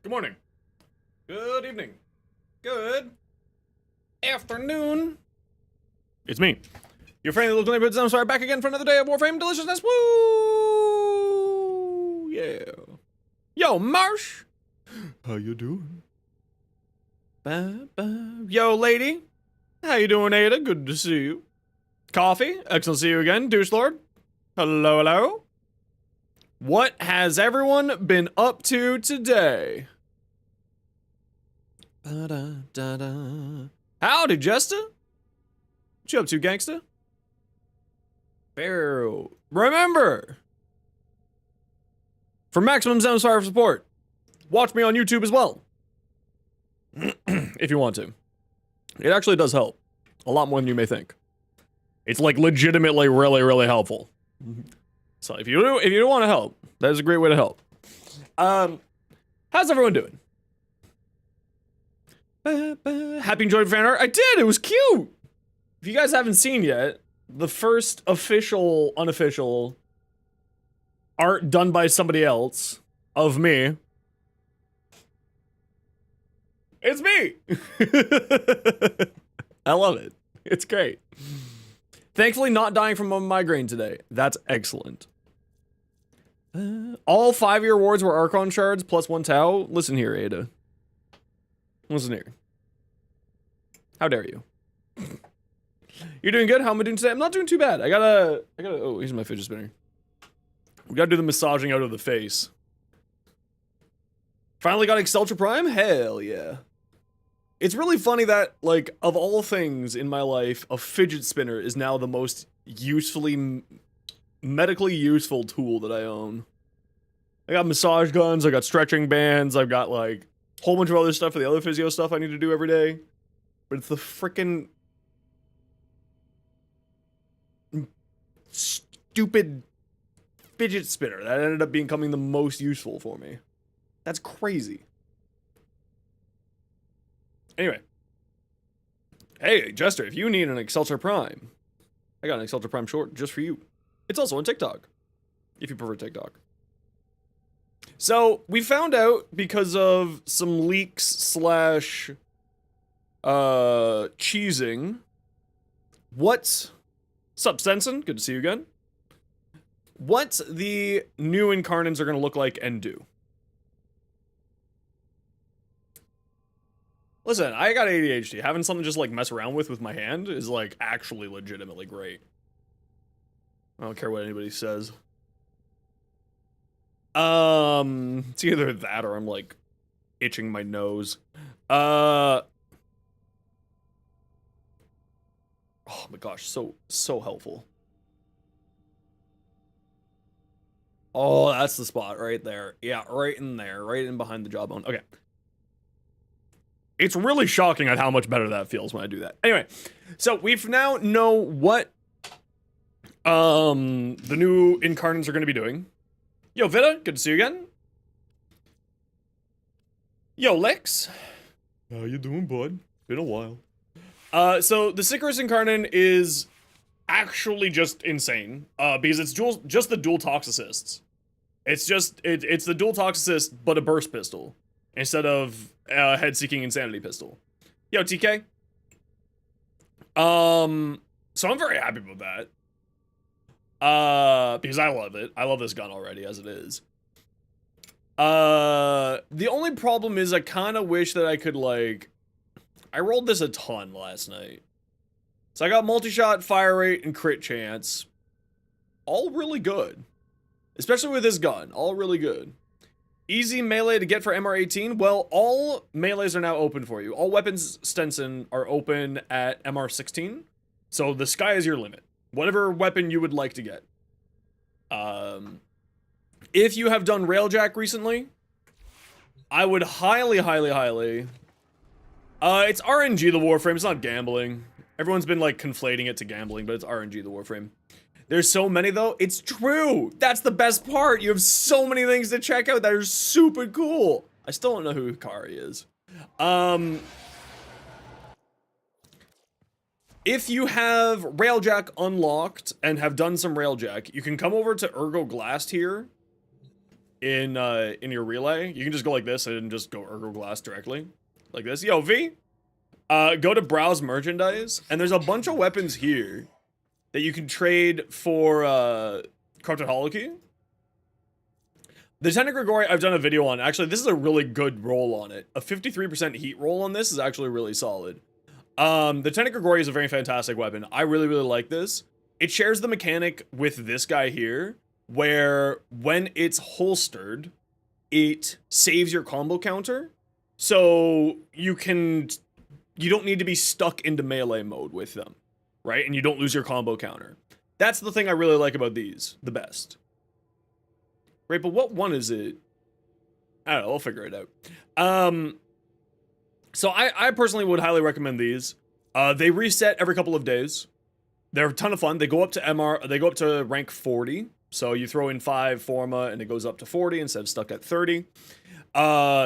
Good morning. Good evening. Good afternoon. It's me, your friendly local neighborhood. I'm sorry, back again for another day of Warframe deliciousness. Woo! Yeah. Yo, Marsh. How you doing? Yo, lady. How you doing, Ada? Good to see you. Coffee. Excellent to see you again, Douche Lord. Hello, hello. What has everyone been up to today? Howdy, Jester. What you up to, gangsta? Pharaoh. Remember, for maximum sound support, watch me on YouTube as well. If you want to. It actually does help. A lot more than you may think. It's like legitimately really, really helpful. So if you do want to help, that is a great way to help. How's everyone doing? Happy enjoyed fan art? I did, it was cute! If you guys haven't seen yet, the first official, unofficial art done by somebody else of me. It's me! I love it. It's great. Thankfully not dying from a migraine today. That's excellent. All 5-year awards were Archon shards plus 1 Tau. Listen here, Ada. Listen here. How dare you? You're doing good? How am I doing today? I'm not doing too bad. I gotta, oh, here's my fidget spinner. We gotta do the massaging out of the face. Finally got Exceltra Prime? Hell yeah. It's really funny that, like, of all things in my life, a fidget spinner is now the most usefully, medically useful tool that I own. I got massage guns, I got stretching bands, I've got, like, a whole bunch of other stuff for the other physio stuff I need to do every day. But it's the frickin' stupid fidget spinner that ended up becoming the most useful for me. That's crazy. Anyway. Hey, Jester, if you need an Exceltra Prime, I got an Exceltra Prime short just for you. It's also on TikTok, if you prefer TikTok. So, we found out because of some leaks slash cheesing. What's sup, Stenson? Good to see you again. What the new Incarnants are going to look like and do. Listen, I got ADHD. Having something just like mess around with my hand is like actually legitimately great. I don't care what anybody says. It's either that or I'm like itching my nose. Oh my gosh, so helpful. Oh, that's the spot right there. Yeah, right in there, right in behind the jawbone. Okay. It's really shocking at how much better that feels when I do that. Anyway, so we've now know what the new Incarnants are going to be doing. Yo, Vita, good to see you again. Yo, Lex. How you doing, bud? Been a while. So the Sicarus Incarnate is actually just insane, because it's just the dual Toxicists. It's just, it's the dual Toxicist, but a burst pistol, instead of head-seeking insanity pistol. Yo, TK. So I'm very happy about that. Because I love it. I love this gun already as it is. The only problem is I kind of wish that I could, like, I rolled this a ton last night. So I got multi-shot, fire rate, and crit chance. All really good. Especially with this gun. All really good. Easy melee to get for MR18. Well, all melees are now open for you. All weapons, Stenson, are open at MR16. So the sky is your limit. Whatever weapon you would like to get. If you have done Railjack recently, I would highly, it's RNG the Warframe, it's not gambling. Everyone's been like conflating it to gambling, but it's RNG the Warframe. There's so many though, it's true! That's the best part, you have so many things to check out that are super cool! I still don't know who Hikari is. If you have Railjack unlocked and have done some Railjack, you can come over to Ergo Glast here. in your relay. You can just go like this and just go Ergo Glass directly. Like this. Yo, V, go to browse merchandise, and there's a bunch of weapons here that you can trade for Corrupted Holokey. The Lieutenant Grigori, I've done a video on. Actually, this is a really good roll on it. A 53% heat roll on this is actually really solid. The Lieutenant Grigori is a very fantastic weapon. I really, really like this. It shares the mechanic with this guy here, where when it's holstered, it saves your combo counter. So you don't need to be stuck into melee mode with them, right? And you don't lose your combo counter. That's the thing I really like about these the best. Right, but what one is it? I don't know, I'll figure it out. So I personally would highly recommend these. They reset every couple of days. They're a ton of fun. They go up to rank 40. So you throw in 5 Forma and it goes up to 40 instead of stuck at 30.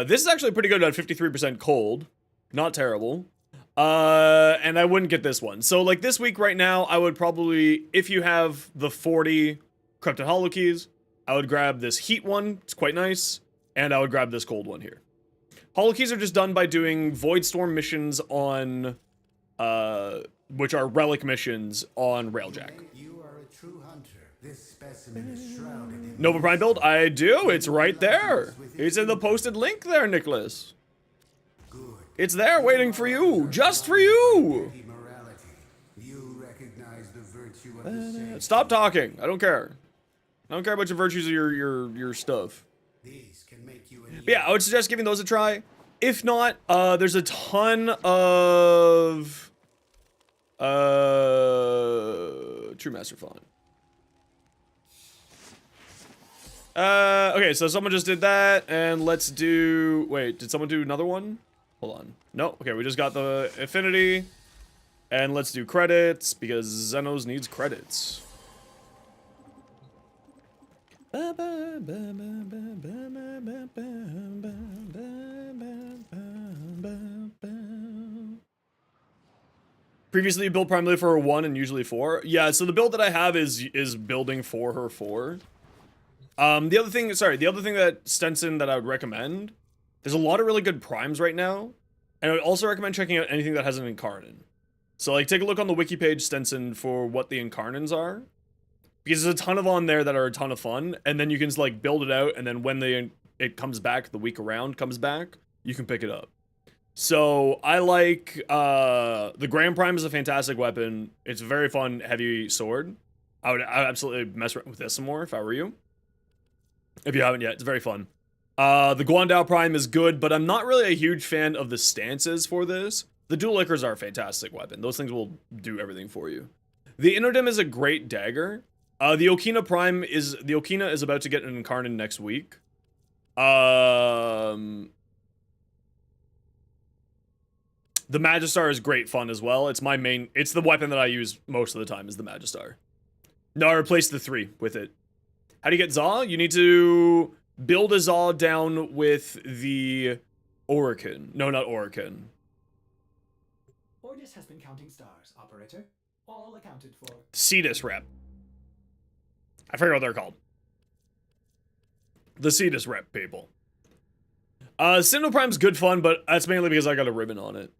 This is actually pretty good at 53% cold. Not terrible. And I wouldn't get this one. So like this week right now, I would probably, if you have the 40 Corrupted Holokeys, I would grab this heat one, it's quite nice, and I would grab this cold one here. Holokeys are just done by doing Void Storm missions on, which are relic missions on Railjack. You are a true hunter. This specimen is shrouded in Nova Prime build? I do, it's right there. It's in the posted link there, Nicholas. good. It's there waiting for you, just for you. Morality. You recognize the virtue of the sage. Stop talking, I don't care. I don't care about your virtues or your stuff. These can make you an But yeah, I would suggest giving those a try. If not, there's a ton of True Master Font. Okay, so someone just did that, and let's do. Wait, did someone do another one? Hold on. No, okay, we just got the Affinity, and let's do credits because Xenos needs credits. Previously you built primarily for her 1 and usually 4. Yeah, so the build that I have is building for her 4. The other thing that Stenson that I would recommend, there's a lot of really good primes right now, and I would also recommend checking out anything that has an Incarnon. So like take a look on the wiki page, Stenson, for what the Incarnons are. Because there's a ton of on there that are a ton of fun, and then you can just like build it out, and then when it comes back, the week around comes back, you can pick it up. So I like the Grand Prime is a fantastic weapon. It's a very fun heavy sword. I would absolutely mess around with this some more if I were you. If you haven't yet, it's very fun. The Guandao Prime is good, but I'm not really a huge fan of the stances for this. The Dual Lickers are a fantastic weapon. Those things will do everything for you. The Innodim is a great dagger. The Okina Prime is about to get an Incarnon next week. The Magistar is great fun as well. It's it's the weapon that I use most of the time is the Magistar. No, I replaced the 3 with it. How do you get Zaw? You need to build a Zaw down with the Orican. No, not Orican. Ordis has been counting stars, operator. All accounted for. Cetus rep. I forget what they're called. The Cetus rep people. Sinnoh Prime's good fun, but that's mainly because I got a ribbon on it.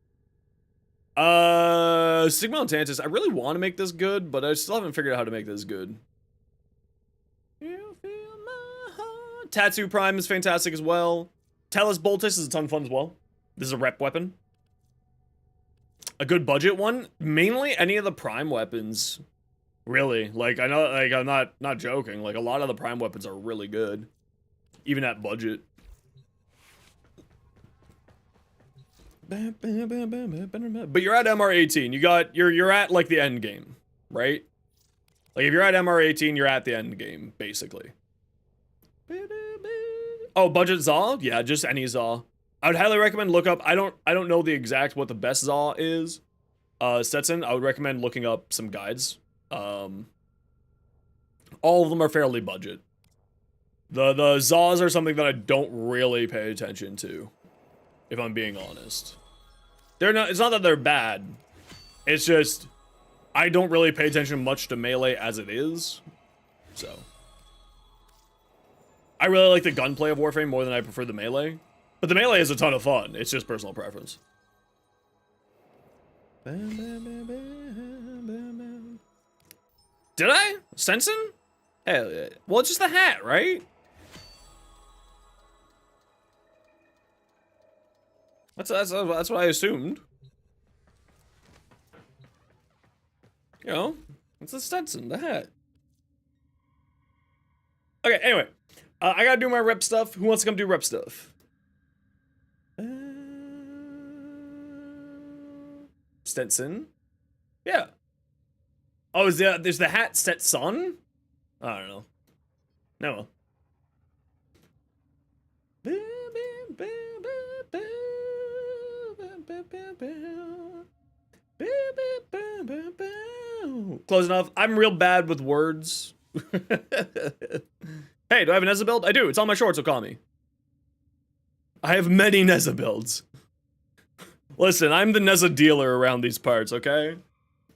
Sigma and Tantus, I really want to make this good, but I still haven't figured out how to make this good. You feel my heart. Tattoo Prime is fantastic as well. Tellus Boltus is a ton of fun as well. This is a rep weapon. A good budget one. Mainly any of the Prime weapons. Really. Like, I know, like, I'm not joking. Like, a lot of the Prime weapons are really good. Even at budget. But you're at MR18. You're at like the end game, right? Like if you're at MR18, you're at the end game, basically. Oh, budget Zaw? Yeah, just any Zaw. I would highly recommend look up. I don't know the exact what the best Zaw is. Stetson, I would recommend looking up some guides. All of them are fairly budget. The Zaws are something that I don't really pay attention to, if I'm being honest. They're not, it's not that they're bad. It's just, I don't really pay attention much to melee as it is. So. I really like the gunplay of Warframe more than I prefer the melee. But the melee is a ton of fun. It's just personal preference. Did I? Sensen? Hell yeah. Well, it's just the hat, right? That's what I assumed. You know, it's the Stetson, the hat. Okay, anyway. I gotta do my rep stuff. Who wants to come do rep stuff? Stetson? Yeah. Oh, there's the hat Stetson? I don't know. No. Close enough. I'm real bad with words. Hey, do I have a Neza build? I do. It's on my shorts, so call me. I have many Neza builds. Listen, I'm the Neza dealer around these parts, okay?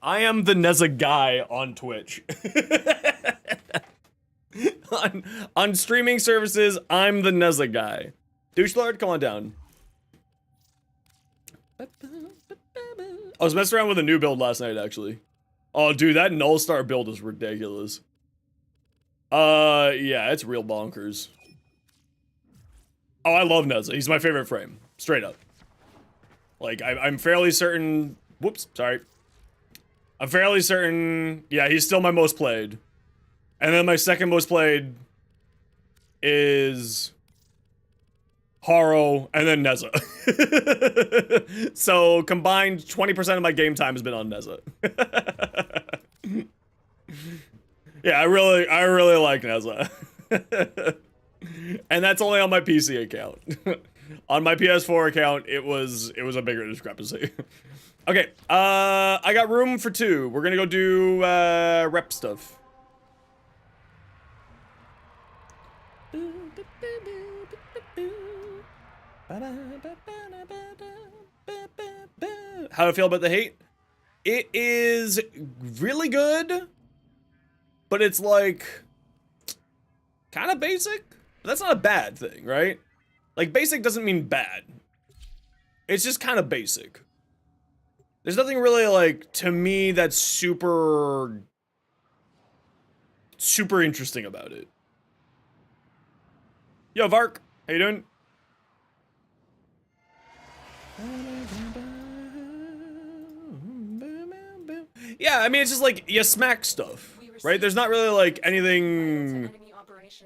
I am the Neza guy on Twitch. on streaming services, I'm the Neza guy. Douche Lord, come on down. I was messing around with a new build last night, actually. Oh, dude, that Null Star build is ridiculous. Yeah, it's real bonkers. Oh, I love Neza. He's my favorite frame. Straight up. Like, I'm fairly certain... Whoops, sorry. I'm fairly certain... Yeah, he's still my most played. And then my second most played is Haro, and then Neza. So combined, 20% of my game time has been on Neza. Yeah, I really like Neza. And that's only on my PC account. On my PS4 account, it was a bigger discrepancy. Okay, I got room for 2. We're gonna go do rep stuff. How do I feel about the hate? It is really good, but it's like kind of basic. But that's not a bad thing, right? Like, basic doesn't mean bad. It's just kind of basic. There's nothing really, like, to me that's super interesting about it. Yo, Vark, how you doing? Yeah, I mean, it's just like, you smack stuff, right? There's not really, like, anything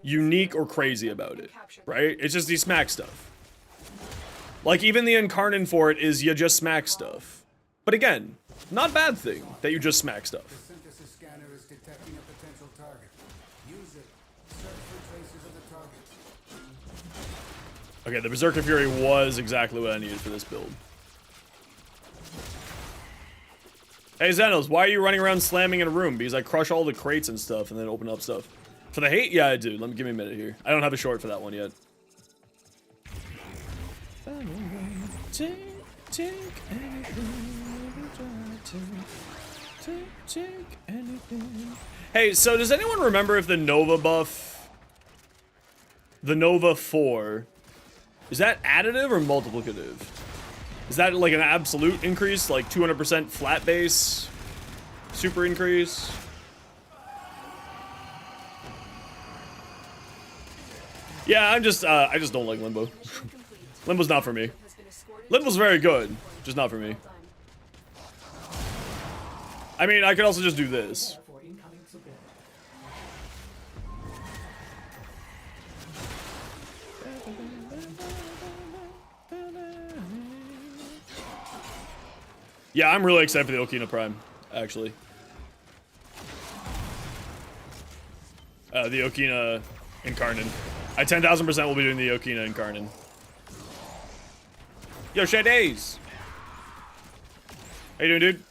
unique or crazy about it, right? It's just you smack stuff. Like, even the incarnate for it is you just smack stuff. But again, not a bad thing that you just smack stuff. The synthesis scanner is detecting a potential target. Use it. Search for traces of the target. Okay, the Berserker Fury was exactly what I needed for this build. Hey, Xenos, why are you running around slamming in a room? Because I crush all the crates and stuff and then open up stuff. For the hate? Yeah, I do. Give me a minute here. I don't have a short for that one yet. Take anything. Hey, so does anyone remember if the Nova buff, the Nova 4, is that additive or multiplicative? Is that like an absolute increase, like 200% flat base, super increase? Yeah, I just don't like Limbo. Limbo's not for me. Limbo's very good, just not for me. I mean, I could also just do this. Yeah, I'm really excited for the Okina Prime, actually. The Okina Incarnate. I 10,000% will be doing the Okina Incarnate. Yo, Shadays! How you doing, dude?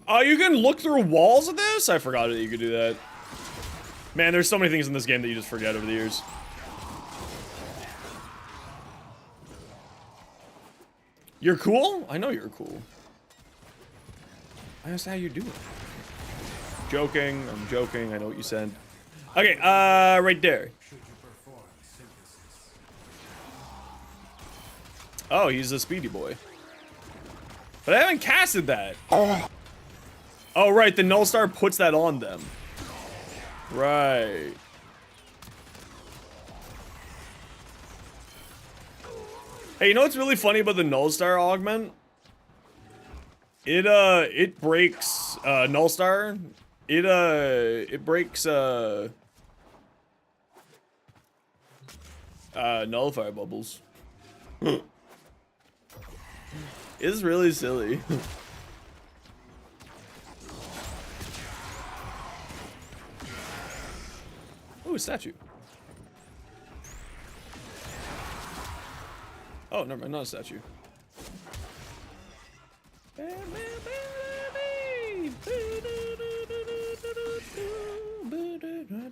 Oh, you can look through walls of this? I forgot that you could do that. Man, there's so many things in this game that you just forget over the years. You're cool? I know you're cool. I asked how you're doing. joking. I'm joking. I know what you said. Okay, right there. Should you perform synthesis? Oh, he's a speedy boy. But I haven't casted that. Oh, right. The Null Star puts that on them. Right. Hey, you know what's really funny about the Null Star augment? It breaks, Null Star. It breaks, nullifier bubbles. It's really silly. Ooh, a statue. Oh, never mind, not a statue.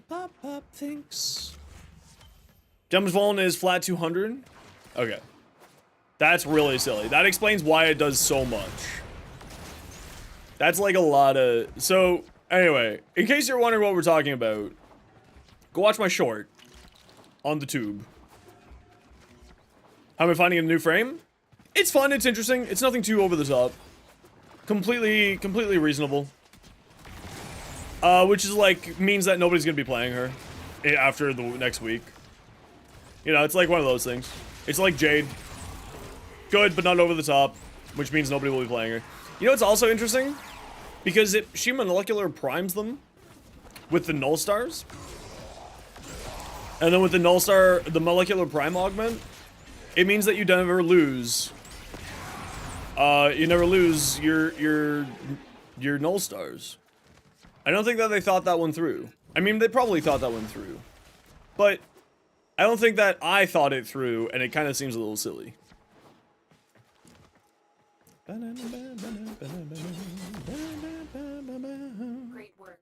Pop, pop, thinks. Gems Fallen is flat 200? Okay. That's really silly. That explains why it does so much. That's like a lot of... So, anyway, in case you're wondering what we're talking about, go watch my short on the tube. How am I finding a new frame? It's fun, it's interesting, it's nothing too over the top. Completely reasonable. Which is like, means that nobody's gonna be playing her after the next week. You know, it's like one of those things. It's like Jade. Good, but not over the top, which means nobody will be playing her. You know what's also interesting? Because she molecular primes them with the Null Stars. And then with the Null Star, the molecular prime augment, it means that you never lose. You never lose your Null Stars. I don't think that they thought that one through. I mean, they probably thought that one through. But I don't think that I thought it through, and it kind of seems a little silly. Great work.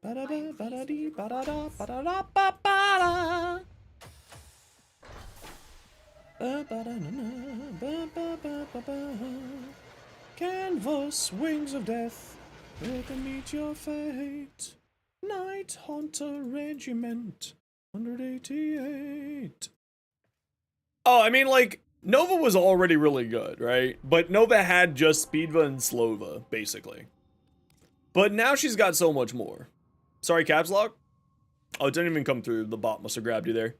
Canvas, wings of death, where to meet your fate. Night Haunter Regiment, 188. Oh, I mean, like, Nova was already really good, right? But Nova had just Speedva and Slova, basically. But now she's got so much more. Sorry, Caps Lock? Oh, it didn't even come through. The bot must have grabbed you there.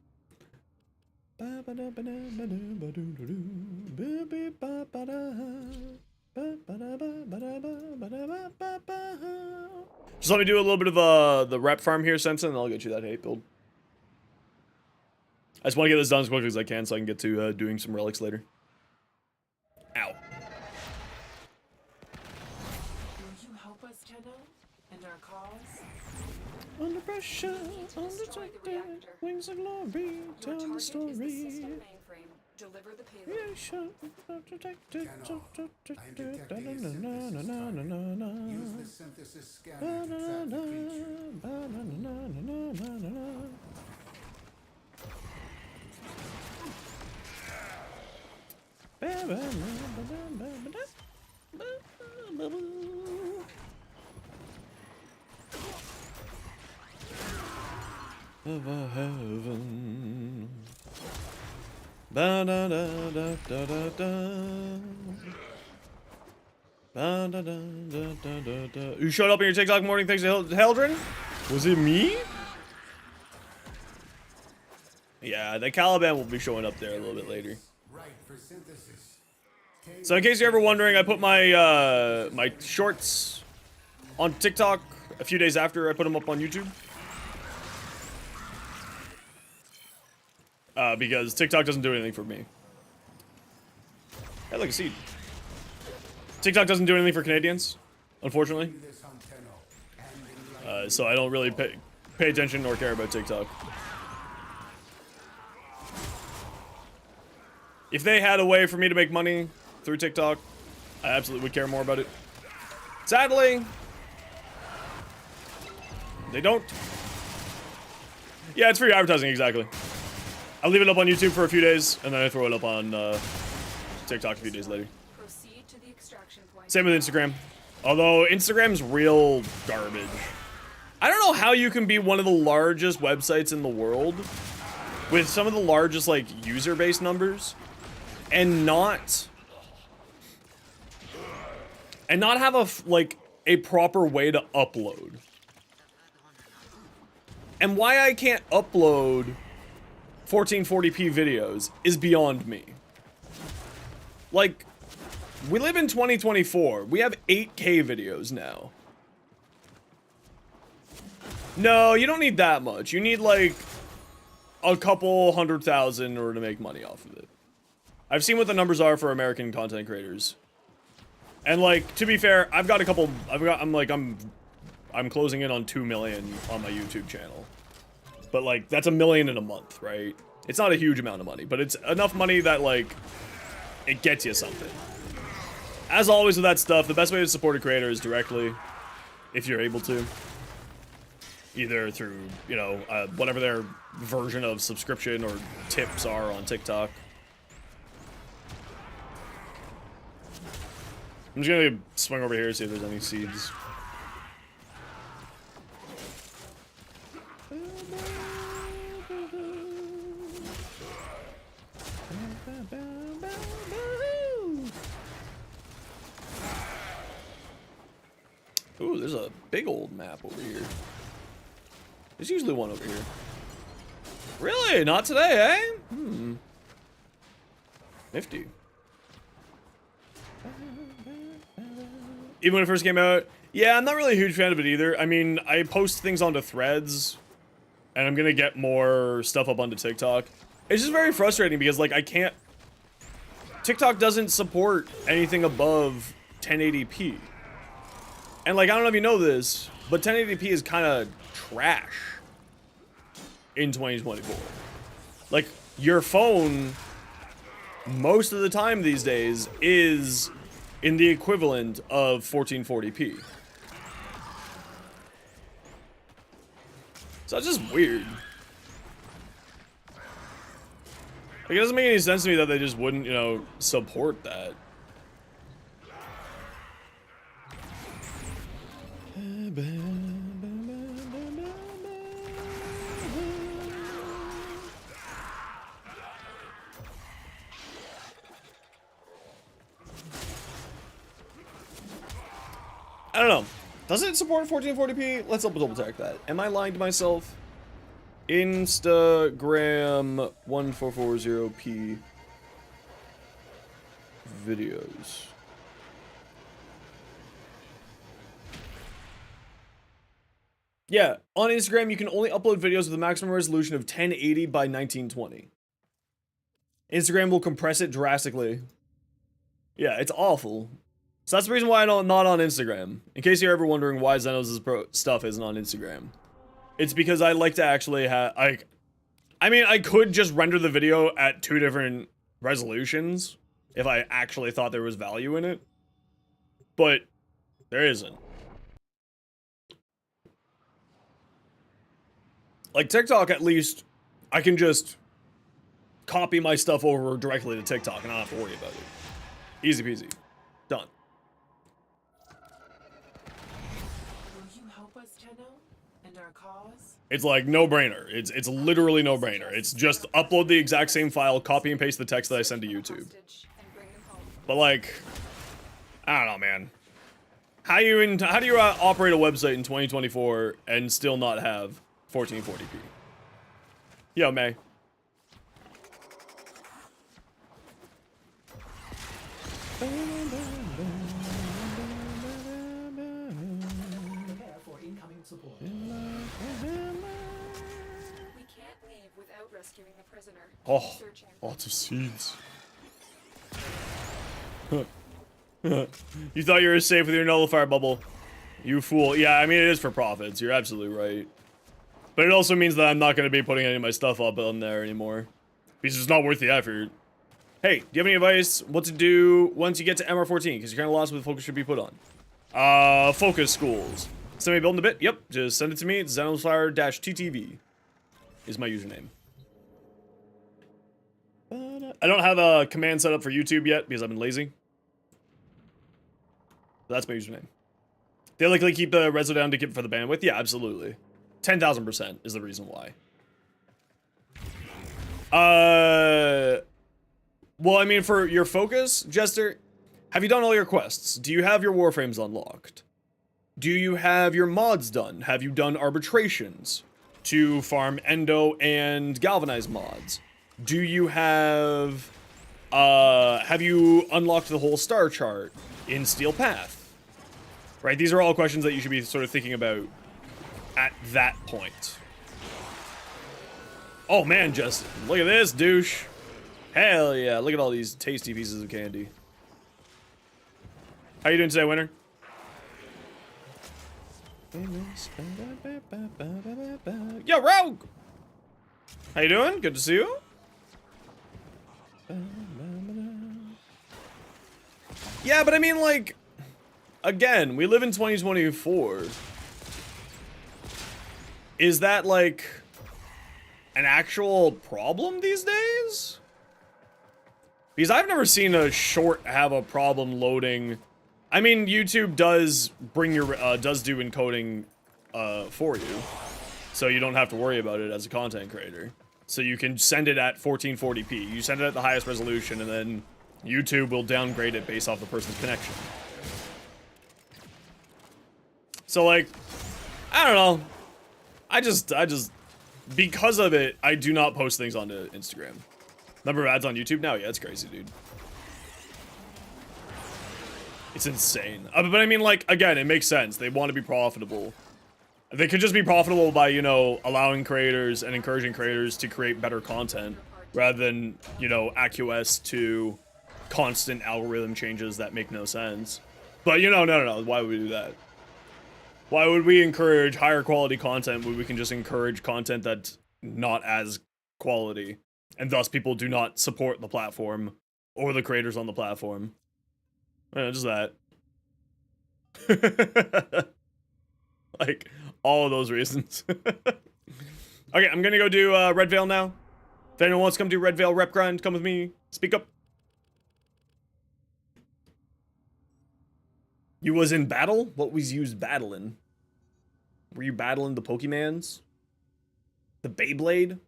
Just let me do a little bit of the rep farm here, Sensen, and I'll get you that hate build. I just want to get this done as quickly as I can so I can get to doing some relics later. Ow. Will you help us, Tenno? And our cause? Under pressure, undetected, wings of glory, tell the story. Mainframe. Deliver the payload. Undetected, Use the synthesis scanner to track the creature. Of a heaven. Ba da da da da da da. Ba da da da da da da. You showed up in your TikTok morning thanks to Heldrin? Was it me? Yeah, the Caliban will be showing up there a little bit later. Right for synthesis. So in case you're ever wondering, I put my my shorts on TikTok a few days after I put them up on YouTube. Because TikTok doesn't do anything for me. Hey, look, a seed. TikTok doesn't do anything for Canadians, unfortunately. So I don't really pay attention or care about TikTok. If they had a way for me to make money through TikTok, I absolutely would care more about it. Sadly, they don't. Yeah, it's free advertising, exactly. I leave it up on YouTube for a few days, and then I throw it up on TikTok a few days later. Proceed to the extraction point. Same with Instagram. Although Instagram's real garbage. I don't know how you can be one of the largest websites in the world with some of the largest, like, user base numbers and not have a proper way to upload. And why I can't upload 1440p videos is beyond me. Like, we live in 2024. We have 8K videos now. No, you don't need that much. You need, like, a couple 100,000 in order to make money off of it. I've seen what the numbers are for American content creators. And, like, to be fair, I've got a couple, I'm closing in on 2 million on my YouTube channel. But, like, that's $1 million in a month, right? It's not a huge amount of money, but it's enough money that, like, it gets you something. As always with that stuff, the best way to support a creator is directly, if you're able to. Either through, you know, whatever their version of subscription or tips are on TikTok. I'm just gonna swing over here and see if there's any seeds. Ooh, there's a big old map over here. There's usually one over here. Really? Not today, eh? Hmm. Nifty. Even when it first came out, yeah, I'm not really a huge fan of it either. I mean, I post things onto threads, and I'm gonna get more stuff up onto TikTok. It's just very frustrating because, like, I can't... TikTok doesn't support anything above 1080p. And, like, I don't know if you know this, but 1080p is kind of trash in 2024. Like, your phone, most of the time these days, is in the equivalent of 1440p. So it's just weird. Like, it doesn't make any sense to me that they just wouldn't, you know, support that. I don't know. Does it support 1440p? Let's double check that. Am I lying to myself? Instagram 1440p videos. Yeah, on Instagram you can only upload videos with a maximum resolution of 1080 by 1920. Instagram will compress it drastically. Yeah, it's awful. So that's the reason why I'm not on Instagram. In case you're ever wondering why Xenos' stuff isn't on Instagram. It's because I like to actually have, I mean, I could just render the video at 2 different resolutions if I actually thought there was value in it. But there isn't. Like TikTok, at least, I can just copy my stuff over directly to TikTok and I don't have to worry about it. Easy peasy. Done. Will you help us, Tenno, and our cause? It's like no-brainer. It's literally no-brainer. It's just upload the exact same file, copy and paste the text that I send to YouTube. But like, I don't know, man. How do you operate a website in 2024 and still not have 1440p? Yo, May. Prepare for incoming support. We can't leave without rescuing the prisoner. Oh, Searching. lots of seeds. You thought you were safe with your nullifier bubble. You fool. Yeah, I mean, it is for profits. You're absolutely right. But it also means that I'm not going to be putting any of my stuff up on there anymore. Because it's not worth the effort. Hey, do you have any advice what to do once you get to MR14? Because you're kind of lost what the focus should be put on. Focus schools. Somebody building a bit? Yep, just send it to me. It's Xenosfire-TTV is my username. I don't have a command set up for YouTube yet because I've been lazy. That's my username. They likely keep the reso down to keep for the bandwidth. Yeah, absolutely. 10,000% is the reason why. Well, I mean, for your focus, Jester, have you done all your quests? Do you have your warframes unlocked? Do you have your mods done? Have you done arbitrations to farm endo and galvanize mods? Do you have you unlocked the whole star chart in Steel Path? Right, these are all questions that you should be sort of thinking about at that point. Oh man, Justin, look at this douche. Hell yeah, look at all these tasty pieces of candy. How you doing today, winner? Yo, Rogue! How you doing? Good to see you. Yeah, but I mean, like, again, we live in 2024. Is that, like, an actual problem these days? Because I've never seen a short have a problem loading. I mean, YouTube does bring your, does do encoding, for you. So you don't have to worry about it as a content creator. So you can send it at 1440p. You send it at the highest resolution, and then YouTube will downgrade it based off the person's connection. So, like, I don't know. I just, because of it, I do not post things onto Instagram. Number of ads on YouTube now? Yeah, it's crazy, dude. It's insane. But I mean, like, again, it makes sense. They want to be profitable. They could just be profitable by, you know, allowing creators and encouraging creators to create better content rather than, you know, acquiesce to constant algorithm changes that make no sense. But, you know, no. Why would we do that? Why would we encourage higher quality content when we can just encourage content that's not as quality? And thus people do not support the platform or the creators on the platform. Yeah, just that. Like, all of those reasons. Okay, I'm gonna go do Red Veil now. If anyone wants to come do Red Veil rep grind, come with me. Speak up. You was in battle? What was you battling? Were you battling the Pokemans? The Beyblade?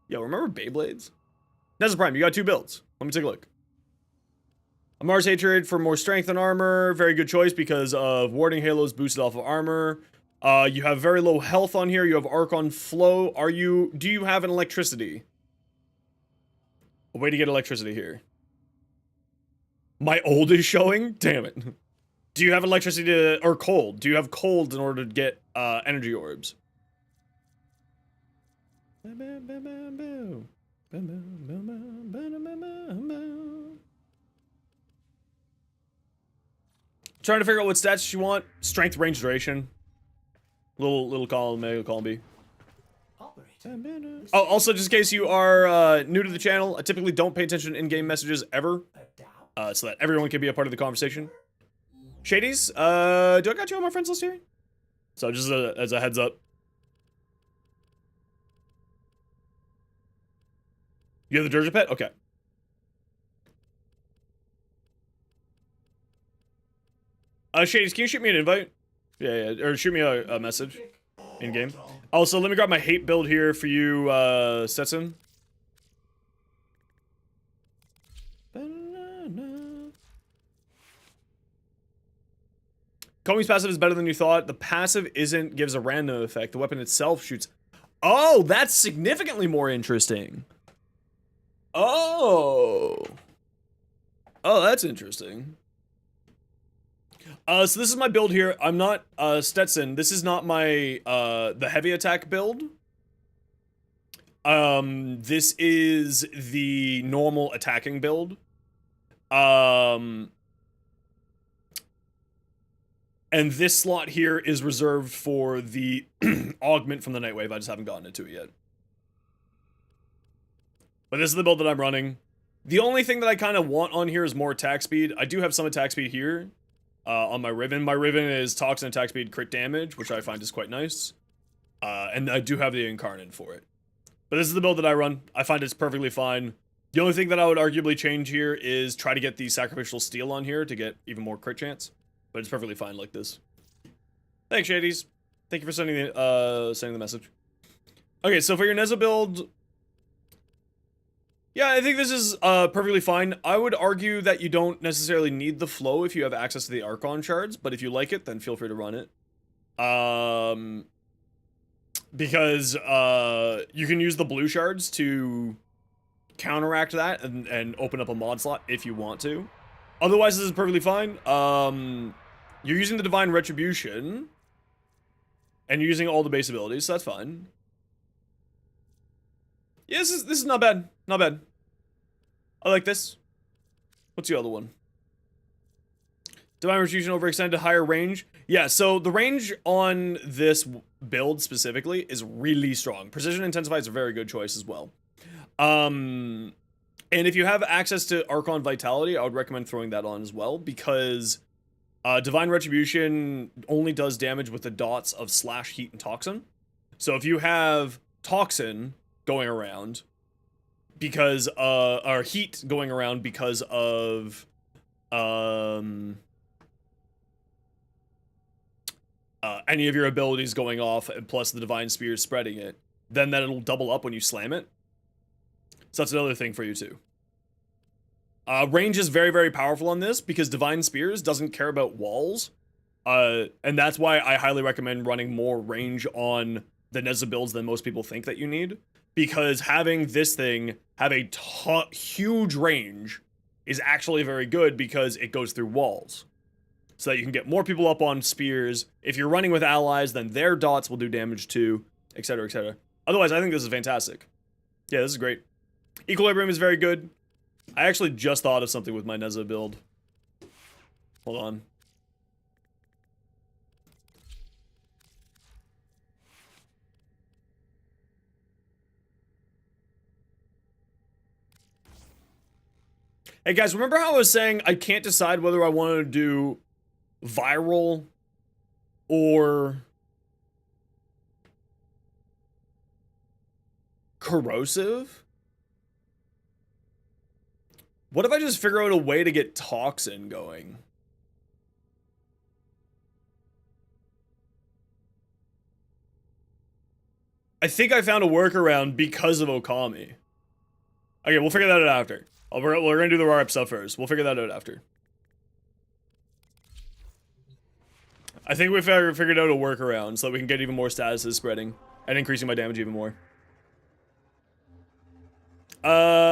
Yo, remember Beyblades? Nezza Prime, you got 2 builds. Let me take a look. A Mars Hatred for more strength and armor. Very good choice because of Warding Halos boosted off of armor. You have very low health on here. You have Archon Flow. Do you have an electricity? A way to get electricity here. My old is showing? Damn it. Do you have electricity or cold? Do you have cold in order to get energy orbs? Trying to figure out what stats you want. Strength, range, duration. Little column A, column B. Oh, also, just in case you are new to the channel, I typically don't pay attention to in-game messages ever. So that everyone can be a part of the conversation. Shadies, do I got you on my friends list here? So just as a heads up. You have the Durja pet? Okay. Shadies, can you shoot me an invite? Yeah, or shoot me a message in-game. Also, let me grab my hate build here for you, Stetson. Comey's passive is better than you thought. The passive gives a random effect. The weapon itself shoots. Oh, that's significantly more interesting. Oh, that's interesting. So this is my build here. I'm not, Stetson. This is not my, the heavy attack build. This is the normal attacking build. And this slot here is reserved for the augment from the Nightwave. I just haven't gotten into it yet. But this is the build that I'm running. The only thing that I kind of want on here is more attack speed. I do have some attack speed here on my Riven. My Riven is Toxin attack speed crit damage, which I find is quite nice. And I do have the Incarnate for it. But this is the build that I run. I find it's perfectly fine. The only thing that I would arguably change here is try to get the sacrificial steel on here to get even more crit chance. But it's perfectly fine like this. Thanks, Shadies. Thank you for sending the message. Okay, so for your Neza build, yeah, I think this is perfectly fine. I would argue that you don't necessarily need the flow if you have access to the Archon shards, but if you like it, then feel free to run it. Because you can use the blue shards to counteract that and open up a mod slot if you want to. Otherwise, this is perfectly fine. You're using the Divine Retribution, and you're using all the base abilities, so that's fine. Yeah, this is not bad. Not bad. I like this. What's the other one? Divine Retribution overextended higher range. Yeah, so the range on this build specifically is really strong. Precision Intensified is a very good choice as well. And if you have access to Archon Vitality, I would recommend throwing that on as well, because Divine Retribution only does damage with the dots of Slash, Heat, and Toxin. So if you have Toxin going around because or Heat going around because of any of your abilities going off, and plus the Divine Spear spreading it, then that'll double up when you slam it. So that's another thing for you too. Range is very, very powerful on this because Divine Spears doesn't care about walls. And that's why I highly recommend running more range on the Neza builds than most people think that you need. Because having this thing have a huge range is actually very good because it goes through walls. So that you can get more people up on spears. If you're running with allies, then their dots will do damage too, etc, etc. Otherwise, I think this is fantastic. Yeah, this is great. Equilibrium is very good. I actually just thought of something with my Neza build. Hold on. Hey guys, remember how I was saying I can't decide whether I want to do viral or corrosive? What if I just figure out a way to get Toxin going? I think I found a workaround because of Okami. Okay, we'll figure that out after. We're gonna do the RARP stuff first. We'll figure that out after. I think we figured out a workaround so that we can get even more statuses spreading and increasing my damage even more.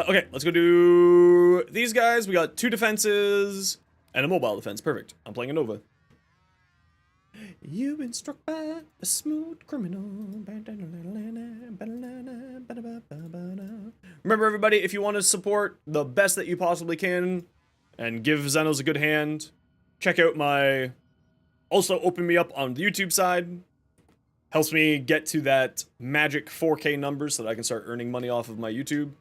Okay, let's go do these guys. We got 2 defenses and a mobile defense. Perfect. I'm playing a Nova. You've been struck by a smooth criminal. Remember, everybody, if you want to support the best that you possibly can and give Xenos a good hand, check out my... Also, open me up on the YouTube side. Helps me get to that magic 4K number so that I can start earning money off of my YouTube.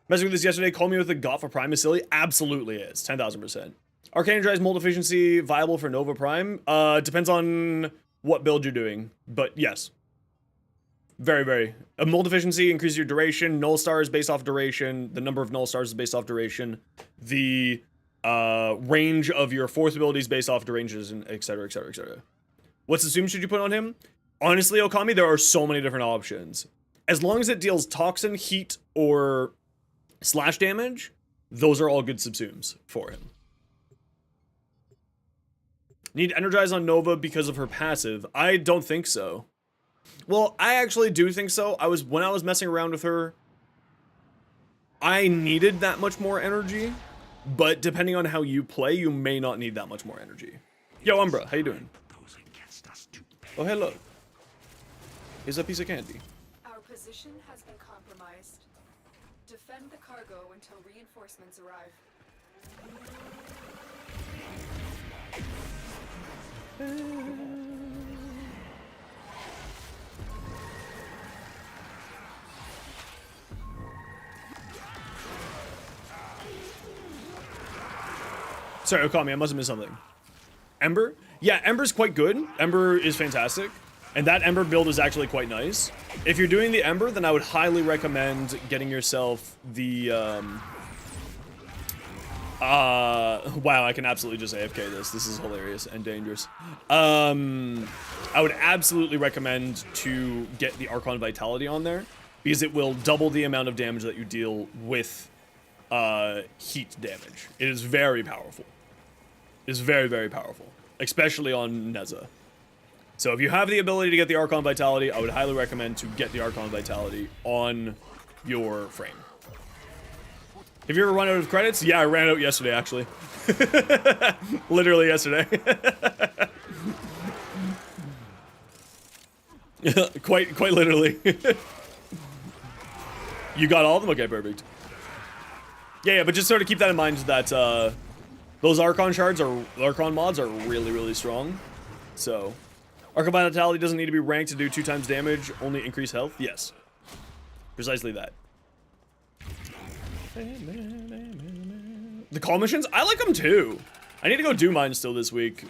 Messing with this yesterday, call me with a got for Prime is silly. Absolutely is. 10,000%. Arcane Energized Mold Efficiency viable for Nova Prime? Depends on what build you're doing. But yes. Very, very. Mold Efficiency increases your duration. Null Star is based off duration. The number of Null Stars is based off duration. The range of your 4th ability is based off duration, etc, etc, etc. What's assumed should you put on him? Honestly, Okami, there are so many different options. As long as it deals Toxin, Heat, or Slash damage, those are all good subsumes for him. Need Energize on Nova because of her passive? I don't think so. Well, I actually do think so. When I was messing around with her, I needed that much more energy, but depending on how you play, you may not need that much more energy. Yo, Umbra, how you doing? Oh, hello. Here's a piece of candy. Our position has been compromised. Defend the cargo until reinforcements arrive. Sorry, Okami, I must have missed something. Ember? Yeah, Ember's quite good. Ember is fantastic. And that Ember build is actually quite nice. If you're doing the Ember, then I would highly recommend getting yourself the, wow, I can absolutely just AFK this. This is hilarious and dangerous. I would absolutely recommend to get the Archon Vitality on there, because it will double the amount of damage that you deal with heat damage. It is very powerful. It is very, very powerful, especially on Neza. So if you have the ability to get the Archon Vitality, I would highly recommend to get the Archon Vitality on your frame. Have you ever run out of credits? Yeah, I ran out yesterday, actually. Literally yesterday. quite literally. You got all of them? Okay, perfect. Yeah, but just sort of keep that in mind that those Archon shards or Archon mods are really, really strong. So, Archon Vitality doesn't need to be ranked to do 2 times damage, only increase health. Yes. Precisely that. The call missions? I like them too. I need to go do mine still this week.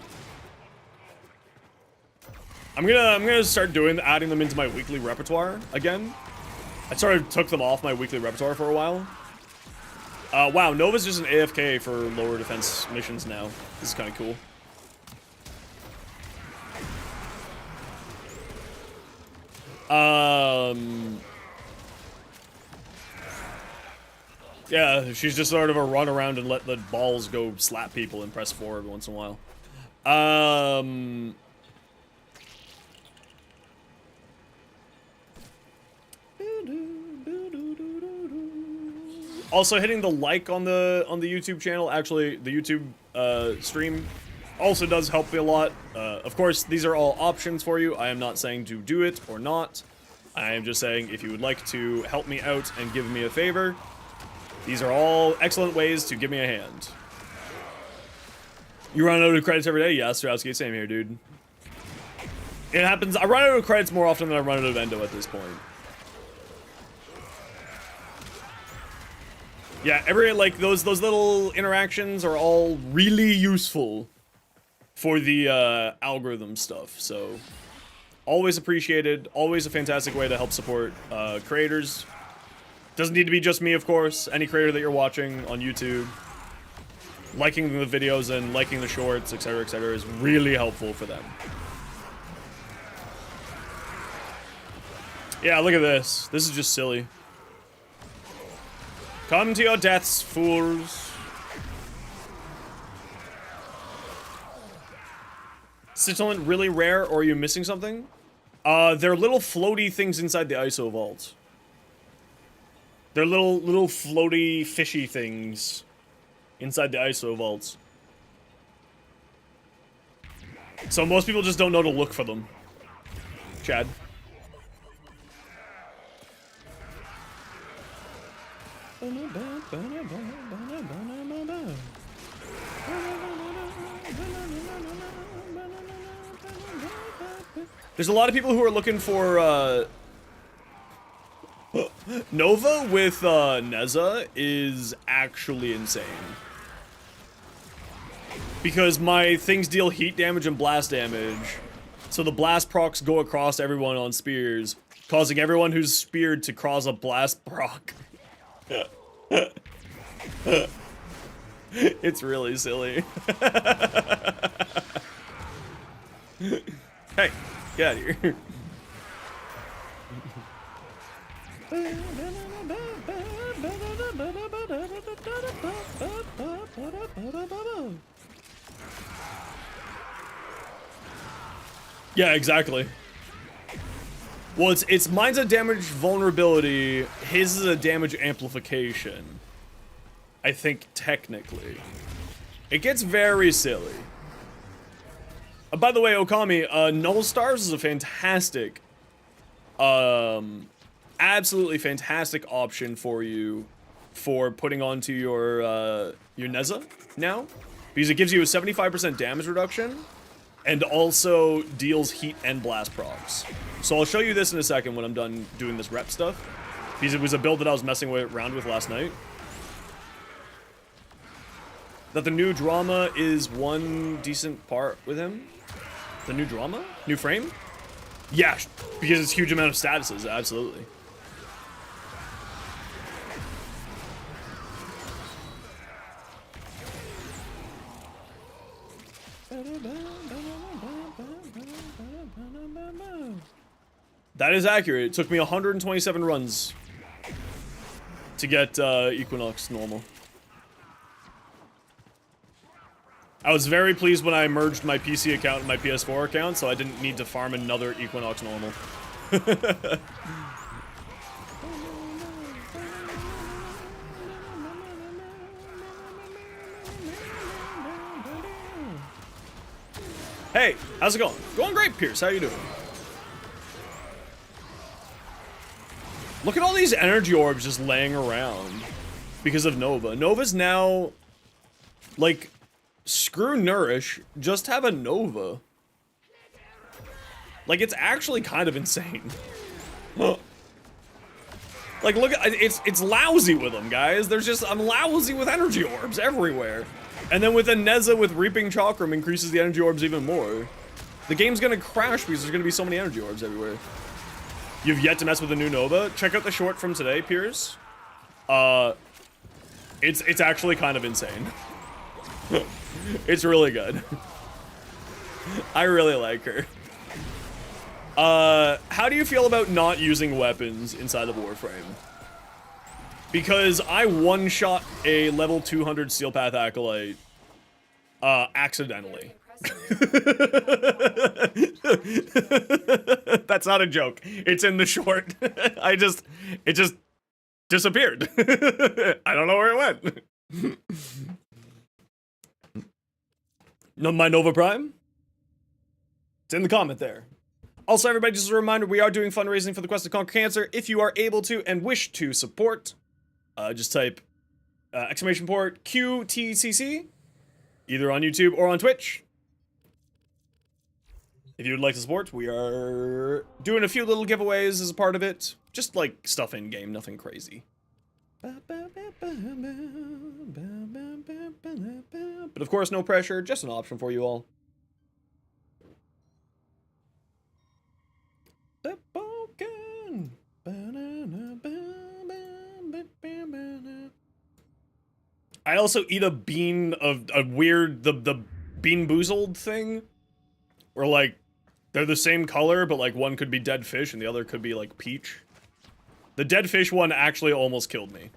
I'm gonna start adding them into my weekly repertoire again. I sort of took them off my weekly repertoire for a while. Wow, Nova's just an AFK for lower defense missions now. This is kind of cool. Yeah, she's just sort of a run around and let the balls go slap people and press forward once in a while. Also, hitting the like on the YouTube channel, actually, the YouTube stream, also does help me a lot. Of course, these are all options for you. I am not saying to do it or not. I am just saying if you would like to help me out and give me a favor, these are all excellent ways to give me a hand. You run out of credits every day? Yeah, Strowski, same here, dude. It happens. I run out of credits more often than I run out of endo at this point. Yeah, like those little interactions are all really useful for the algorithm stuff. So always appreciated. Always a fantastic way to help support creators. Doesn't need to be just me, of course. Any creator that you're watching on YouTube, liking the videos and liking the shorts, etc., is really helpful for them. Yeah, look at this. This is just silly. Come to your deaths, fools. Scintillant really rare, or are you missing something? They're little floaty things inside the ISO vault. They're little floaty, fishy things inside the ISO vaults. So most people just don't know to look for them. Chad. There's a lot of people who are looking for, Nova with, Neza is actually insane. Because my things deal heat damage and blast damage, so the blast procs go across everyone on spears, causing everyone who's speared to cross a blast proc. It's really silly. Hey, get out of here. Yeah, exactly. Well, mine's a damage vulnerability, his is a damage amplification. I think, technically. It gets very silly. By the way, Okami, Null Stars is a fantastic, absolutely fantastic option for you for putting onto your Neza now. Because it gives you a 75% damage reduction, and also deals heat and blast procs. So I'll show you this in a second when I'm done doing this rep stuff. Because it was a build that I was messing around with last night. That the new drama is one decent part with him. The new drama? New frame? Yeah, because it's a huge amount of statuses, absolutely. That is accurate. It took me 127 runs to get Equinox normal. I was very pleased when I merged my PC account and my PS4 account, so I didn't need to farm another Equinox normal. Hey, how's it going? Going great, Pierce. How you doing? Look at all these energy orbs just laying around because of Nova. Nova's now, like, screw Nourish, just have a Nova. Like, it's actually kind of insane. Like, look at it's lousy with them, guys. There's just I'm lousy with energy orbs everywhere. And then with a Neza with Reaping Chakram increases the energy orbs even more. The game's gonna crash because there's gonna be so many energy orbs everywhere. You've yet to mess with the new Nova. Check out the short from today, Piers. It's actually kind of insane. It's really good. I really like her. How do you feel about not using weapons inside of Warframe? Because I one-shot a level 200 Steel Path Acolyte, accidentally. That's not a joke. It's in the short. It just disappeared. I don't know where it went. No, my Nova Prime? It's in the comment there. Also, everybody, just a reminder, we are doing fundraising for the Quest to Conquer Cancer. If you are able to and wish to support, just type exclamation point QTCC, either on YouTube or on Twitch. If you would like to support, we are doing a few little giveaways as a part of it. Just like stuff in game, nothing crazy. But of course, no pressure, just an option for you all. I also eat a bean of a weird, the bean boozled thing. Where like, they're the same color, but like one could be dead fish and the other could be like peach. The dead fish one actually almost killed me.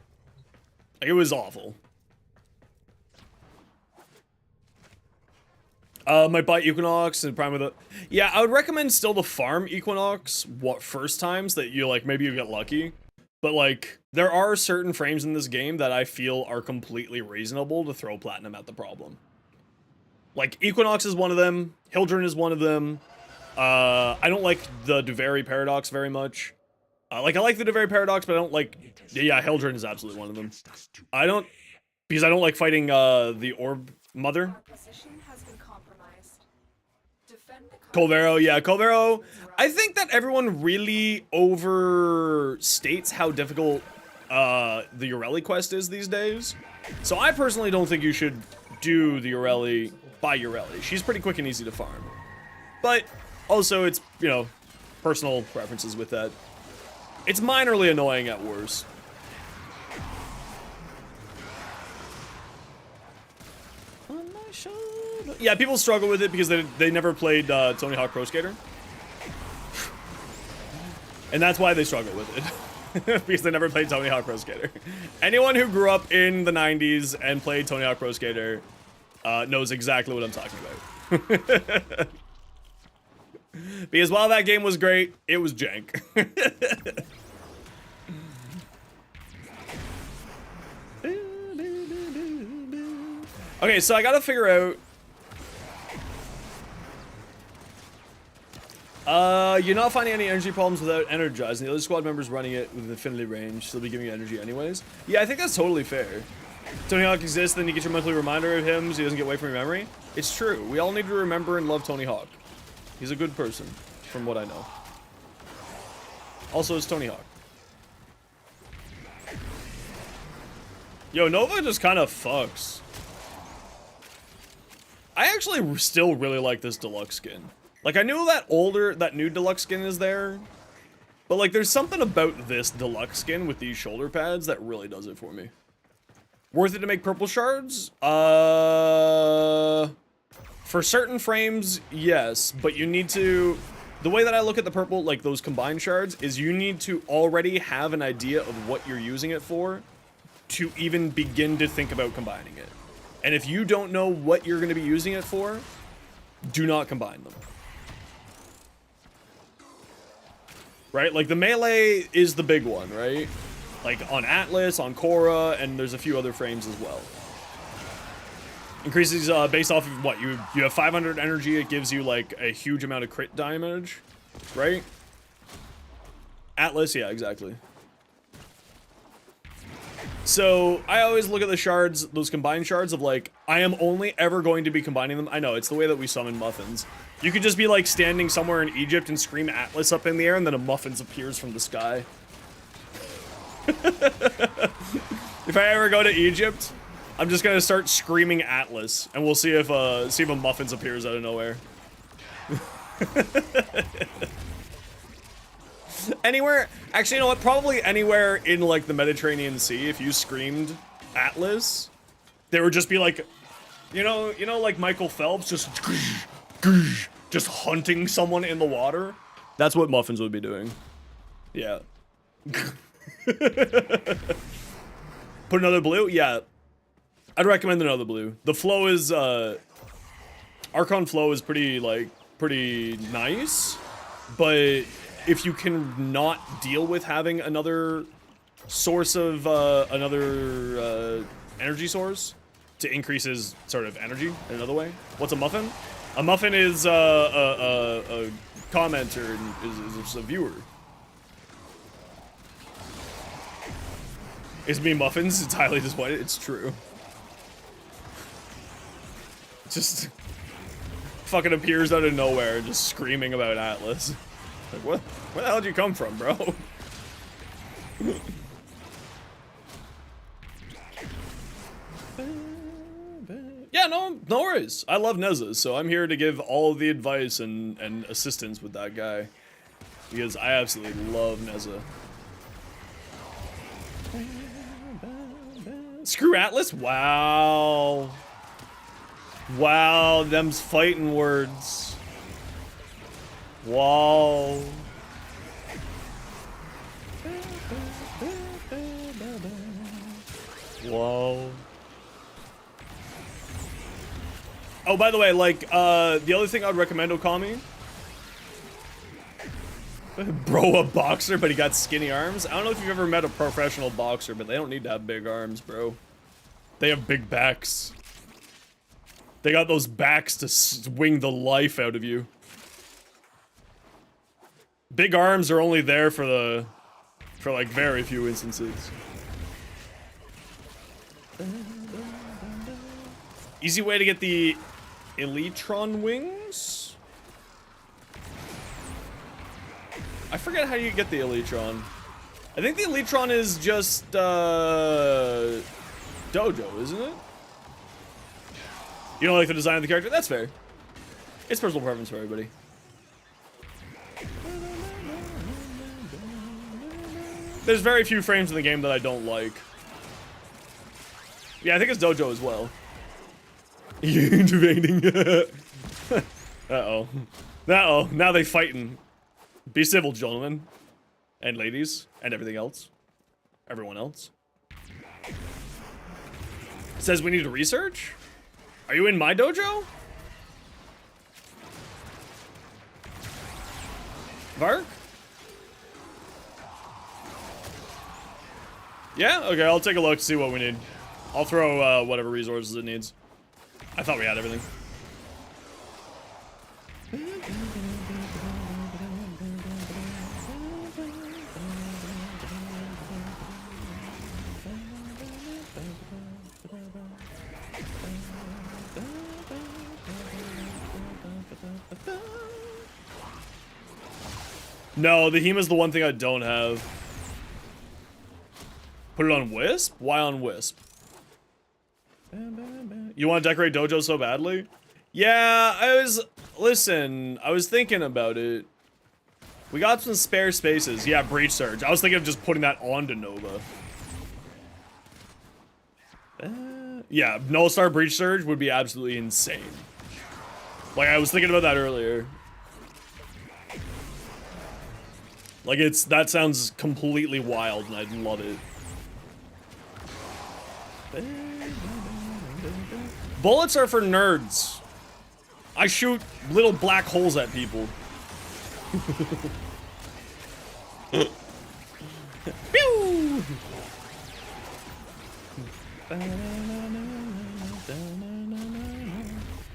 Like, it was awful. Might buy Equinox and Prime with it. Yeah, I would recommend still to farm Equinox first times that you like, maybe you get lucky. But like, there are certain frames in this game that I feel are completely reasonable to throw Platinum at the problem. Like, Equinox is one of them, Hildren is one of them. I don't like the Duveri Paradox very much. Like, I like the Duveri Paradox, but I don't like... Yeah, Hildren is absolutely one of them. Because I don't like fighting, the Orb Mother. Our position has been compromised. Defend the Colvero, yeah, Colvero. I think that everyone really overstates how difficult, the Ureli quest is these days. So I personally don't think you should do the Ureli by Ureli. She's pretty quick and easy to farm. But also it's, you know, personal preferences with that. It's minorly annoying at worst. Yeah, people struggle with it because they never played Tony Hawk Pro Skater. And that's why they struggle with it. Because they never played Tony Hawk Pro Skater. Anyone who grew up in the 90s and played Tony Hawk Pro Skater knows exactly what I'm talking about. Because while that game was great, it was jank. Okay, so I gotta figure out... you're not finding any energy problems without energizing. The other squad members running it with infinity range, so they'll be giving you energy anyways. Yeah, I think that's totally fair. Tony Hawk exists, then you get your monthly reminder of him so he doesn't get away from your memory. It's true. We all need to remember and love Tony Hawk. He's a good person, from what I know. Also, it's Tony Hawk. Yo, Nova just kind of fucks. I actually still really like this deluxe skin. Like, I knew that new deluxe skin is there, but like, there's something about this deluxe skin with these shoulder pads that really does it for me. Worth it to make purple shards? For certain frames, yes, but you need to... The way that I look at the purple, like those combined shards, is you need to already have an idea of what you're using it for to even begin to think about combining it. And if you don't know what you're going to be using it for, do not combine them. Right? Like, the melee is the big one, right? Like, on Atlas, on Korra, and there's a few other frames as well. Increases based off of what? You have 500 energy, it gives you, like, a huge amount of crit damage, right? Atlas, yeah, exactly. So, I always look at the shards, those combined shards of, like, I am only ever going to be combining them. I know, it's the way that we summon muffins. You could just be, like, standing somewhere in Egypt and scream Atlas up in the air, and then a muffins appears from the sky. If I ever go to Egypt, I'm just gonna start screaming Atlas, and we'll see if a muffins appears out of nowhere. Anywhere, actually, you know what? Probably anywhere in like the Mediterranean Sea. If you screamed Atlas, there would just be like, you know, like Michael Phelps just hunting someone in the water. That's what muffins would be doing. Yeah. Put another blue? Yeah. I'd recommend another blue. The flow is, Archon flow is pretty nice, but if you can not deal with having another source of, energy source to increase his sort of energy in another way. What's a muffin? A muffin is, a commenter, is a viewer. Is me muffins? It's highly disappointed. It's true. Just fucking appears out of nowhere, just screaming about Atlas. Like, what? Where the hell did you come from, bro? Yeah, no worries. I love Nezza, so I'm here to give all the advice and assistance with that guy. Because I absolutely love Nezza. Screw Atlas? Wow. Wow, them's fighting words. Wow. Whoa. Oh, by the way, like, the other thing I'd recommend Okami. Bro, a boxer, but he got skinny arms? I don't know if you've ever met a professional boxer, but they don't need to have big arms, bro. They have big backs. They got those backs to swing the life out of you. Big arms are only there for like very few instances. Easy way to get the Elytron wings? I forget how you get the Elytron. I think the Elytron is just, Dojo, isn't it? You don't like the design of the character? That's fair. It's personal preference for everybody. There's very few frames in the game that I don't like. Yeah, I think it's Dojo as well. You're intervening. Uh-oh. Uh-oh. Now they fighting. Be civil, gentlemen. And ladies. And everything else. Everyone else. It says we need to research? Are you in my dojo? Vark? Yeah? Okay, I'll take a look to see what we need. I'll throw whatever resources it needs. I thought we had everything. No, the Hema's the one thing I don't have. Put it on Wisp? Why on Wisp? You want to decorate Dojo so badly? Yeah, listen, I was thinking about it. We got some spare spaces. Yeah, Breach Surge. I was thinking of just putting that onto Nova. Yeah, Null Star Breach Surge would be absolutely insane. Like, I was thinking about that earlier. Like, that sounds completely wild, and I'd love it. Bullets are for nerds. I shoot little black holes at people. Pew!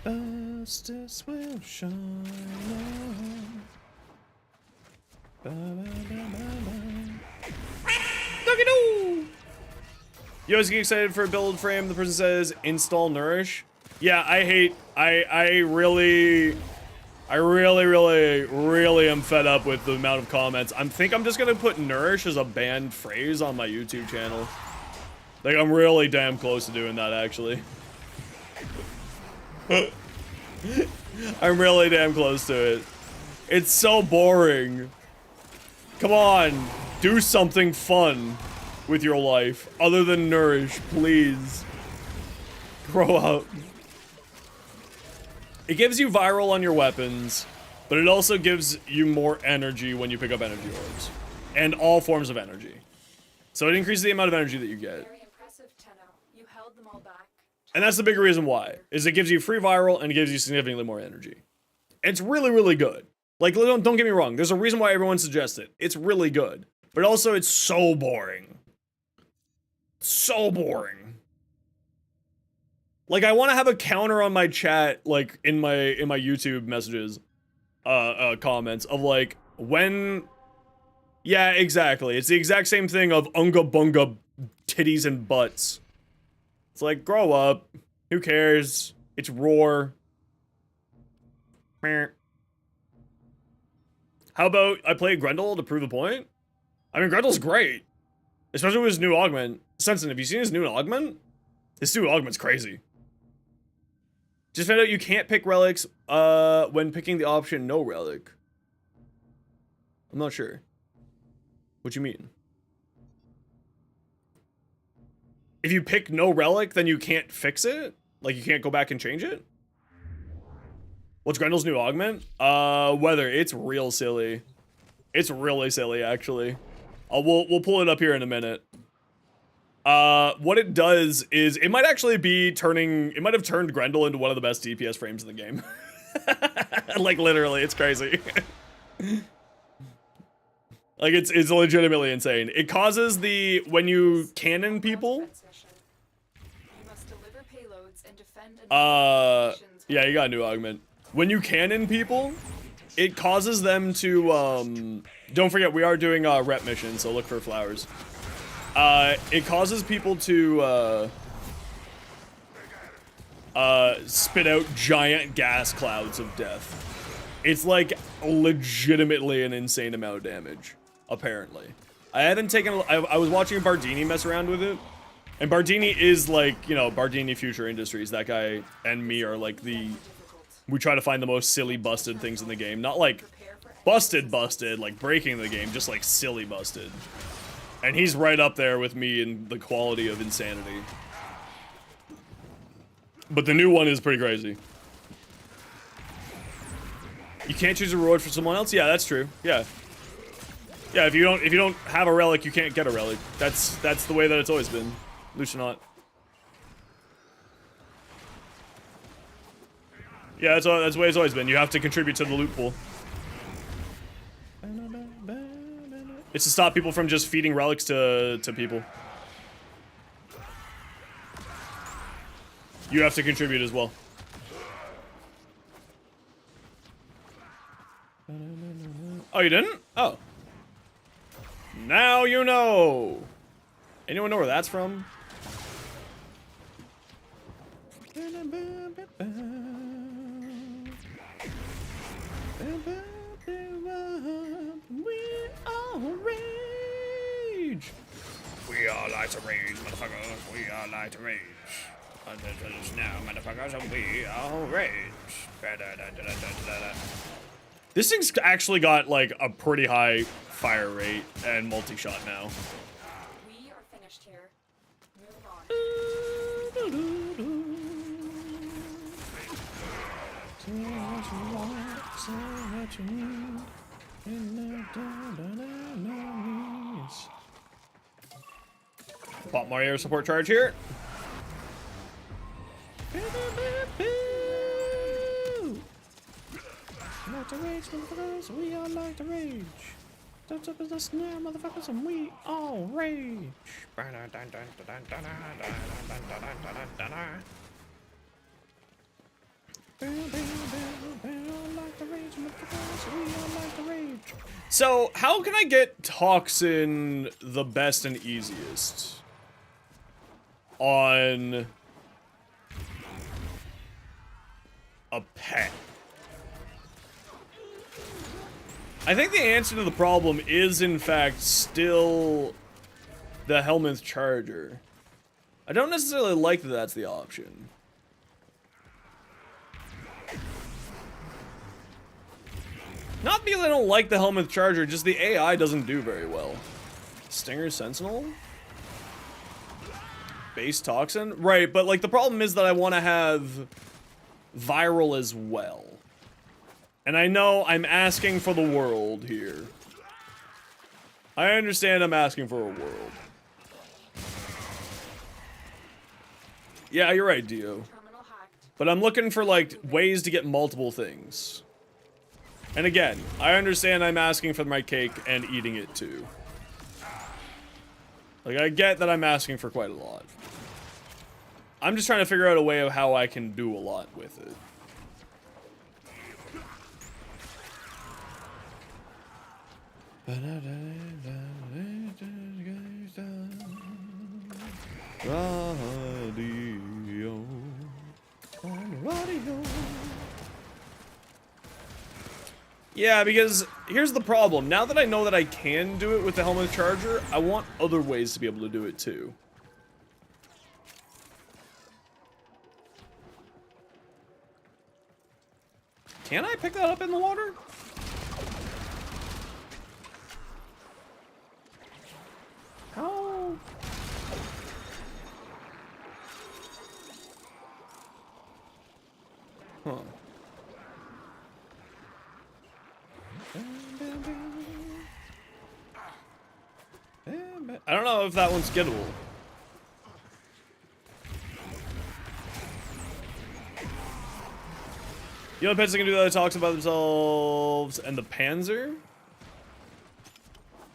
Justice will shine on. Doggy-doo! You always get excited for a build frame. The person says, install Nourish. Yeah, I really am fed up with the amount of comments. I think I'm just gonna put Nourish as a banned phrase on my YouTube channel. Like, I'm really damn close to doing that, actually. I'm really damn close to it. It's so boring. Come on, do something fun with your life other than Nourish, please. Grow up. It gives you viral on your weapons, but it also gives you more energy when you pick up energy orbs. And all forms of energy. So it increases the amount of energy that you get. Very impressive, Tenno. You held them all back. And that's the big reason why, is it gives you free viral and it gives you significantly more energy. It's really, really good. Like, don't get me wrong, there's a reason why everyone suggests it. It's really good. But also, it's so boring. So boring. Like, I want to have a counter on my chat, like, in my YouTube messages, comments, of, like, when... Yeah, exactly. It's the exact same thing of unga bunga titties and butts. It's like, grow up. Who cares? It's Roar. Meh. How about I play Grendel to prove the point? I mean, Grendel's great. Especially with his new augment. Sensen, have you seen his new augment? His new augment's crazy. Just found out you can't pick relics when picking the option no relic. I'm not sure. What you mean? If you pick no relic, then you can't fix it? Like, you can't go back and change it? What's Grendel's new augment? Weather. It's real silly. It's really silly, actually. We'll pull it up here in a minute. What it does is, it might actually be it might have turned Grendel into one of the best DPS frames in the game. Like, literally, it's crazy. Like, it's legitimately insane. It causes when you cannon people... You must deliver payloads and defend yeah, you got a new augment. When you cannon people, it causes them to, don't forget, we are doing rep missions, so look for flowers. It causes people to, spit out giant gas clouds of death. It's, like, legitimately an insane amount of damage, apparently. I haven't taken, I was watching Bardini mess around with it, and Bardini is, like, you know, Bardini Future Industries. That guy and me are, like, we try to find the most silly busted things in the game. Not, like, busted, like, breaking the game, just, like, silly busted. And he's right up there with me in the quality of insanity. But the new one is pretty crazy. You can't choose a reward for someone else? Yeah, that's true. Yeah. Yeah, if you don't have a relic, you can't get a relic. That's the way that it's always been. Lucianot. Yeah, that's the way it's always been. You have to contribute to the loot pool. It's to stop people from just feeding relics to people. You have to contribute as well. Oh, you didn't? Oh. Now you know. Anyone know where that's from? We all rage. We all like to rage, motherfucker. We all like to rage. Now, motherfuckers, we are rage. This thing's actually got like a pretty high fire rate and multi-shot now. We are finished here. Move on. Bought more air support charge here. Like to rage, motherfuckers, we all like to rage. Don't up us now, motherfuckers, and we all rage. So, how can I get Toxin the best and easiest on a pet? I think the answer to the problem is, in fact, still the Helminth Charger. I don't necessarily like that that's the option. Not because I don't like the Helminth Charger, just the AI doesn't do very well. Stinger Sentinel? Base Toxin? Right, but like the problem is that I want to have Viral as well. And I know I'm asking for the world here. I understand I'm asking for a world. Yeah, you're right, Dio. But I'm looking for, like, ways to get multiple things. And again, I understand I'm asking for my cake and eating it too. Like, I get that I'm asking for quite a lot. I'm just trying to figure out a way of how I can do a lot with it. Radio. Yeah, because here's the problem. Now that I know that I can do it with the Helminth Charger, I want other ways to be able to do it too. Can I pick that up in the water? How? Huh. I don't know if that one's gettable. You know the pets that can do that talks about themselves and the Panzer?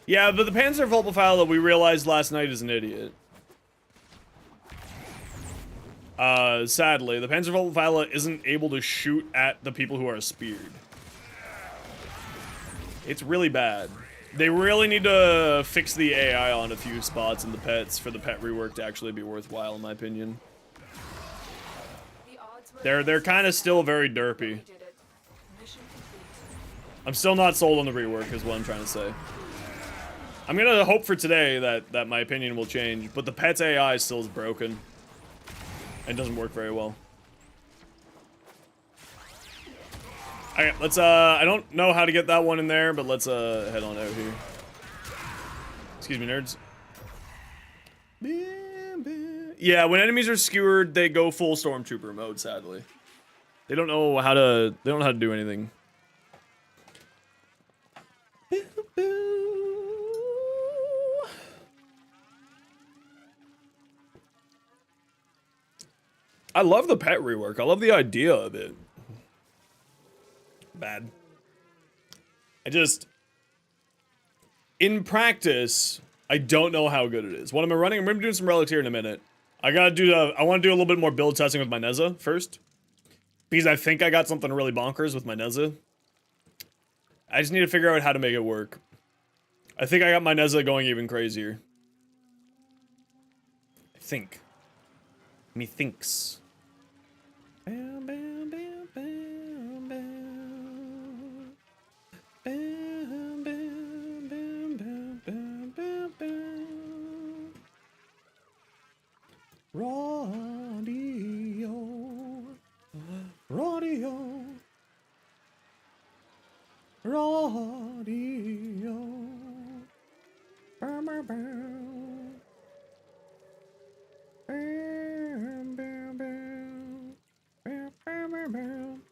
Yeah, but the Panzer Vulpafile that we realized last night is an idiot. Sadly, the Panzer Vulpafile isn't able to shoot at the people who are speared. It's really bad. They really need to fix the AI on a few spots in the pets for the pet rework to actually be worthwhile, in my opinion. They're kind of still very derpy. I'm still not sold on the rework, is what I'm trying to say. I'm gonna hope for today that my opinion will change, but the pet's AI still is broken. And doesn't work very well. Okay, let's, I don't know how to get that one in there, but let's, head on out here. Excuse me, nerds. Yeah, when enemies are skewered, they go full Stormtrooper mode, sadly. They don't know how to do anything. I love the pet rework. I love the idea of it. Bad. In practice, I don't know how good it is. What am I running? I'm gonna be doing some relics here in a minute. I want to do a little bit more build testing with my Neza first. Because I think I got something really bonkers with my Neza. I just need to figure out how to make it work. I think I got my Neza going even crazier. I think. Methinks. Bam, bam, bam, bam, bam. Bam, bam, bam, bam, bam, bam, bam. Radio. Radio. Radio. Bam, bam, bam. Bam, bam, bam. Bam, bam, bam, bam.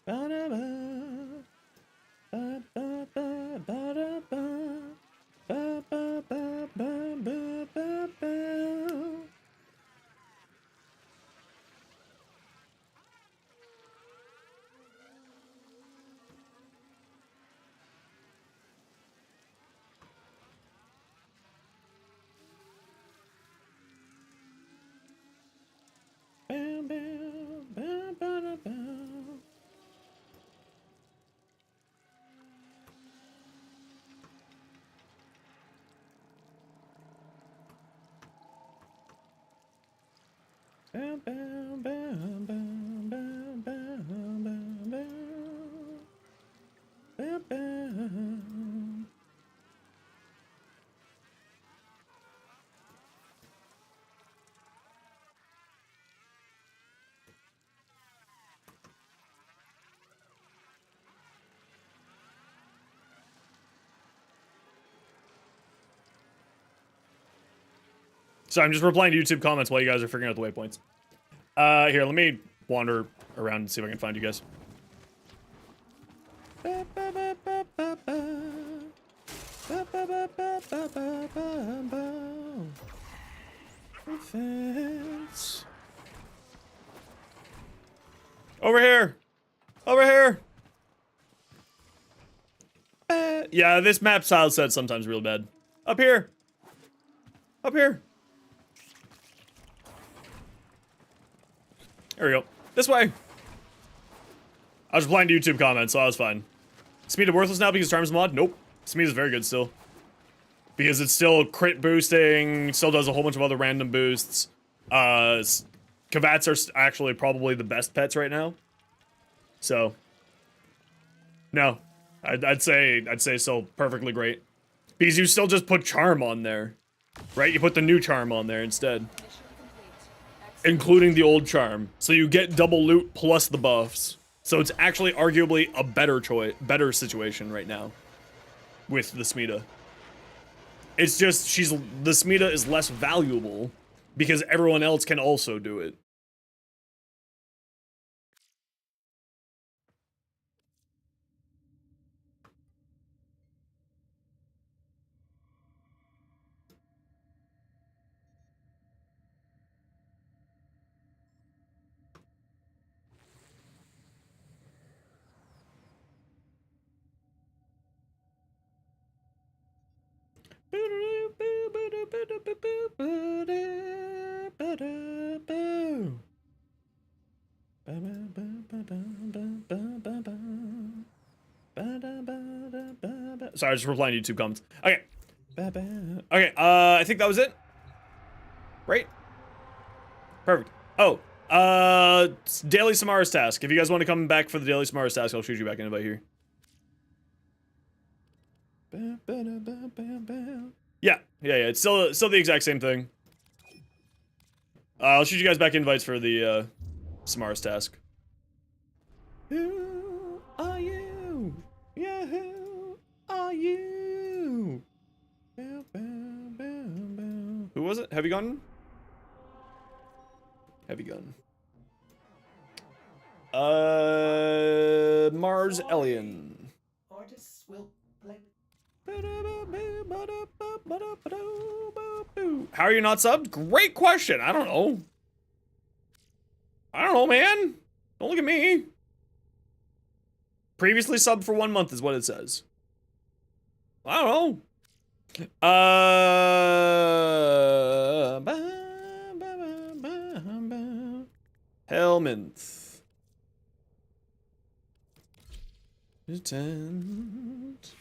Ba-da-ba. Ba-ba-ba-ba-da-ba. Ba-ba-ba-ba-ba-ba-ba. Bam, bam, bam, ba-da-bam. Bam, bam, bam, bam, bam, bam, bam, bam. Bam, bam. So I'm just replying to YouTube comments while you guys are figuring out the waypoints. Here, let me wander around and see if I can find you guys. Fence. Over here! Over here! Yeah, this map style set's sometimes real bad. Up here! Up here! There we go. This way! I was replying to YouTube comments, so I was fine. Speed is worthless now because Charms mod? Nope. Speed is very good still. Because it's still crit boosting, still does a whole bunch of other random boosts. Kavats are actually probably the best pets right now. So. No. I'd say still perfectly great. Because you still just put Charm on there. Right? You put the new Charm on there instead. Including the old Charm. So you get double loot plus the buffs. So it's actually arguably a better situation right now. With the Smita. It's just, the Smita is less valuable. Because everyone else can also do it. Sorry, I was just replying to YouTube comments. Okay. Okay, I think that was it. Right? Perfect. Oh, Daily Samara's task. If you guys want to come back for the Daily Samara's task, I'll shoot you back an invite here. Yeah, it's still the exact same thing. I'll shoot you guys back invites for the Samara's task. Who are you? Yeah, who are you? Who was it? Heavy Gun? Heavy Gun. Mars Alien. Artists will play. How are you not subbed? Great question. I don't know. I don't know, man. Don't look at me. Previously subbed for 1 month is what it says. I don't know. Helminth. Lieutenant.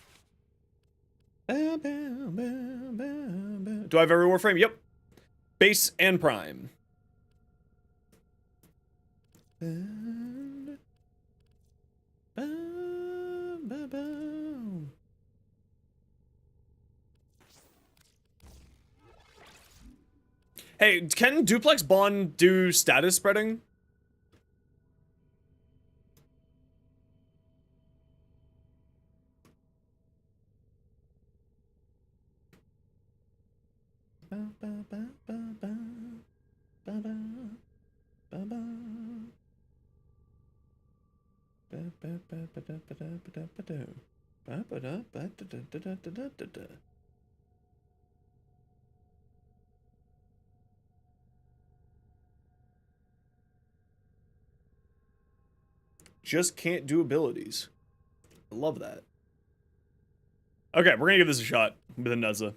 Do I have every Warframe? Yep. Base and Prime. Hey, can Duplex Bond do status spreading? Just can't do abilities. I love that. Okay, we're gonna give this a shot with a Nuzza.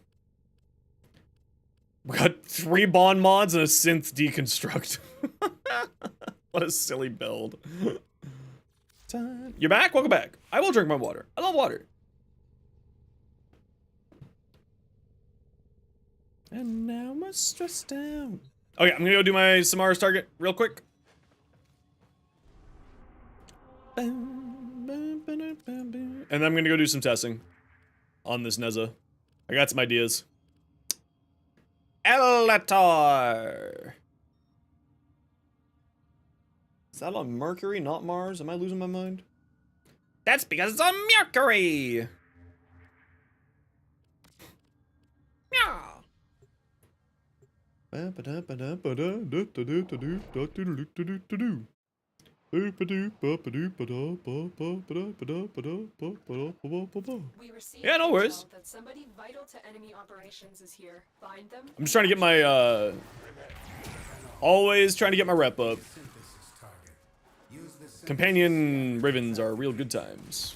We got 3 Bond mods and a synth deconstruct. What a silly build. You're back? Welcome back. I will drink my water. I love water. And now I'm stressed out. Okay, I'm gonna go do my Samara's target real quick. And then I'm gonna go do some testing on this Neza. I got some ideas. Elatar. Is that on Mercury, not Mars? Am I losing my mind? That's because it's on Mercury! Meow. We received Yeah, no worries. intel that somebody vital to enemy operations is here. Find them. I'm just trying to get my, always trying to get my rep up. Synthesis target. Use the synthesis Companion Ravens are real good times.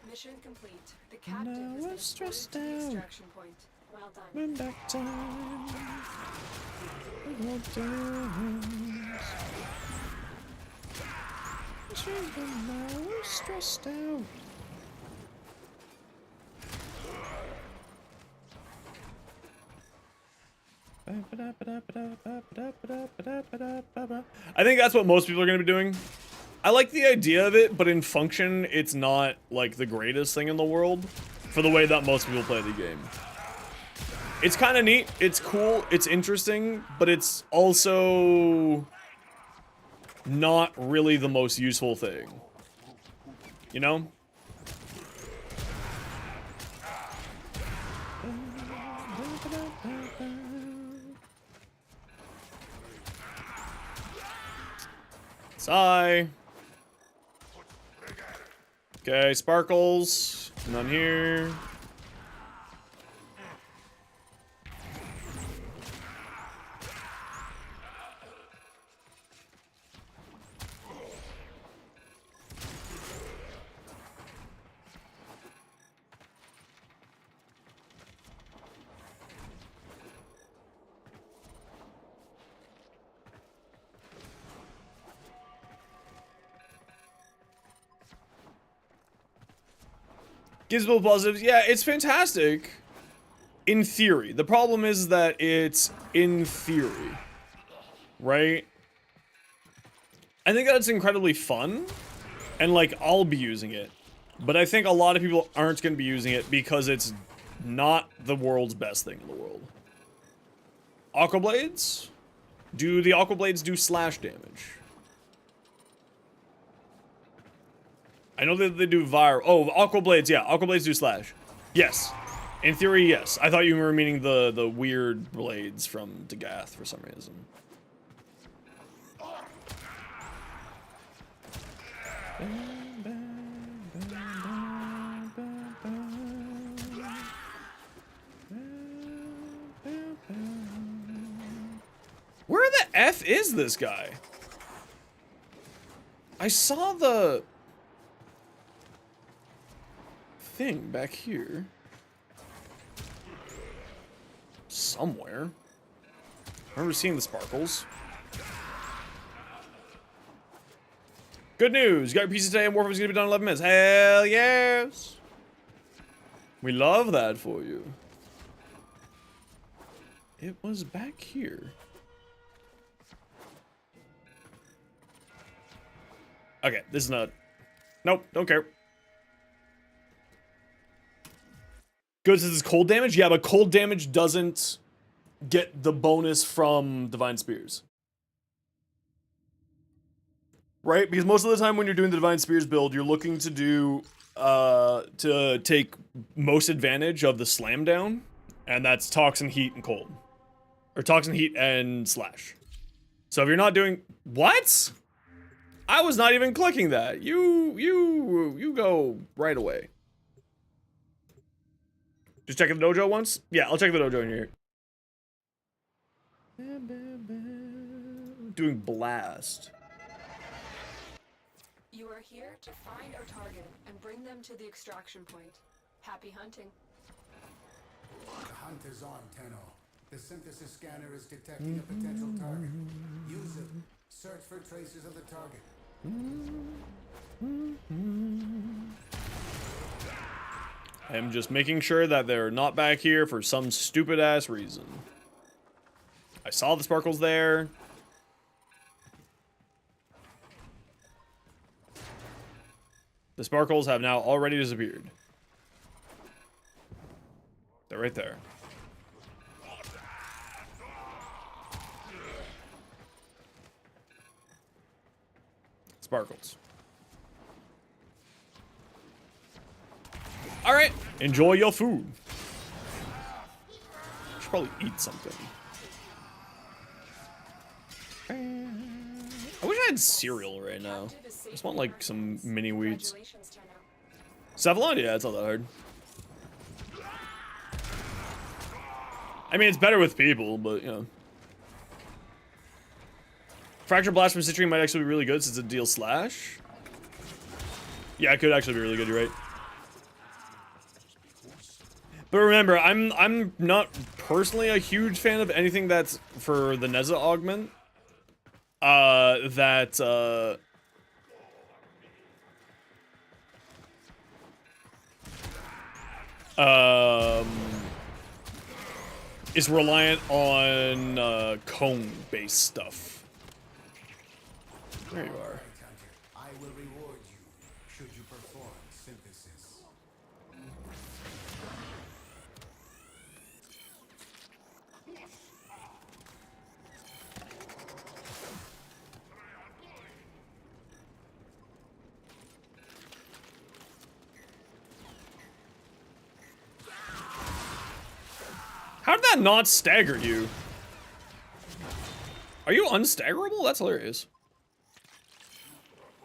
Mission complete. The captive Now has we're been stressed escorted to the out. extraction point. Well done. When back time. Now we're stressed out. I think that's what most people are going to be doing. I like the idea of it, but in function, it's not like the greatest thing in the world for the way that most people play the game. It's kind of neat, it's cool, it's interesting, but it's also not really the most useful thing. You know? Sigh. Okay, sparkles. None here. Gives people positives. Yeah, it's fantastic. In theory. The problem is that it's in theory. Right? I think that's incredibly fun. And, like, I'll be using it. But I think a lot of people aren't going to be using it because it's not the world's best thing in the world. Aqua Blades? Do the Aqua Blades do slash damage? I know that they do viral. Oh, Aqua Blades, yeah. Aqua Blades do slash. Yes. In theory, yes. I thought you were meaning the weird blades from Dagath for some reason. Where the F is this guy? I saw the thing back here somewhere. I remember seeing the sparkles. Good news! You got your pieces today and Warframe's gonna be done in 11 minutes. Hell yes! We love that for you. It was back here. Okay, this is not... Nope, don't care. Good, since it's cold damage? Yeah, but cold damage doesn't get the bonus from Divine Spears. Right? Because most of the time when you're doing the Divine Spears build, you're looking to do... to take most advantage of the slam down. And that's Toxin, Heat, and Cold. Or Toxin, Heat, and Slash. So if you're not doing... What? I was not even clicking that. You go right away. Just checking the dojo once? Yeah, I'll check the dojo in here. Doing blast. You are here to find our target and bring them to the extraction point. Happy hunting. The hunt is on, Tenno. The synthesis scanner is detecting a potential target. Use it. Search for traces of the target. I'm just making sure that they're not back here for some stupid ass reason. I saw the sparkles there. The sparkles have now already disappeared. They're right there. Sparkles. Alright, enjoy your food. Should probably eat something. I wish I had cereal right now. I just want like some mini wheats. Savlon? Yeah, it's not that hard. I mean, it's better with people, but you know. Fracture Blast from Citrine might actually be really good since it deals slash. Yeah, it could actually be really good, you're right. But remember, I'm not personally a huge fan of anything that's for the Neza augment. Is reliant on cone-based stuff. There you are. I will reward you should you perform synthesis. How did that not stagger you? Are you unstaggerable? That's hilarious.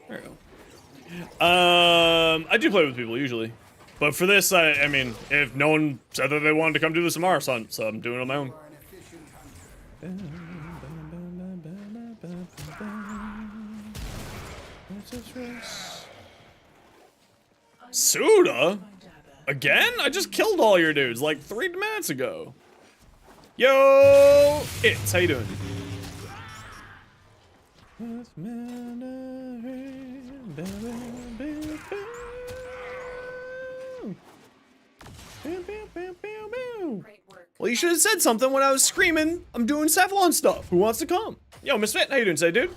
There you go. I do play with people usually. But for this, I mean, if no one said that they wanted to come do this tomorrow, so I'm doing it on my own. You are an efficient hunter. Suda? Again? I just killed all your dudes like 3 minutes ago. Yo! It's, how you doing? Great work. Well, you should have said something when I was screaming, I'm doing Cephalon stuff. Who wants to come? Yo, Misfit, how you doing today, dude?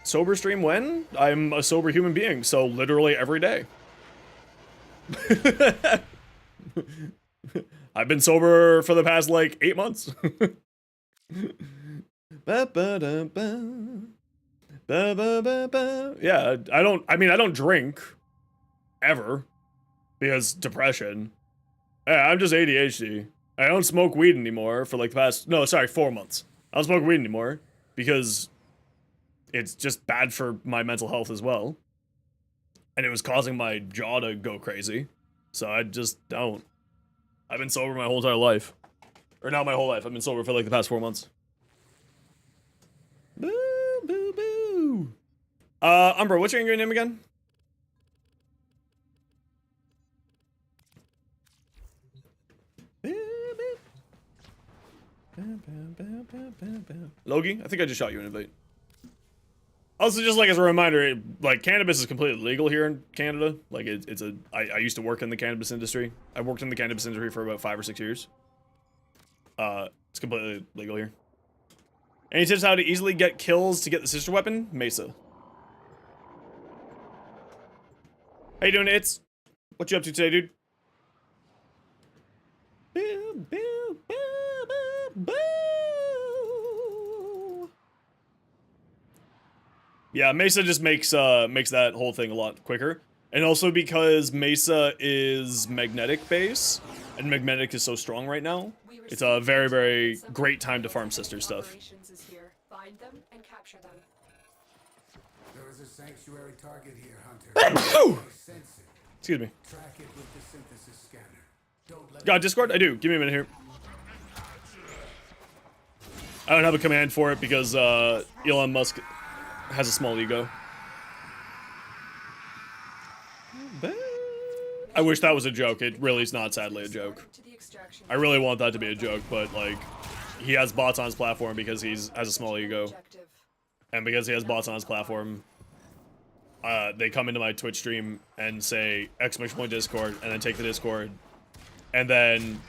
Sober stream when? I'm a sober human being, so literally every day. I've been sober for the past, like, 8 months. Yeah, I don't drink. Ever. Because depression. Yeah, I'm just ADHD. I don't smoke weed anymore for, like, the past, no, sorry, 4 months. I don't smoke weed anymore. Because it's just bad for my mental health as well. And it was causing my jaw to go crazy. So I just don't. I've been sober my whole entire life. Or not my whole life. I've been sober for like the past 4 months. Boo, boo, boo. Umbra, what's your name again? Logie, I think I just shot you an invite. Also, just like as a reminder, like cannabis is completely legal here in Canada. Like I used to work in the cannabis industry. I worked in the cannabis industry for about 5 or 6 years. It's completely legal here. Any tips how to easily get kills to get the sister weapon? Mesa. How you doing, It's? What you up to today, dude? Boo, boo, boo, boo, boo. Yeah, Mesa just makes that whole thing a lot quicker. And also because Mesa is magnetic base, and magnetic is so strong right now, it's a very, very great time to farm sister stuff. Operations is here. Find them and capture them. There is a sanctuary target here, Hunter. Sense it. Excuse me. Track it with the synthesis scanner. Don't let Got Discord? I do. Give me a minute here. I don't have a command for it because Elon Musk has a small ego. I wish that was a joke. It really is not, sadly, a joke. To the extraction. I really want that to be a joke, but like, he has bots on his platform because has a small ego, Objective. and because he has bots on his platform, they come into my Twitch stream and say exclamation point Discord, and then take the Discord, and then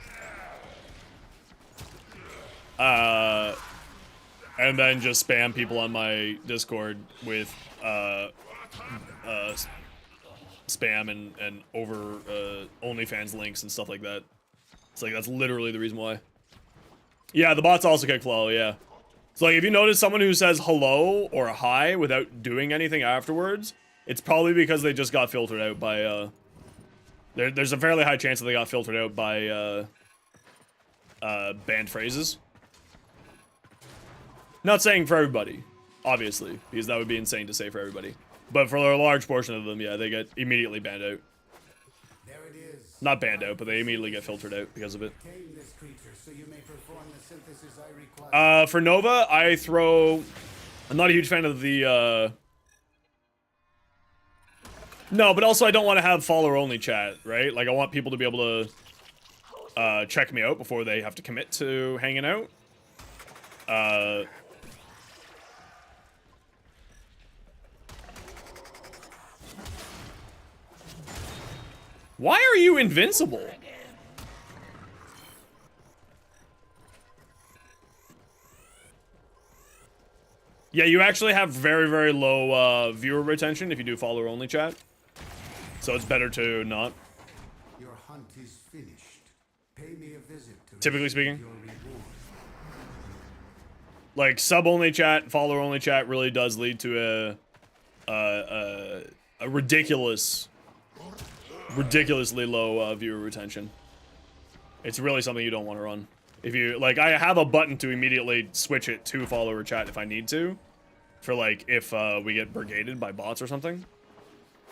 just spam people on my Discord with spam and over OnlyFans links and stuff like that. It's like, that's literally the reason why. Yeah, the bots also kick flow, yeah. So like, if you notice someone who says hello or hi without doing anything afterwards, it's probably because they just got filtered out by there's a fairly high chance that they got filtered out by banned phrases. Not saying for everybody, obviously, because that would be insane to say for everybody. But for a large portion of them, yeah, they get immediately banned out. There it is. Not banned out, but they immediately get filtered out because of it. Tame this creature so you may perform the synthesis I require. For Nova, I'm not a huge fan of the, no, but also I don't want to have follower-only chat, right? Like, I want people to be able to, check me out before they have to commit to hanging out. Why are you invincible? Yeah, you actually have very, very low viewer retention if you do follower only chat. So it's better to not. Your hunt is finished. Pay me a visit to Typically receive speaking. your reward. Like, sub only chat, follower only chat really does lead to a ridiculously low viewer retention. It's really something you don't want to run. If you, like, I have a button to immediately switch it to follower chat if I need to. For, like, if we get brigaded by bots or something.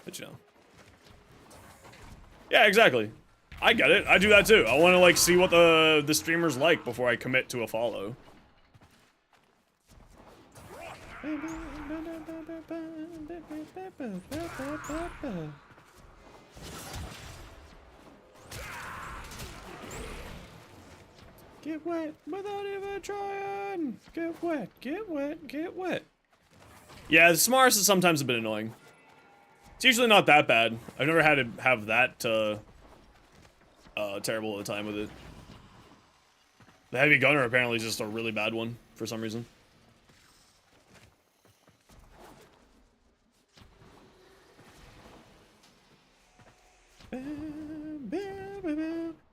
But, you know. Yeah, exactly. I get it. I do that too. I want to, like, see what the streamer's like before I commit to a follow. Get wet without even trying. Get wet, get wet, get wet. Yeah, the Smarts is sometimes a bit annoying. It's usually not that bad. I've never had to have that terrible of a time with it. The Heavy Gunner apparently is just a really bad one for some reason.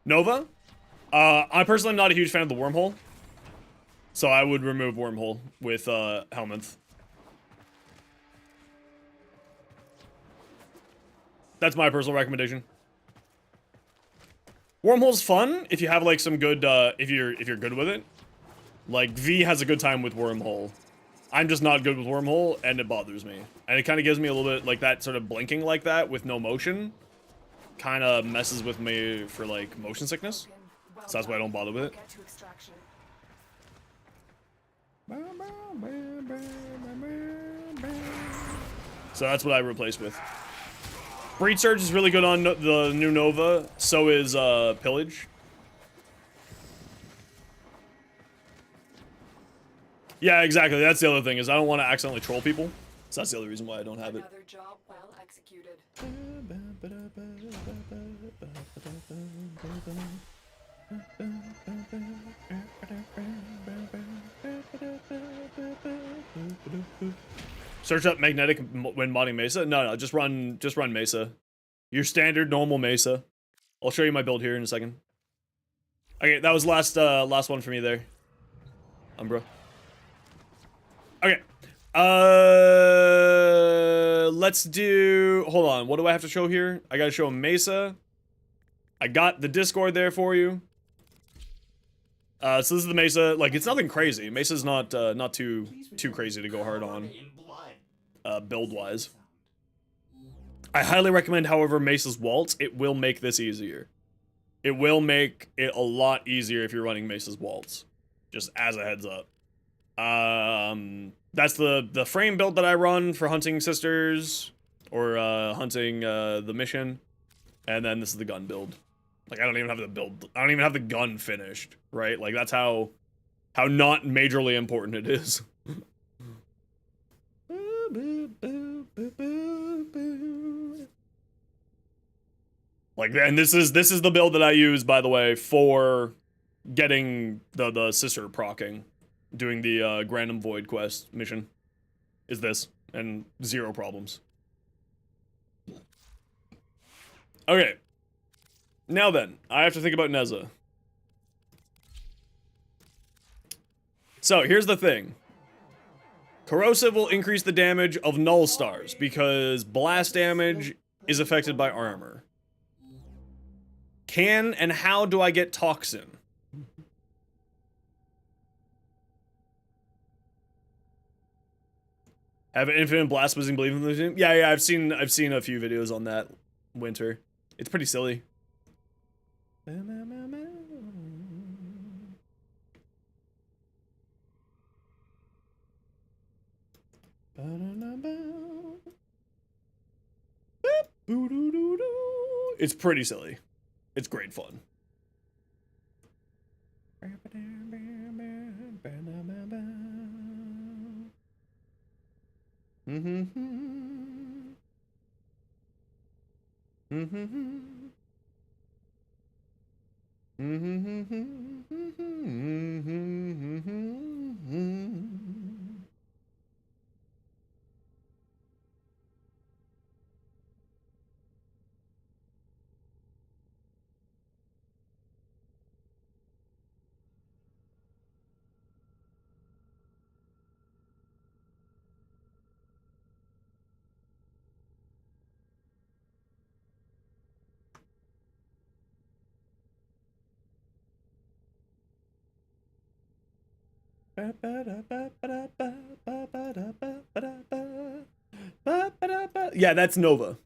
Nova? I personally am not a huge fan of the Wormhole. So I would remove Wormhole with Helminth. That's my personal recommendation. Wormhole's fun if you have like some good if you're good with it. Like V has a good time with Wormhole. I'm just not good with Wormhole and it bothers me. And it kind of gives me a little bit like that sort of blinking like that with no motion. Kind of messes with me for like motion sickness. So that's why I don't bother with it. Get to extraction. So that's what I replaced with. Breed Surge is really good on the new Nova. So is Pillage. Yeah, exactly. That's the other thing is I don't want to accidentally troll people. So that's the other reason why I don't have it. Another job well executed. Search up magnetic when modding Mesa. No, just run Mesa. Your standard normal Mesa. I'll show you my build here in a second. Okay, that was last one for me there. Umbra. Okay. Let's do... Hold on, what do I have to show here? I gotta show a Mesa. I got the Discord there for you. So this is the Mesa. Like, it's nothing crazy. Mesa's not too crazy to go hard on. Build-wise. I highly recommend, however, Mesa's Waltz. It will make this easier. It will make it a lot easier if you're running Mesa's Waltz. Just as a heads up. That's the frame build that I run for hunting sisters. Or hunting the mission. And then this is the gun build. Like, I don't even have the build. I don't even have the gun finished, right? Like, that's how not majorly important it is. Like, and this is the build that I use, by the way, for getting the sister procking, doing the Grandum Void quest mission. Is this, and 0 problems. Okay. Now then, I have to think about Neza. So, here's the thing. Corrosive will increase the damage of null stars, because blast damage is affected by armor. Can and how do I get Toxin? Have an infinite blast boosting believe in the team? Yeah, I've seen a few videos on that, Winter. It's pretty silly. It's pretty silly. It's great fun. Yeah, that's Nova.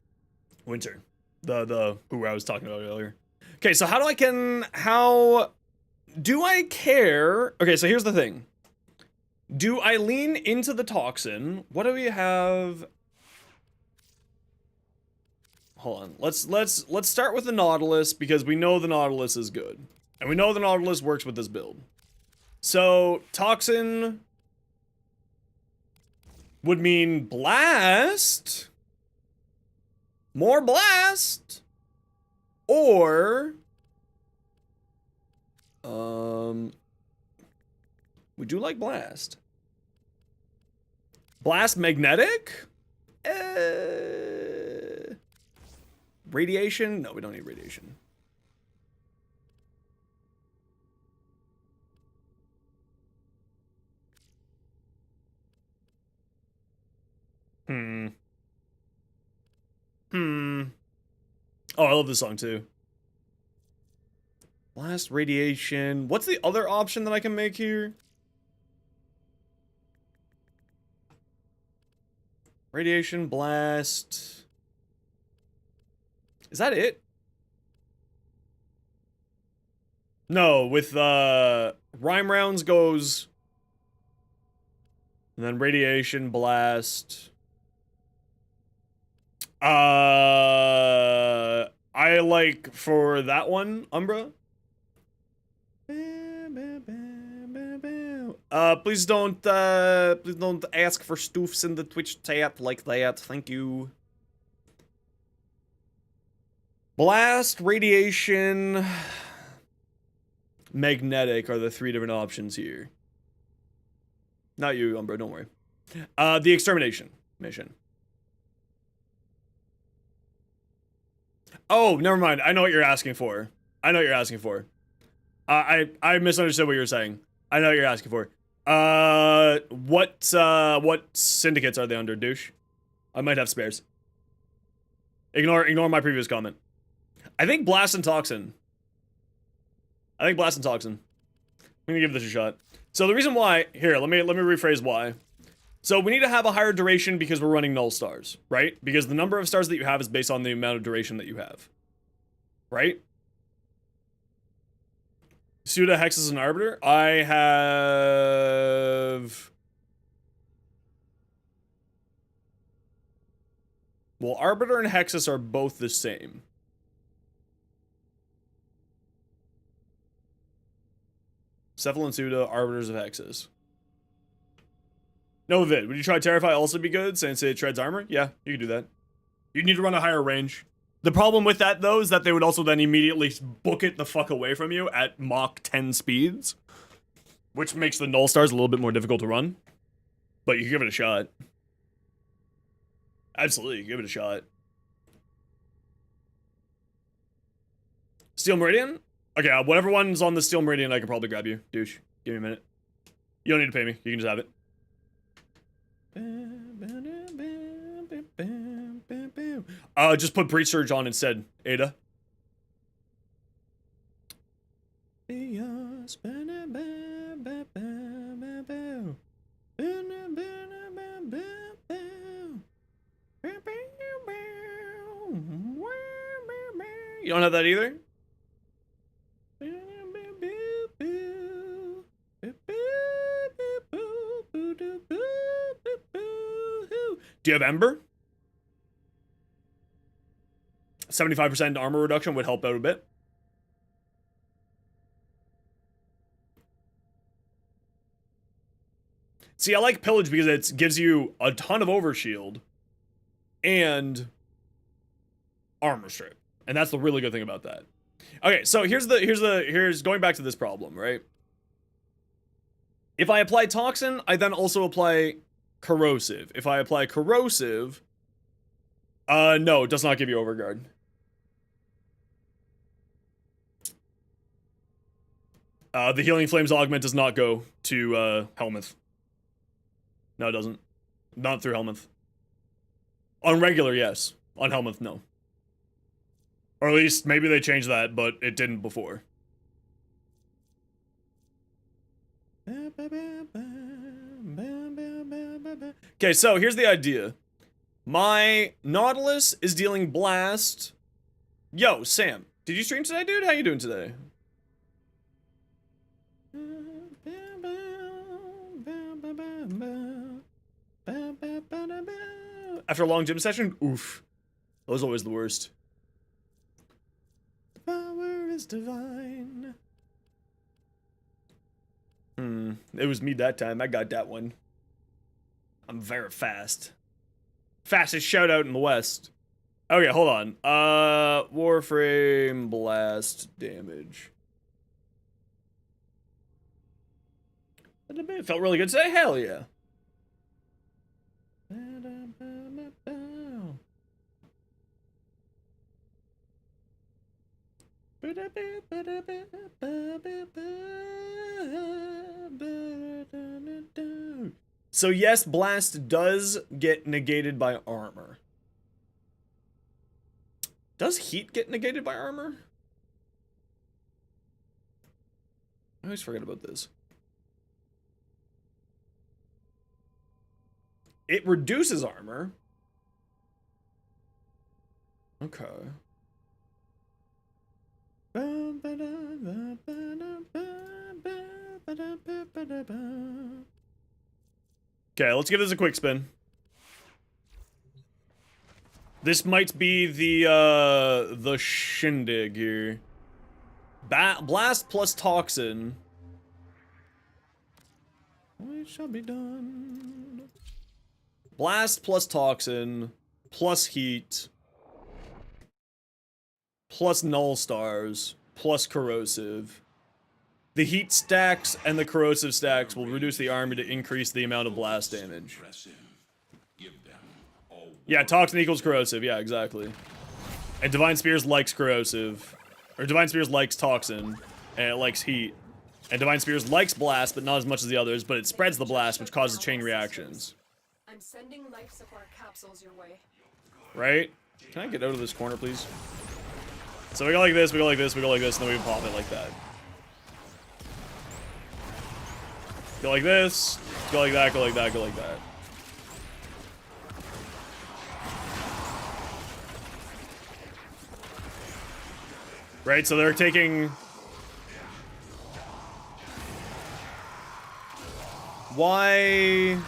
Winter. The who I was talking about earlier. Okay, so how do I care? Okay, so here's the thing. Do I lean into the Toxin? What do we have? Hold on. Let's start with the Nautilus, because we know the Nautilus is good. And we know the Nautilus works with this build. So, Toxin would mean Blast, more Blast, or, we do like Blast. Blast Magnetic? Radiation? No, we don't need Radiation. Oh, I love this song too. Blast, Radiation. What's the other option that I can make here? Radiation, Blast. Is that it? No, with Rhyme Rounds goes... And then Radiation, Blast... I like for that one, Umbra. Please don't ask for stoofs in the Twitch chat like that. Thank you. Blast, Radiation, Magnetic are the 3 different options here. Not you, Umbra, don't worry. The Extermination mission. Oh, never mind. I know what you're asking for. I know what you're asking for. I misunderstood what you were saying. I know what you're asking for. What syndicates are they under, douche? I might have spares. Ignore my previous comment. I think Blast and Toxin. I'm gonna give this a shot. So the reason why, here, let me rephrase why. So we need to have a higher duration because we're running null stars, right? Because the number of stars that you have is based on the amount of duration that you have. Right? Suda, Hexus, and Arbiter. I have... Well, Arbiter and Hexus are both the same. Cephal and Suda, Arbiters of Hexus. No, Vid, would you try Terrify also be good since it shreds armor? Yeah, you can do that. You need to run a higher range. The problem with that, though, is that they would also then immediately book it the fuck away from you at Mach 10 speeds. Which makes the Null Stars a little bit more difficult to run. But you can give it a shot. Absolutely, give it a shot. Steel Meridian? Okay, whatever one's on the Steel Meridian, I can probably grab you. Douche. Give me a minute. You don't need to pay me. You can just have it. Just put Breach Surge on instead, Ada. You don't have that either? Do you have Ember? 75% armor reduction would help out a bit. See, I like Pillage because it gives you a ton of overshield and armor strip. And that's the really good thing about that. Okay, so here's going back to this problem, right? If I apply Toxin, I then also apply Corrosive. If I apply Corrosive, no, it does not give you Overguard. The Healing Flames augment does not go to, Helmuth. No, it doesn't. Not through Helmuth. On regular, yes. On Helmuth, no. Or at least, maybe they changed that, but it didn't before. Okay, so here's the idea. My Nautilus is dealing blast. Yo, Sam, did you stream today, dude? How you doing today? After a long gym session? Oof. That was always the worst. The power is divine. It was me that time. I got that one. I'm very fast. Fastest shoutout in the West. Okay, hold on. Warframe blast damage. It felt really good today. Hell yeah. So yes, blast does get negated by armor. Does heat get negated by armor? I always forget about this. It reduces armor. Okay. Okay, let's give this a quick spin. This might be the shindig here. Blast plus Toxin. It shall be done. Blast plus Toxin plus Heat plus Null Stars plus Corrosive. The Heat stacks and the Corrosive stacks will reduce the armor to increase the amount of blast damage. Yeah, Toxin equals Corrosive. Yeah, exactly. And Divine Spears likes corrosive. Or Divine Spears likes toxin. And it likes heat. And Divine Spears likes blast, but not as much as the others, but it spreads the blast, which causes chain reactions. I'm sending life support capsules your way. Right? Can I get out of this corner, please? So we go like this, we go like this, we go like this, and then we pop it like that. Go like this, go like that, go like that, go like that. Right, so they're taking... Why...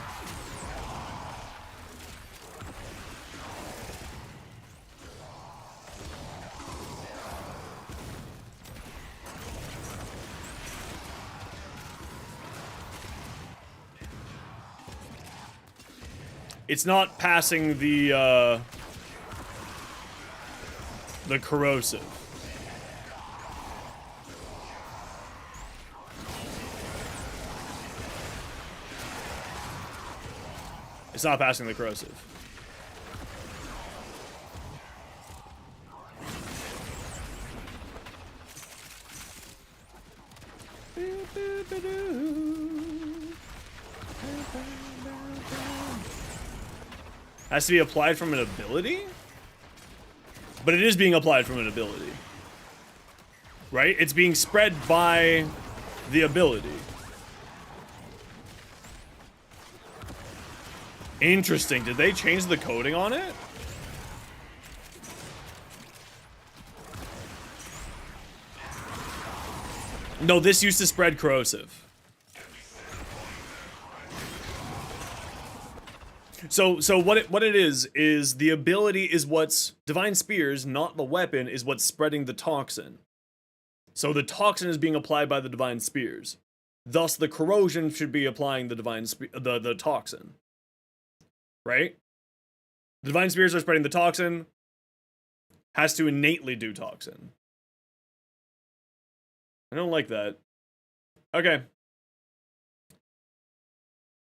It's not passing the corrosive. It's not passing the corrosive. Has to be applied from an ability? But it is being applied from an ability. Right? It's being spread by the ability. Interesting. Did they change the coding on it? No, this used to spread corrosive. So what it is the ability is what's Divine Spears, not the weapon, is what's spreading the toxin. So the toxin is being applied by the Divine Spears. Thus the corrosion should be applying the the toxin. Right? The Divine Spears are spreading the toxin. Has to innately do toxin. I don't like that. Okay.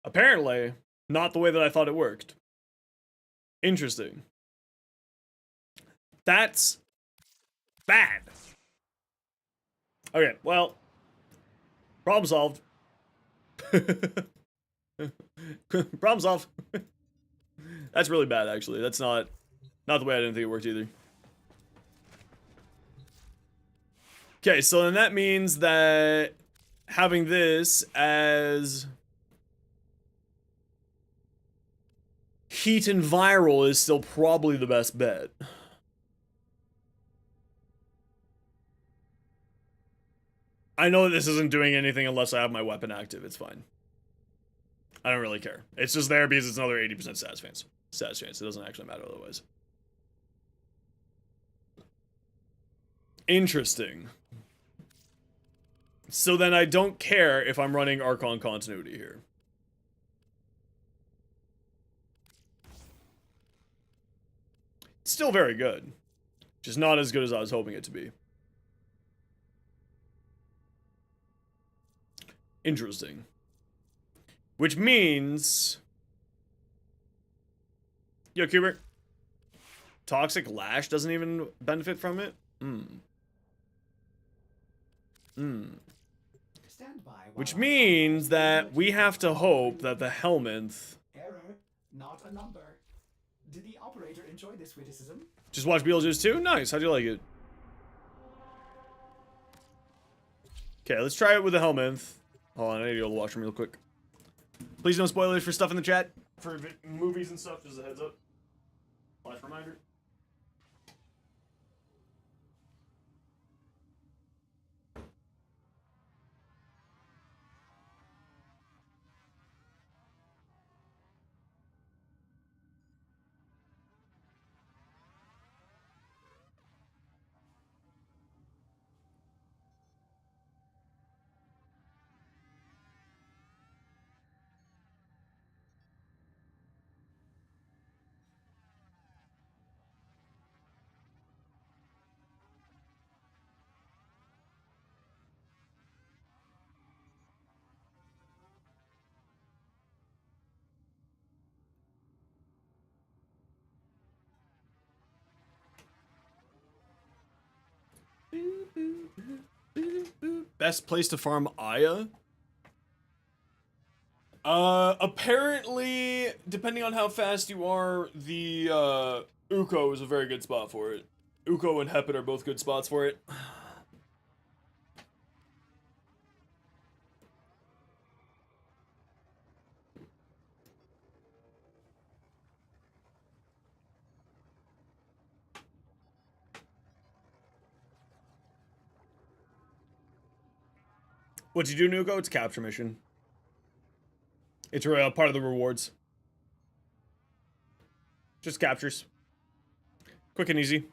Apparently, not the way that I thought it worked. Interesting. That's bad. Okay, well, problem solved. Problem solved. That's really bad, actually. That's not the way I didn't think it worked either. Okay, so then that means that having this as heat and viral is still probably the best bet. I know that this isn't doing anything unless I have my weapon active. It's fine. I don't really care. It's just there because it's another 80% stats chance. Stats chance. It doesn't actually matter otherwise. Interesting. So then I don't care if I'm running Archon continuity here. Still very good. Just not as good as I was hoping it to be. Interesting. Which means... Yo, Kubert. Toxic Lash doesn't even benefit from it? Stand by Which while I means finalize that the we have to hope that the Helminth... error, not a number. Did the operator enjoy this witticism? Just watch Beetlejuice 2? Nice, how'd you like it? Okay, let's try it with the Helminth. Hold on, I need to go to the washroom real quick. Please no spoilers for stuff in the chat. For movies and stuff, just a heads up. Flash reminder. Best place to farm Aya? Apparently, depending on how fast you are, the Uko is a very good spot for it. Uko and Hepit are both good spots for it. What you do, Nuko? It's a capture mission. It's part of the rewards. Just captures. Quick and easy.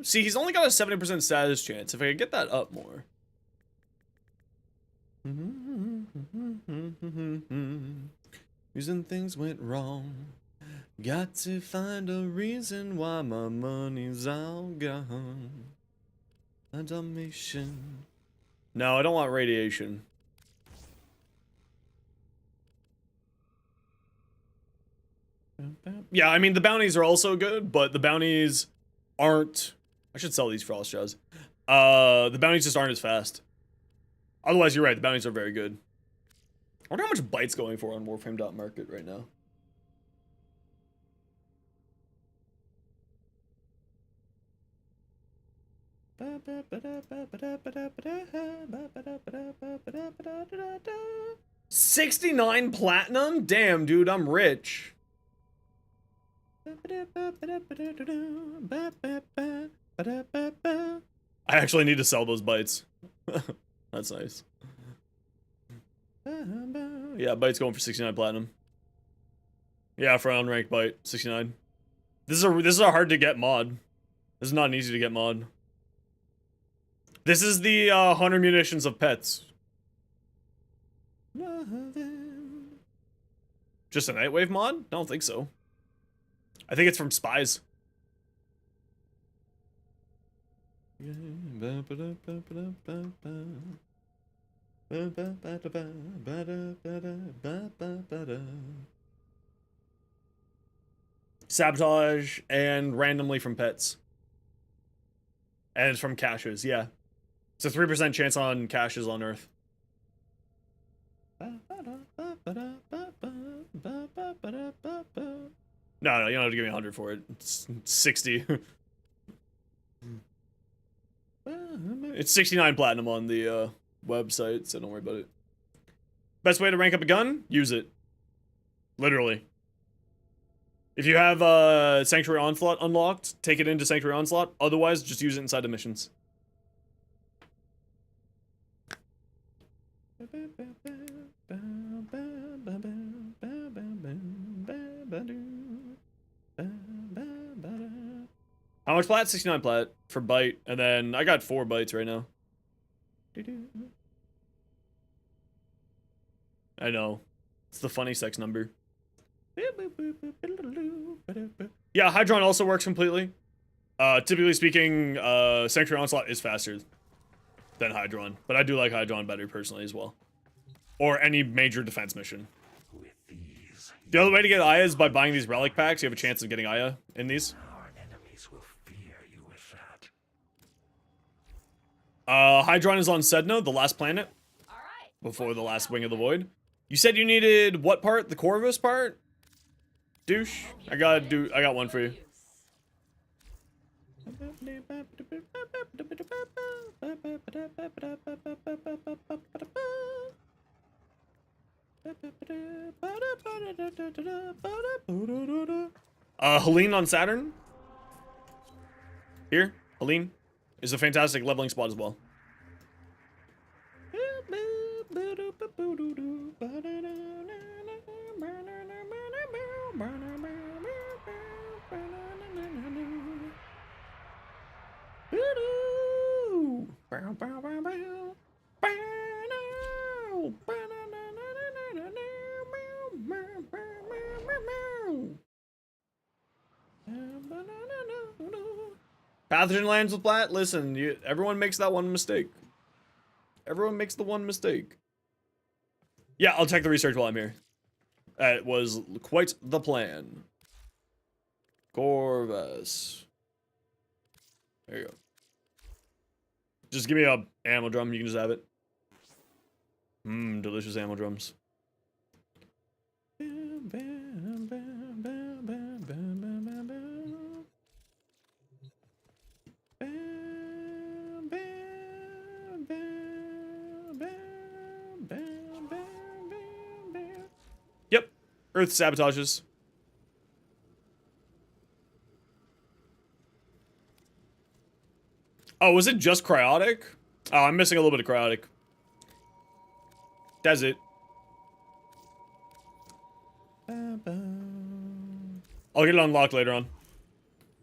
See, he's only got a 70% status chance. If I could get that up more. Reason things went wrong. Got to find a reason why my money's all gone. Automation. No, I don't want radiation. Yeah, I mean, the bounties are also good, but the bounties aren't... I should sell these frost jaws. The bounties just aren't as fast. Otherwise, you're right, the bounties are very good. I wonder how much Byte's going for on Warframe.market right now. $69 platinum? Damn, dude, I'm rich. I actually need to sell those bytes. That's nice. Yeah, Byte's going for 69 platinum. Yeah, for unranked Byte, 69. This is a hard to get mod. This is not an easy to get mod. This is the Hunter Munitions of Pets. Just a Nightwave mod? I don't think so. I think it's from Spies. Sabotage and randomly from pets. And it's from caches, yeah. It's a 3% chance on caches on Earth. No, you don't have to give me 100 for it. It's 60. It's 69 platinum on the website, so don't worry about it. Best way to rank up a gun? Use it. Literally. If you have Sanctuary Onslaught unlocked, take it into Sanctuary Onslaught. Otherwise, just use it inside the missions. How much plat? 69 plat for Byte, and then I got 4 bytes right now. I know. It's the funny sex number. Yeah, Hydron also works completely. Typically speaking, Sanctuary Onslaught is faster than Hydron, but I do like Hydron better personally as well. Or any major defense mission. The other way to get Aya is by buying these relic packs. You have a chance of getting Aya in these. Hydron is on Sedna, the last planet. Before the last Wing of the Void. You said you needed what part? The Corvus part? Douche? I got one for you. Helene on Saturn. Here, Helene is a fantastic leveling spot as well. Pathogen lands with Plat. Listen, everyone makes that one mistake. Everyone makes the one mistake. Yeah, I'll check the research while I'm here. It was quite the plan. Corvus. There you go. Just give me a ammo drum, you can just have it. Mmm, delicious ammo drums. Yep, Earth sabotages. Oh, was it just cryotic? Oh, I'm missing a little bit of cryotic. That's it. I'll get it unlocked later on.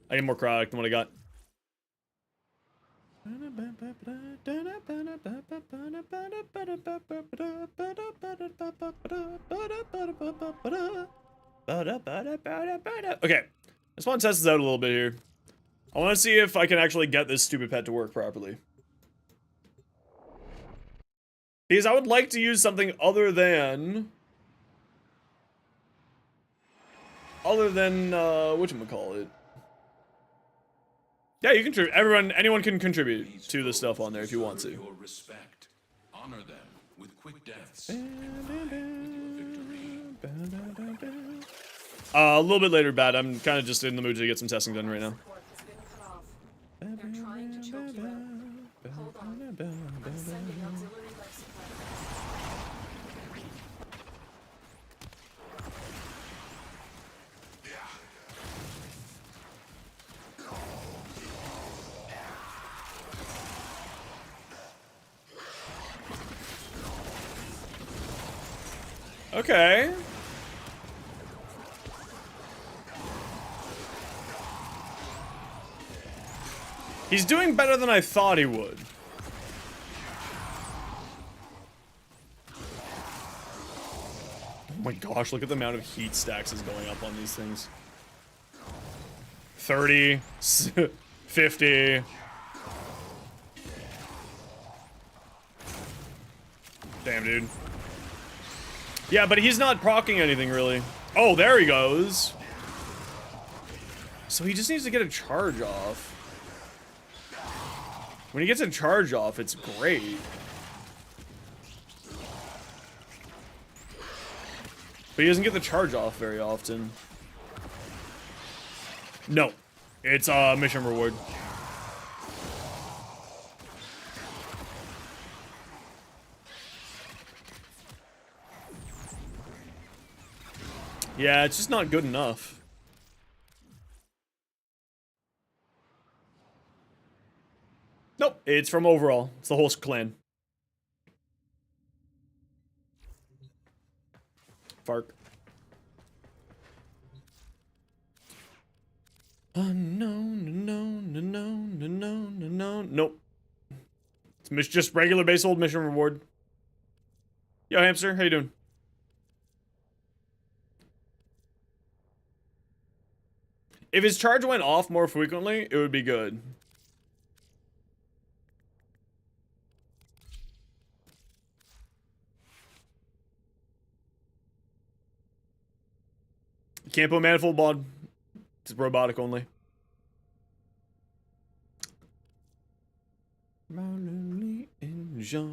I get more cryotic than what I got. Okay, I just want to test this out a little bit here. I want to see if I can actually get this stupid pet to work properly. Because I would like to use something other than whatchamacallit. Yeah, you can anyone can contribute to the stuff on there if you want to. Your respect. Honor them with quick deaths. A little bit later, Bat. I'm kind of just in the mood to get some testing done right now. Support has been cut off. They're trying to choke you out. Hold on. I'm sending auxiliary life supply. Okay. He's doing better than I thought he would. Oh my gosh, look at the amount of heat stacks is going up on these things. 30, 50. Damn, dude. Yeah, but he's not proccing anything, really. Oh, there he goes. So he just needs to get a charge off. When he gets a charge off, it's great. But he doesn't get the charge off very often. No. It's a mission reward. Yeah, it's just not good enough. Nope, it's from overall. It's the whole clan. Fark. Unknown, unknown, unknown, unknown, unknown. Nope. It's just regular base old mission reward. Yo, hamster, how you doing? If his charge went off more frequently, it would be good. You can't put manifold mod. It's robotic only. Enjoy.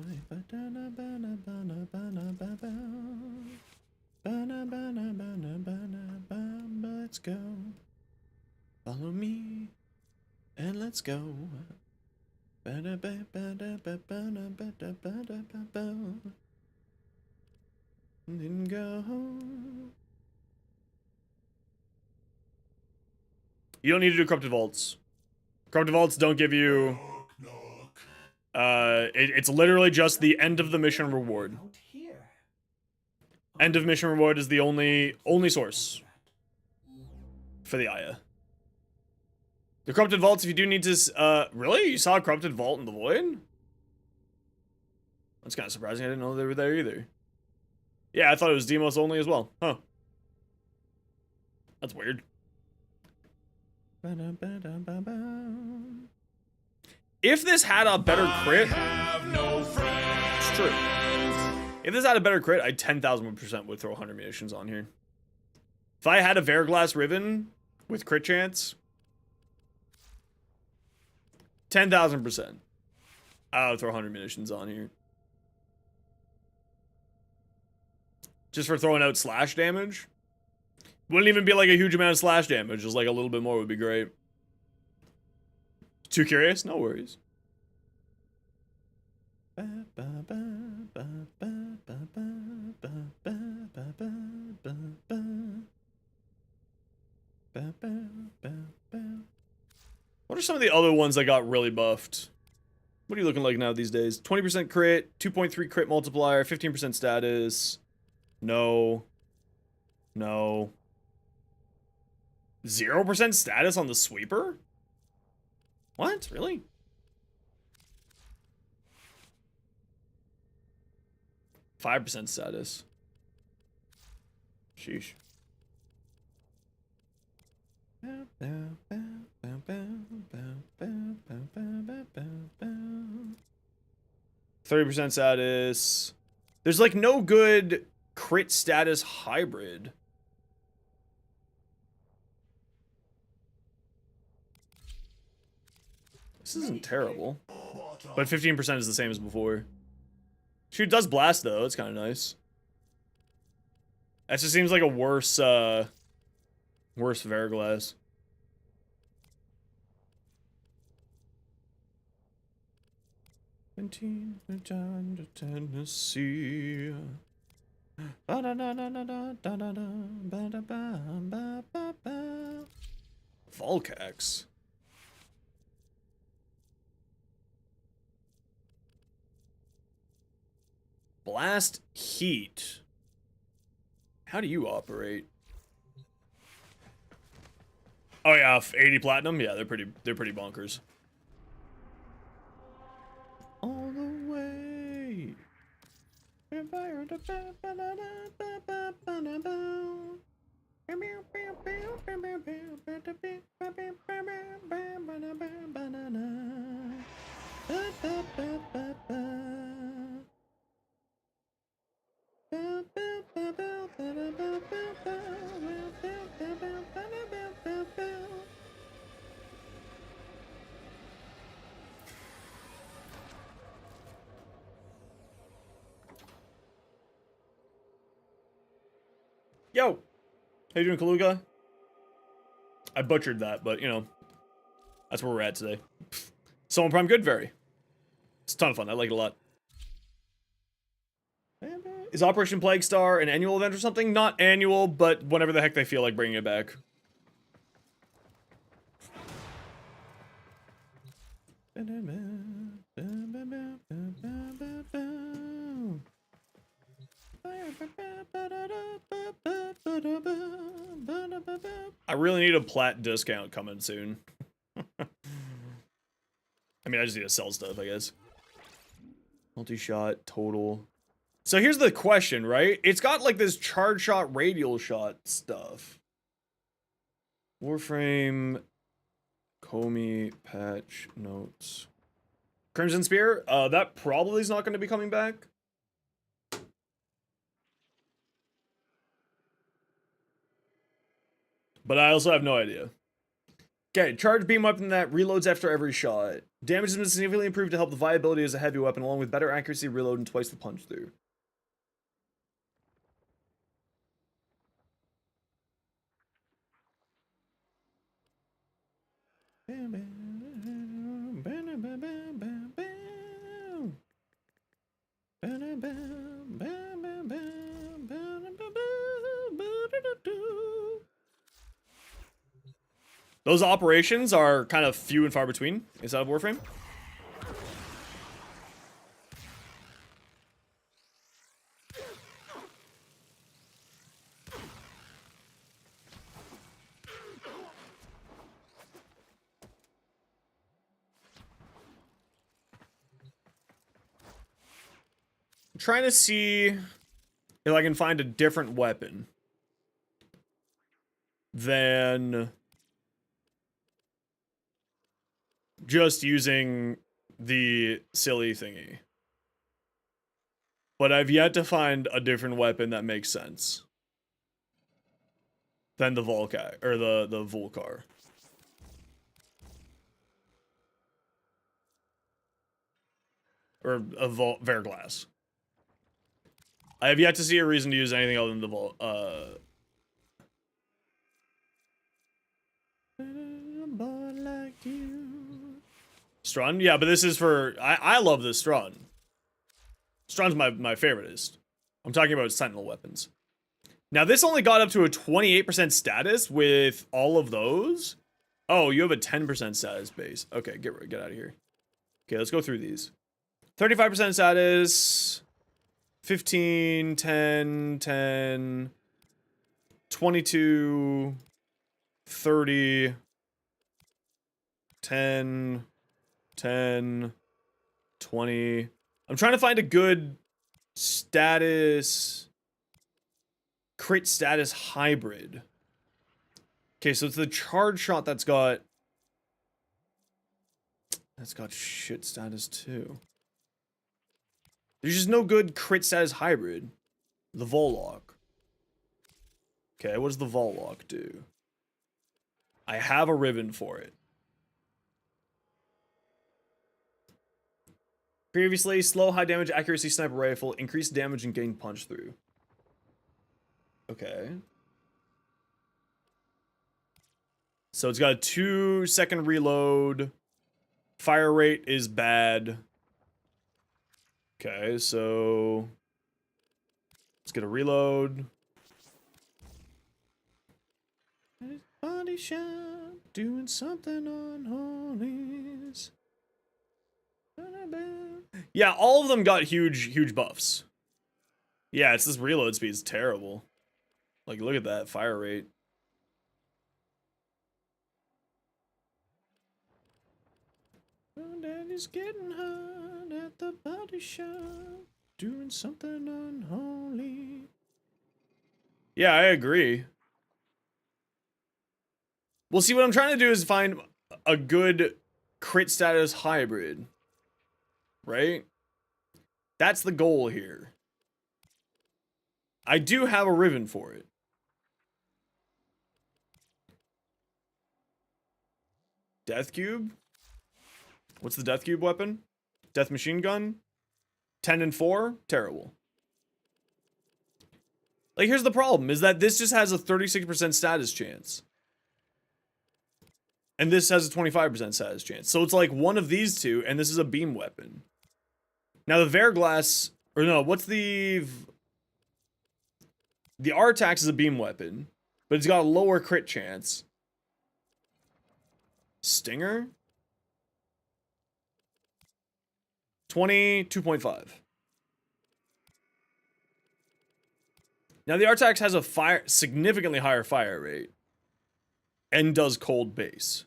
Let's go. Follow me, and let's go. Then go. You don't need to do corrupted vaults. Corrupted vaults don't give you. It's literally just the end of the mission reward. Out here. End of mission reward is the only source for the Aya. The corrupted vaults, if you do need to, really? You saw a corrupted vault in the void? That's kind of surprising. I didn't know they were there either. Yeah, I thought it was Demos only as well. Huh. That's weird. If this had a better crit, it's true. If this had a better crit, I 10,000% would throw 100 munitions on here. If I had a Verglass Riven with crit chance, 10,000%. I would throw 100 munitions on here. Just for throwing out slash damage. Wouldn't even be like a huge amount of slash damage. Just like a little bit more would be great. Too curious? No worries. 'What are some of the other ones that got really buffed? What are you looking like now these days? 20% crit, 2.3 crit multiplier, 15% status. No. No. 0% status on the sweeper? What? Really? %5 status. Sheesh. 30% status. There's like no good crit status hybrid. This isn't terrible. But 15% is the same as before. Shoot does blast though, it's kind of nice. That just seems like a worse Verglass. Return to Tennessee. Volcax. Blast Heat. How do you operate? Oh yeah, 80 platinum. Yeah, they're pretty bonkers. All the way. Yo! How you doing, Kaluga? I butchered that, but, you know, that's where we're at today. Someone Prime Good, very. It's a ton of fun. I like it a lot. Is Operation Plague Star an annual event or something? Not annual, but whenever the heck they feel like bringing it back. I really need a plat discount coming soon. I mean, I just need to sell stuff, I guess. Multi-shot, total. So here's the question, right? It's got like this charge shot, radial shot stuff. Warframe, Comey, patch, notes. Crimson Spear? That probably is not going to be coming back. But I also have no idea. Okay, charge beam weapon that reloads after every shot. Damage has been significantly improved to help the viability as a heavy weapon, along with better accuracy, reload, and twice the punch through. Those operations are kind of few and far between inside of Warframe. I'm trying to see if I can find a different weapon than just using the silly thingy. But I've yet to find a different weapon that makes sense than the Volkai or the Volcar. Or a Verglass. I have yet to see a reason to use anything other than the Strun? Yeah, but this is for... I love this Strun. Strun's my favoriteest. I'm talking about Sentinel weapons. Now, this only got up to a 28% status with all of those. Oh, you have a 10% status base. Okay, get out of here. Okay, let's go through these. 35% status. 15, 10, 10. 22. 30. 10. 10. 20. I'm trying to find a good status, crit status hybrid. Okay, so it's the charge shot that's got shit status too. There's just no good crit status hybrid. The Volok. Okay, what does the Volok do? I have a ribbon for it. Previously, slow, high damage, accuracy sniper rifle, increased damage and getting punched through. Okay. So it's got a 2-second reload. Fire rate is bad. Okay, so let's get a reload. Body shot, doing something unholy. Yeah, all of them got huge buffs. Yeah, it's this reload speed is terrible. Like, look at that fire rate. Daddy's getting hot at the body shop, doing something unholy. Yeah, I agree. Well, see, what I'm trying to do is find a good crit status hybrid. Right? That's the goal here. I do have a ribbon for it. Death Cube? What's the Death Cube weapon? Death Machine Gun? 10 and 4? Terrible. Like, here's the problem, is that this just has a 36% status chance. And this has a 25% status chance. So it's like one of these two, and this is a beam weapon. Now the Verglass, or no, what's the Artax is a beam weapon, but it's got a lower crit chance. Stinger? 22.5. Now the Artax has a significantly higher fire rate and does cold base.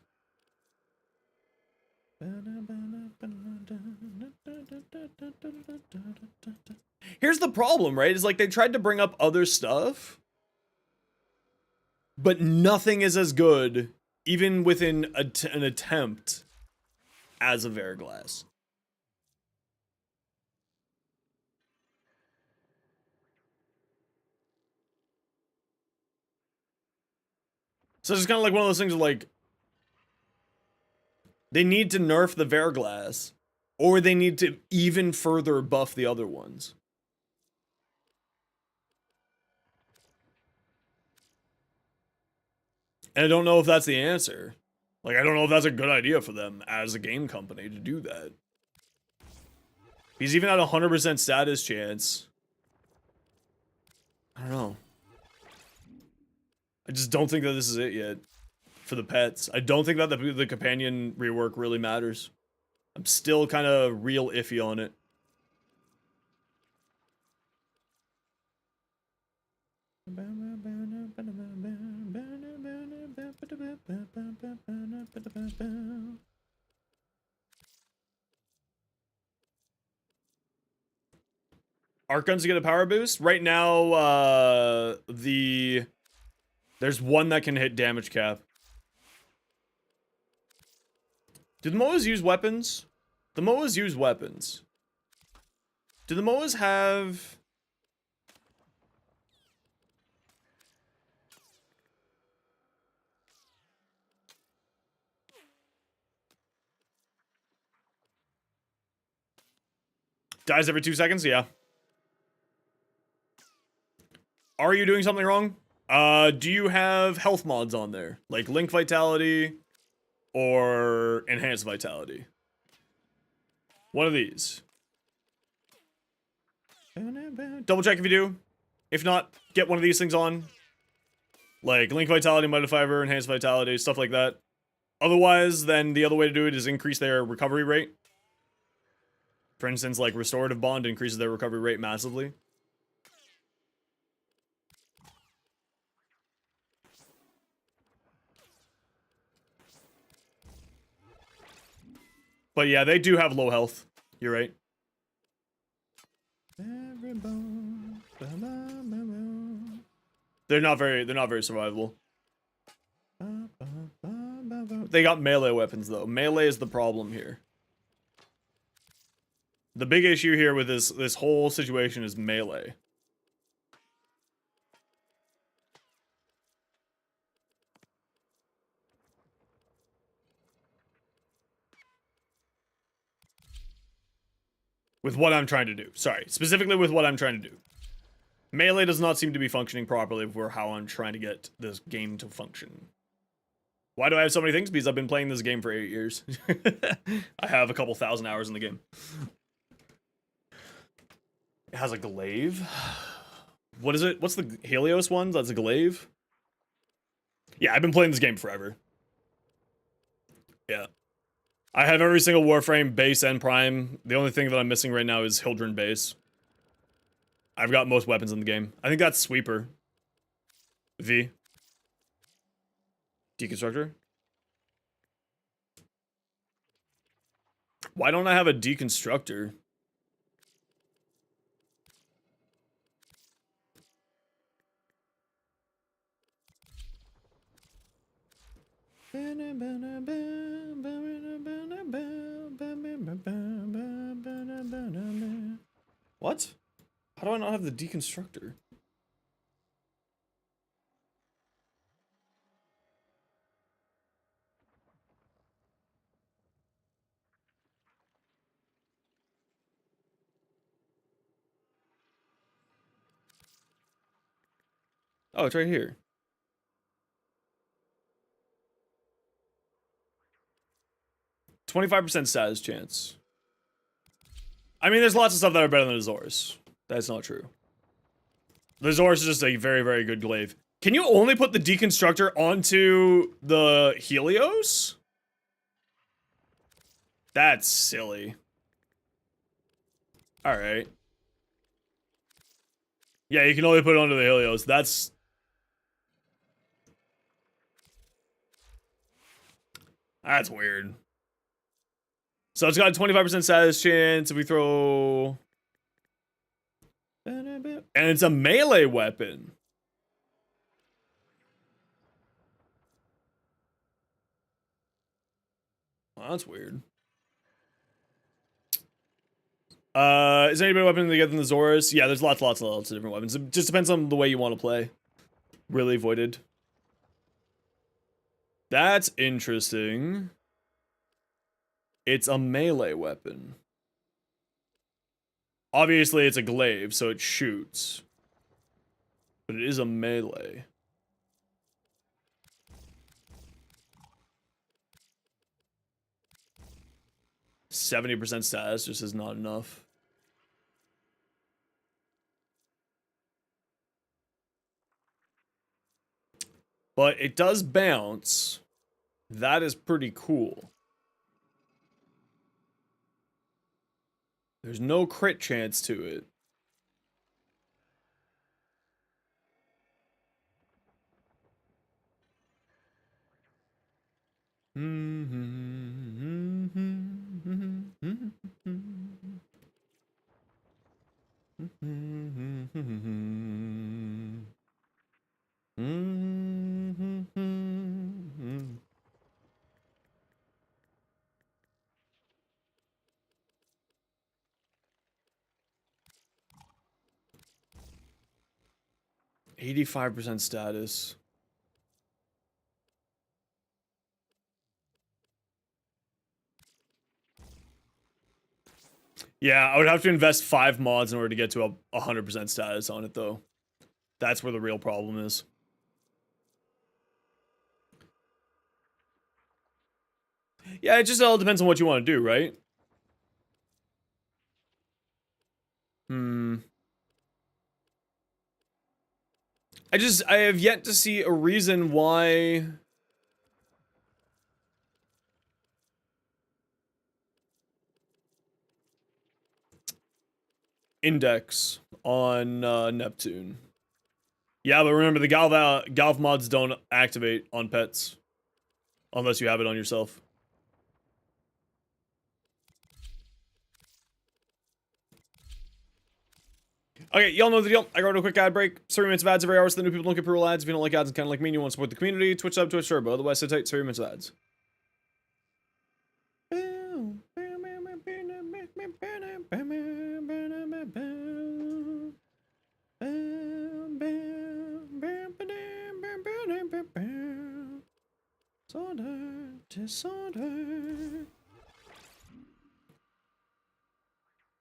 Here's the problem, right? Is like they tried to bring up other stuff, but nothing is as good, even within an attempt, as a Verglass. So it's kind of like one of those things where, like, they need to nerf the Verglass, or they need to even further buff the other ones. And I don't know if that's the answer. Like, I don't know if that's a good idea for them as a game company to do that. He's even at a 100% status chance. I don't know. I just don't think that this is it yet for the pets. I don't think that the companion rework really matters. I'm still kind of real iffy on it. Arc guns to get a power boost. Right now, there's one that can hit damage cap. Do the MOAs use weapons? The MOAs use weapons. Do the MOAs have... Dies every 2 seconds? Yeah. Are you doing something wrong? Do you have health mods on there? Like Link Vitality or Enhanced Vitality? One of these. Double check if you do. If not, get one of these things on. Like Link Vitality Modifier, Enhanced Vitality, stuff like that. Otherwise, then the other way to do it is increase their recovery rate. For instance, like Restorative Bond increases their recovery rate massively. But yeah, they do have low health. You're right. They're not very survivable. They got melee weapons though. Melee is the problem here. The big issue here with this whole situation is melee. With what I'm trying to do. Sorry, specifically with what I'm trying to do. Melee does not seem to be functioning properly for how I'm trying to get this game to function. Why do I have so many things? Because I've been playing this game for 8 years. I have a couple thousand hours in the game. It has a glaive. What is it? What's the Helios one? That's a glaive? Yeah, I've been playing this game forever. Yeah. I have every single Warframe base and prime. The only thing that I'm missing right now is Hildren base. I've got most weapons in the game. I think that's Sweeper. V. Deconstructor. Why don't I have a Deconstructor? What? How do I not have the Deconstructor? Oh, it's right here. %25% status chance. I mean, there's lots of stuff that are better than Azores. That's not true. The Azores is just a very, very good glaive. Can you only put the Deconstructor onto the Helios? That's silly. Alright. Yeah, you can only put it onto the Helios. That's weird. So it's got a 25% status chance if we throw... And it's a melee weapon. Well, that's weird. Is there any better weapon to get than the Zorus? Yeah, there's lots of different weapons. It just depends on the way you want to play. Really voided. That's interesting. It's a melee weapon. Obviously, it's a glaive, so it shoots. But it is a melee. %70 status just is not enough. But it does bounce. That is pretty cool. There's no crit chance to it. 85% status. Yeah, I would have to invest 5 mods in order to get to a 100% status on it, though. That's where the real problem is. Yeah, it just all depends on what you want to do, right? I have yet to see a reason why... Index on Neptune. Yeah, but remember, the Galv mods don't activate on pets. Unless you have it on yourself. Okay, y'all know the deal. I go to a quick ad break. 3 minutes of ads every hour so the new people don't get pro ads. If you don't like ads and kind of like me and you want to support the community, Twitch sub, Twitch Turbo. Otherwise, sit tight, 3 minutes of ads. Disorder.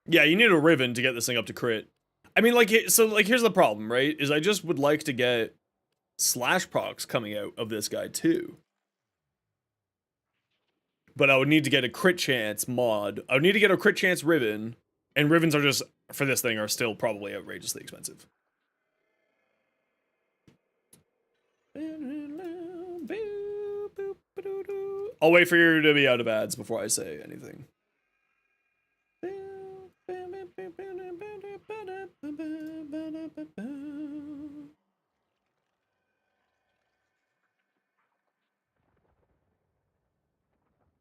Yeah, you need a Riven to get this thing up to crit. I mean, like, so, like, here's the problem, right? Is I just would like to get slash procs coming out of this guy, too. But I would need to get a crit chance mod. I would need to get a crit chance Riven. And Rivens are just, for this thing, are still probably outrageously expensive. I'll wait for you to be out of ads before I say anything.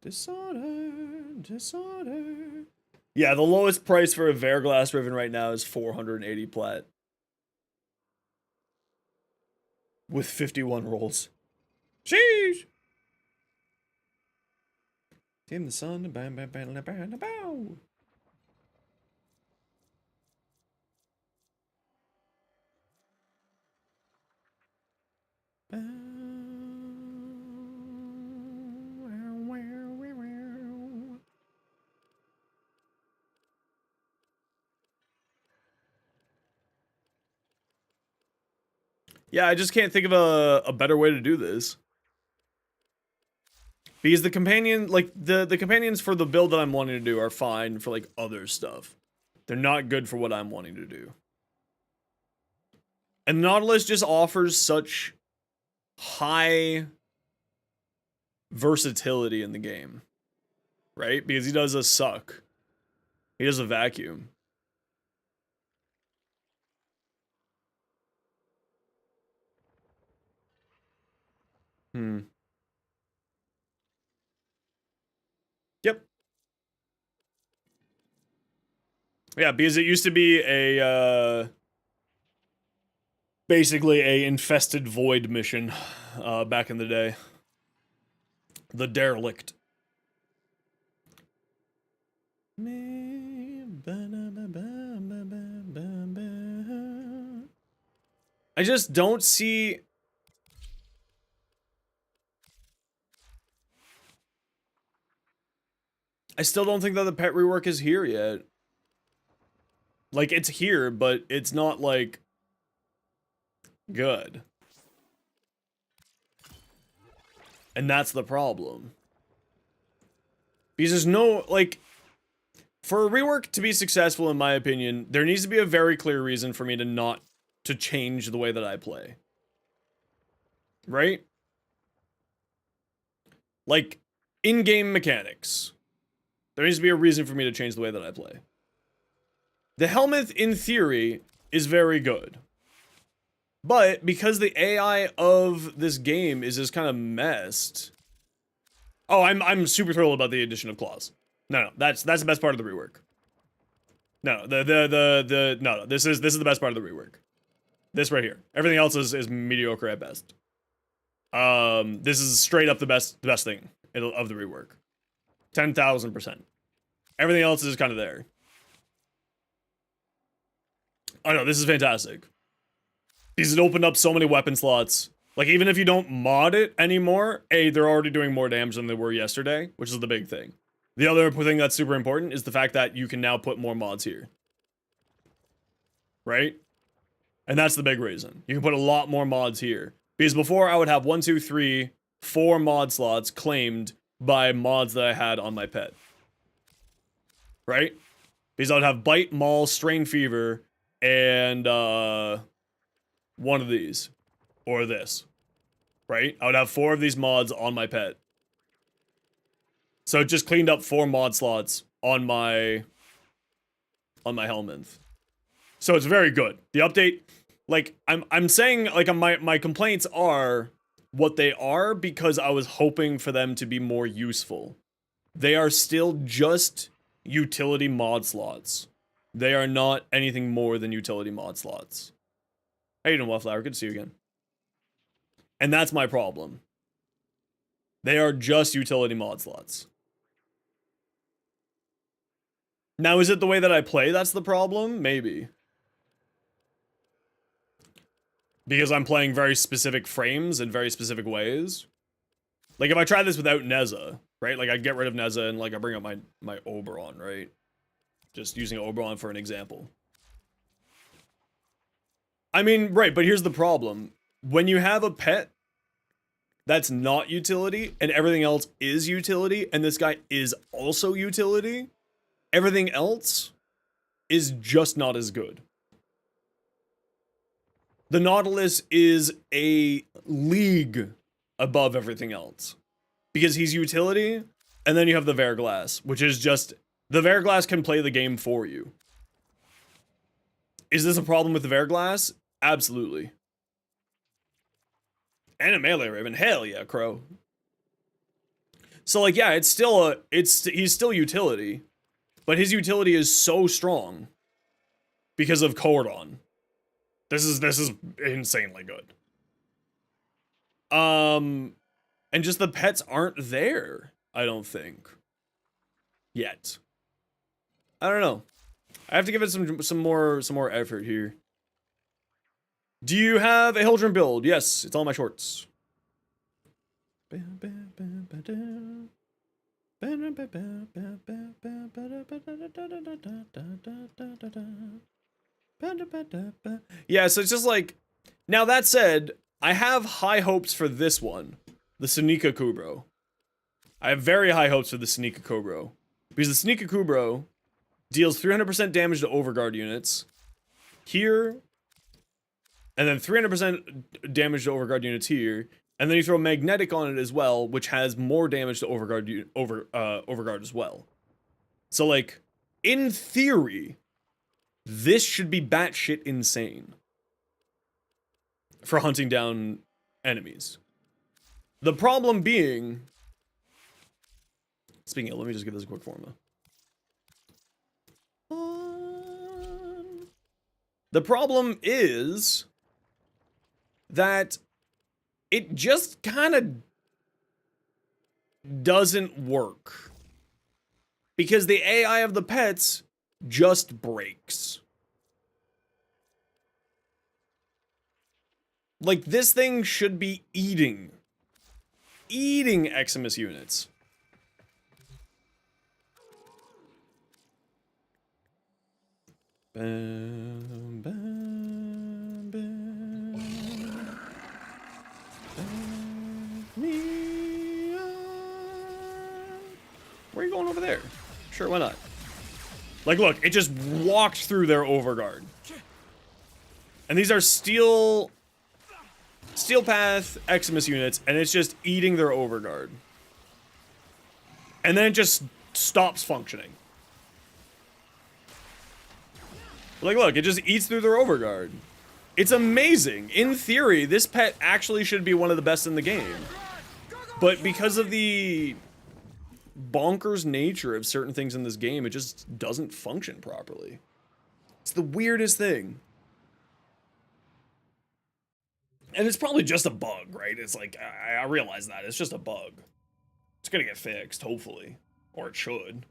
Disorder. Yeah, the lowest price for a Verglass Riven right now is 480 plat. With 51 rolls. Sheesh! In the sun, bam, bam, bam, bam, bam, bam. Yeah, I just can't think of a better way to do this. Because the companion, like, the companions for the build that I'm wanting to do are fine for, like, other stuff. They're not good for what I'm wanting to do. And Nautilus just offers such high versatility in the game. Right? Because he does a suck. He does a vacuum. Yep. Yeah, because it used to be a, basically a infested void mission, back in the day. The Derelict. I just don't see... I still don't think that the pet rework is here yet. Like, it's here, but it's not, like, good. And that's the problem. Because there's no, like... For a rework to be successful, in my opinion, there needs to be a very clear reason for me to not... to change the way that I play. Right? Like, in-game mechanics. There needs to be a reason for me to change the way that I play. The helmet, in theory, is very good. But, because the AI of this game is just kind of messed... Oh, I'm super thrilled about the addition of claws. No, that's the best part of the rework. No, no, this is the best part of the rework. This right here. Everything else is mediocre at best. This is straight up the best thing of the rework. 10,000%. Everything else is kind of there. Oh no, this is fantastic. Because it opened up so many weapon slots. Like, even if you don't mod it anymore, A, they're already doing more damage than they were yesterday, which is the big thing. The other thing that's super important is the fact that you can now put more mods here. Right? And that's the big reason. You can put a lot more mods here. Because before, I would have 1, 2, 3, 4 mod slots claimed by mods that I had on my pet. Right? Because I would have Bite, Maul, Strain Fever, and one of these. Or this. Right? I would have 4 of these mods on my pet. So it just cleaned up 4 mod slots on my Helminth. So it's very good. The update, like, I'm saying, like, my complaints are what they are because I was hoping for them to be more useful. They are still just utility mod slots. They are not anything more than utility mod slots. How you doing, Wildflower? Good to see you again. And that's my problem. They are just utility mod slots. Now, is it the way that I play that's the problem? Maybe. Because I'm playing very specific frames in very specific ways. Like, if I try this without Neza, right? Like, I get rid of Neza and, like, I bring up my Oberon, right? Just using Oberon for an example. I mean, right, but here's the problem. When you have a pet that's not utility, and everything else is utility, and this guy is also utility, everything else is just not as good. The Nautilus is a league above everything else. Because he's utility, and then you have the Verglass, which is just... The Verglass can play the game for you. Is this a problem with the Verglass? Absolutely. And a melee Raven. Hell yeah, Crow. So, like, yeah, it's still a... He's still utility. But his utility is so strong. Because of Cordon. This is insanely good. And just the pets aren't there, I don't think. Yet. I don't know. I have to give it some more effort here. Do you have a Hildren build? Yes, it's all my shorts. Yeah, so it's just like... Now, that said, I have high hopes for this one. The Senika Kubro. I have very high hopes for the Senika Kubro. Because the Senika Kubro deals 300% damage to Overguard units. Here. And then 300% damage to Overguard units here. And then you throw Magnetic on it as well, which has more damage to Overguard as well. So, like, in theory... This should be batshit insane for hunting down enemies. The problem being... Speaking of, let me just give this a quick formula. The problem is that it just kind of doesn't work. Because the AI of the pets... just breaks. Like, this thing should be eating Eximus units. Bam, bam, bam. Bam, me up. Where are you going over there? Sure, why not? Like, look, it just walked through their Overguard. And these are Steel Path Eximus units, and it's just eating their Overguard. And then it just stops functioning. Like, look, it just eats through their Overguard. It's amazing. In theory, this pet actually should be one of the best in the game. But because of the bonkers nature of certain things in this game, it just doesn't function properly. It's the weirdest thing. And it's probably just a bug, right? It's like, I realize that. It's just a bug. It's gonna get fixed, hopefully. Or it should.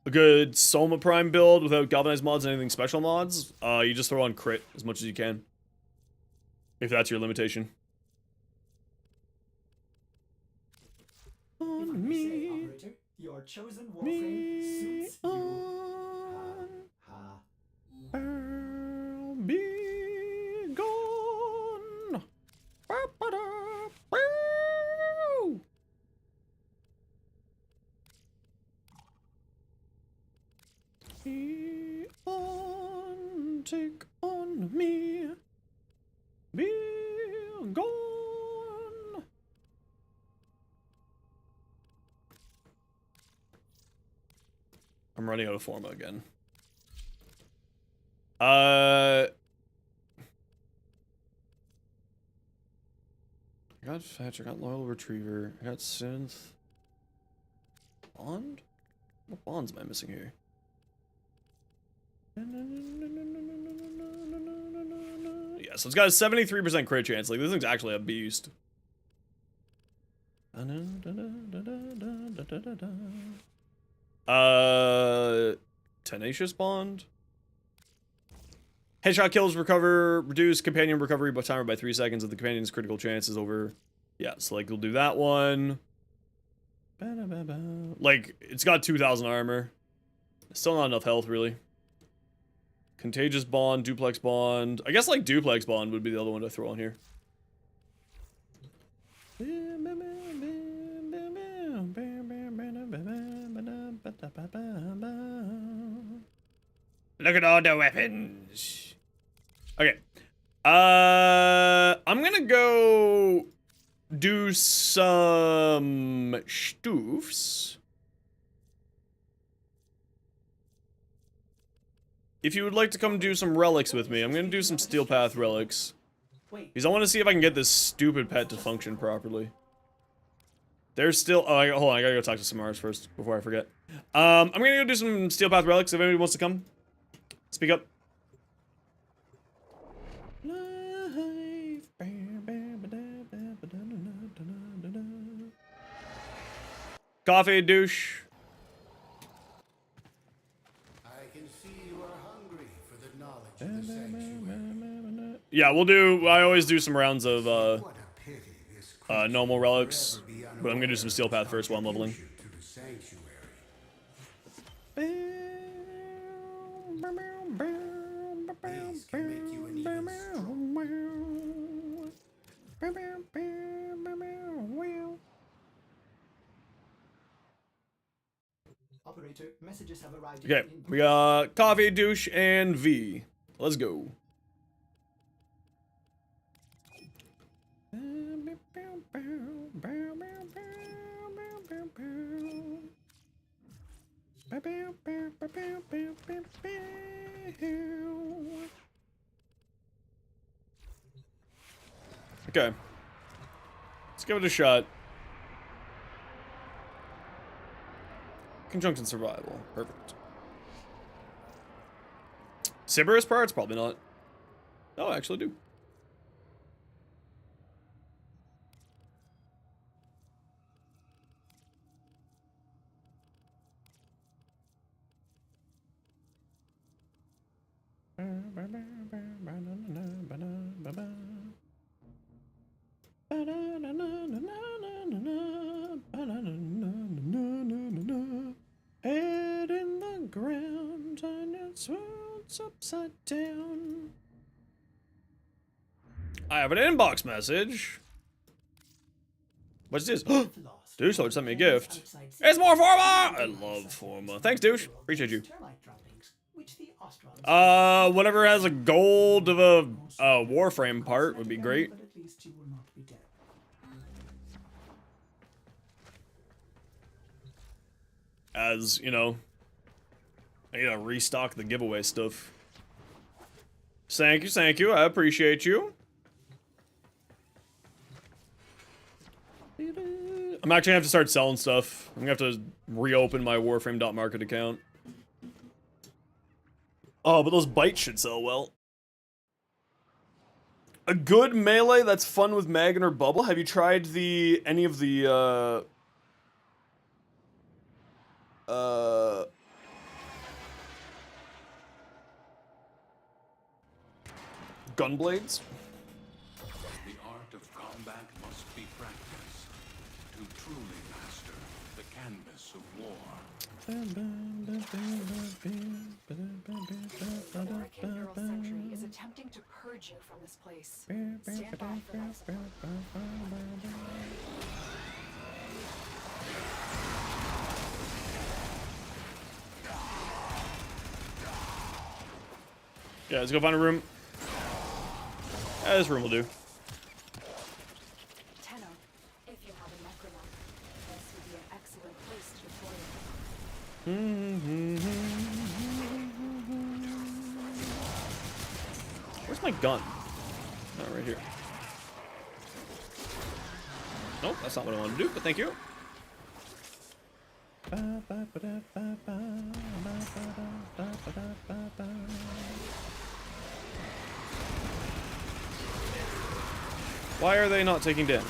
A good Soma Prime build without galvanized mods and anything special mods. You just throw on crit as much as you can. If that's your limitation. If I may say, operator, your chosen warframe suits you. Ha. I'll be gone. Be on, take on me. Be gone. I'm running out of forma again. I got fetch, I got loyal retriever, I got synth. Bond? What bonds am I missing here? Yeah, so it's got a 73% crit chance. Like, this thing's actually a beast. Tenacious Bond? Headshot kills reduce companion recovery by timer by 3 seconds if the companion's critical chance is over. Yeah, so like we'll do that one. Like, it's got 2,000 armor. Still not enough health, really. Contagious Bond, Duplex Bond. I guess like Duplex Bond would be the other one to throw on here. Look at all the weapons. Okay. I'm gonna go do some stoofs. If you would like to come do some relics with me, I'm gonna do some Steel Path relics. Wait. Because I want to see if I can get this stupid pet to function properly. There's still... Oh, hold on. I gotta go talk to Samaras first before I forget. I'm gonna go do some Steel Path relics if anybody wants to come. Speak up. Coffee, douche. I can see you are hungry for the knowledge of the sanctuary. Yeah, we'll do... I always do some rounds of What a pity this creature normal will relics. forever be But I'm gonna do some Steel Path first while I'm leveling. contribution to the sanctuary. These can make you an even Operator, messages have arrived. Okay, in we got Coffee, Douche, and V. Let's go. Okay. Let's give it a shot. Conjunction survival. Perfect. Sybaris parts? Probably not. Oh, I actually do. Head in the ground and it swirls upside down. I have an inbox message. What's this? lost. Douche Lord sent me a gift. Outside It's more Forma! I love Forma. Thanks, Douche. Appreciate you. termite droppings, which the Ostrons Whatever has a gold of a Warframe part would be great. But at least you will not be dead. As, you know, I gotta restock the giveaway stuff. Thank you. I appreciate you. I'm actually gonna have to start selling stuff. I'm gonna have to reopen my Warframe.market account. Oh, but those bites should sell well. A good melee that's fun with Magan or Bubble. Have you tried any of the gunblades? The art of combat must be practiced to truly master the canvas of war. The Hurricane Neural Sentry is attempting to purge you from this place. Stand by for life support. Yeah, let's go find a room. This room will do. Tenno, if you have a necronaut, this would be an excellent place to deploy it. Where's my gun? Oh, right here. Nope, that's not what I wanted to do, but thank you. Why are they not taking damage?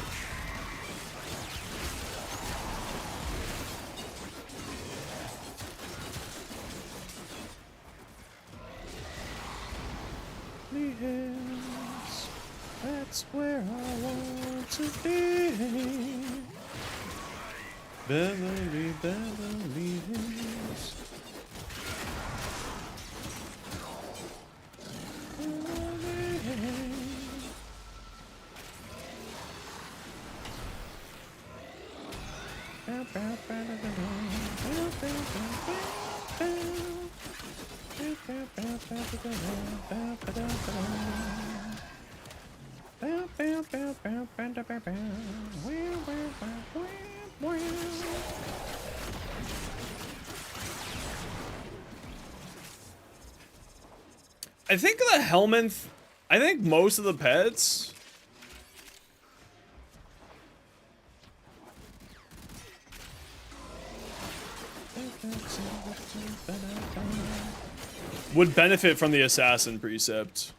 Yes, that's where I want to be. Beverly, Beverly Hills. I think the Helminth, I think most of the pets would benefit from the assassin precept.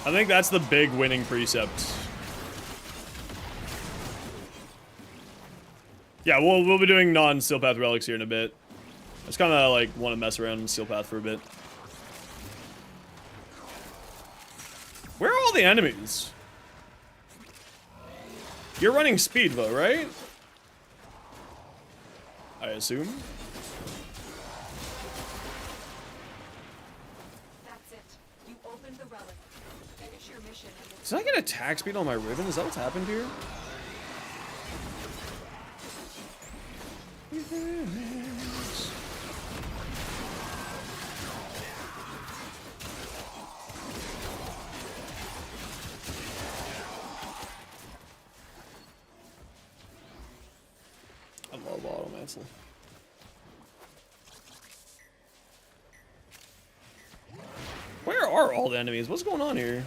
I think that's the big winning precept. Yeah, we'll be doing non-Steel Path relics here in a bit. I just kind of like want to mess around in Steel Path for a bit. Where are all the enemies? You're running speed though, right? I assume. That's it. You opened the relic. Finish your mission. Did I get attack speed on my Riven? Is that what's happened here? I love Automantle. Where are all the enemies? What's going on here?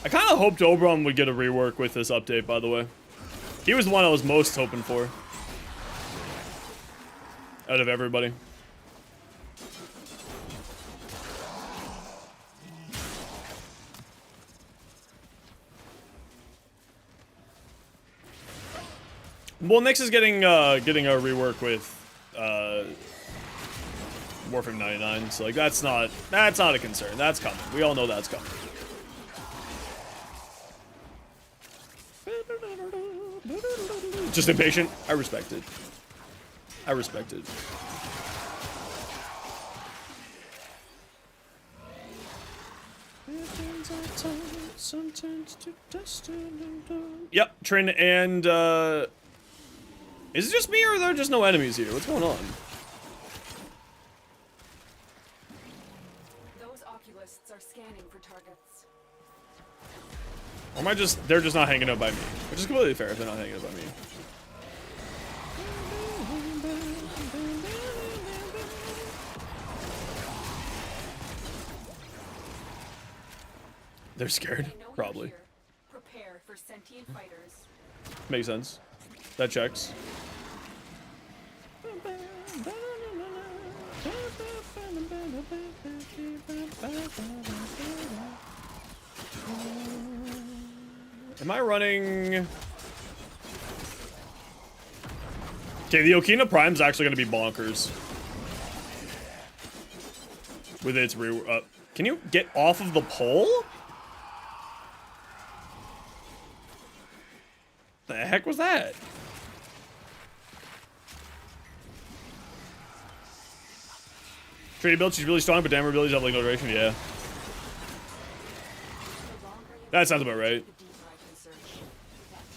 I kind of hoped Oberon would get a rework with this update, by the way. He was the one I was most hoping for. Out of everybody. Well, Nyx is getting a rework with Warframe 99, so like that's not a concern. That's coming. We all know that's coming. Just impatient. I respect it. I respect it. Yep, Trin and is it just me or are there just no enemies here? What's going on? Those oculists are scanning for targets. Or am I just, they're just not hanging out by me. Which is completely fair if they're not hanging out by me. They're scared, They know you're probably. here. Prepare for sentient fighters. Makes sense. That checks. Am I running? Okay, the Okina Prime's actually going to be bonkers. With its can you get off of the pole? The heck was that? Trade ability, she's really strong, but damage abilities have like no duration. Yeah. That sounds about right. The deeper I can search.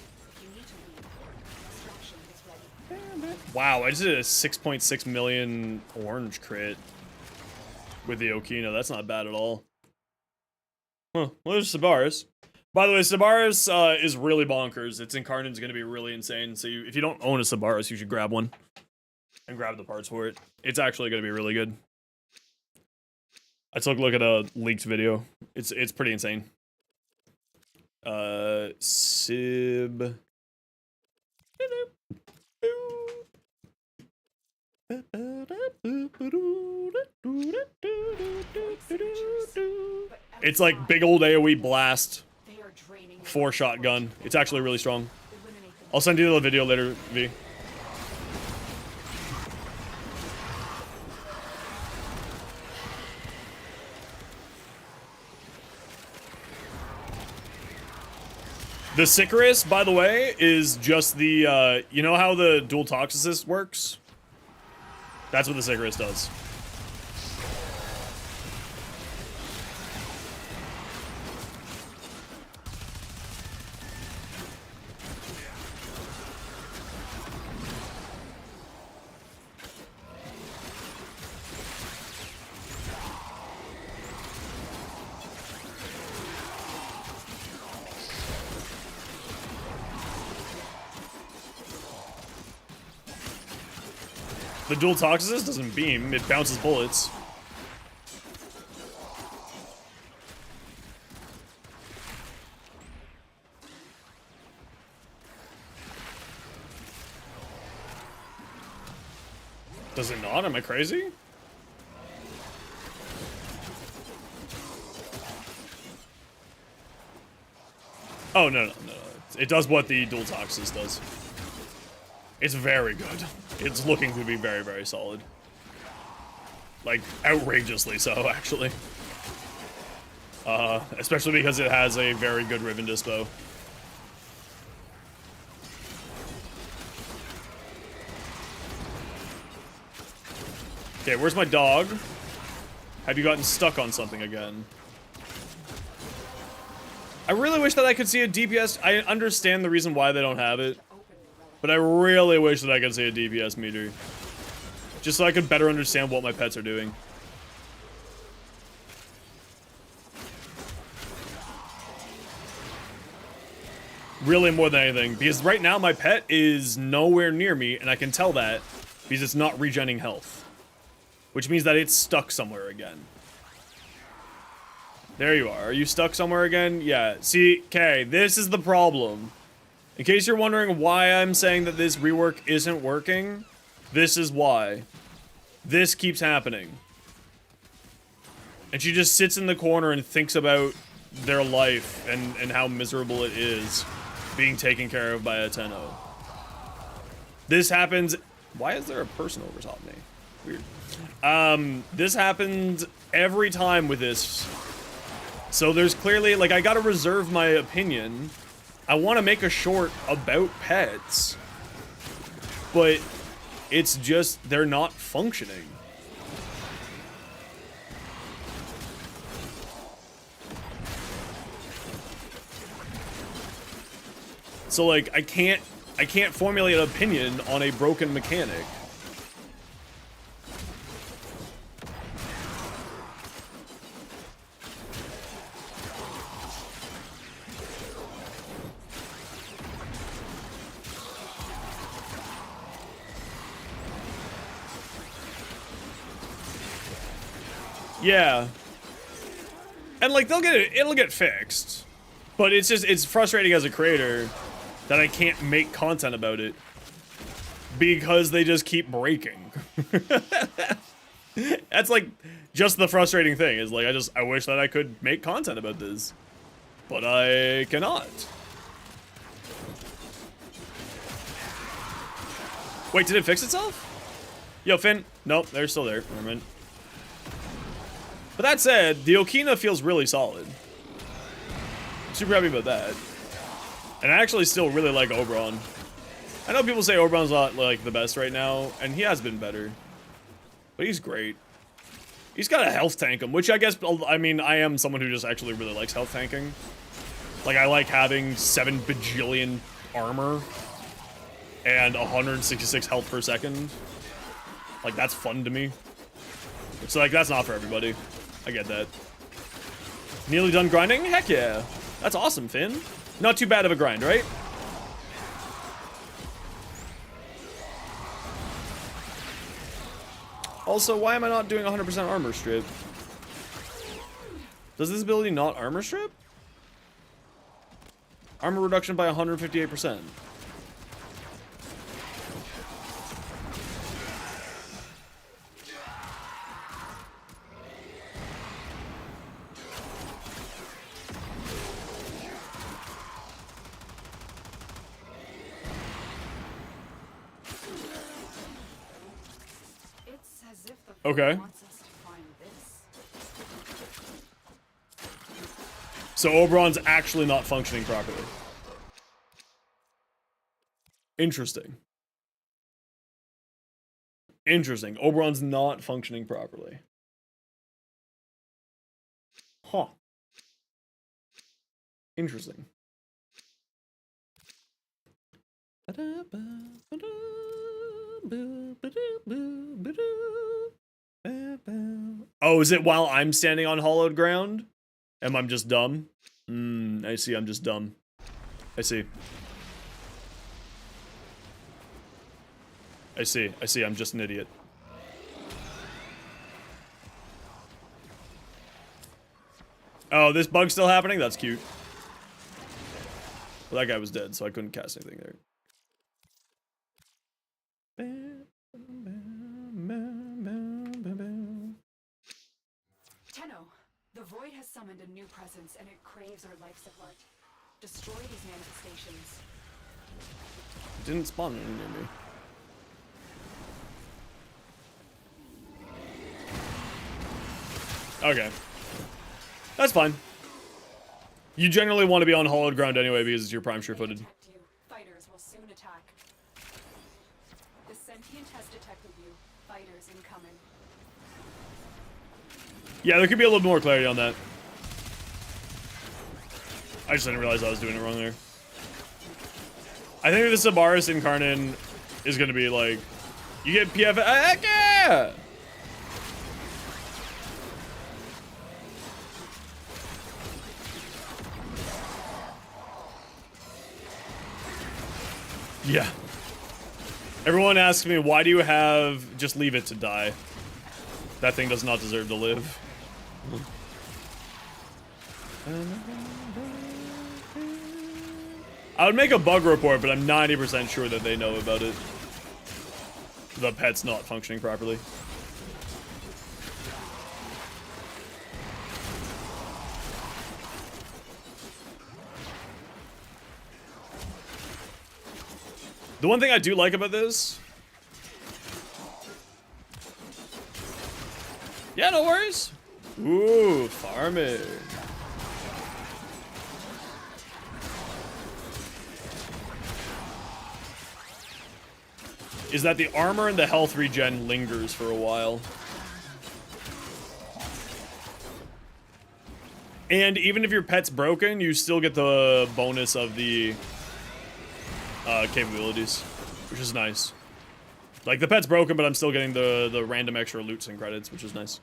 But if you need to leave, extraction is ready. Wow, I just did a 6.6 million orange crit with the Okina. That's not bad at all. Huh. Well, there's Sabaris. By the way, Sabaris is really bonkers. Its Incarnate's going to be really insane. So if you don't own a Sabaris, you should grab one. And grab the parts for it. It's actually going to be really good. I took a look at a leaked video. It's pretty insane. Sib... It's like big old AoE blast. They are draining. 4-shot gun. It's actually really strong. Eliminate them. I'll send you the video later, V. The Sicarus, by the way, is just the, you know how the dual toxicist works? That's what the Sicarus does. The dual toxicist doesn't beam, it bounces bullets. Does it not? Am I crazy? Oh, no. It does what the dual toxicist does. It's very good. It's looking to be very, very solid. Like, outrageously so, actually. Especially because it has a very good Riven dispo. Okay, where's my dog? Have you gotten stuck on something again? I really wish that I could see a DPS. I understand the reason why they don't have it. But I really wish that I could see a DPS meter. Just so I could better understand what my pets are doing. Really more than anything. Because right now my pet is nowhere near me, and I can tell that because it's not regenerating health. Which means that it's stuck somewhere again. There you are. Are you stuck somewhere again? Yeah. See, okay, this is the problem. In case you're wondering why I'm saying that this rework isn't working, this is why. This keeps happening. And she just sits in the corner and thinks about their life and how miserable it is being taken care of by a Tenno. This happens... Why is there a person over top me? Weird. This happened every time with this. So there's clearly... Like, I gotta reserve my opinion. I want to make a short about pets, but it's just they're not functioning. So like I can't formulate an opinion on a broken mechanic. Yeah. And like it'll get fixed. But it's frustrating as a creator that I can't make content about it because they just keep breaking. That's like just the frustrating thing is like I wish that I could make content about this, but I cannot. Wait, did it fix itself? Yo, Finn. Nope, they're still there. Never mind. But that said, the Okina feels really solid. Super happy about that. And I actually still really like Oberon. I know people say Oberon's not like the best right now, and he has been better. But he's great. He's got a health tank him, which I guess, I mean, I am someone who just actually really likes health tanking. Like, I like having 7 bajillion armor and 166 health per second. Like, that's fun to me. So, like, that's not for everybody. I get that. Nearly done grinding? Heck yeah. That's awesome, Finn. Not too bad of a grind, right? Also, why am I not doing 100% armor strip? Does this ability not armor strip? Armor reduction by 158%. It's as if the Okay. Void wants us to find this. So Oberon's actually not functioning properly. Interesting. Interesting. Oberon's not functioning properly. Huh. Interesting. Oh, is it while I'm standing on hollowed ground? Am I just dumb? I see, I'm just dumb. I see. I see, I'm just an idiot. Oh, this bug's still happening? That's cute. Well, that guy was dead, so I couldn't cast anything there. Tenno, the Void has summoned a new presence and it craves our life support. Destroy these manifestations. Didn't spawn anything near me. Okay. That's fine. You generally want to be on hollowed ground anyway because it's your prime sure-footed. Detect you. Fighters will soon attack. The sentient has detected you. Fighters incoming. Yeah, there could be a little more clarity on that. I just didn't realize I was doing it wrong there. I think the Sabaris Incarnate is going to be like, you get PF. Heck yeah! Yeah. Everyone asks me, why do you have just leave it to die? That thing does not deserve to live. I would make a bug report, but I'm 90% sure that they know about it. The pet's not functioning properly. The one thing I do like about this... Yeah, no worries. Ooh, farming. Is that the armor and the health regen lingers for a while. And even if your pet's broken, you still get the bonus of the capabilities, which is nice. Like, the pet's broken, but I'm still getting the random extra loots and credits, which is nice.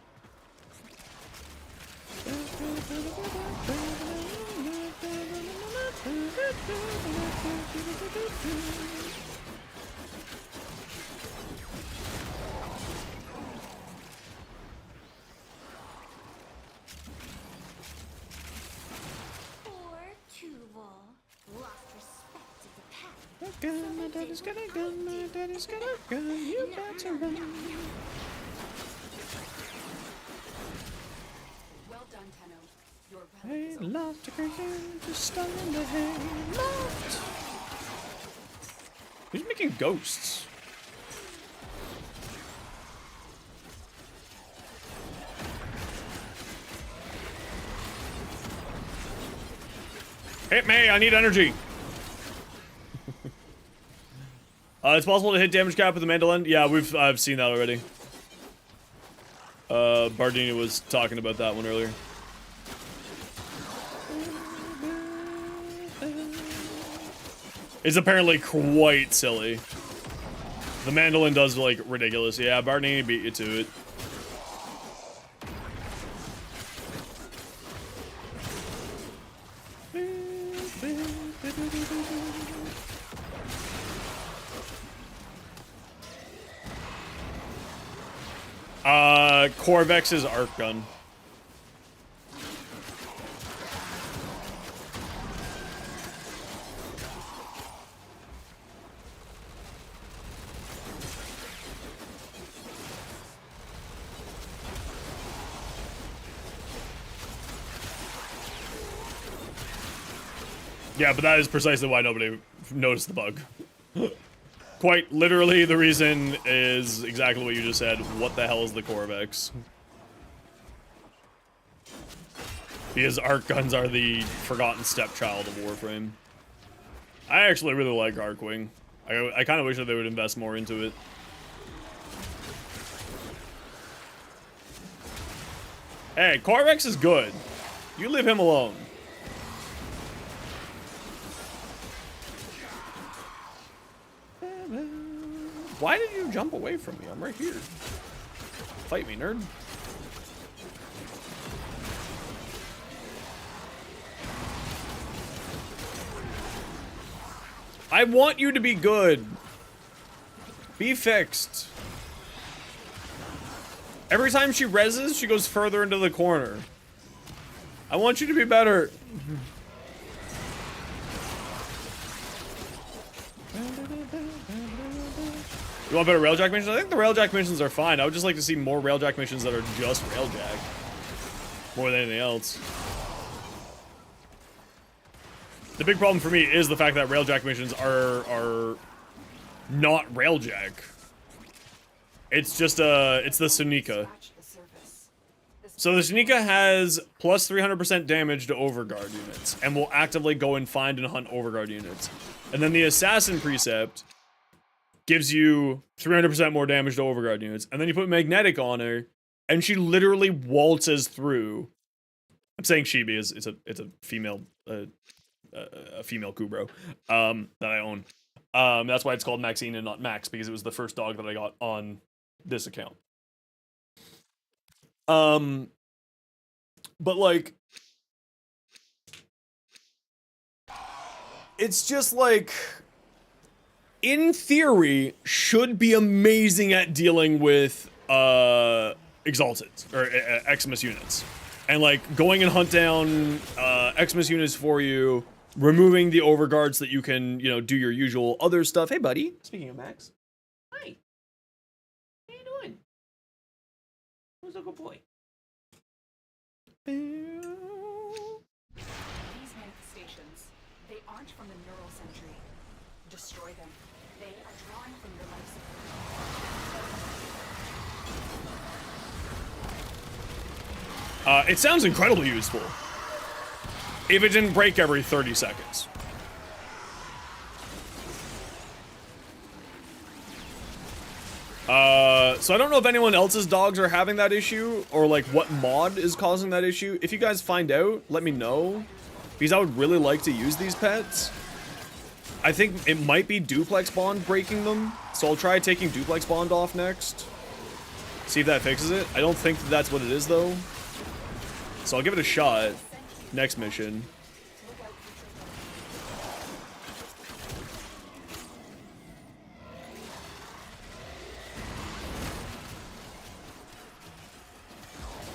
a gun, my daddy's got a gun, my daddy's got a gun, you better run. Well done, Tenno. Your Hey, relic is loft to create just stung in the head. Loft! Who's making ghosts? Hit me, I need energy. It's possible to hit damage cap with the mandolin. Yeah, I've seen that already. Bardini was talking about that one earlier. It's apparently quite silly. The mandolin does like ridiculous. Yeah, Bardini beat you to it. Corvex's arc gun. Yeah, but that is precisely why nobody noticed the bug. Quite literally, the reason is exactly what you just said. What the hell is the Corvex? Because arc guns are the forgotten stepchild of Warframe. I actually really like Arcwing. I kind of wish that they would invest more into it. Hey, Corvex is good. You leave him alone. Why did you jump away from me? I'm right here. Fight me, nerd. I want you to be good. Be fixed. Every time she reses, she goes further into the corner. I want you to be better. You want better Railjack missions? I think the Railjack missions are fine. I would just like to see more Railjack missions that are just Railjack. More than anything else. The big problem for me is the fact that Railjack missions are not Railjack. It's just it's the Sunika. So the Sunika has plus 300% damage to Overguard units, and will actively go and find and hunt Overguard units. And then the Assassin Precept gives you 300% more damage to Overguard units, and then you put Magnetic on her, and she literally waltzes through. I'm saying she because it's a female a female Kubro that I own. That's why it's called Maxine and not Max, because it was the first dog that I got on this account. But like, it's just like, in theory, should be amazing at dealing with Exalted or Xmas units, and like going and hunt down Xmas units for you, removing the overguards so that you can, you know, do your usual other stuff. Hey, buddy. Speaking of Max, hi. How you doing? Who's a good boy? These manifestations, they aren't from the neural century. Destroy them. They are drawn from your life support. It sounds incredibly useful. If it didn't break every 30 seconds. So I don't know if anyone else's dogs are having that issue, or like what mod is causing that issue. If you guys find out, let me know, because I would really like to use these pets. I think it might be Duplex Bond breaking them, so I'll try taking Duplex Bond off next. See if that fixes it. I don't think that's what it is though. So I'll give it a shot. Next mission.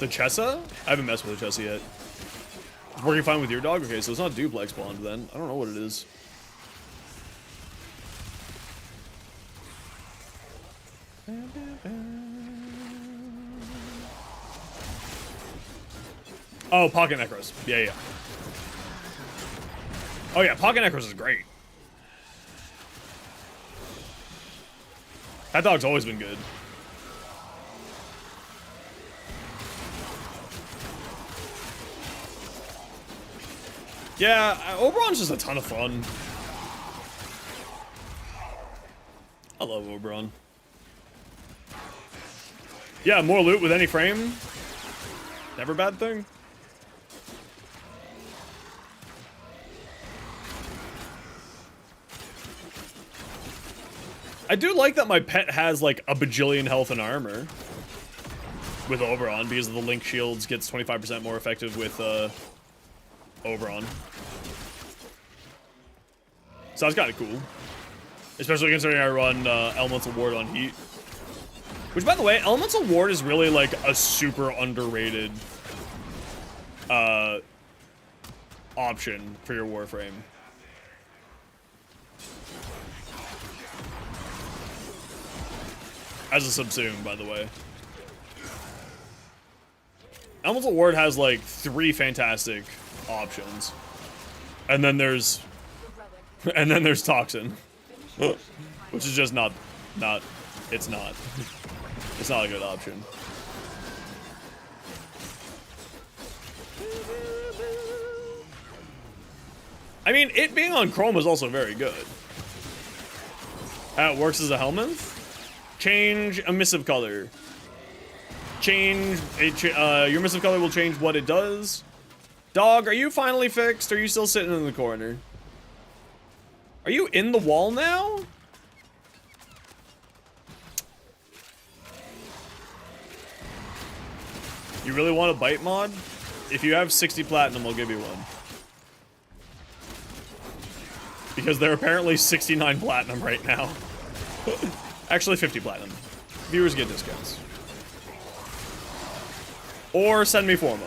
The Chessa? I haven't messed with the Chessa yet. It's working fine with your dog? Okay, so it's not Duplex Bond then. I don't know what it is. Oh, Pocket Necros. Yeah, yeah. Oh yeah, Pocket Necros is great. That dog's always been good. Yeah, Oberon's just a ton of fun. I love Oberon. Yeah, more loot with any frame. Never a bad thing. I do like that my pet has like a bajillion health and armor with Oberon because the Link Shields gets 25% more effective with Oberon. So that's kind of cool. Especially considering I run Elemental Ward on Heat. Which, by the way, Elemental Ward is really like a super underrated option for your Warframe. As a subsume, by the way. Elemental Ward has like 3 fantastic options. And then there's Toxin. Which is just not it's not. It's not a good option. I mean, it being on Chrome is also very good. How it works as a Helminth? Change emissive color. Your emissive color will change what it does. Dog, are you finally fixed? Or are you still sitting in the corner? Are you in the wall now? You really want a bite mod? If you have 60 platinum, I'll give you one. Because they're apparently 69 platinum right now. Actually, 50 platinum. Viewers get discounts. Or send me Forma.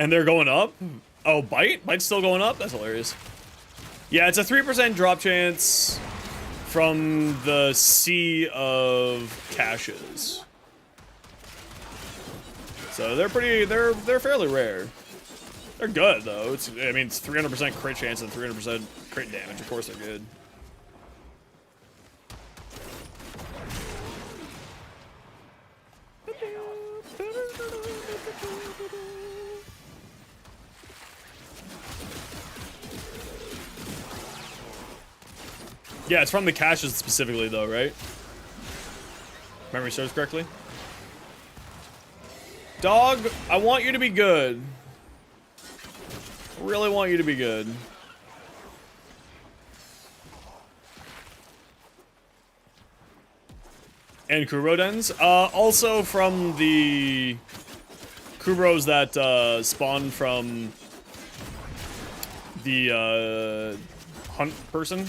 And they're going up? Oh, Bite? Bite's still going up? That's hilarious. Yeah, it's a 3% drop chance from the sea of caches. So they're fairly rare. They're good though. I mean, it's 300% crit chance and 300% crit damage. Of course they're good. Yeah, it's from the caches specifically, though, right? Memory serves correctly. Dog, I want you to be good. I really want you to be good. And Kurodens. Also from the Kubros that spawn from the hunt person.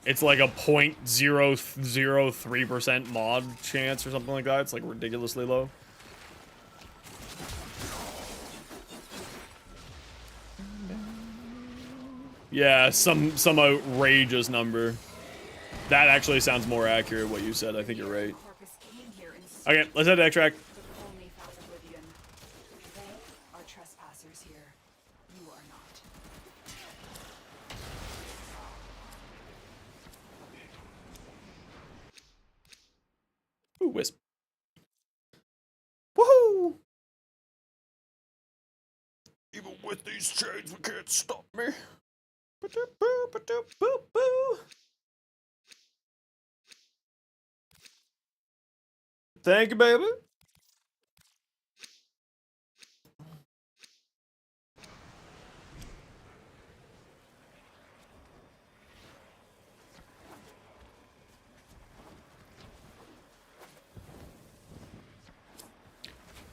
It's like a 0.003% mod chance or something like that. It's like ridiculously low. Yeah, some outrageous number. That actually sounds more accurate what you said. I think you're right. Okay, let's head to extract. Ooh, Wisp. Woohoo! Even with these chains, we can't stop me. Thank you, baby.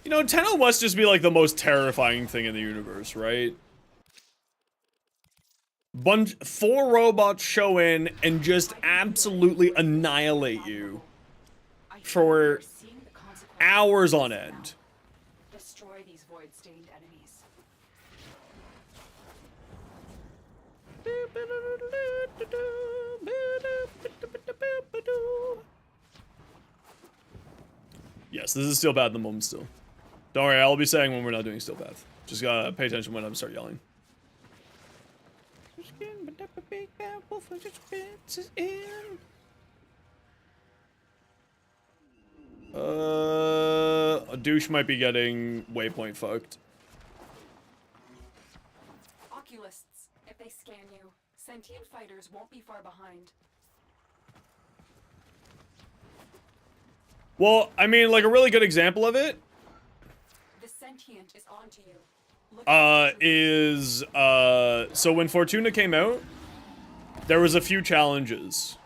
You know, Tenno must just be like the most terrifying thing in the universe, right? 4 robots show in and just absolutely annihilate you for hours on end. Destroy these void-stained enemies. Yes, this is still bad in the moment still. Don't worry, I'll be saying when we're not doing still path. Just gotta pay attention when I start yelling. A douche might be getting waypoint fucked. Oculists, if they scan you, sentient fighters won't be far behind. Well, I mean, like a really good example of it The sentient is onto you. Look so when Fortuna came out, there was a few challenges.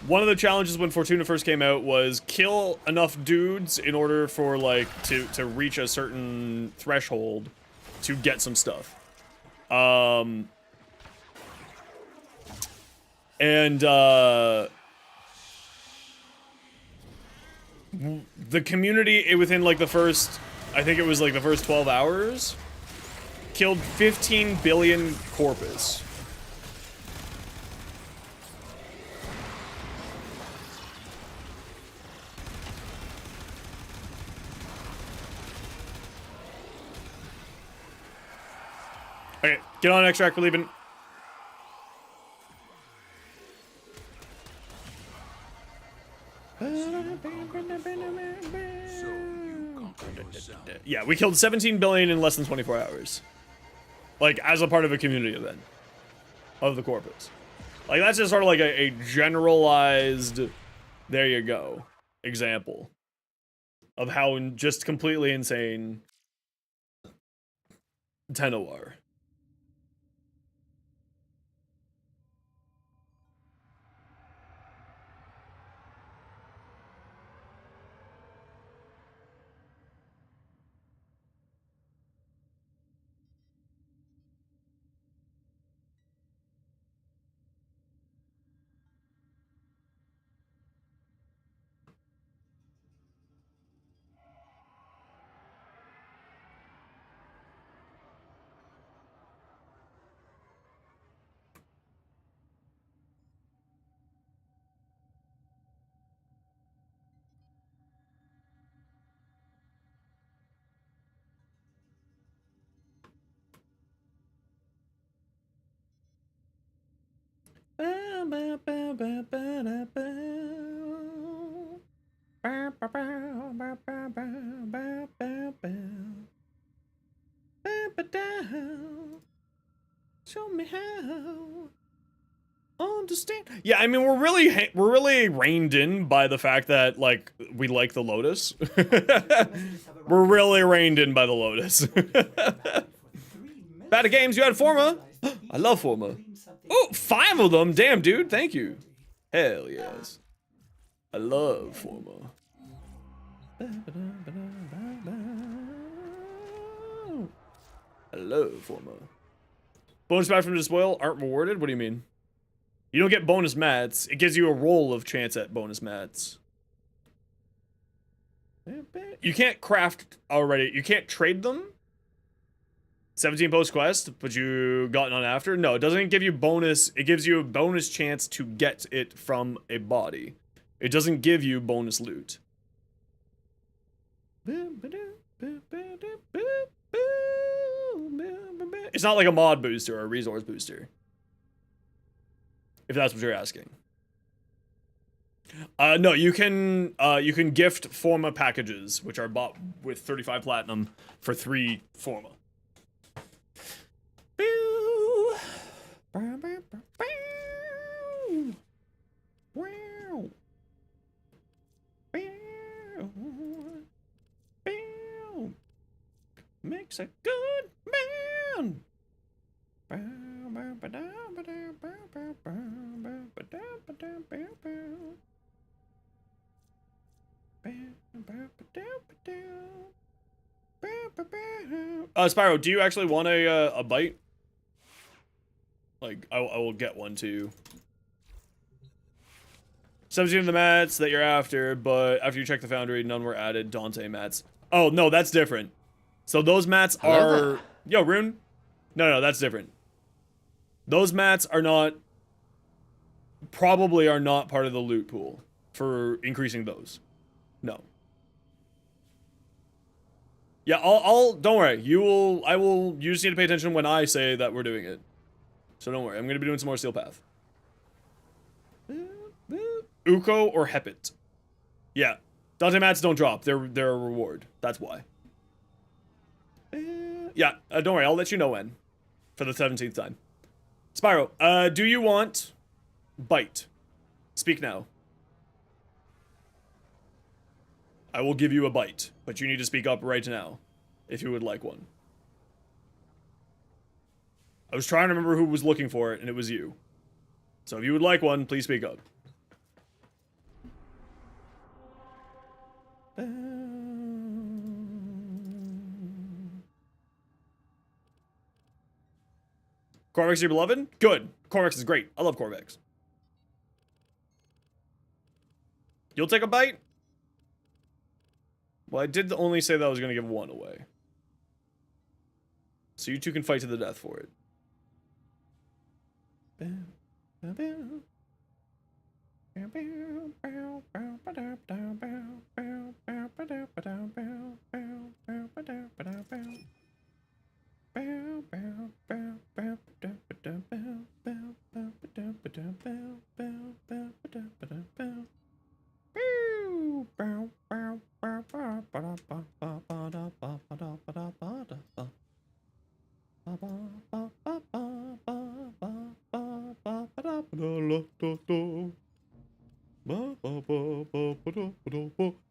One of the challenges when Fortuna first came out was kill enough dudes in order for like to reach a certain threshold to get some stuff. The community within like the first, I think it was like the first 12 hours, killed 15 billion corpus. Okay, get on extract, we're leaving. Yeah, we killed 17 billion in less than 24 hours. Like, as a part of a community event. Of the corpus. Like, that's just sort of like a generalized, there you go, example. Of how just completely insane Tenno are. Show me how. Understand. Yeah, I mean, we're really reined in by the fact that like we like the Lotus. We're really reined in by the Lotus. Better games, you had Forma. I love Forma. Oh, 5 of them. Damn, dude. Thank you. Hell yes. I love Forma. I love Forma. Bonus back from the spoil aren't rewarded? What do you mean? You don't get bonus mats. It gives you a roll of chance at bonus mats. You can't craft already. You can't trade them. 17 post quest, but you got none after. No, it doesn't give you bonus. It gives you a bonus chance to get it from a body. It doesn't give you bonus loot. It's not like a mod booster or a resource booster. If that's what you're asking. No, you can gift Forma packages, which are bought with 35 platinum for 3 Forma. Makes a good man. Spyro, do you actually want a bite? like, I will get one too. 17 of the mats that you're after, but after you check the foundry, none were added. Dante mats. Oh, no, that's different. So those mats are... Yo, Rune? No, that's different. Those mats are not... Probably are not part of the loot pool for increasing those. No. Yeah, I'll don't worry. You just need to pay attention when I say that we're doing it. So don't worry. I'm going to be doing some more Steel Path. Uko or Hepit. Yeah. Dante mats don't drop. They're a reward. That's why. Yeah, don't worry. I'll let you know when. For the 17th time. Spyro, do you want bite? Speak now. I will give you a bite, but you need to speak up right now if you would like one. I was trying to remember who was looking for it, and it was you. So if you would like one, please speak up. Corvex, your beloved? Good. Corvex is great. I love Corvex. You'll take a bite? Well, I did only say that I was going to give one away. So you two can fight to the death for it.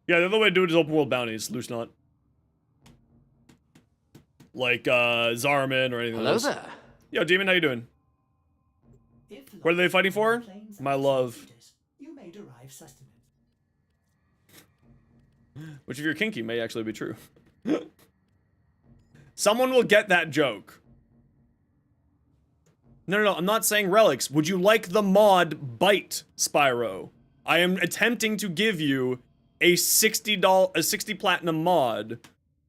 Yeah, the other way to do it is open world bounties, loose knot. Like, Zarman or anything else. Hello there. Yo, Demon, how you doing? What are they fighting for? My love. You may derive sustenance. Which, if you're kinky, may actually be true. Someone will get that joke. No, I'm not saying relics. Would you like the mod Bite, Spyro? I am attempting to give you a $60 platinum mod,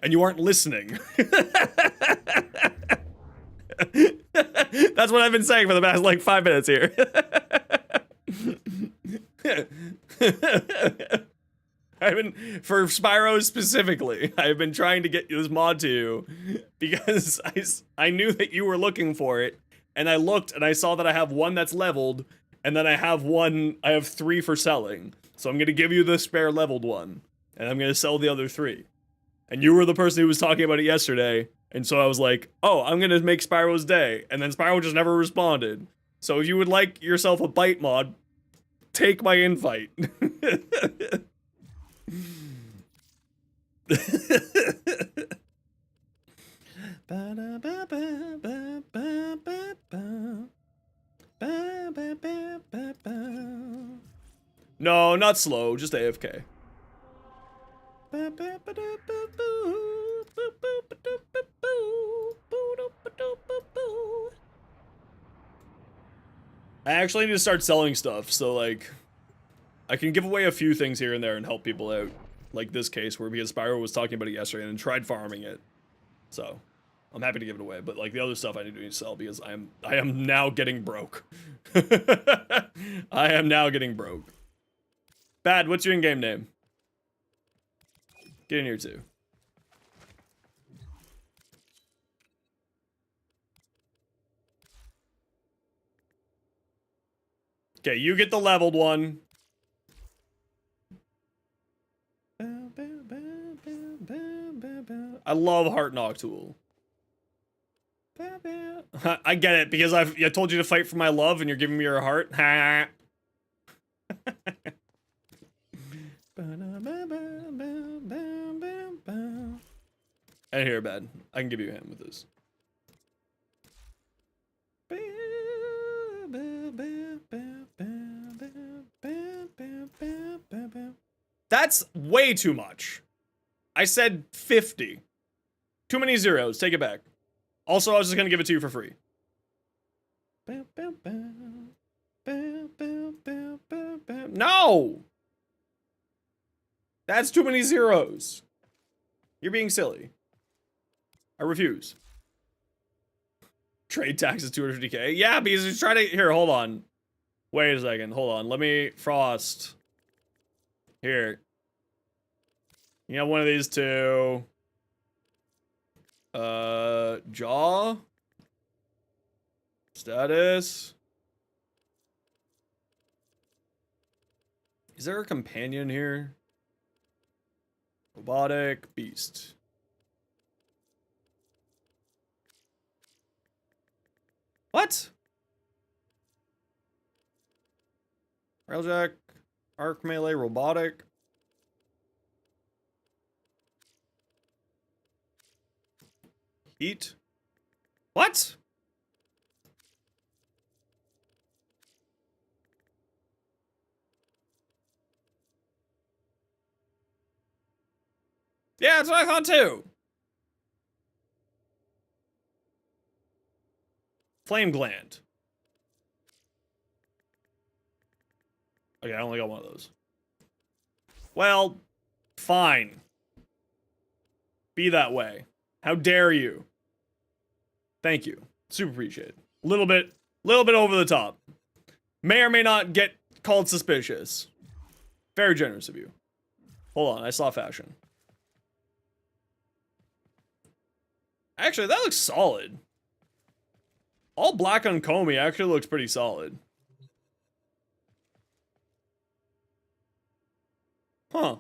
and you aren't listening. That's what I've been saying for the past, like, 5 minutes here. For Spyro specifically, I've been trying to get this mod to you because I knew that you were looking for it, and I looked and I saw that I have one that's leveled, and then I have 3 for selling. So I'm gonna give you the spare leveled one, and I'm gonna sell the other 3. And you were the person who was talking about it yesterday, and so I was like, oh, I'm gonna make Spyro's day, and then Spyro just never responded. So if you would like yourself a Bite mod, take my invite. No, not slow, just AFK. I actually need to start selling stuff, so like, I can give away a few things here and there and help people out. Like this case, where because Spyro was talking about it yesterday and tried farming it. So, I'm happy to give it away, but like the other stuff I need to sell because I am now getting broke. I am now getting broke. Bad, what's your in-game name? Get in here too. Okay, you get the leveled one. I love Heart Noctool. I get it, because I told you to fight for my love and you're giving me your heart. Ha. And here, bad. I can give you a hand with this. That's way too much. I said 50. Too many zeros. Take it back. Also, I was just gonna give it to you for free. No! That's too many zeros. You're being silly. I refuse. Trade tax is 250k. Yeah, because he's trying to. Here, hold on. Wait a second. Hold on. Let me frost. Here. You have one of these two. Jaw. Status. Is there a companion here? Robotic beast. What? Railjack, arc melee, robotic. Heat. What? Yeah, that's what I thought too. Flame gland. Okay, I only got one of those. Well, fine. Be that way. How dare you? Thank you. Super appreciate it. Little bit over the top. May or may not get called suspicious. Very generous of you. Hold on, I saw fashion. Actually, that looks solid. All black on Comey actually looks pretty solid. Huh.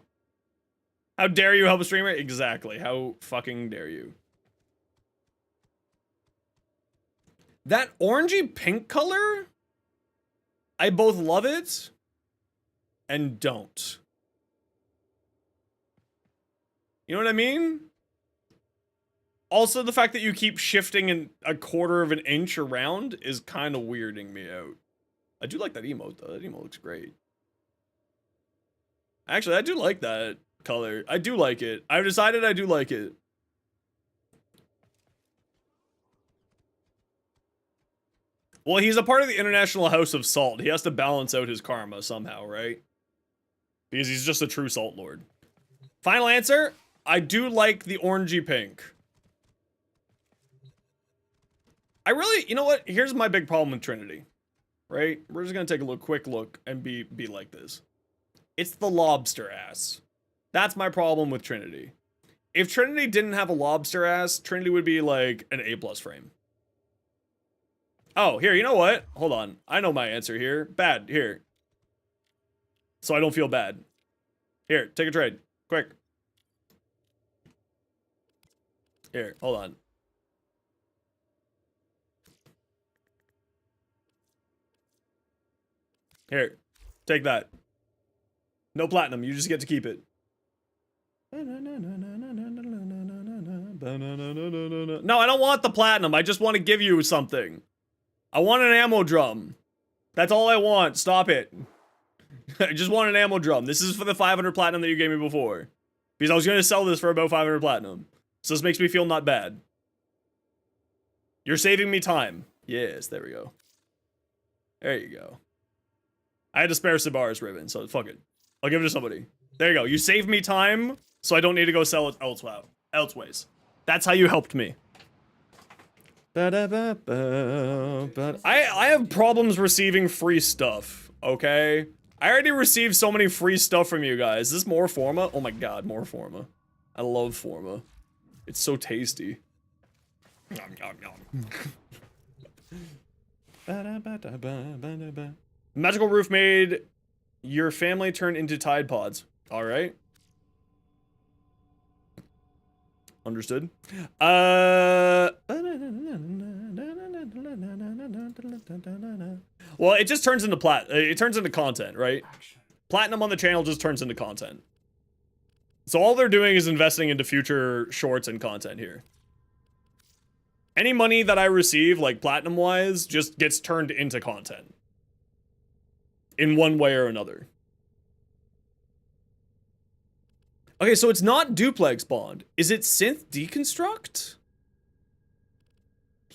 How dare you help a streamer? Exactly. How fucking dare you? That orangey pink color? I both love it and don't. You know what I mean? Also, the fact that you keep shifting in a quarter of an inch around is kind of weirding me out. I do like that emote, though. That emote looks great. Actually, I do like that color. I do like it. I've decided I do like it. Well, he's a part of the International House of Salt. He has to balance out his karma somehow, right? Because he's just a true salt lord. Final answer, I do like the orangey pink. I really, you know what? Here's my big problem with Trinity, right? We're just gonna take a quick look and be like this. It's the lobster ass. That's my problem with Trinity. If Trinity didn't have a lobster ass, Trinity would be like an A+ frame. Oh, here, you know what? Hold on. I know my answer here. Bad, here. So I don't feel bad. Here, take a trade. Quick. Here, hold on. Here, take that. No platinum, you just get to keep it. No, I don't want the platinum. I just want to give you something. I want an ammo drum. That's all I want. Stop it. I just want an ammo drum. This is for the 500 platinum that you gave me before. Because I was going to sell this for about 500 platinum. So this makes me feel not bad. You're saving me time. Yes, there we go. There you go. I had to spare Sabaris ribbon, so fuck it. I'll give it to somebody. There you go. You saved me time, so I don't need to go sell it elseways. That's how you helped me. I have problems receiving free stuff, okay? I already received so many free stuff from you guys. Is this more Forma? Oh my god, more Forma. I love Forma. It's so tasty. Nom, nom, nom. Magical roof made your family turn into Tide Pods. Alright. Understood. Well, it just turns into it turns into content, right? Platinum on the channel just turns into content. So all they're doing is investing into future shorts and content here. Any money that I receive, like platinum-wise, just gets turned into content. In one way or another. Okay, so it's not duplex bond. Is it synth deconstruct?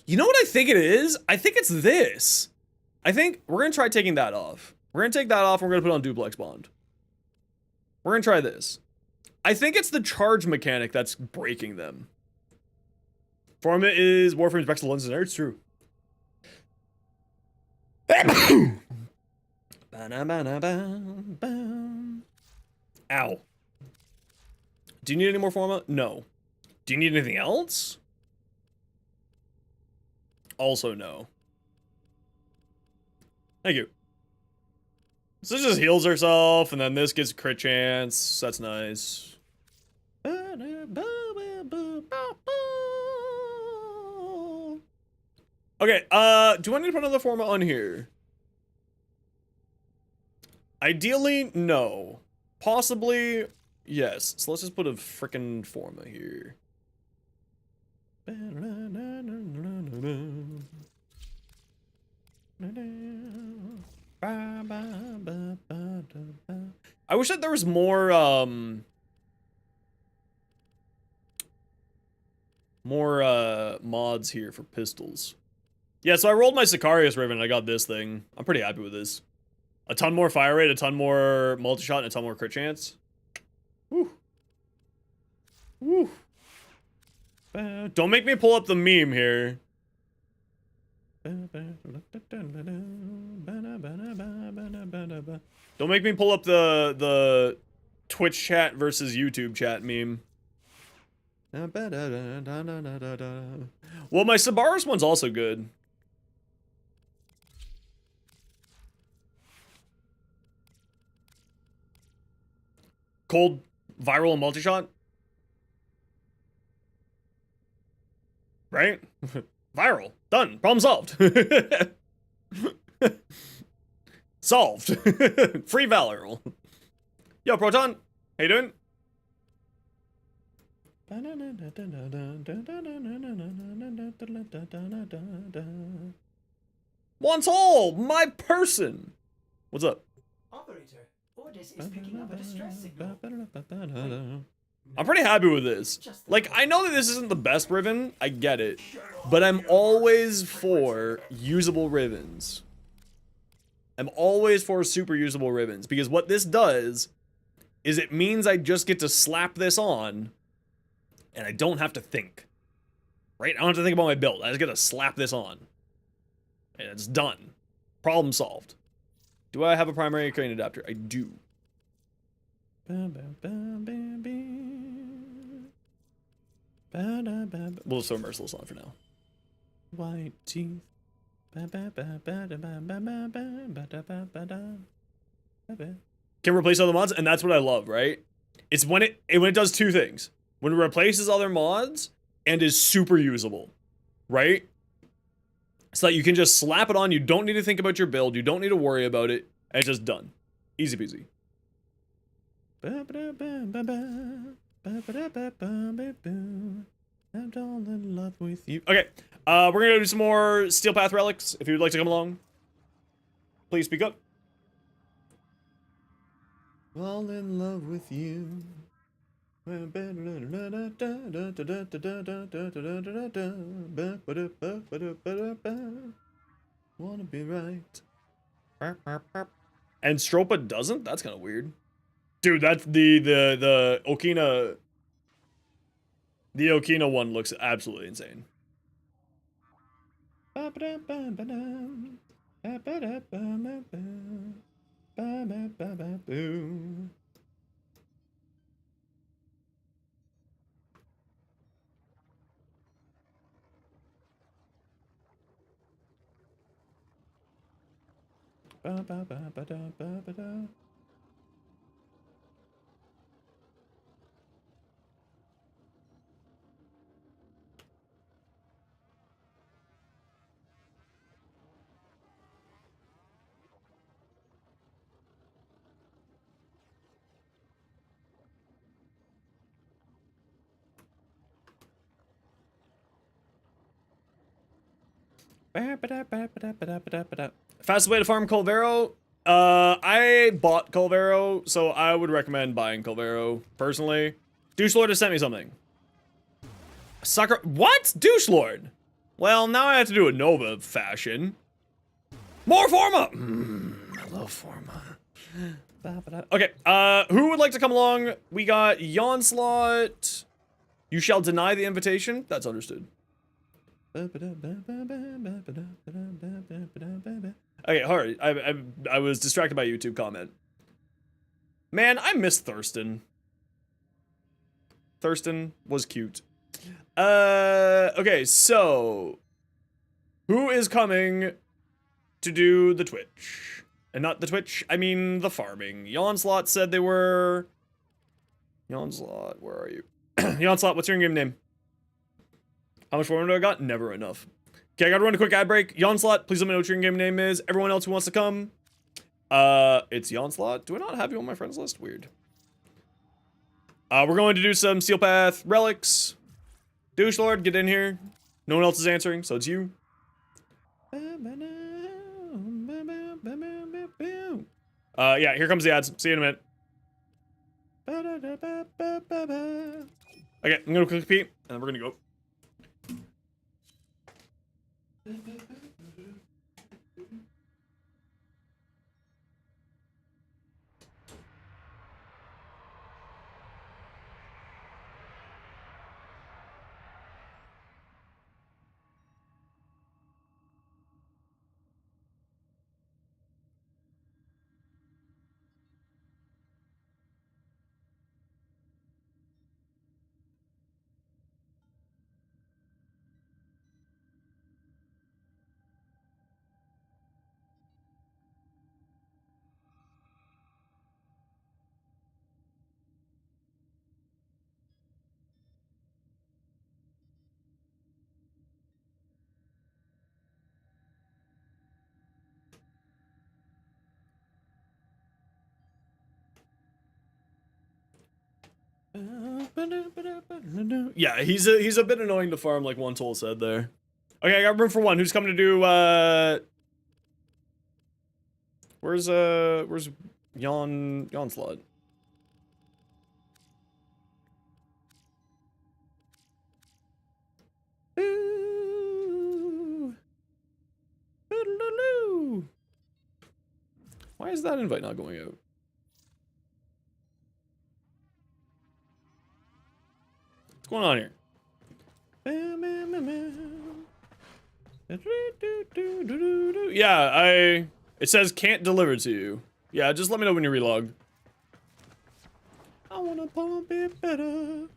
You know what I think it is? I think it's this. I think we're gonna try taking that off. We're gonna take that off, and we're gonna put on Duplex Bond. We're gonna try this. I think it's the charge mechanic that's breaking them. Forma is Warframe's Vexel Lenses. It's true. Ow. Do you need any more Forma? No. Do you need anything else? Also no. Thank you. So this just heals herself, and then this gets crit chance. That's nice. Okay, do I need to put another Forma on here? Ideally, no. Possibly, yes. So let's just put a frickin' Forma here. I wish that there was more, mods here for pistols. Yeah, so I rolled my Sicarius Riven and I got this thing. I'm pretty happy with this. A ton more fire rate, a ton more multi-shot, and a ton more crit chance. Woo. Woo. Don't make me pull up the meme here. Don't make me pull up the Twitch chat versus YouTube chat meme. Well, my Sabaris one's also good. Cold, viral, and multi-shot? Right? Viral. Done. Problem solved. Solved. Free Valor. Yo, Proton. How you doing? Once all, my person. What's up? Operator, Ordis is picking up a distress signal. I'm pretty happy with this. Like, I know that this isn't the best Riven, I get it, but I'm always for usable Rivens. I'm always for super usable Rivens, because what this does is it means I just get to slap this on, and I don't have to think. Right? I don't have to think about my build. I just get to slap this on. And it's done. Problem solved. Do I have a primary crane adapter? I do. We'll just throw Merciless on for now. White teeth. Can replace other mods, and that's what I love, right? It's when it does two things. When it replaces other mods and is super usable, right? So that you can just slap it on, you don't need to think about your build, you don't need to worry about it, and it's just done. Easy peasy. I'm all in love with you. Okay, we're gonna do some more Steel Path relics. If you would like to come along, please speak up. All in love with you. Wanna be right. And Stropa doesn't? That's kind of weird. Dude, that's the Okina. The Okina one looks absolutely insane. Fastest way to farm Colvero? I bought Colvero, so I would recommend buying Colvero, personally. Douche Lord has sent me something. Sucker. What? Douche Lord? Well, now I have to do a Nova fashion. More Forma! I love Forma. Okay, who would like to come along? We got Onslaught. You shall deny the invitation. That's understood. Okay, hurry. I was distracted by a YouTube comment. Man, I miss Thurston. Thurston was cute. Okay, so who is coming to do the Twitch? And not the Twitch, I mean the farming. Onslaught said they were... Onslaught, where are you? Onslaught, what's your in-game name? How much farming do I got? Never enough. Okay, I gotta run a quick ad break. Onslaught, please let me know what your in-game name is. Everyone else who wants to come. It's Onslaught. Do I not have you on my friends list? Weird. We're going to do some Steel Path relics. Douche Lord, get in here. No one else is answering, so it's you. Yeah, here comes the ads. See you in a minute. Okay, I'm gonna quick peek, and then we're gonna go. Yeah, he's a bit annoying to farm, like One Tool said there. Okay, I got room for one. Who's coming to do where's Onslaught? Why is that invite not going out? What's going on here? Yeah, it says can't deliver to you. Yeah, just let me know when you relog. I wanna pump it better.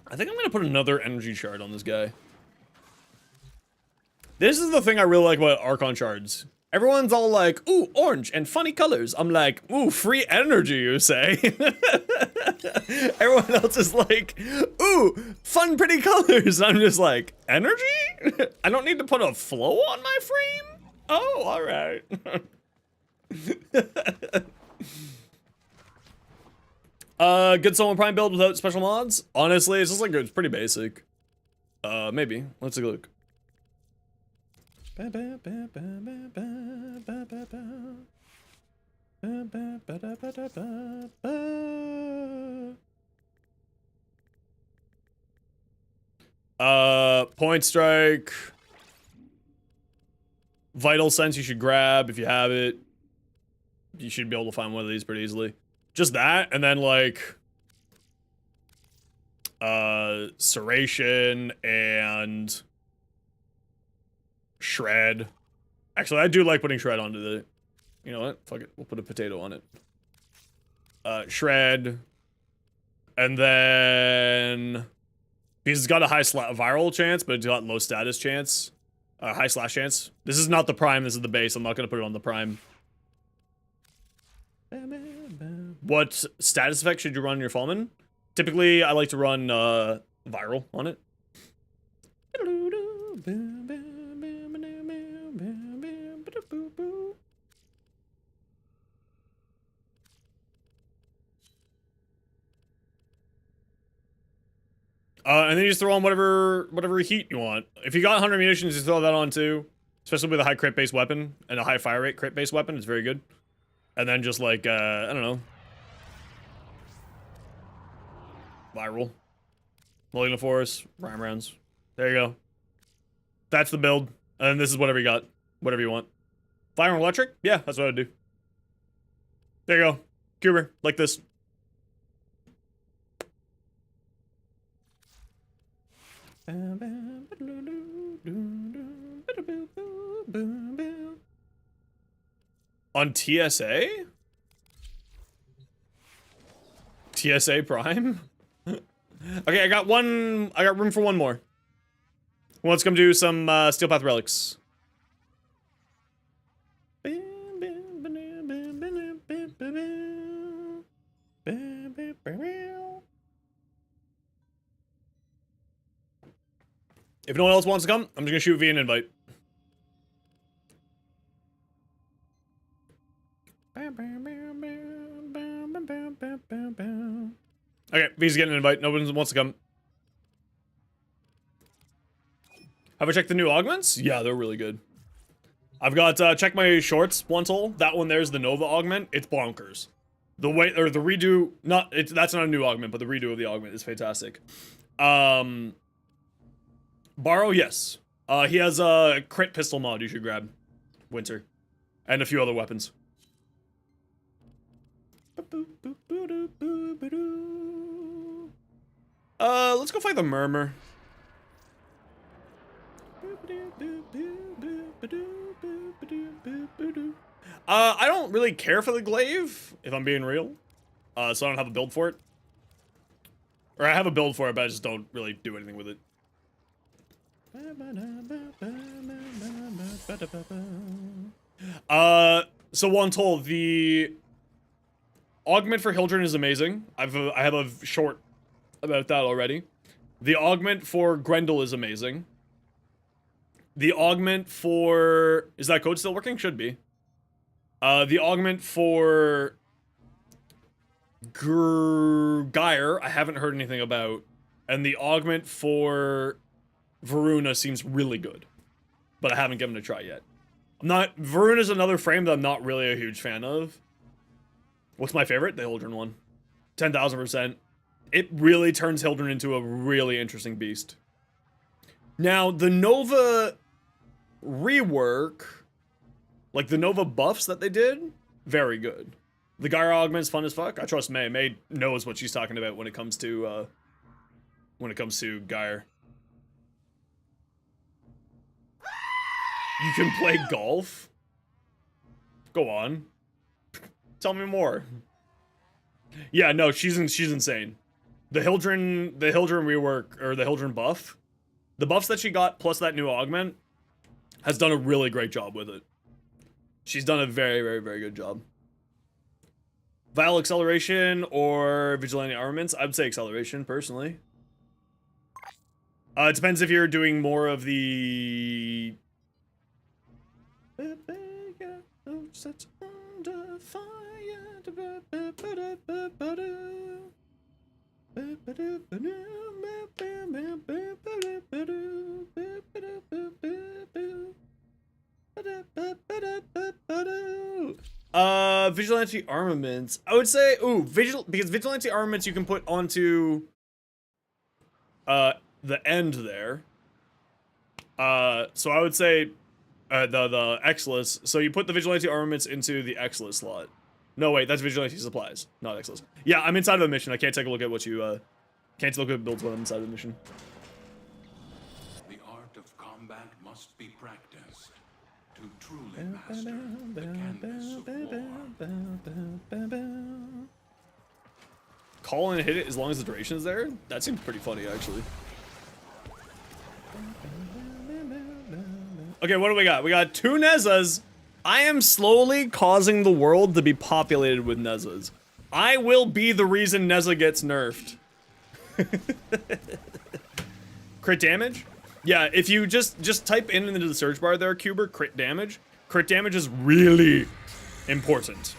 I think I'm gonna put another energy shard on this guy. This is the thing I really like about Archon shards. Everyone's all like, ooh, orange and funny colors. I'm like, ooh, free energy, you say? Everyone else is like, ooh, fun, pretty colors. I'm just like, energy? I don't need to put a flow on my frame? Oh, all right. Good Someone Prime build without special mods? Honestly, it's just like, it's pretty basic. Maybe. Let's take a look. Point Strike. Vital Sense you should grab if you have it. You should be able to find one of these pretty easily. Just that, and then like Serration and Shred. Actually, I do like putting Shred onto the... You know what? Fuck it. We'll put a potato on it. Shred. And then... Because it's got a high viral chance, but it's got low status chance. High slash chance. This is not the prime, this is the base. I'm not going to put it on the prime. What status effect should you run on your Fallman? Typically, I like to run viral on it. And then you just throw on whatever heat you want. If you got 100 munitions, you throw that on too. Especially with a high crit-based weapon and a high fire rate crit-based weapon, it's very good. And then just like, I don't know. Viral. Malignant Force, Rhyme Rounds. There you go. That's the build. And this is whatever you got. Whatever you want. Fire and electric? Yeah, that's what I'd do. There you go. Cuber, like this. On TSA? TSA Prime? Okay, I got room for one more. Who wants to come do some Steel Path Relics? If no one else wants to come, I'm just gonna shoot via an invite. Okay, V's getting an invite. No one wants to come. Have I checked the new augments? Yeah, they're really good. I've got, check my shorts, one tool. That one there's the Nova augment. It's bonkers. The way, or the redo, that's not a new augment, but the redo of the augment is fantastic. Borrow, yes. He has a crit pistol mod you should grab. Winter. And a few other weapons. Let's go fight the Murmur. I don't really care for the glaive, if I'm being real. So I don't have a build for it. Or I have a build for it, but I just don't really do anything with it. So one told, the augment for Hildren is amazing. I have a short about that already. The augment for Grendel is amazing. The augment for... Is that code still working? Should be. The augment for... Geyer, I haven't heard anything about. And the augment for Varuna seems really good. But I haven't given it a try yet. Varuna's another frame that I'm not really a huge fan of. What's my favorite? The Hildren one. 10,000%. It really turns Hildren into a really interesting beast. Now, the Nova rework, like the Nova buffs that they did, very good. The Gyre augment's fun as fuck. I trust May. May knows what she's talking about when it comes to Gyre. You can play golf? Go on. Tell me more. Yeah, no, she's insane. The Hildren rework, or the Hildren buff, the buffs that she got plus that new augment has done a really great job with it. She's done a very, very, very good job. Vile acceleration or vigilante armaments? I would say acceleration, personally. It depends if you're doing more of the... Vigilante armaments. I would say, because vigilante armaments you can put onto the end there. So I would say the Exilus. So you put the vigilante armaments into the Exilus slot. No, wait, that's vigilante supplies, not Exilus. Yeah, I'm inside of a mission. I can't take a look at what you can't look at builds when I'm inside of the mission. The art of combat must be practiced to truly master the canvas of war. Call and hit it as long as the duration is there? That seems pretty funny, actually. Okay, what do we got? We got 2 Nezas. I am slowly causing the world to be populated with Nezas. I will be the reason Neza gets nerfed. Crit damage? Yeah, if you just type in into the search bar there, Cuber, crit damage. Crit damage is really important.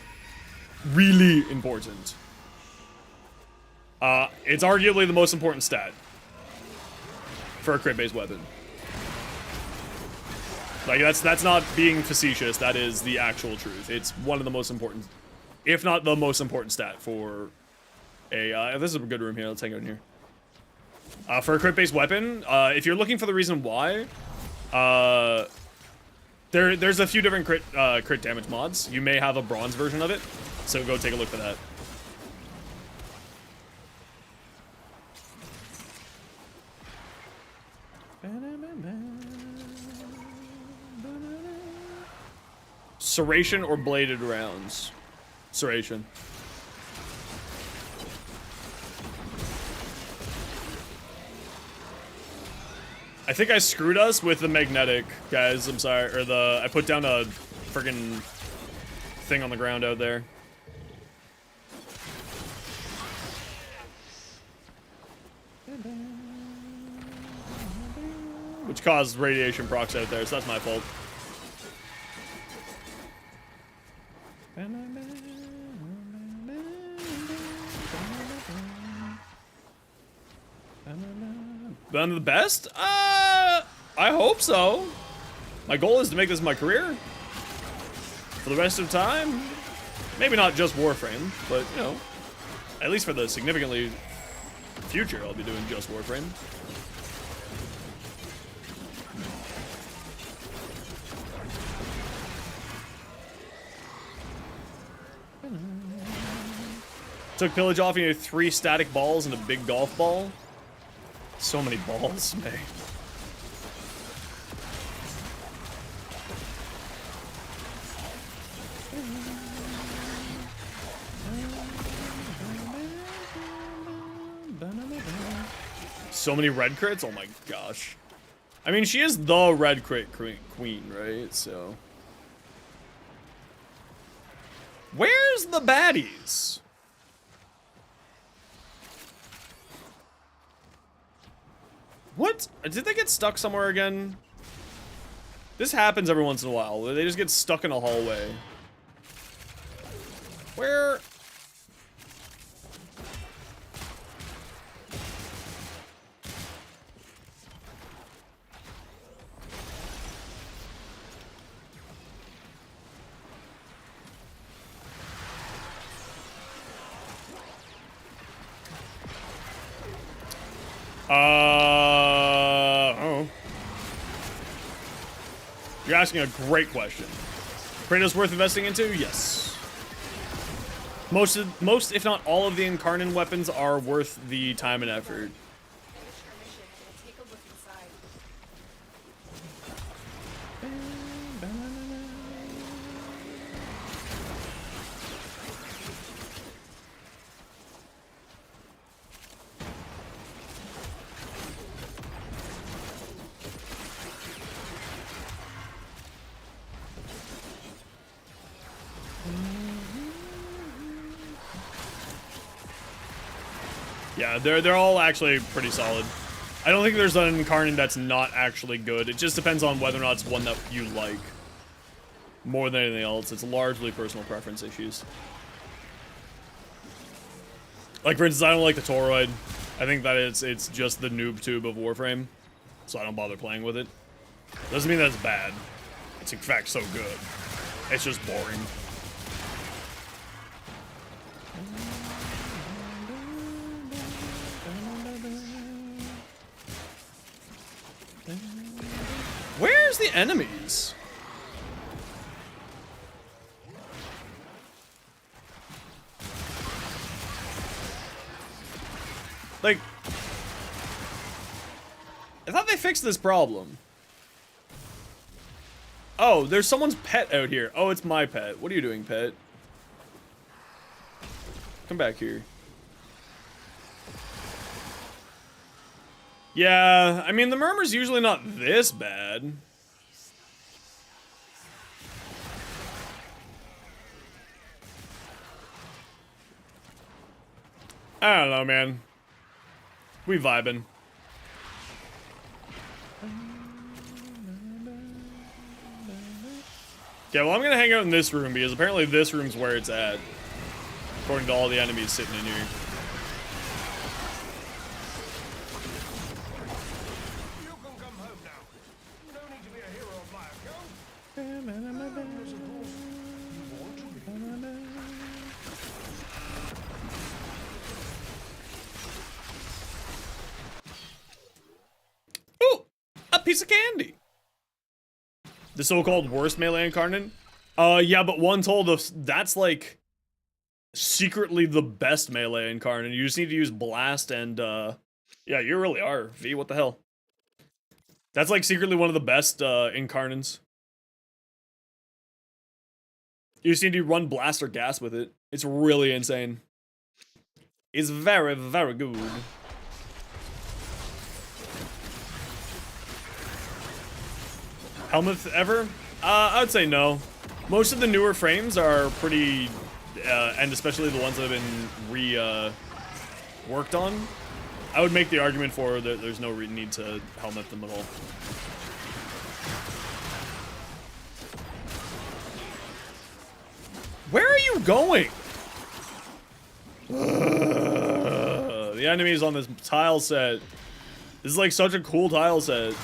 Really important. It's arguably the most important stat for a crit-based weapon. Like, that's not being facetious, that is the actual truth. It's one of the most important, if not the most important stat for a, this is a good room here, let's hang out in here. For a crit-based weapon, if you're looking for the reason why, There's a few different crit damage mods. You may have a bronze version of it, so go take a look for that. Serration or bladed rounds? Serration. I think I screwed us with the magnetic, guys. I'm sorry. Or I put down a friggin' thing on the ground out there. Which caused radiation procs out there, so that's my fault. But I'm the best? I hope so. My goal is to make this my career. For the rest of time. Maybe not just Warframe, but, you know, at least for the significantly future, I'll be doing just Warframe. Took pillage off, you know, 3 static balls and a big golf ball. So many balls, man. So many red crits? Oh my gosh. I mean, she is the red crit queen, right? So. Where's the baddies? What? Did they get stuck somewhere again? This happens every once in a while. They just get stuck in a hallway. Where? Oh. You're asking a great question. Kratos worth investing into? Yes. Most, if not all of the Incarnate weapons are worth the time and effort. Take a look inside. Yeah, they're all actually pretty solid. I don't think there's an Incarnate that's not actually good. It just depends on whether or not it's one that you like. More than anything else, it's largely personal preference issues. Like, for instance, I don't like the Toroid. I think that it's just the noob tube of Warframe, so I don't bother playing with it. Doesn't mean that it's bad. It's in fact so good. It's just boring. Where's the enemies? Like, I thought they fixed this problem. Oh, there's someone's pet out here. Oh, it's my pet. What are you doing, pet? Come back here. Yeah, I mean, the murmur's usually not this bad. I don't know, man. We vibing. Okay, well, I'm gonna hang out in this room because apparently this room's where it's at. According to all the enemies sitting in here. Ooh, a piece of candy. The so-called worst melee incarnate? Yeah, but one told us that's like secretly the best melee incarnate. You just need to use blast and yeah, you really are. V, what the hell? That's like secretly one of the best incarnates. You just need to run blast or gas with it. It's really insane. It's very, very good. Helmeth ever? I would say no. Most of the newer frames are pretty, and especially the ones that have been worked on. I would make the argument for that there's no need to helmet them at all. Where are you going? The enemies on this tile set. This is like such a cool tile set.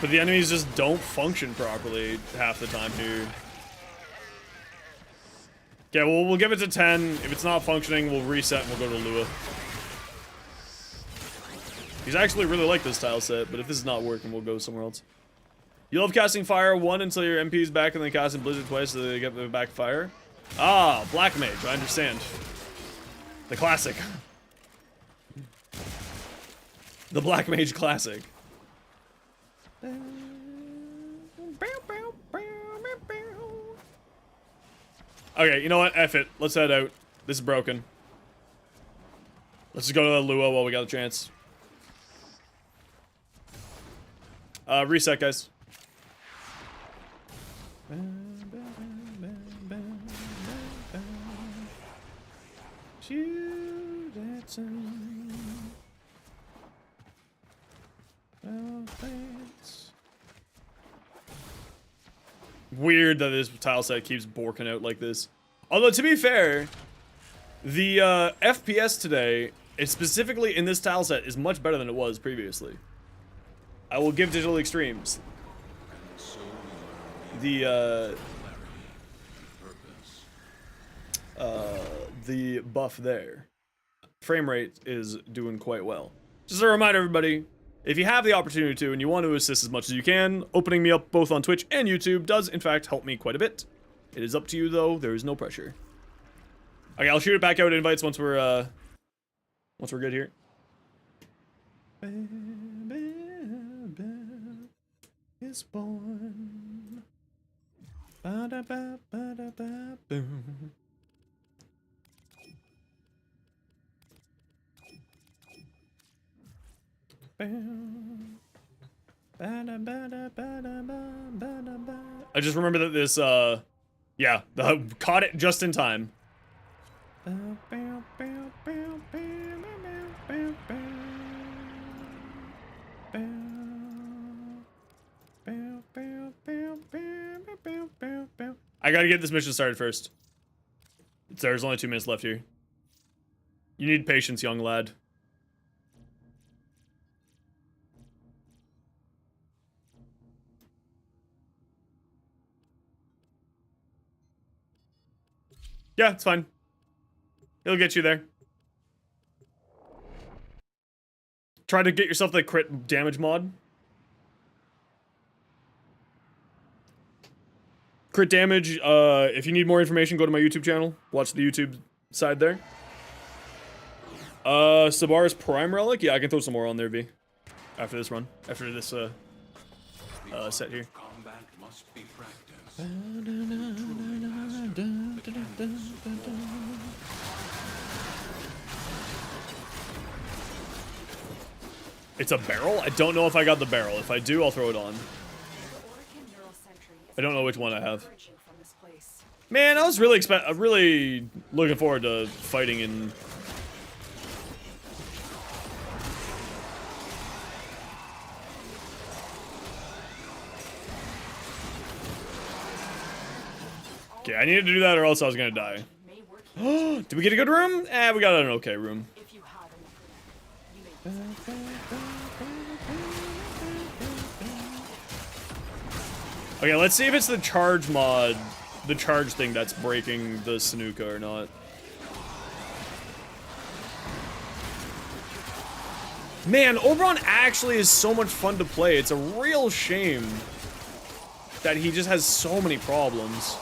But the enemies just don't function properly half the time here. Okay, well, we'll give it to 10. If it's not functioning, we'll reset and we'll go to Lua. He's actually really like this tile set, but if this is not working, we'll go somewhere else. You love casting fire 1 until your MP is back and then casting blizzard twice so they get the back fire. Ah, black mage, I understand. The classic. The black mage classic. Okay, you know what? F it. Let's head out. This is broken. Let's just go to the Lua while we got a chance. Reset, guys. Weird that this tile set keeps borking out like this. Although, to be fair, the FPS today, specifically in this tile set, is much better than it was previously. I will give Digital Extremes the buff there. Frame rate is doing quite well. Just a reminder, everybody, if you have the opportunity to and you want to assist as much as you can, opening me up both on Twitch and YouTube does, in fact, help me quite a bit. It is up to you, though. There is no pressure. Okay, I'll shoot it back out invites once we're good here. Is born. Ba-da-ba, ba-da-ba, boom. I just remember that this, yeah, caught it just in time. I gotta get this mission started first. There's only 2 minutes left here. You need patience, young lad. Yeah, it's fine. It'll get you there. Try to get yourself the crit damage mod. Crit damage, if you need more information, go to my YouTube channel. Watch the YouTube side there. Sabara's Prime Relic? Yeah, I can throw some more on there, V. After this run. After this, set here. Combat must be practiced. It's a barrel? I don't know if I got the barrel. If I do, I'll throw it on. I don't know which one I have. Man, I was really looking forward to fighting in... Okay, I needed to do that or else I was gonna die. Did we get a good room? Eh, we got an okay room. Okay, let's see if it's the charge mod, the charge thing that's breaking the Snuka or not. Man, Oberon actually is so much fun to play. It's a real shame that he just has so many problems.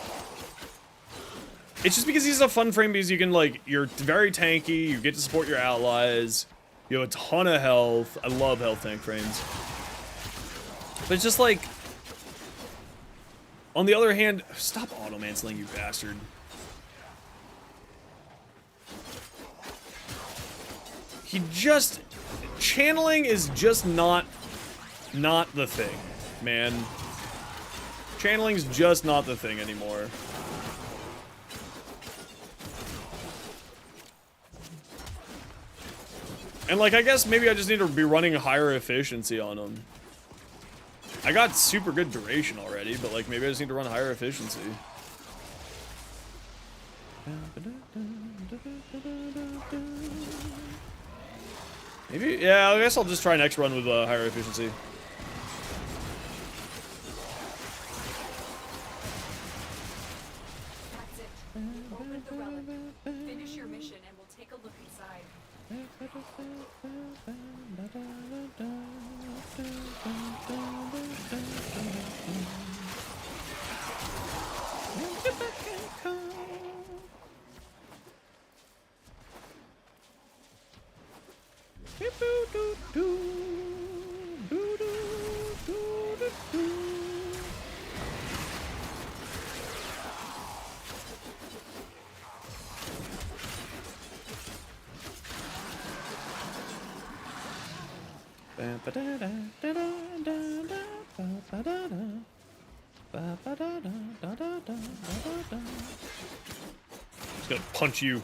It's just because he's a fun frame because you can, like, you're very tanky, you get to support your allies, you have a ton of health. I love health tank frames. But it's just like, on the other hand, stop auto-manceling, you bastard. He just, channeling is just not the thing, man. Channeling's just not the thing anymore. And like, I guess maybe I just need to be running higher efficiency on him. I got super good duration already, but like maybe I just need to run higher efficiency. Maybe, yeah, I guess I'll just try next run with higher efficiency. That's it. Open the relic. Finish your mission and we'll take a look inside. Just gonna punch you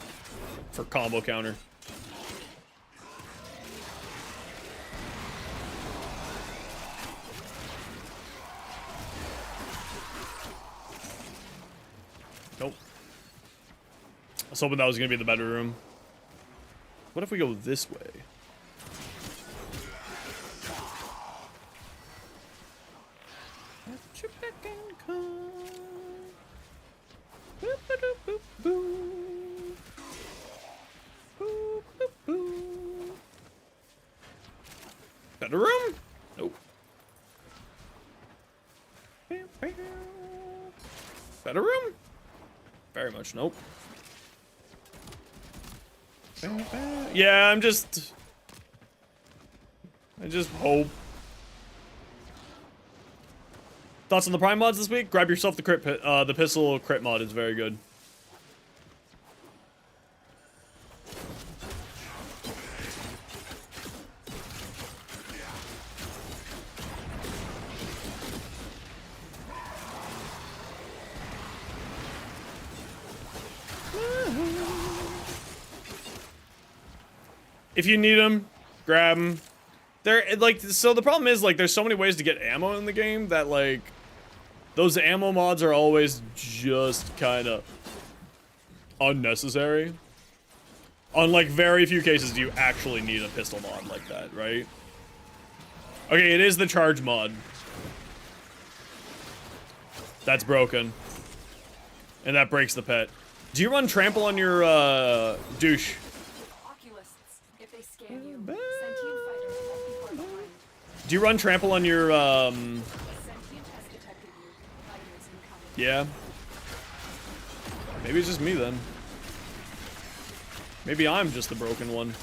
for combo counter. Nope. I was hoping that was gonna be the better room. What if we go this way? Better room? Nope. Better room? Very much nope. Yeah, I just hope. Thoughts on the Prime mods this week? Grab yourself the the pistol crit mod is very good. If you need them, grab them. They're like, so the problem is like there's so many ways to get ammo in the game that like those ammo mods are always just kind of unnecessary. On like very few cases do you actually need a pistol mod like that, right? Okay, it is the charge mod. That's broken. And that breaks the pet. Do you run trample on your douche? Do you run trample on your, Yeah. Maybe it's just me then. Maybe I'm just the broken one.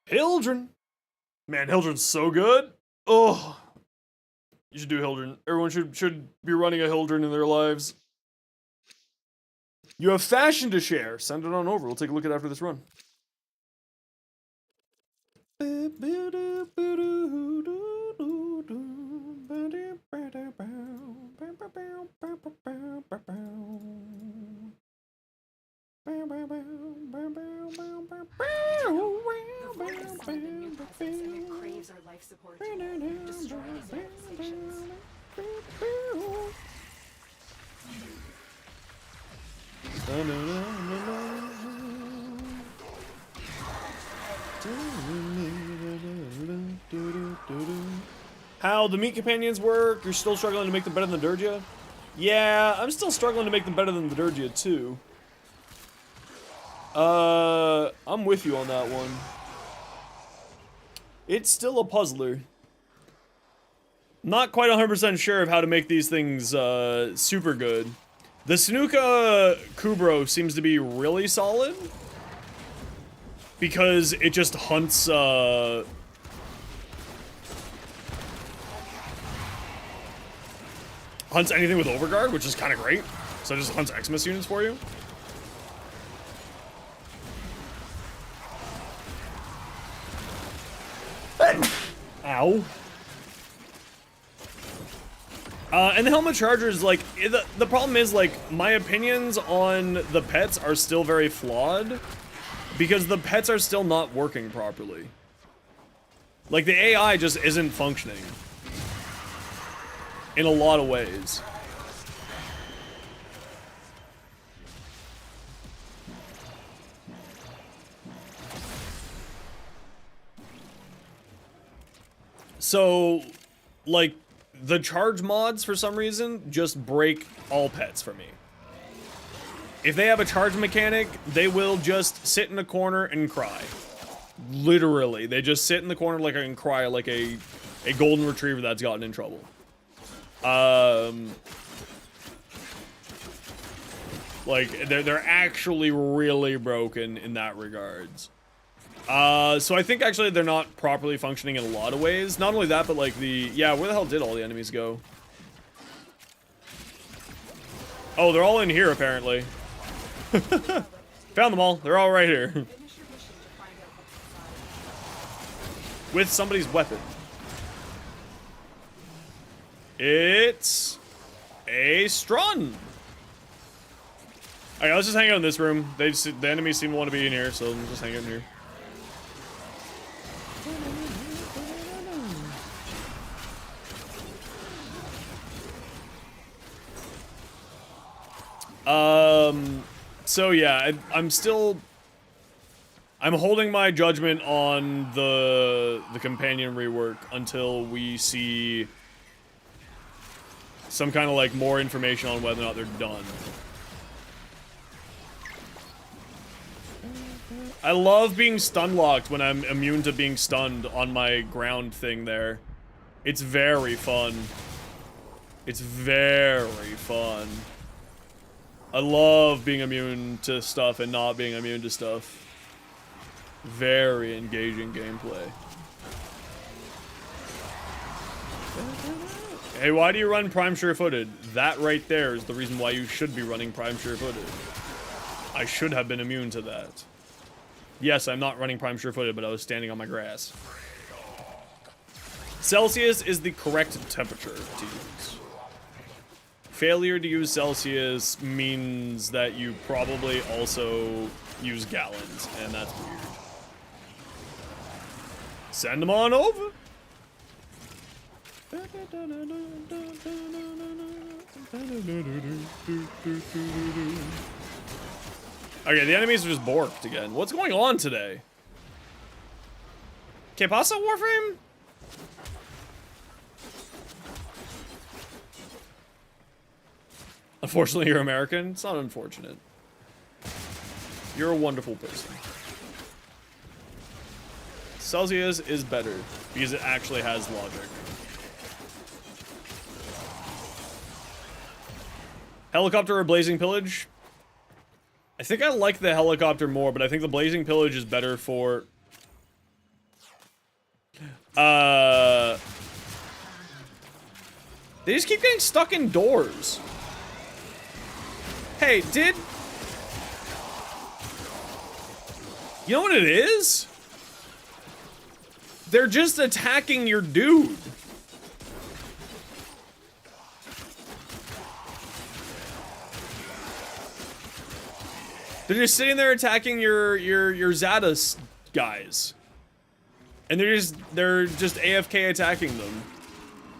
Hildren. Man, Hildren's so good. Oh. You should do Hildren. Everyone should be running a Hildren in their lives. You have fashion to share. Send it on over. We'll take a look at it after this run. The void has summoned a new presence and it craves our life support. Destroy these manifestations. How the meat companions work? You're still struggling to make them better than the Durgia? Yeah, I'm still struggling to make them better than the Durgia too. I'm with you on that one. It's still a puzzler. Not quite 100% sure of how to make these things super good. The Snuka Kubro seems to be really solid because it just hunts anything with Overguard, which is kind of great. So it just hunts Xmas units for you. Ow. And the Helmet Chargers, like, the problem is, like, my opinions on the pets are still very flawed because the pets are still not working properly. Like, the AI just isn't functioning in a lot of ways. So, like, the charge mods, for some reason, just break all pets for me. If they have a charge mechanic, they will just sit in a corner and cry. Literally. They just sit in the corner like and cry like a golden retriever that's gotten in trouble. Like, they're actually really broken in that regards. So I think actually they're not properly functioning in a lot of ways. Not only that, but like yeah, where the hell did all the enemies go? Oh, they're all in here apparently. Found them all. They're all right here. With somebody's weapon. It's a Strun. Alright, let's just hang out in this room. The enemies seem to want to be in here, so let's just hang out in here. So yeah, I'm holding my judgment on the companion rework until we see some kind of like more information on whether or not they're done. I love being stun locked when I'm immune to being stunned on my ground thing there. It's very fun. It's very fun. I love being immune to stuff and not being immune to stuff. Very engaging gameplay. Hey, why do you run Prime Sure-Footed? That right there is the reason why you should be running Prime Sure-Footed. I should have been immune to that. Yes, I'm not running Prime Sure-Footed, but I was standing on my grass. Celsius is the correct temperature to use. Failure to use Celsius means that you probably also use gallons, and that's weird. Send them on over. Okay, the enemies are just borked again. What's going on today? ¿Qué pasa, Warframe? Unfortunately, you're American. It's not unfortunate. You're a wonderful person. Celsius is better because it actually has logic. Helicopter or Blazing Pillage? I think I like the helicopter more, but I think the Blazing Pillage is better for... They just keep getting stuck in doors. Hey, did... You know what it is? They're just attacking your dude. They're just sitting there attacking your Zadus guys. And they're just AFK attacking them.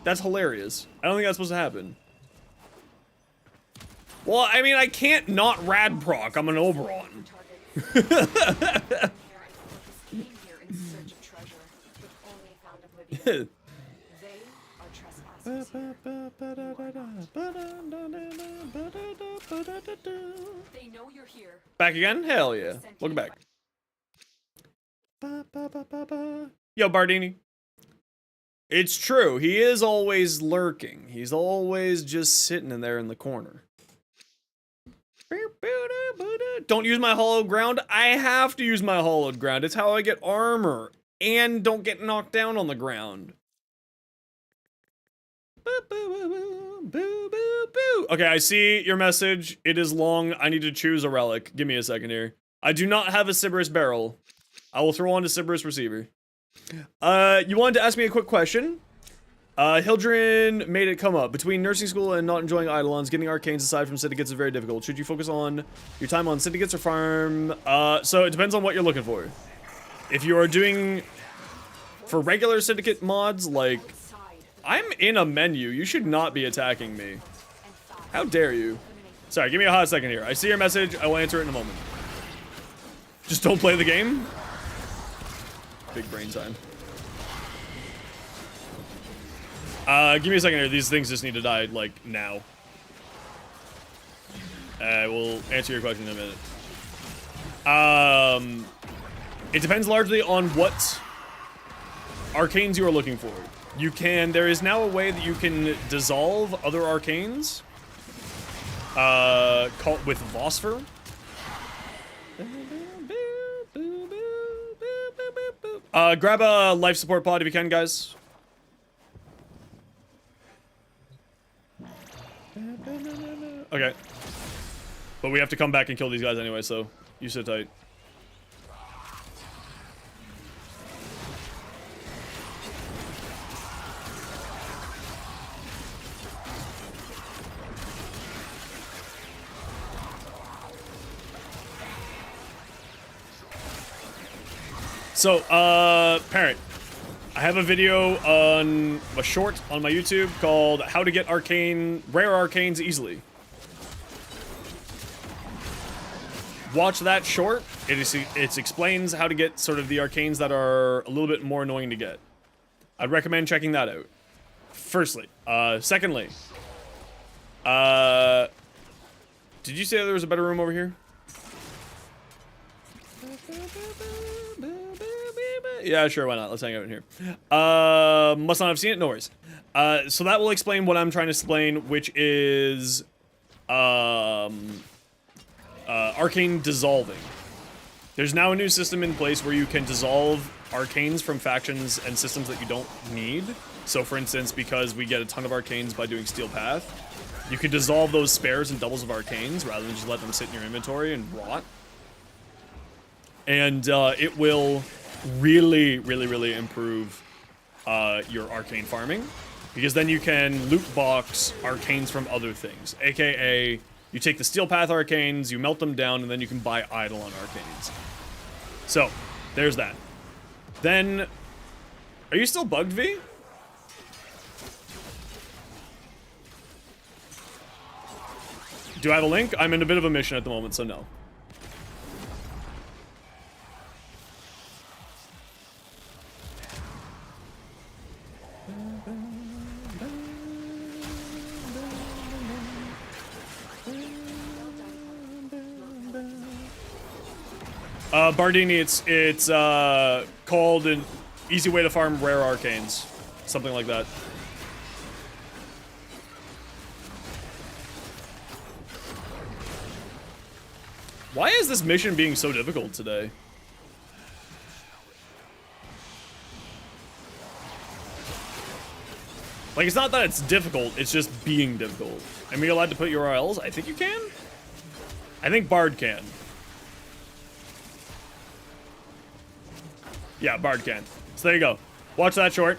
That's hilarious. I don't think that's supposed to happen. Well, I mean, I can't not rad proc. I'm an Oberon. They know you're here. Back again? Hell yeah. Welcome back. Yo, Bardini. It's true. He is always lurking. He's always just sitting in there in the corner. Don't use my hollowed ground. I have to use my hollowed ground. It's how I get armor and don't get knocked down on the ground. Okay, I see your message. It is long. I need to choose a relic. Give me a second here. I do not have a Sybaris barrel. I will throw on a Sybaris receiver. You wanted to ask me a quick question. Hildren made it come up. Between nursing school and not enjoying Eidolons, getting arcanes aside from syndicates is very difficult. Should you focus on your time on syndicates or farm? So it depends on what you're looking for. If you are doing for regular syndicate mods, like, I'm in a menu. You should not be attacking me. How dare you? Sorry, give me a hot second here. I see your message. I will answer it in a moment. Just don't play the game. Big brain time. Give me a second here. These things just need to die, like, now. We'll answer your question in a minute. It depends largely on what arcanes you are looking for. There is now a way that you can dissolve other arcanes. With Vosper. Grab a life support pod if you can, guys. Okay. But we have to come back and kill these guys anyway, so you sit tight. So, Parent, I have a video on a short on my YouTube called How to Get Rare Arcanes Easily. Watch that short. It explains how to get sort of the arcanes that are a little bit more annoying to get. I'd recommend checking that out. Firstly. Secondly. Did you say there was a better room over here? Yeah, sure, why not? Let's hang out in here. Must not have seen it? No worries. So that will explain what I'm trying to explain, which is arcane dissolving. There's now a new system in place where you can dissolve arcanes from factions and systems that you don't need. So for instance, because we get a ton of arcanes by doing Steel Path, you can dissolve those spares and doubles of arcanes rather than just let them sit in your inventory and rot. And it will really, really, really improve your arcane farming, because then you can loot box arcanes from other things, aka you take the Steel Path arcanes, you melt them down, and then you can buy Eidolon arcanes. So there's that. Then, are you still bugged, V? Do I have a link? I'm in a bit of a mission at the moment, so no. Bardini, it's called an easy way to farm rare arcanes. Something like that. Why is this mission being so difficult today? Like, it's not that it's difficult, it's just being difficult. Am I allowed to put URLs? I think you can? I think Bard can. Yeah, Bard can. So there you go. Watch that short.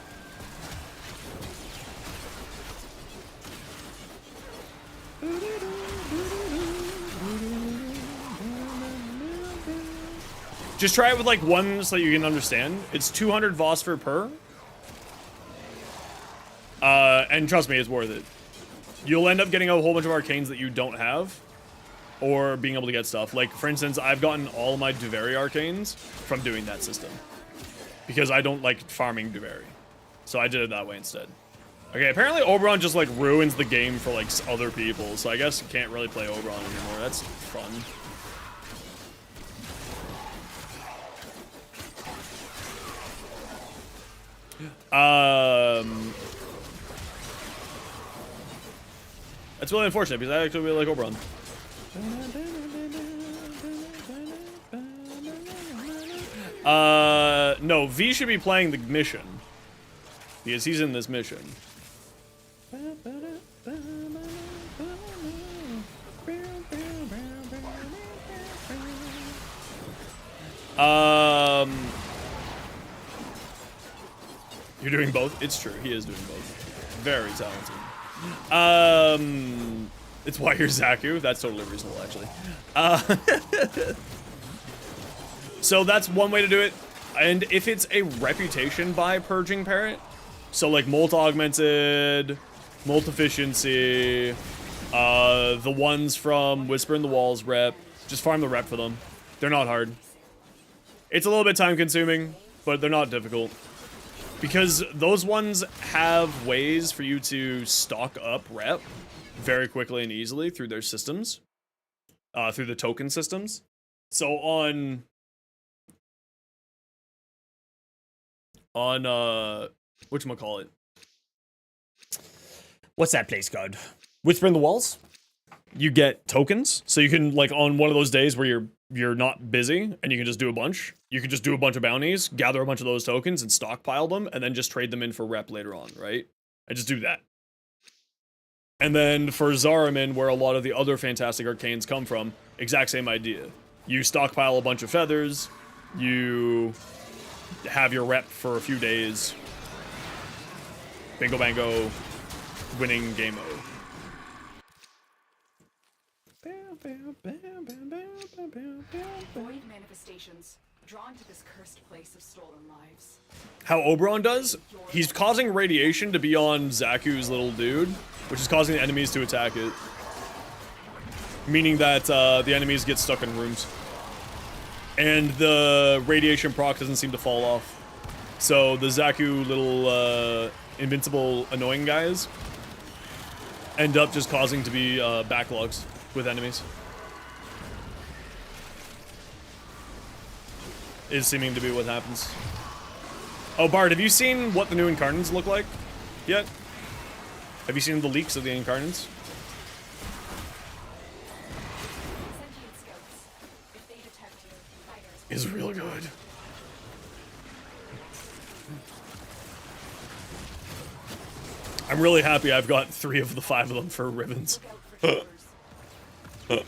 Just try it with like one so that you can understand. It's 200 Vosper per. And trust me, it's worth it. You'll end up getting a whole bunch of arcanes that you don't have. Or being able to get stuff. Like, for instance, I've gotten all my Duveri arcanes from doing that system. Because I don't like farming Duveri. So I did it that way instead. Okay, apparently Oberon just like ruins the game for like other people. So I guess you can't really play Oberon anymore. That's fun. That's really unfortunate because I actually really like Oberon. No, V should be playing the mission. Because he's in this mission. You're doing both? It's true, he is doing both. Very talented. It's why you're Zaku. That's totally reasonable, actually. So that's one way to do it. And if it's a reputation by purging parrot, so like molt augmented, molt efficiency, the ones from Whisper in the Walls rep, just farm the rep for them. They're not hard. It's a little bit time consuming, but they're not difficult. Because those ones have ways for you to stock up rep very quickly and easily through their systems. Through the token systems. So on whatchamacallit? What's that place called? Whisper in the Walls? You get tokens. So you can, like, on one of those days where you're not busy and you can just do a bunch, you can just do a bunch of bounties, gather a bunch of those tokens and stockpile them, and then just trade them in for rep later on, right? I just do that. And then for Zariman, where a lot of the other fantastic arcanes come from, exact same idea. You stockpile a bunch of feathers, you have your rep for a few days, bingo bango, winning game mode. Void manifestations, drawn to this cursed place of stolen lives. How Oberon does, he's causing radiation to be on Zaku's little dude, which is causing the enemies to attack it. Meaning that the enemies get stuck in rooms. And the radiation proc doesn't seem to fall off. So the Zaku little invincible annoying guys end up just causing to be backlogs with enemies. Is seeming to be what happens. Oh, Bard, have you seen what the new Incarnants look like yet? Have you seen the leaks of the Incarnants? Sentient scouts. If they detect you, fighters. Is real good. I'm really happy I've got 3 of the 5 of them for ribbons. Look out for troopers.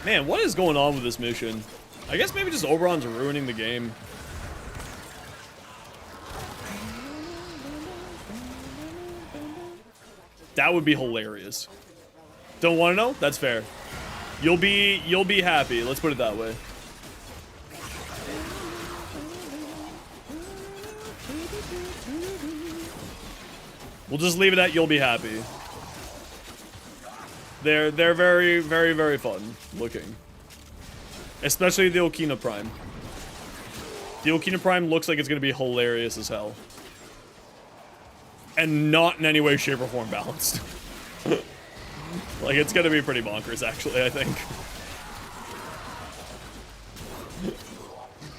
Man, what is going on with this mission? I guess maybe just Oberon's ruining the game. That would be hilarious. Don't want to know? That's fair. You'll be happy. Let's put it that way. We'll just leave it at you'll be happy. They're very, very, very fun looking. Especially the Okina Prime. The Okina Prime looks like it's gonna be hilarious as hell. And not in any way, shape, or form balanced. Like, it's gonna be pretty bonkers, actually, I think.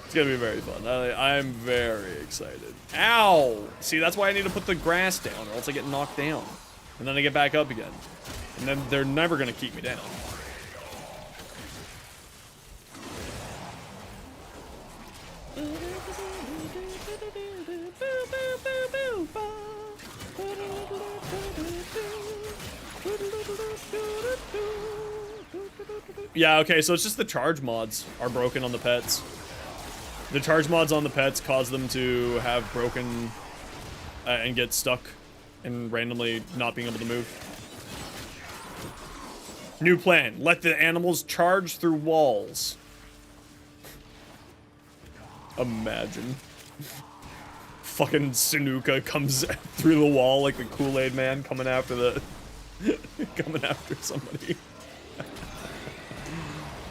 It's gonna be very fun. I'm very excited. Ow! See, that's why I need to put the grass down, or else I get knocked down. And then I get back up again. And then they're never gonna keep me down. Yeah, okay, so it's just the charge mods are broken on the pets. The charge mods on the pets cause them to have broken and get stuck and randomly not being able to move. New plan. Let the animals charge through walls. Imagine. Fucking Sanuka comes through the wall like the Kool-Aid man coming after the... coming after somebody.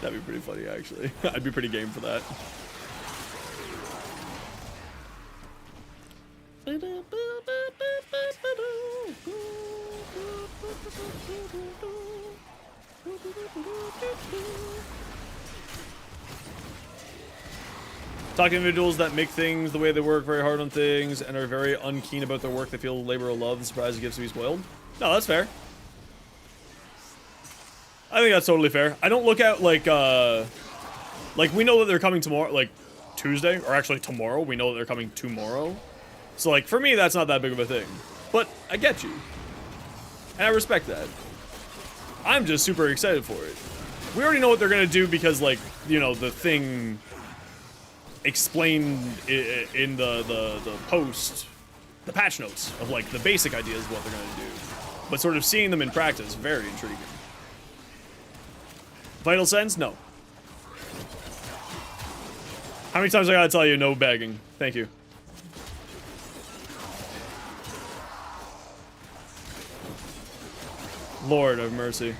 That'd be pretty funny, actually. I'd be pretty game for that. Talk to individuals that make things the way they work, very hard on things, and are very unkeen about their work. They feel labor of love and surprise it gives to be spoiled. No, that's fair. I think that's totally fair. I don't look at, like, we know that they're coming tomorrow, like, Tuesday, or actually tomorrow. We know that they're coming tomorrow. So, like, for me, that's not that big of a thing. But I get you. And I respect that. I'm just super excited for it. We already know what they're gonna do because, like, you know, the thing explained in the post, the patch notes of, like, the basic ideas of what they're gonna do. But sort of seeing them in practice, very intriguing. Vital sense? No. How many times I gotta tell you no begging? Thank you. Lord of mercy.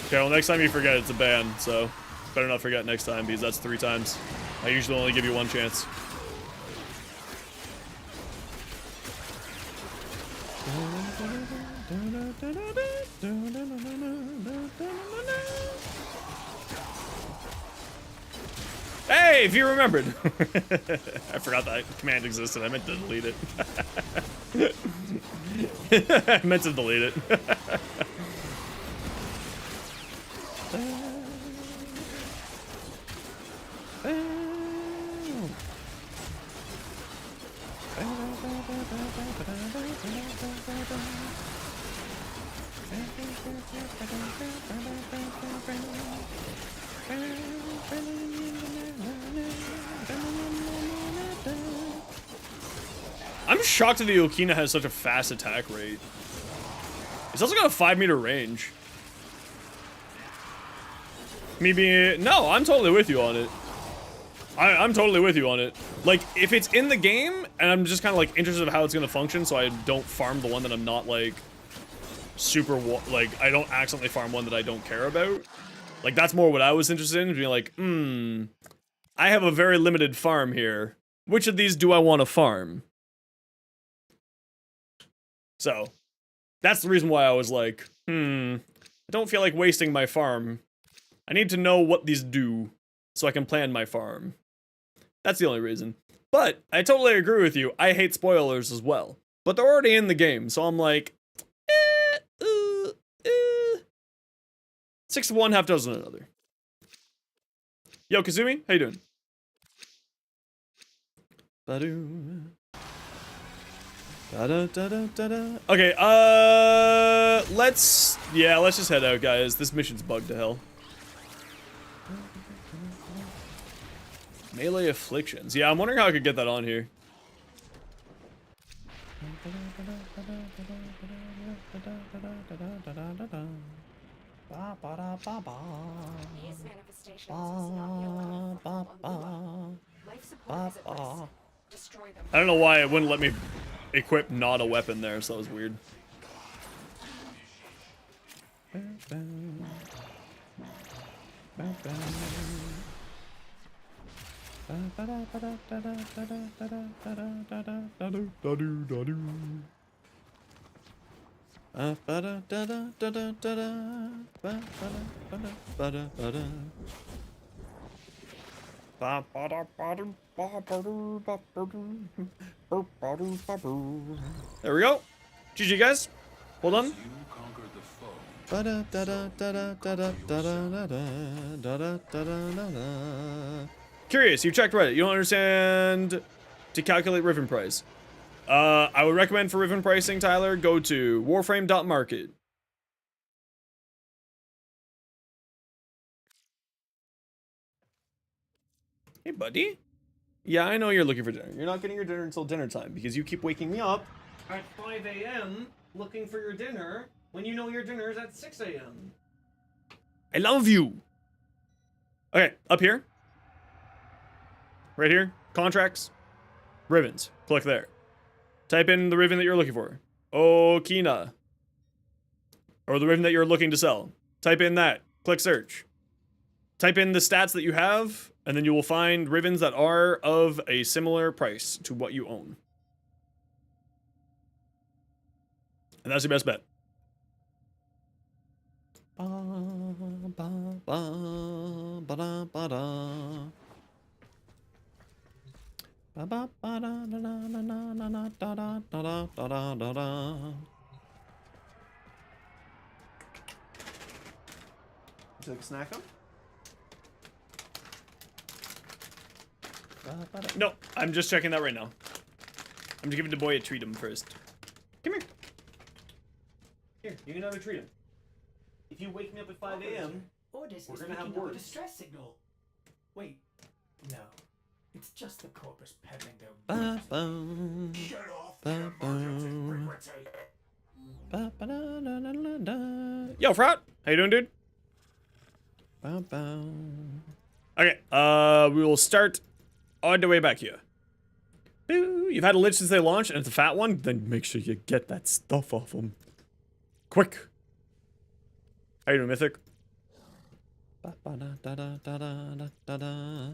Okay, well, next time you forget, it's a ban, so better not forget next time, because that's 3 times. I usually only give you 1 chance. Hey, if you remembered. I forgot that command existed. I meant to delete it. I meant to delete it. I'm shocked that the Okina has such a fast attack rate. It's also got a 5-meter range. Me being... No, I'm totally with you on it. I'm totally with you on it. Like, if it's in the game, and I'm just kind of, like, interested in how it's going to function, so I don't farm the one that I'm not, like, super... Like, I don't accidentally farm one that I don't care about. Like, that's more what I was interested in, being like, I have a very limited farm here. Which of these do I want to farm? So, that's the reason why I was like, I don't feel like wasting my farm. I need to know what these do, so I can plan my farm. That's the only reason. But, I totally agree with you, I hate spoilers as well. But they're already in the game, so I'm like, 6 to 1, half dozen another. Yo, Kazumi, how you doing? Ba-doo. Okay, let's just head out, guys. This mission's bugged to hell. Melee afflictions. Yeah, I'm wondering how I could get that on here. These manifestations must not be allowed for long below. Life support is at risk. Destroy them. I don't know why it wouldn't let me equip not a weapon there, so that was weird. There we go. GG, guys. Hold on. You conquer the foe. Curious, you checked Reddit. You don't understand to calculate Riven price. I would recommend for Riven pricing, Tyler, go to warframe.market. Hey, buddy. Yeah, I know you're looking for dinner. You're not getting your dinner until dinner time because you keep waking me up at 5 a.m. looking for your dinner when you know your dinner is at 6 a.m. I love you. Okay, up here. Right here. Contracts. Rivens. Click there. Type in the riven that you're looking for. Okina. Or the riven that you're looking to sell. Type in that. Click search. Type in the stats that you have, and then you will find rivens that are of a similar price to what you own. And that's your best bet. Would you like a snack on? No, I'm just checking that right now. I'm just giving the boy a treat him first. Come here. Here, you can have a treat him. If you wake me up at 5 a.m., Ordis we're is gonna have picking up a words. distress signal. Wait, no. It's just the corpus peddling their Ba-bum. Get off the emergency frequency. Ba-ba-da-da-da-da. Yo, Frot! How you doing, dude? Ba-bum. Okay, we will start on the way back here. Boo. You've had a lich since they launched, and it's a fat one? Then make sure you get that stuff off them. Quick! How you doing, Mythic? Ba-ba-da-da-da-da-da-da-da.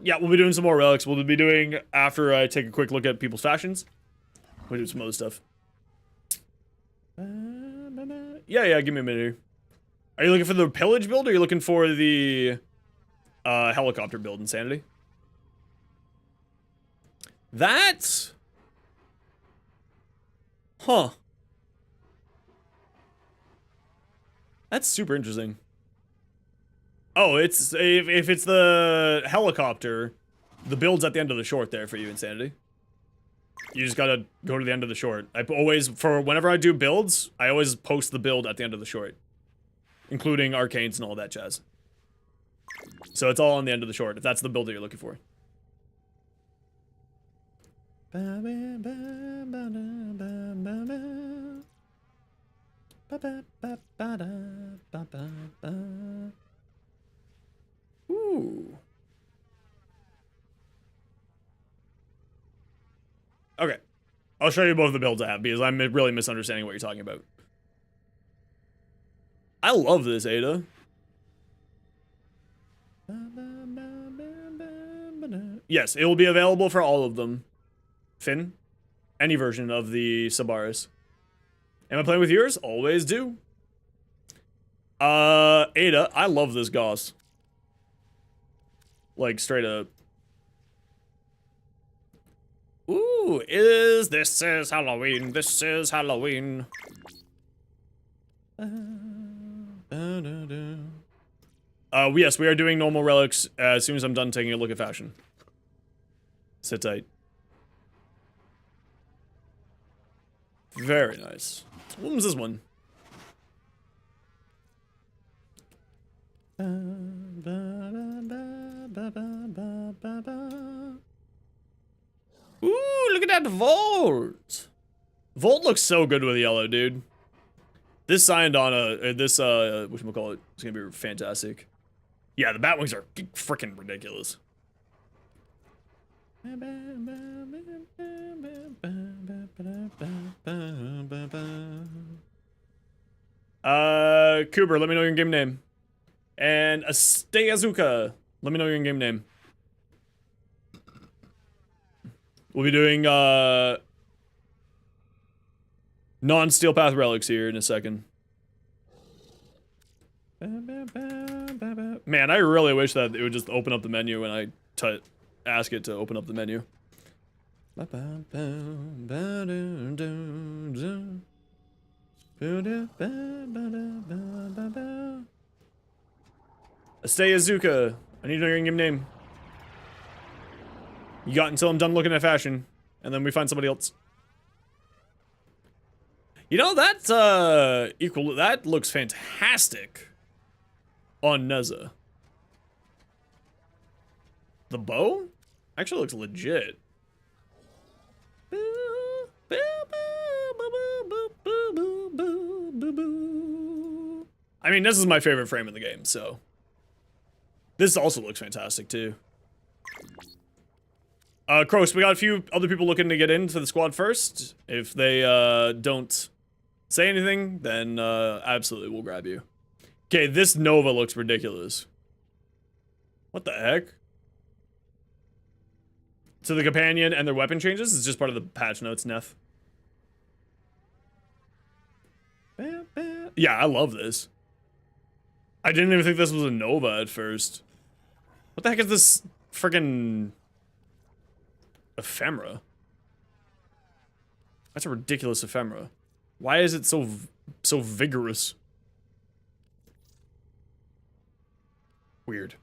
Yeah, we'll be doing some more relics. We'll be doing, after I take a quick look at people's fashions, we'll do some other stuff. Yeah, give me a minute here. Are you looking for the pillage build, or are you looking for the helicopter build, Insanity? That? Huh. That's super interesting. Oh, it's if it's the helicopter, the build's at the end of the short there for you, Insanity. You just gotta go to the end of the short. I always, for whenever I do builds, I always post the build at the end of the short, including arcanes and all that jazz. So it's all on the end of the short, if that's the build that you're looking for. Ooh. Okay. I'll show you both the builds I have, because I'm really misunderstanding what you're talking about. I love this, Ada. Yes, it will be available for all of them. Finn, any version of the Sabaris. Am I playing with yours? Always do. Ada, I love this Goss. Like, straight up. Ooh, this is Halloween. This is Halloween. Yes, we are doing normal relics as soon as I'm done taking a look at fashion. Sit tight. Very nice. What was this one? Ooh, look at that Volt! Volt looks so good with yellow, dude. This Syandana, this, whatchamacallit, it's gonna be fantastic. Yeah, the Batwings are freaking ridiculous. Cooper, let me know your game name. And Azuka, let me know your in-game name. We'll be doing, non-Steel Path relics here in a second. Man, I really wish that it would just open up the menu when I ask it to open up the menu. Azuka, I need to know your in-game name. You got until I'm done looking at fashion, and then we find somebody else. You know, that's, that looks fantastic on Neza. The bow actually looks legit. I mean, this is my favorite frame in the game, so. This also looks fantastic, too. Kroos, we got a few other people looking to get into the squad first. If they, don't say anything, then, absolutely we'll grab you. Okay, this Nova looks ridiculous. What the heck? So the companion and their weapon changes is just part of the patch notes, Neff. Yeah, I love this. I didn't even think this was a Nova at first. What the heck is this friggin' ephemera? That's a ridiculous ephemera. Why is it so vigorous? Weird.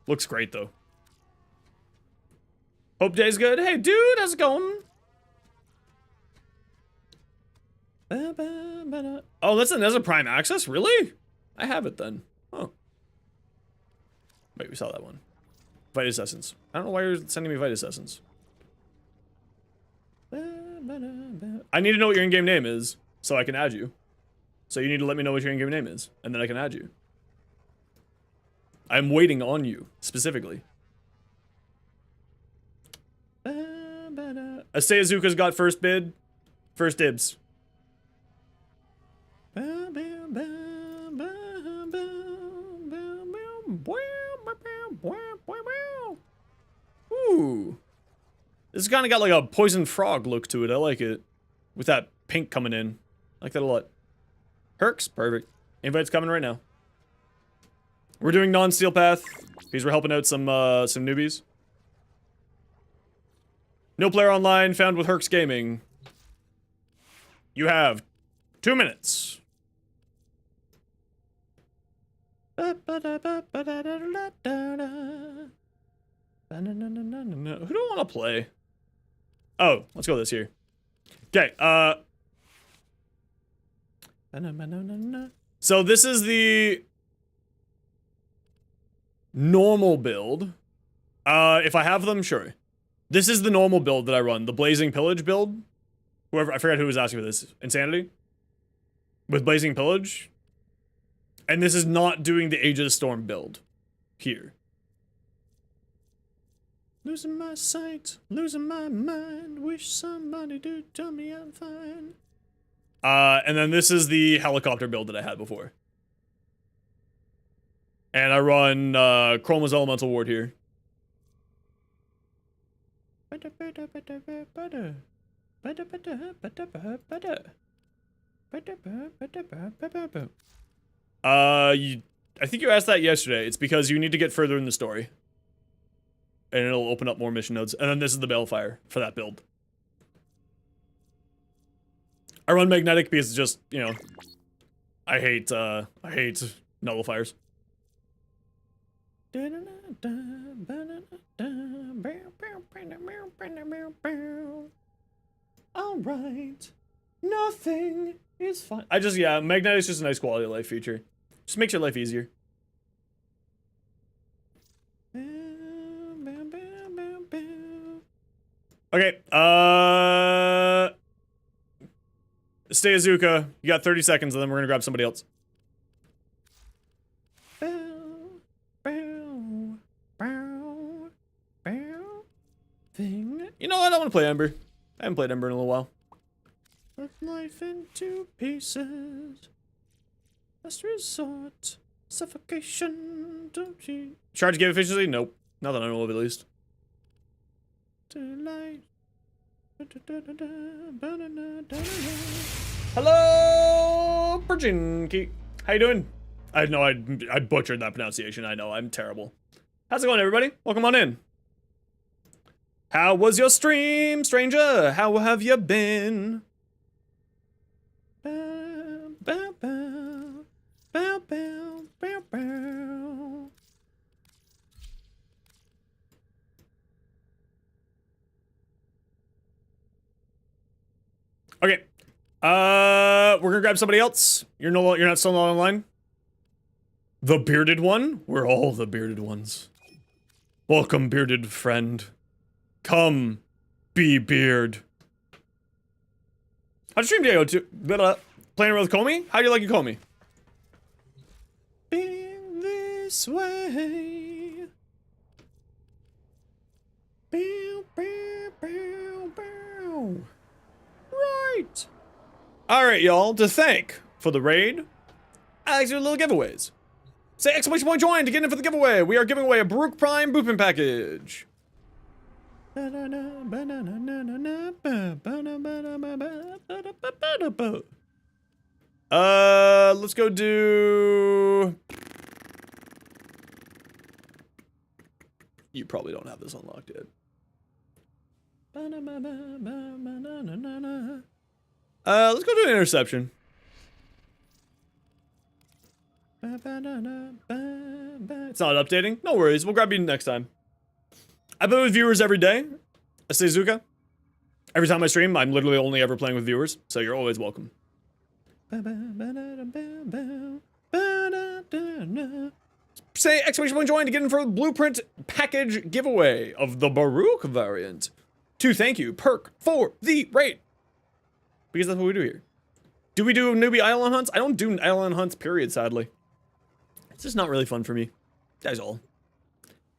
Looks great though. Hope day's good. Hey dude, how's it going? Oh, that's a Prime Access? Really? I have it then. Oh. Wait, we saw that one. Vitus Essence. I don't know why you're sending me Vitus Essence. I need to know what your in-game name is, so I can add you. So you need to let me know what your in-game name is, and then I can add you. I'm waiting on you, specifically. Azuka's got first bid. First dibs. Ooh. This kind of got like a poison frog look to it. I like it. With that pink coming in. I like that a lot. Hercs, perfect. Invite's coming right now. We're doing non-steel path because we're helping out some newbies. No player online found with Hercs Gaming. You have 2 minutes. Who do I want to play? Oh, let's go this here. Okay, so this is the normal build. If I have them, sure. This is the normal build that I run, the Blazing Pillage build. Whoever, I forgot who was asking for this. Insanity? With Blazing Pillage. And this is not doing the Age of the Storm build. Here. Losing my sight, losing my mind, wish somebody to tell me I'm fine. And then this is the helicopter build that I had before. And I run, Chroma's Elemental Ward here. I think you asked that yesterday. It's because you need to get further in the story. And it'll open up more mission nodes. And then this is the Balefire for that build. I run Magnetic because it's just, you know, I hate nullifiers. Alright. Nothing is fine. Yeah, Magnetic's just a nice quality of life feature. Just makes your life easier. Okay, stay Azuka. You got 30 seconds and then we're gonna grab somebody else. Thing. You know what? I want to play Ember. I haven't played Ember in a little while. Put life into pieces. Last resort. Suffocation. Don't you? Charge game efficiency? Nope. Not that I know of, at least. Hello, Virginki. How you doing? I know I butchered that pronunciation. I know I'm terrible. How's it going, everybody? Welcome on in. How was your stream, stranger? How have you been? Bow, bow, bow. Bow, bow, bow, bow. We're gonna grab somebody else. You're not still not online. The bearded one? We're all the bearded ones. Welcome, bearded friend. Come, be beard. How'd stream Diego to playing with Comey? How do you like your Comey? Being this way. Bow, bow, bow, bow. Right. Alright, y'all. To thank for the raid, I like to do little giveaways. Say exclamation point join to get in for the giveaway. We are giving away a Baruch Prime Boopin package. Let's go do... You probably don't have this unlocked yet. Let's go do an interception. It's not updating. No worries. We'll grab you next time. I play with viewers every day. I say Zuka. Every time I stream, I'm literally only ever playing with viewers, so you're always welcome. Say exclamation point join to get in for the blueprint package giveaway of the Baruch variant. To thank you, perk for the raid. Because that's what we do here. Do we do newbie island hunts? I don't do island hunts, period, sadly. It's just not really fun for me. That's all.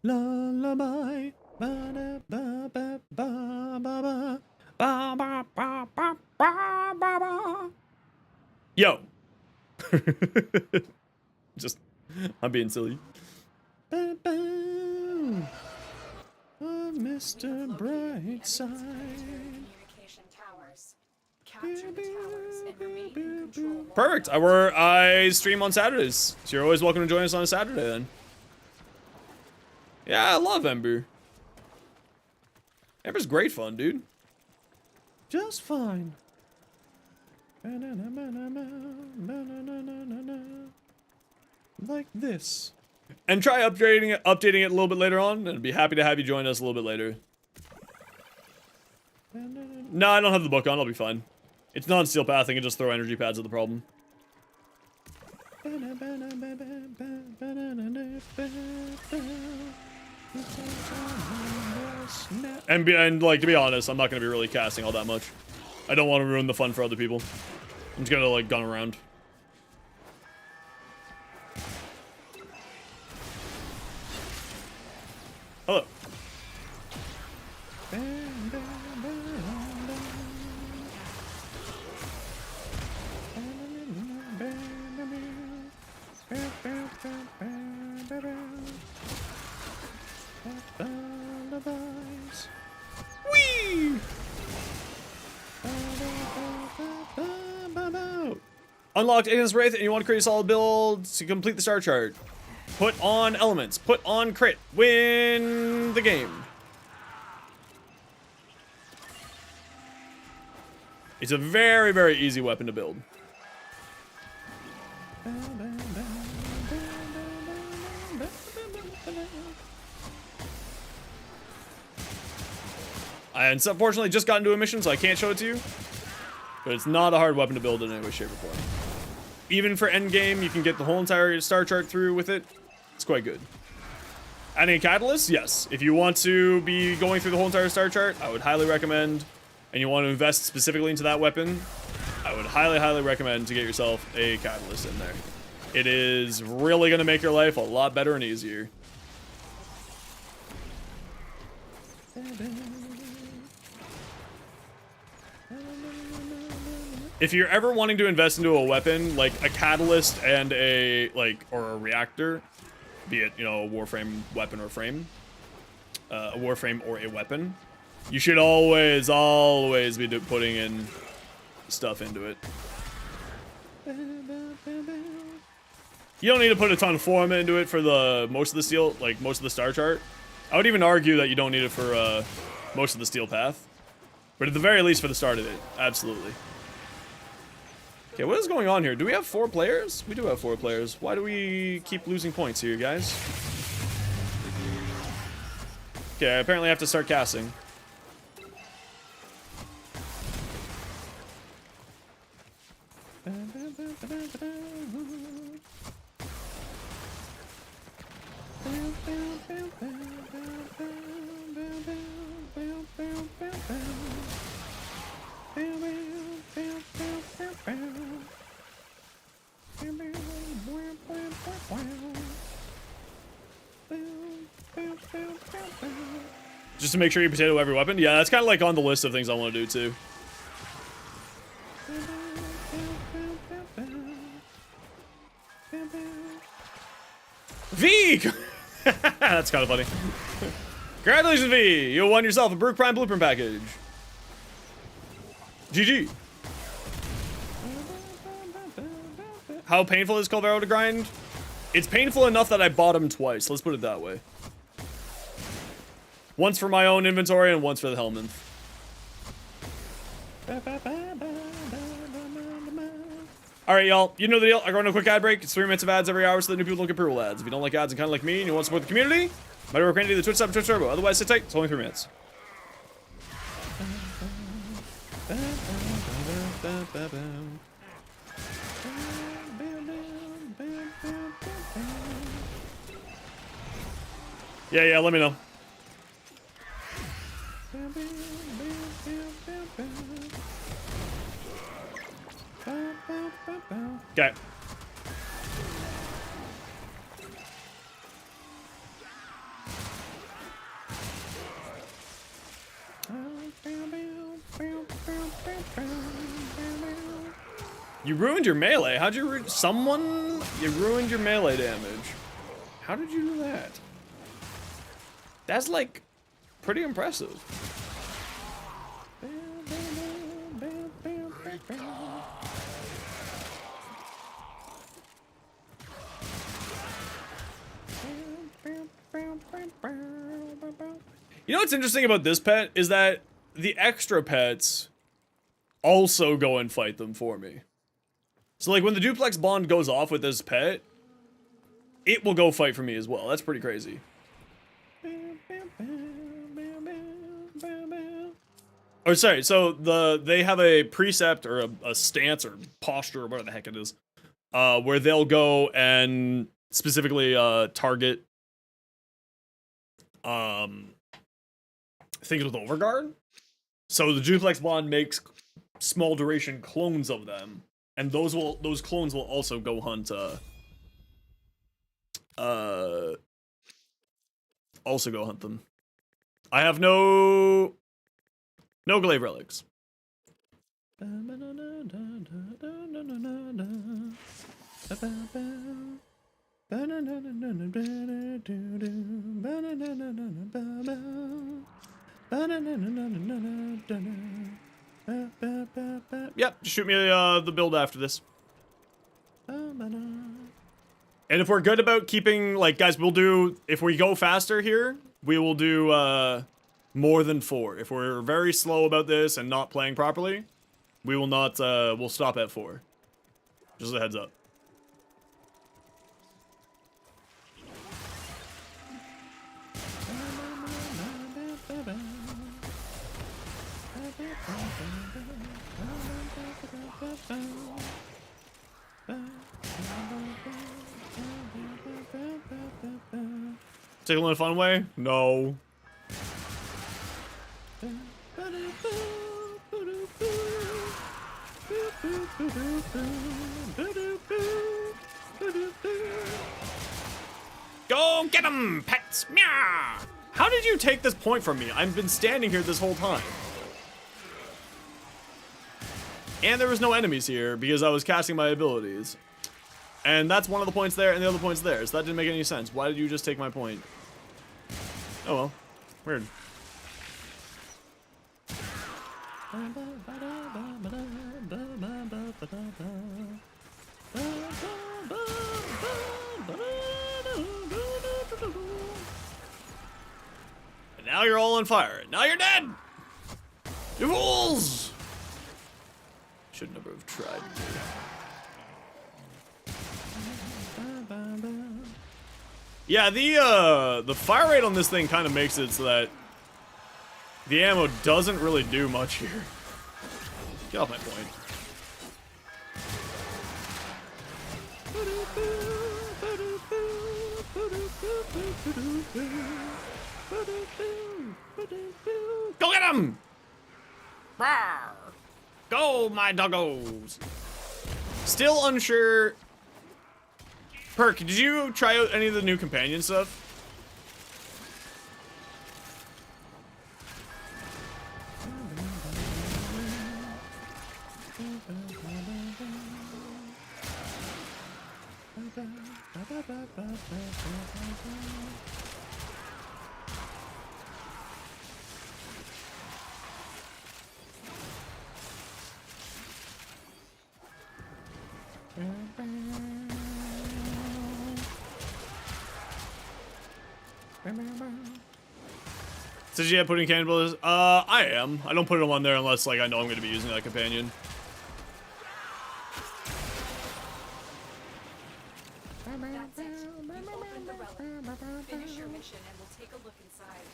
Lullaby. Ba ba ba ba ba ba ba ba ba ba ba. Yo. Just, I'm being silly. Ba ba. Oh, Mr. Brightside. Communication towers. Capture the towers and remain in control. Perfect. I stream on Saturdays, so you're always welcome to join us on a Saturday then. Yeah, I love Ember. Ember's great fun, dude. Just fine. Like this. And try updating it a little bit later on, and I'd be happy to have you join us a little bit later. No, I don't have the book on, I'll be fine. It's non-steel path, I can just throw energy pads at the problem. And like, to be honest, I'm not gonna be really casting all that much. I don't want to ruin the fun for other people. I'm just gonna like gun around. Hello. Whee! Unlocked Ignis Wraith and you want to create a solid build to complete the star chart. Put on elements. Put on crit. Win the game. It's a very, very easy weapon to build. I unfortunately just got into a mission, so I can't show it to you. But it's not a hard weapon to build in any way, shape, or form. Even for endgame, you can get the whole entire star chart through with it. It's quite good. Adding a catalyst? Yes. If you want to be going through the whole entire star chart, I would highly recommend, and you want to invest specifically into that weapon, I would highly, highly recommend to get yourself a catalyst in there. It is really going to make your life a lot better and easier. If you're ever wanting to invest into a weapon, like a catalyst and a, or a reactor, be it, you know, a Warframe weapon or frame, a Warframe or a weapon, you should always be putting in stuff into it. You don't need to put a ton of form into it for most of the steel, most of the star chart. I would even argue that you don't need it for most of the steel path. But at the very least for the start of it, absolutely. Okay, what is going on here? Do we have 4 players? We do have 4 players. Why do we keep losing points here, guys? Okay, I apparently have to start casting. Just to make sure you potato every weapon? Yeah, that's kind of like on the list of things I want to do too. V! That's kind of funny. Congratulations, V! You won yourself a Brook Prime Blueprint package. GG. How painful is Calvero to grind? It's painful enough that I bought him twice. Let's put it that way. Once for my own inventory and once for the Hellman. Alright, y'all. You know the deal. I go on a quick ad break. It's 3 minutes of ads every hour so that new people don't get approval ads. If you don't like ads and kind of like me and you want to support the community, might work into the Twitch sub, Twitch Turbo. Otherwise, sit tight. It's only 3 minutes. Yeah, let me know. Okay. You ruined your melee. How'd you someone? You ruined your melee damage. How did you do that? That's like pretty impressive. You know what's interesting about this pet is that the extra pets also go and fight them for me. So like when the duplex bond goes off with this pet, it will go fight for me as well. That's pretty crazy. Or sorry, so they have a precept or a stance or posture or whatever the heck it is, where they'll go and specifically target things with overguard. So the duplex bond makes small duration clones of them, and those clones will also go hunt also go hunt them. I have no glaive relics. Yep, just shoot me the build after this. And if we're good about keeping, like, guys, we'll do, if we go faster here, we will do more than 4. If we're very slow about this and not playing properly, we will not, we'll stop at 4. Just a heads up. Take a little fun way? No. Go get him, pets! Meow! How did you take this point from me? I've been standing here this whole time. And there was no enemies here because I was casting my abilities. And that's one of the points there and the other point's there. So that didn't make any sense. Why did you just take my point? Oh well. Weird. And now you're all on fire. Now you're dead! You fools! Should never have tried. Yeah, the fire rate on this thing kind of makes it so that the ammo doesn't really do much here. Get off my point. Go get him! Rawr! Go, my doggos! Still unsure. Perk, did you try out any of the new companion stuff? Did you have putting cannibals? I am. I don't put them on there unless like I know I'm gonna be using that companion. That's it. You've opened the relic. Finish your mission and we'll take a look inside.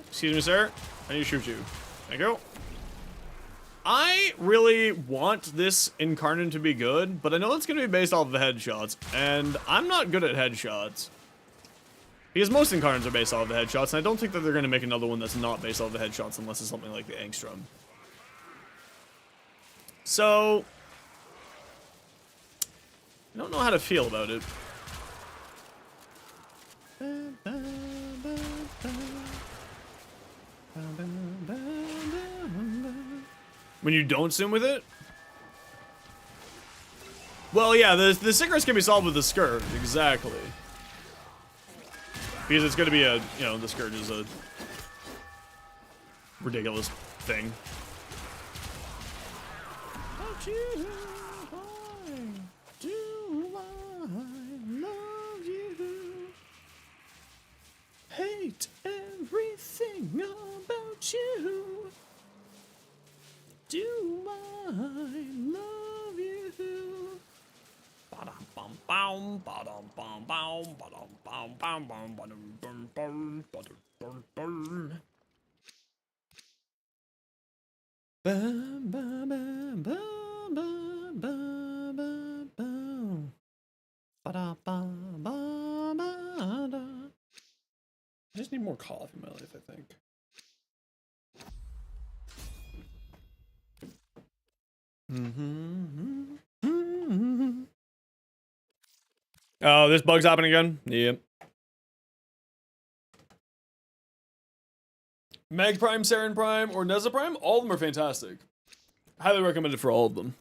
Excuse me, sir. I need to shoot you. Thank you. I really want this Incarnate to be good, but I know it's going to be based off of headshots, and I'm not good at headshots. Because most Incarnates are based off of the headshots, and I don't think that they're going to make another one that's not based off the headshots unless it's something like the Angstrom. So, I don't know how to feel about it. When you don't sim with it? Well, yeah, the Sickness can be solved with the Scourge, exactly. Because it's gonna be a, you know, the Scourge is a ridiculous thing. Hate everything about you. Do I love you? Ba-dum bum bum ba-dum bum bum ba-dum bum bum bum ba-dum bum bum ba-dum bum bum. Bum bum bum bum bum bum bum. Ba-dum bum bum ba-dum. I just need more coffee in my life, I think. Oh, this bug's happening again? Yep. Meg Prime, Saren Prime, or Neza Prime, all of them are fantastic. Highly recommended for all of them.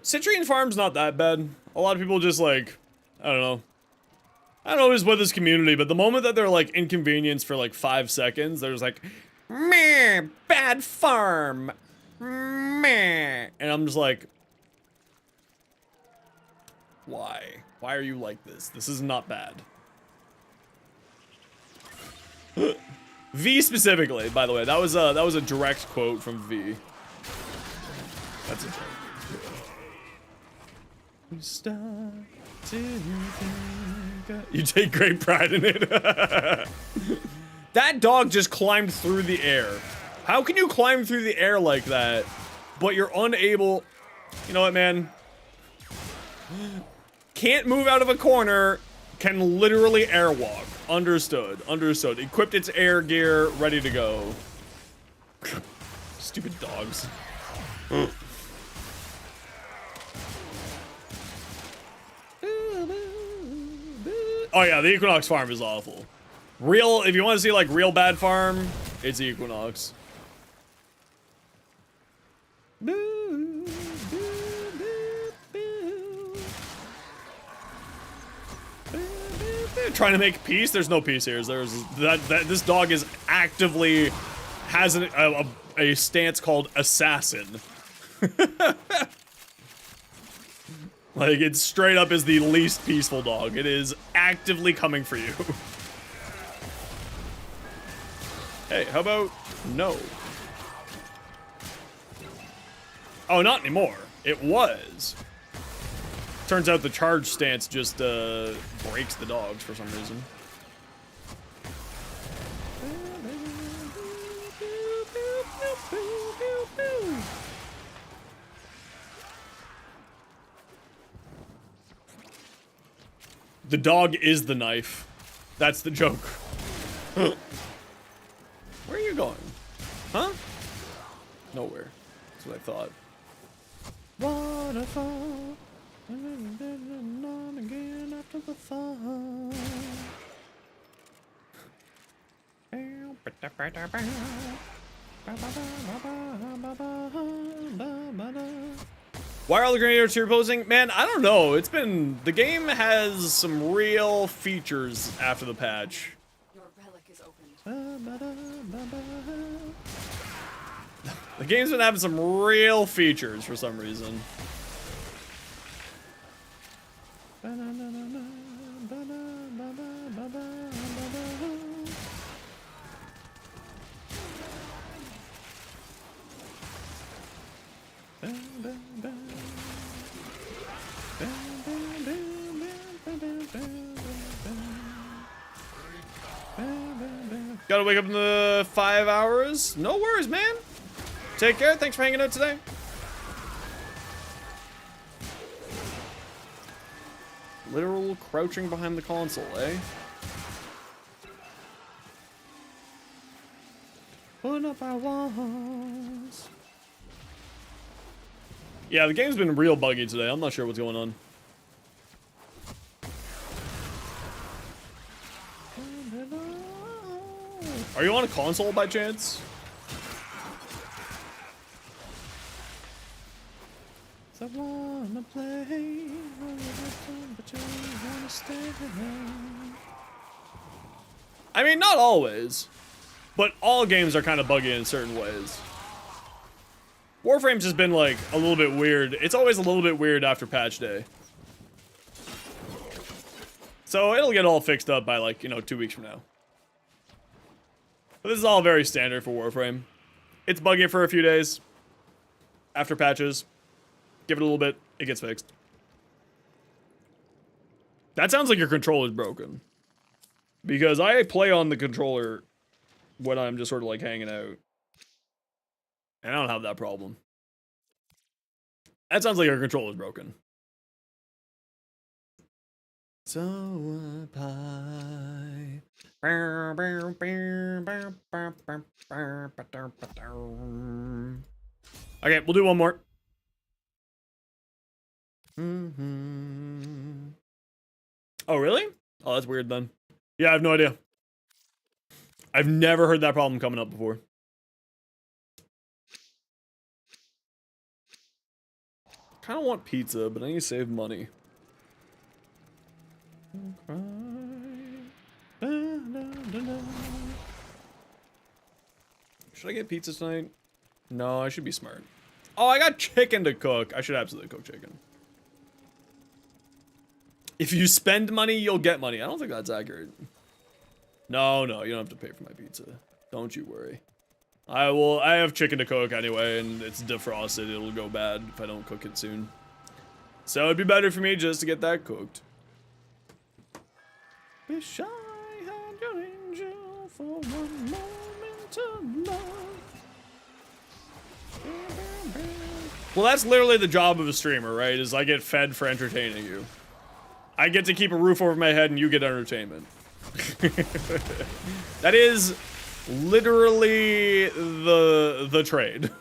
Citrine Farm's not that bad. A lot of people just like, I don't know. I don't know who's with this community, but the moment that they're like inconvenienced for like 5 seconds, they're just like, meh, bad farm, meh. And I'm just like, why? Why are you like this? This is not bad. V specifically, by the way, that was a direct quote from V. That's it. You take great pride in it. That dog just climbed through the air. How can you climb through the air like that, but you're unable? You know what, man? Can't move out of a corner, can literally airwalk. Understood, understood. Equipped its air gear, ready to go. Stupid dogs. Oh yeah, the Equinox farm is awful. Real, if you want to see like real bad farm, it's the Equinox. Trying to make peace? There's no peace here. There's this dog is actively has a stance called assassin. Like, it straight up is the least peaceful dog. It is actively coming for you. Hey, how about no? Oh, not anymore. It was. Turns out the charge stance just breaks the dogs for some reason. The dog is the knife. That's the joke. Where are you going? Huh? Nowhere. That's what I thought. Waterfall. And then on again after the fall. Why are all the grenadiers here posing? Man, I don't know. It's been... The game has some real features after the patch. Your relic is opened. The game's been having some real features for some reason. Gotta wake up in the 5 hours. No worries, man. Take care. Thanks for hanging out today. Literal crouching behind the console, eh? Put up our walls. Yeah, the game's been real buggy today. I'm not sure what's going on. Are you on a console by chance? I wanna play, but you wanna stay. I mean, not always, but all games are kind of buggy in certain ways. Warframe's just been like a little bit weird. It's always a little bit weird after patch day. So it'll get all fixed up by like, 2 weeks from now. But this is all very standard for Warframe. It's buggy for a few days. After patches. Give it a little bit, it gets fixed. That sounds like your controller's broken. Because I play on the controller when I'm just sort of like hanging out. And I don't have that problem. That sounds like your controller's broken. So up high. Okay, we'll do one more. Oh, really? Oh, that's weird then. Yeah, I have no idea. I've never heard that problem coming up before. Kind of want pizza, but I need to save money. Should I get pizza tonight? No, I should be smart. Oh, I got chicken to cook. I should absolutely cook chicken. If you spend money, you'll get money. I don't think that's accurate. No, you don't have to pay for my pizza. Don't you worry. I have chicken to cook anyway, and it's defrosted. It'll go bad if I don't cook it soon. So it'd be better for me just to get that cooked. Wish I had your angel for one moment of love. Well, that's literally the job of a streamer, right? Is I get fed for entertaining you. I get to keep a roof over my head and you get entertainment. That is literally the trade.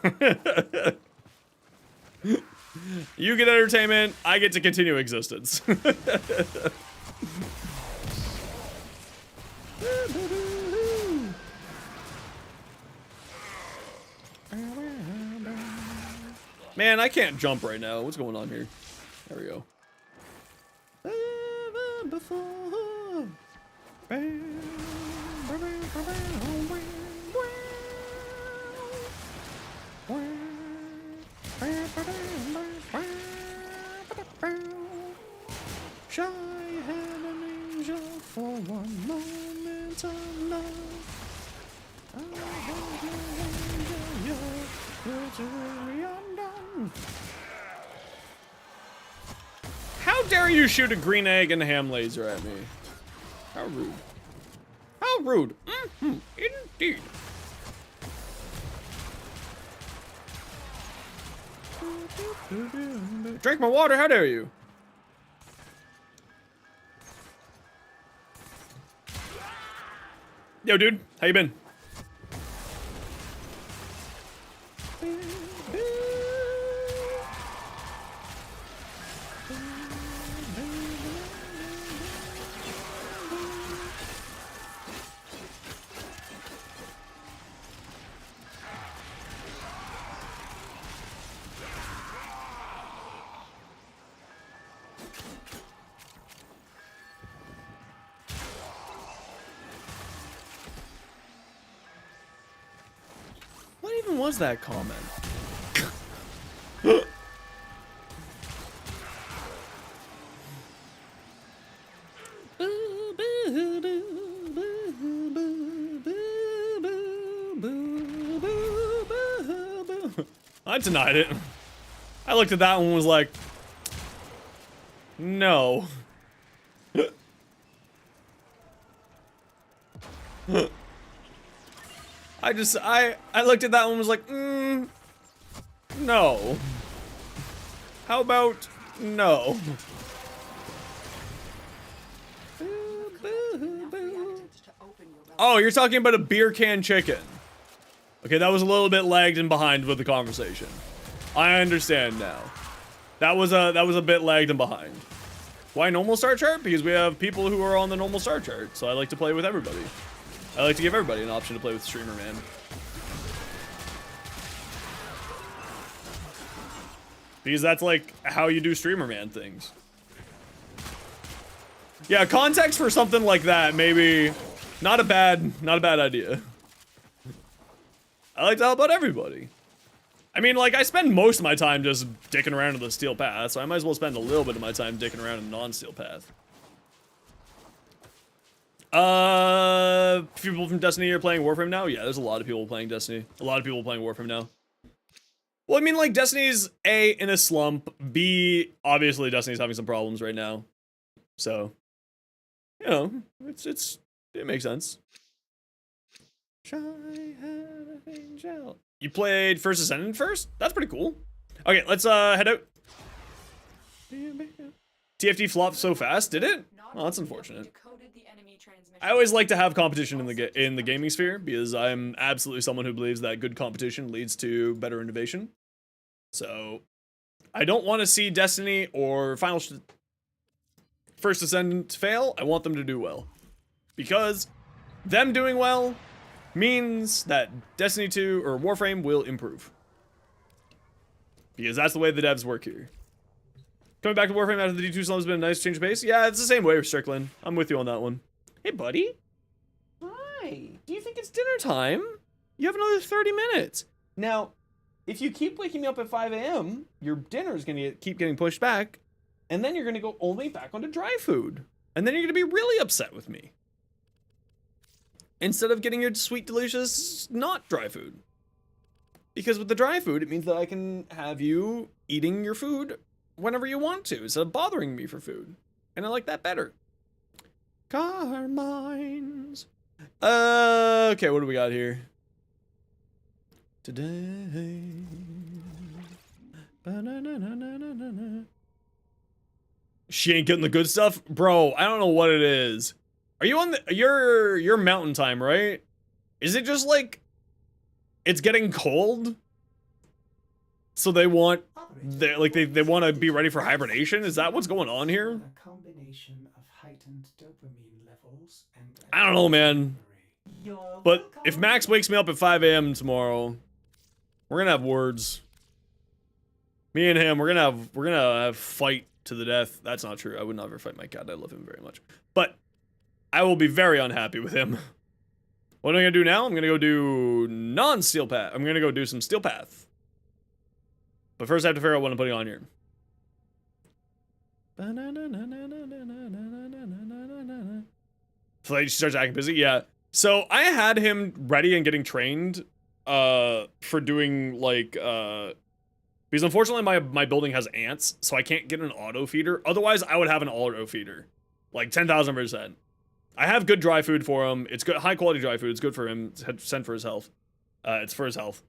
You get entertainment, I get to continue existence. Man, I can't jump right now. What's going on here? There we go. Shy had an angel for one moment of love. I had an angel, you're very undone. How dare you shoot a green egg and ham laser at me? How rude. How rude. Indeed. Drink my water, how dare you? Yo, dude, how you been? What even was that comment? I denied it. I looked at that one and was like, no. I looked at that one and was like, no. How about no? Oh, you're talking about a beer can chicken. Okay, that was a little bit lagged and behind with the conversation. I understand now. That was a bit lagged and behind. Why normal star chart? Because we have people who are on the normal star chart, so I like to play with everybody. I like to give everybody an option to play with Streamer Man. Because that's like how you do Streamer Man things. Yeah, context for something like that, maybe not a bad idea. I like to help out everybody. I mean, like, I spend most of my time just dicking around in the steel path, so I might as well spend a little bit of my time dicking around in non-steel path. People from Destiny are playing Warframe now? Yeah, there's a lot of people playing Destiny. A lot of people playing Warframe now. Well, I mean, like, Destiny's A, in a slump. B, obviously Destiny's having some problems right now. So, you know, it makes sense. You played First Ascendant first? That's pretty cool. Okay, let's head out. TFT flopped so fast, did it? Oh, that's unfortunate. I always like to have competition in the gaming sphere because I'm absolutely someone who believes that good competition leads to better innovation. So, I don't want to see Destiny or First Ascendant fail. I want them to do well. Because them doing well means that Destiny 2 or Warframe will improve. Because that's the way the devs work here. Coming back to Warframe after the D2 slump has been a nice change of pace. Yeah, it's the same way with Strickland. I'm with you on that one. Hey, buddy. Hi. Do you think it's dinner time? You have another 30 minutes. Now, if you keep waking me up at 5 a.m., your dinner is going to keep getting pushed back, and then you're going to go only back onto dry food. And then you're going to be really upset with me. Instead of getting your sweet, delicious, not dry food. Because with the dry food, it means that I can have you eating your food whenever you want to, instead of bothering me for food. And I like that better. Carmines. Okay, what do we got here? Today. She ain't getting the good stuff? Bro, I don't know what it is. Are you on the your mountain time, right? Is it just like it's getting cold? So they want they want to be ready for hibernation? Is that what's going on here? A combination of heightened dopamine levels and I don't know, man. But if Max wakes me up at 5 a.m. tomorrow, we're gonna have words. Me and him, we're gonna have fight to the death. That's not true. I would never fight my cat. I love him very much. But I will be very unhappy with him. What am I gonna do now? I'm gonna go do non-steel path. I'm gonna go do some steel path. But first I have to figure out what I'm putting on here. So he starts acting busy? Yeah. So I had him ready and getting trained for doing like Because unfortunately my building has ants, so I can't get an auto feeder. Otherwise, I would have an auto feeder. Like 10,000%. I have good dry food for him. It's good, high quality dry food. It's good for him. It's sent for his health. It's for his health.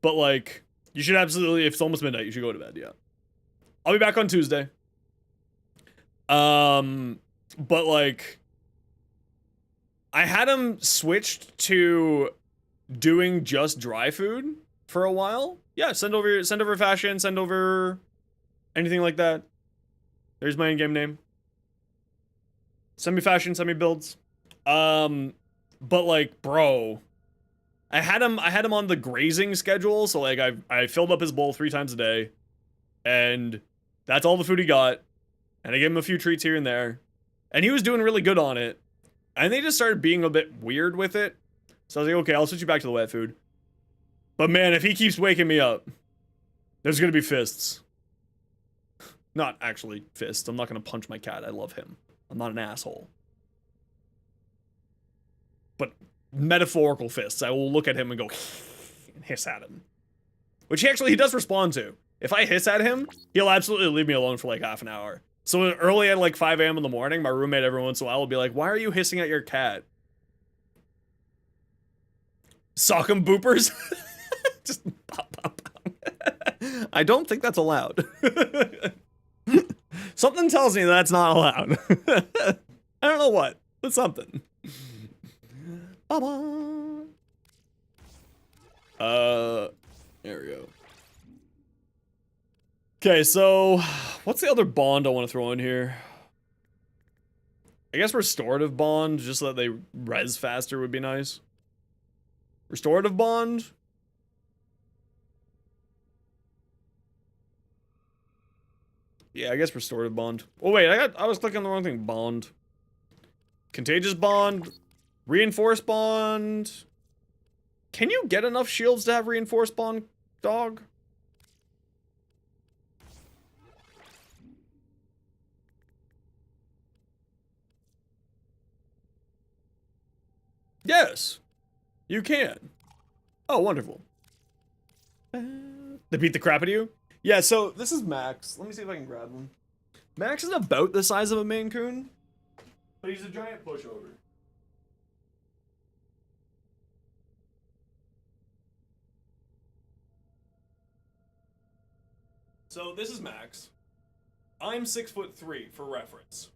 But like, you should absolutely, if it's almost midnight, you should go to bed, yeah. I'll be back on Tuesday. But like, I had him switched to doing just dry food for a while. Yeah, send over fashion, send over anything like that. There's my in-game name. Send me fashion, send me builds. But like, bro, I had him on the grazing schedule, so like I filled up his bowl 3 times a day, and that's all the food he got. And I gave him a few treats here and there, and he was doing really good on it. And they just started being a bit weird with it. So I was like, okay, I'll switch you back to the wet food. But man, if he keeps waking me up, there's gonna be fists. Not actually fists. I'm not gonna punch my cat. I love him. I'm not an asshole. But metaphorical fists. I will look at him and go and hiss at him. Which he does respond to. If I hiss at him, he'll absolutely leave me alone for like half an hour. So early at like 5 a.m. in the morning, my roommate every once in a while will be like, why are you hissing at your cat? Sock 'em boopers? Just pop, pop, pop. I don't think that's allowed. Something tells me that's not allowed. I don't know what, but something. Ba-ba. There we go. Okay, so what's the other bond I want to throw in here? I guess restorative bond, just so that they res faster would be nice. Restorative bond? Yeah, I guess restorative bond. Oh wait, I was clicking the wrong thing. Bond. Contagious bond. Reinforced bond. Can you get enough shields to have reinforced bond, dog? Yes, you can. Oh, wonderful. They beat the crap out of you? Yeah, so this is Max. Let me see if I can grab him. Max is about the size of a Maine Coon, but he's a giant pushover. So this is Max. I'm 6'3" for reference.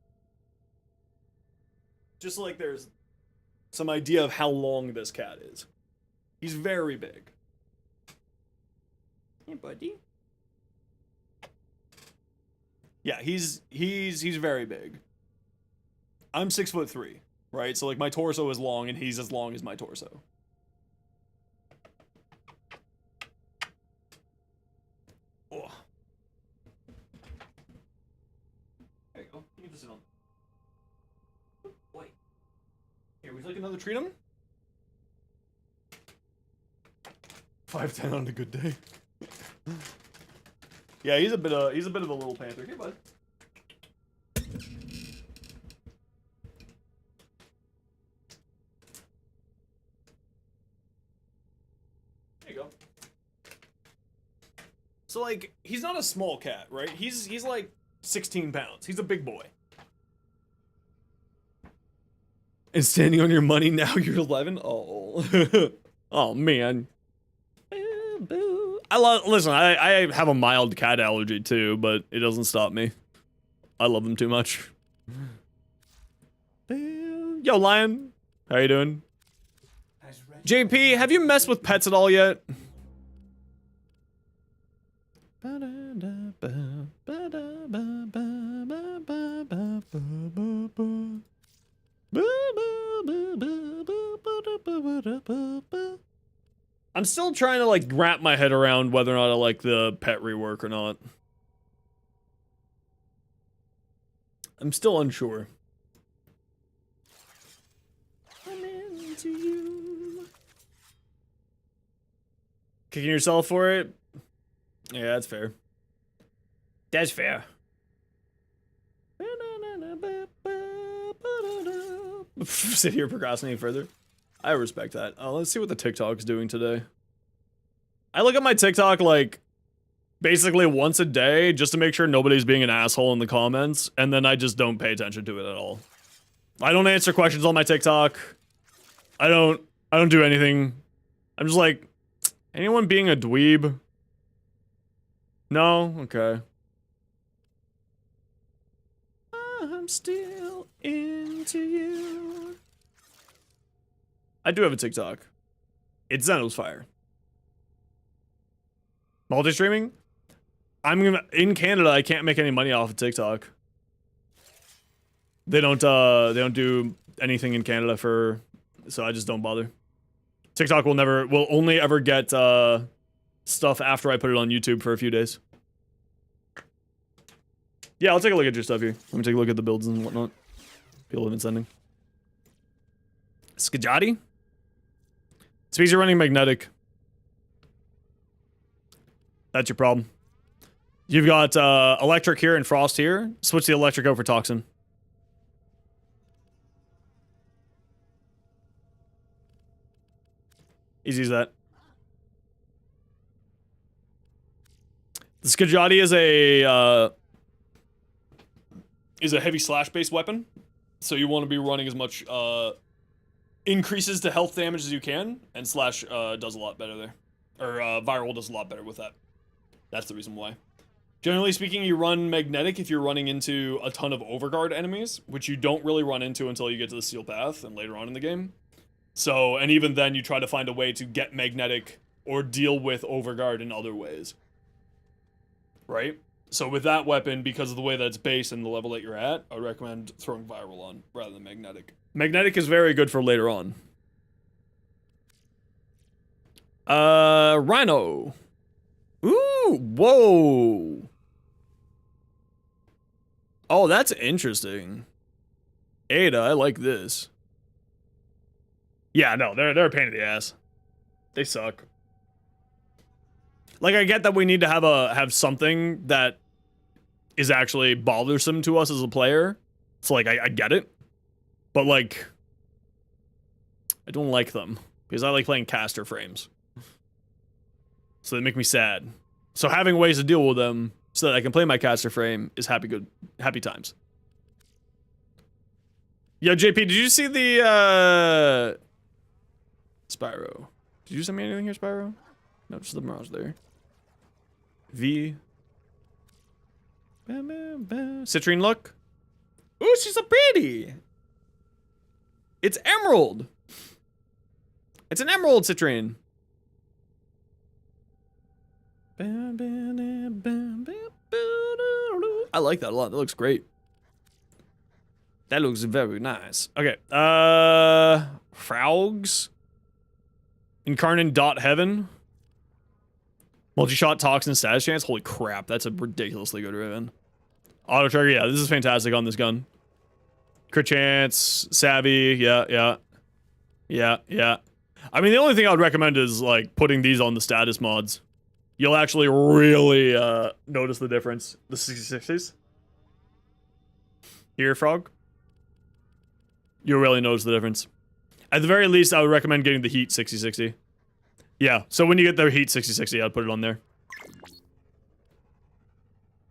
Just so like there's some idea of how long this cat is. He's very big. Hey, buddy. Yeah, he's very big. I'm 6'3", right? So like my torso is long and he's as long as my torso. Oh. There you go. You can just sit on. Wait. Here, would you like another treat him? 5'10" on a good day. Yeah, he's a bit of a little panther. Hey, bud. There you go. So like, he's not a small cat, right? He's like 16 pounds. He's a big boy. And standing on your money now you're 11? Oh. Oh man. Listen, I have a mild cat allergy too, but it doesn't stop me. I love them too much. Yo, Lion. How you doing? JP, have you messed with pets at all yet? I'm still trying to like wrap my head around whether or not I like the pet rework or not. I'm still unsure. I'm into you. Kicking yourself for it? Yeah, that's fair. That's fair. Sit here procrastinating further. I respect that. Let's see what the TikTok's doing today. I look at my TikTok like basically once a day just to make sure nobody's being an asshole in the comments, and then I just don't pay attention to it at all. I don't answer questions on my TikTok. I don't do anything. I'm just like, anyone being a dweeb? No? Okay. I'm still into you. I do have a TikTok. It's Xenos Fire. Multi-streaming? In Canada, I can't make any money off of TikTok. They don't do anything in Canada so I just don't bother. TikTok will only ever get stuff after I put it on YouTube for a few days. Yeah, I'll take a look at your stuff here. Let me take a look at the builds and whatnot. People have been sending. Skajati? It's because you're running magnetic. That's your problem. You've got electric here and frost here. Switch the electric out for toxin. Easy as that. The Skajati is a heavy slash based weapon, so you want to be running as much increases to health damage as you can, and slash does a lot better there, or viral does a lot better with that. That's the reason why. Generally speaking, you run magnetic if you're running into a ton of overguard enemies, which you don't really run into until you get to the steel path and later on in the game. So, and even then, you try to find a way to get magnetic or deal with overguard in other ways. Right? So with that weapon, because of the way that it's based and the level that you're at, I would recommend throwing viral on rather than magnetic. Magnetic is very good for later on. Rhino. Ooh, whoa. Oh, that's interesting. Ada, I like this. Yeah, no, they're a pain in the ass. They suck. Like, I get that we need to have something that is actually bothersome to us as a player. So, like, I get it. But, like, I don't like them. Because I like playing caster frames. So they make me sad. So having ways to deal with them so that I can play my caster frame is happy times. Yo, JP, did you see the, Spyro? Did you send me anything here, Spyro? No, just the Mirage there. V. Bam, bam, bam. Citrine look. Ooh, she's so pretty. It's emerald. It's an emerald citrine. I like that a lot. That looks great. That looks very nice. Okay. Frogs. Incarnate dot heaven. Multi-shot toxin status chance. Holy crap, that's a ridiculously good ribbon. Auto trigger, yeah, this is fantastic on this gun. Crit chance, savvy, yeah. I mean, the only thing I would recommend is, like, putting these on the status mods. You'll actually really notice the difference. The 6060s. Here, Frog. You'll really notice the difference. At the very least, I would recommend getting the Heat 6060. Yeah, so when you get the Heat 6060, I'd put it on there.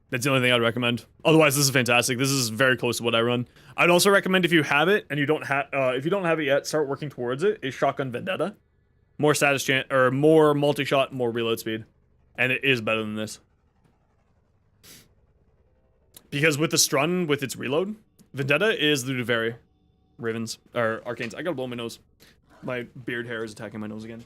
That's the only thing I'd recommend. Otherwise, this is fantastic. This is very close to what I run. I'd also recommend if you have it and you don't have, if you don't have it yet, start working towards it. Is Shotgun Vendetta, more status chance or more multi-shot, more reload speed, and it is better than this. Because with the Strun, with its reload, Vendetta is the Duveri, Ravens or Arcanes. I gotta blow my nose. My beard hair is attacking my nose again.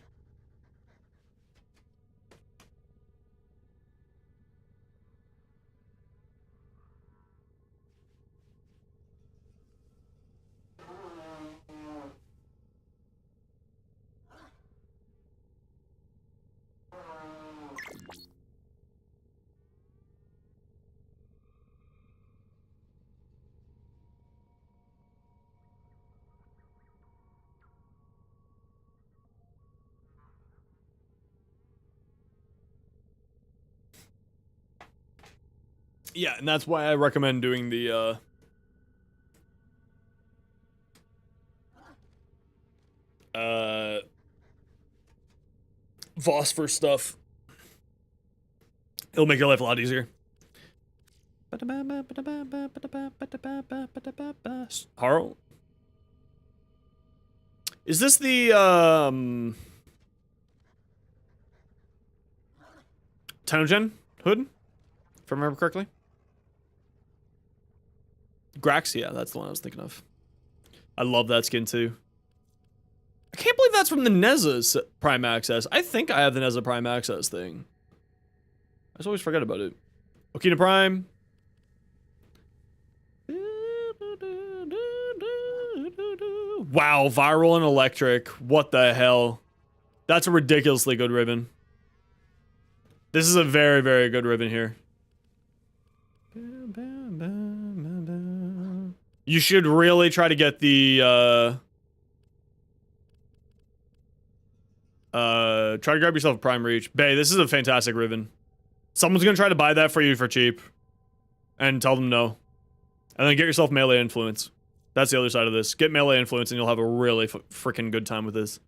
Yeah, and that's why I recommend doing the, Phosphor stuff It'll make your life a lot easier. Harl? Is this the, Tenogen hood? If I remember correctly? Grax? Yeah, that's the one I was thinking of. I love that skin too. I can't believe that's from the Neza Prime Access. I think I have the Neza Prime Access thing. I just always forget about it. Okina Prime. Wow, viral and electric. What the hell? That's a ridiculously good ribbon. This is a very, very good ribbon here. You should really try to get the, try to grab yourself a Prime Reach. Bay, this is a fantastic ribbon. Someone's gonna try to buy that for you for cheap. And tell them no. And then get yourself melee influence. That's the other side of this. Get melee influence and you'll have a really freaking good time with this.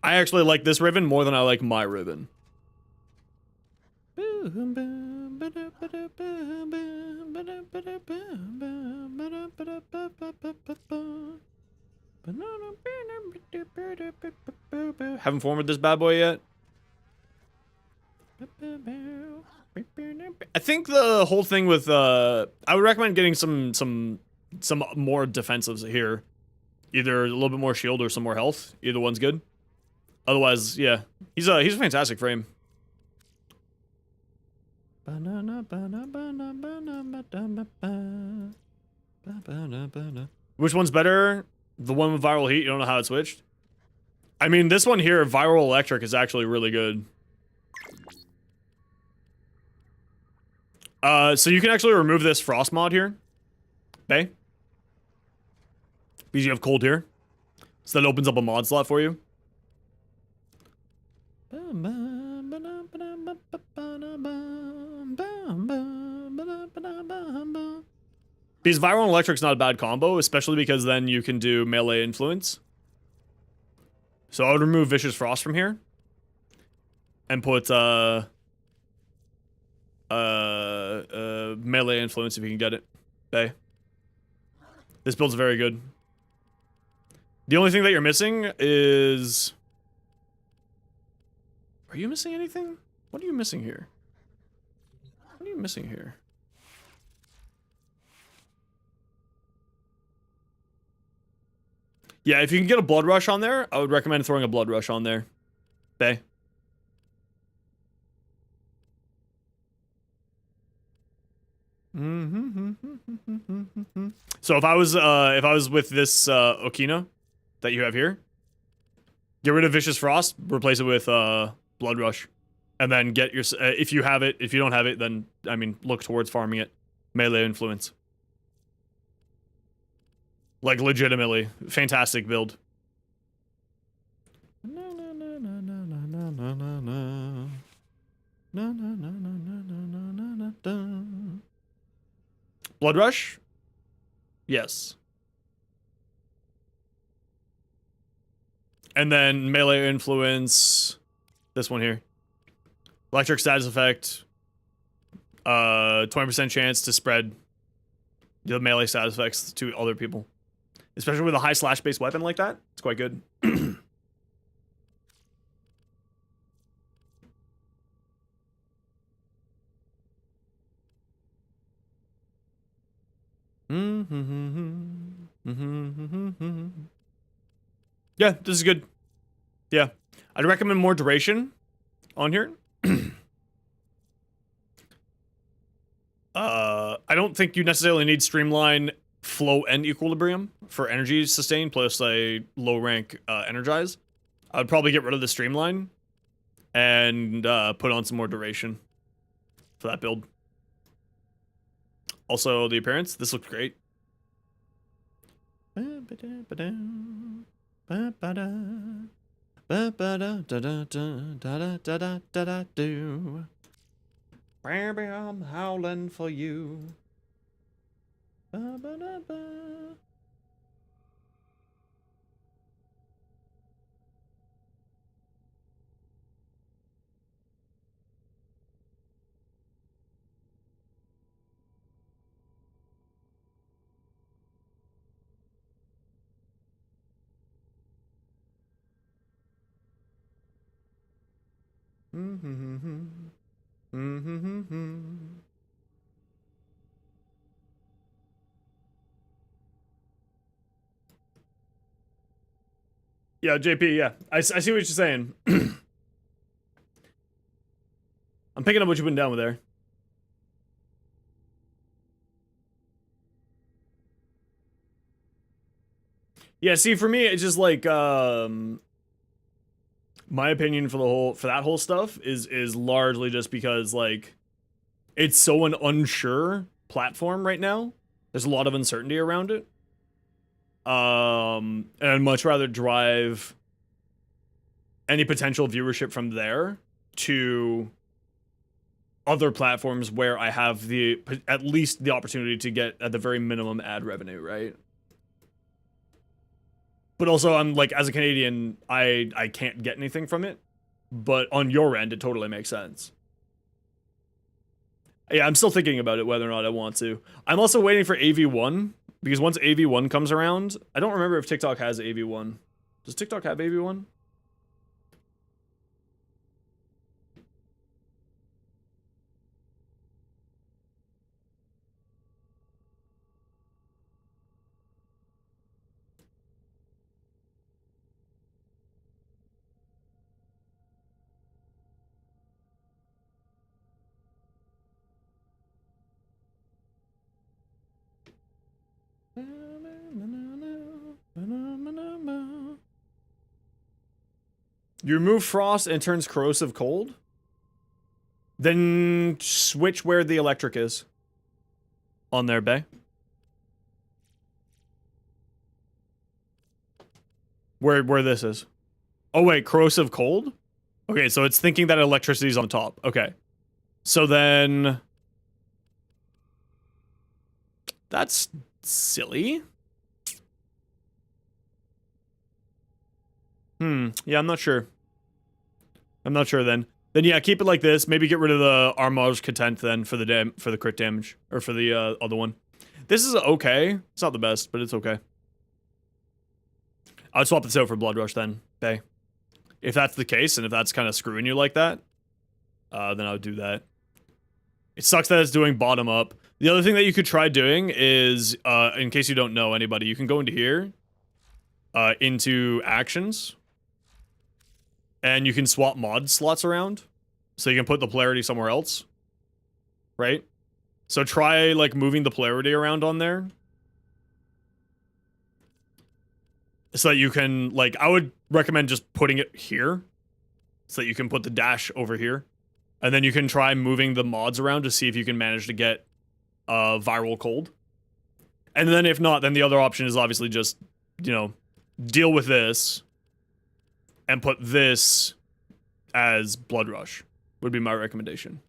I actually like this ribbon more than I like my ribbon. Haven't formed this bad boy yet. I think the whole thing with I would recommend getting some more defensives here. Either a little bit more shield or some more health. Either one's good. Otherwise, yeah. He's a fantastic frame. Which one's better? The one with viral heat, you don't know how it switched? I mean, this one here, viral electric, is actually really good. So you can actually remove this frost mod here. Bay. Because you have cold here. So that opens up a mod slot for you. Because viral and electric's not a bad combo, especially because then you can do melee influence. So I would remove Vicious Frost from here. And put, melee influence if you can get it. Bay. This build's very good. The only thing that you're missing is... Are you missing anything? What are you missing here? What are you missing here? Yeah, if you can get a Blood Rush on there, I would recommend throwing a Blood Rush on there. Bay. So if I was with this Okina that you have here, get rid of Vicious Frost, replace it with Blood Rush, and then get your if you have it. If you don't have it, then I mean look towards farming it. Melee influence, like legitimately fantastic build. Blood Rush? Yes. And then melee influence. This one here. Electric status effect. 20% chance to spread the melee status effects to other people. Especially with a high slash based weapon like that. It's quite good. Yeah, this is good. Yeah. I'd recommend more duration on here. I don't think you necessarily need Streamline, Flow, and Equilibrium for energy sustain plus a low rank Energize. I would probably get rid of the Streamline and put on some more duration for that build. Also, the appearance. This looks great. Baby, I'm howling for you. Yeah, JP, yeah. I see what you're saying. I'm picking up what you've been down with there. Yeah, see, for me, it's just like, my opinion for that whole stuff is largely just because, like, it's so an unsure platform right now. There's a lot of uncertainty around it. And I'd much rather drive any potential viewership from there to other platforms where I have at least the opportunity to get at the very minimum ad revenue, right? But also, I'm like, as a Canadian, I can't get anything from it. But on your end, it totally makes sense. Yeah, I'm still thinking about it, whether or not I want to. I'm also waiting for AV1, because once AV1 comes around, I don't remember if TikTok has AV1. Does TikTok have AV1? You remove frost and it turns corrosive cold? Then switch where the electric is. On there, Bay. Where this is. Oh wait, corrosive cold? Okay, so it's thinking that electricity's on top. Okay. So then... That's silly. Yeah, I'm not sure. I'm not sure then. Then yeah, keep it like this. Maybe get rid of the Armage Content then for the crit damage. Or for the other one. This is okay. It's not the best, but it's okay. I'd swap this out for Blood Rush then, Bay. If that's the case, and if that's kind of screwing you like that, then I would do that. It sucks that it's doing bottom up. The other thing that you could try doing is, in case you don't know anybody, you can go into here, into actions, and you can swap mod slots around, so you can put the polarity somewhere else, right? So try, like, moving the polarity around on there, so that you can, like, I would recommend just putting it here, so that you can put the dash over here, and then you can try moving the mods around to see if you can manage to get viral cold. And then if not, then the other option is obviously just, you know, deal with this and put this as Blood Rush would be my recommendation.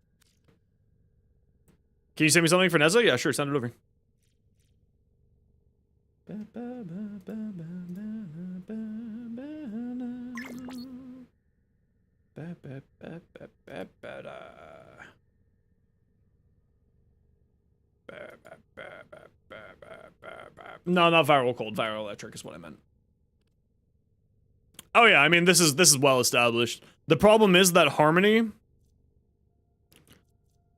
Can you send me something for Neza? Yeah, sure, send it over. No, not viral cold. Viral electric is what I meant. Oh yeah, I mean this is well established. The problem is that Harmony.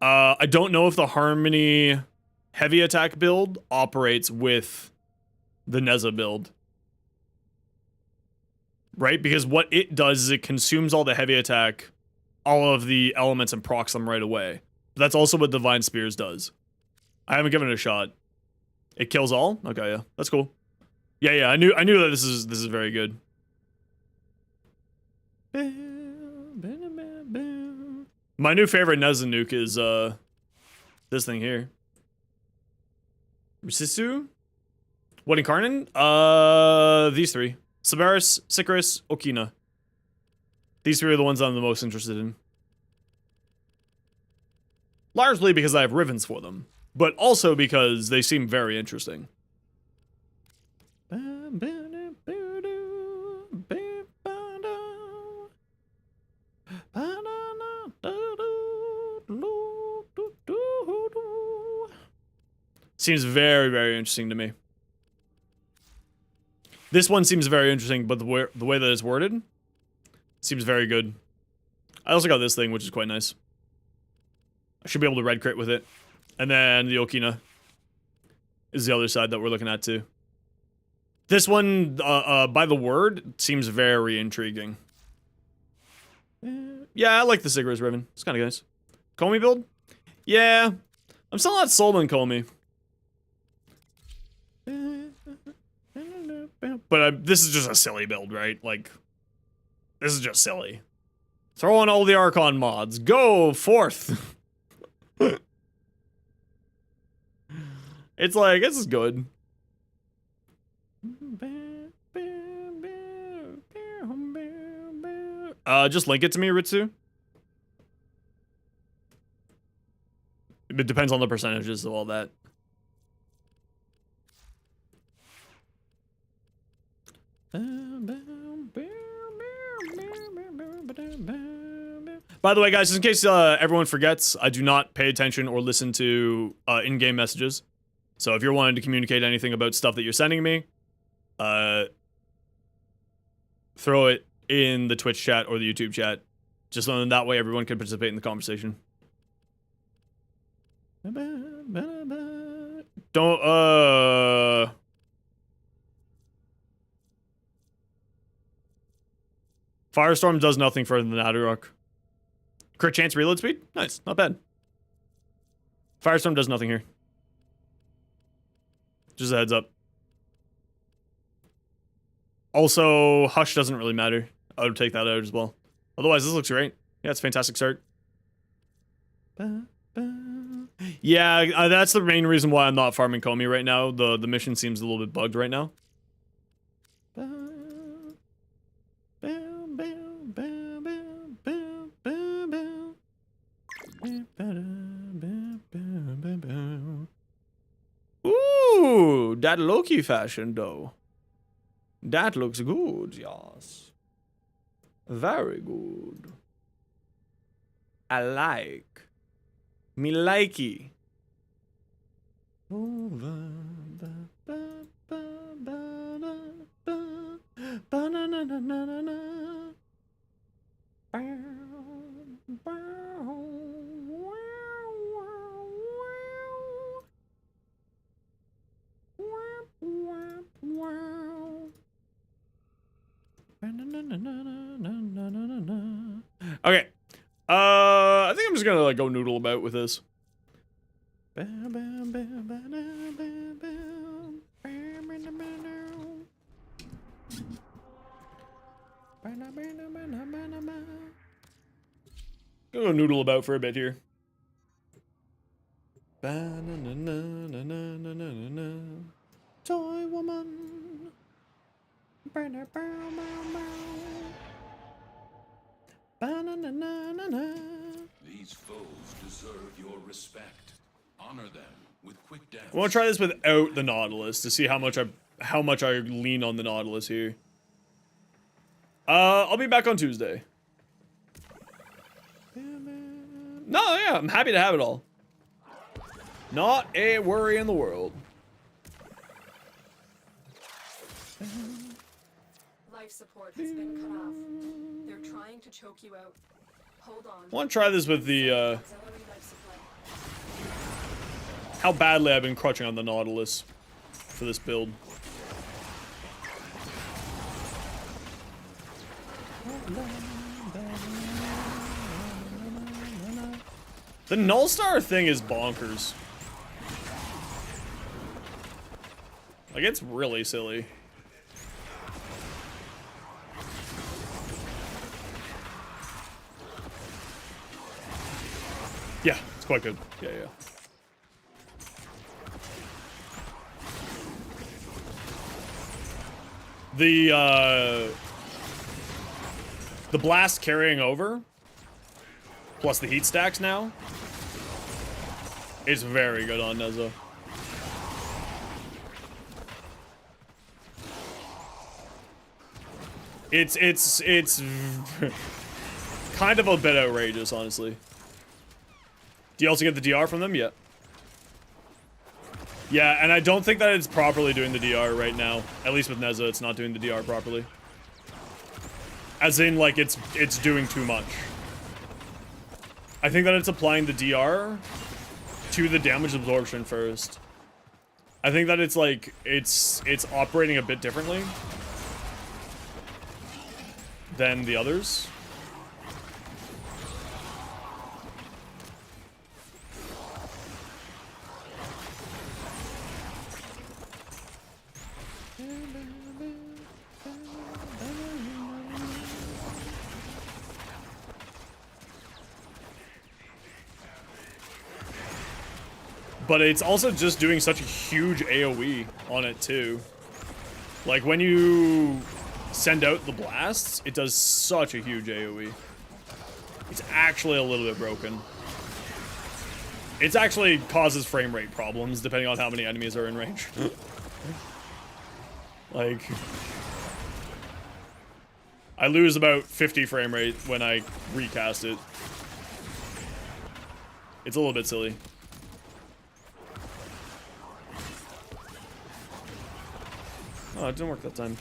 I don't know if the Harmony heavy attack build operates with the Neza build. Right? Because what it does is it consumes all the heavy attack, all of the elements, and procs them right away. But that's also what Divine Spears does. I haven't given it a shot. It kills all? Okay, yeah. That's cool. Yeah, I knew that this is very good. My new favorite Neza nuke is this thing here. Risisu? What Incarnate? These three. Sabaris, Sikaris, Okina. These three are the ones I'm the most interested in. Largely because I have Rivens for them, but also because they seem very interesting. Seems very, very interesting to me. This one seems very interesting, but the way that it's worded seems very good. I also got this thing, which is quite nice. I should be able to red crit with it. And then the Okina is the other side that we're looking at too. This one, by the word, seems very intriguing. Yeah, I like the Sigur's Ribbon. It's kind of nice. Comey build? Yeah. I'm still not sold on Comey. But this is just a silly build, right? Like, this is just silly. Throw on all the Archon mods. Go forth! It's like, this is good. Just link it to me, Ritsu. It depends on the percentages of all that. By the way, guys, in case everyone forgets, I do not pay attention or listen to in-game messages. So if you're wanting to communicate anything about stuff that you're sending me, throw it in the Twitch chat or the YouTube chat. Just so that way everyone can participate in the conversation. Don't, Firestorm does nothing for the Natterok. Crit chance reload speed? Nice, not bad. Firestorm does nothing here. Just a heads up. Also, Hush doesn't really matter. I would take that out as well. Otherwise, this looks great. Yeah, it's a fantastic start. Yeah, that's the main reason why I'm not farming Comey right now. The mission seems a little bit bugged right now. Ooh, that Loki fashion though. That looks good, yes. Very good. I like. Me likey. Okay. I think I'm just gonna like go noodle about with this. Go noodle about for a bit here. Toy woman. These foes deserve your respect. Honor them with quick death. I want to try this without the Nautilus to see how much I lean on the Nautilus here. I'll be back on Tuesday. No, yeah, I'm happy to have it all. Not a worry in the world. Life support has been cut off. They're trying to choke you out. Hold on. I want to try this with the, Auxiliary life supply. how badly I've been crutching on the Nautilus for this build. The Nullstar thing is bonkers. Like, it's really silly. Yeah, it's quite good. Yeah, yeah. The blast carrying over, plus the heat stacks now, is very good on Nezza. It's kind of a bit outrageous, honestly. Do you also get the DR from them? Yeah. Yeah, and I don't think that it's properly doing the DR right now. At least with Nezza, it's not doing the DR properly. As in, like, it's doing too much. I think that it's applying the DR to the damage absorption first. I think that it's like, it's operating a bit differently than the others. But it's also just doing such a huge AoE on it too. Like when you send out the blasts, it does such a huge AoE. It's actually a little bit broken. It actually causes frame rate problems depending on how many enemies are in range. Like, I lose about 50 frame rate when I recast it. It's a little bit silly. Oh, it didn't work that time.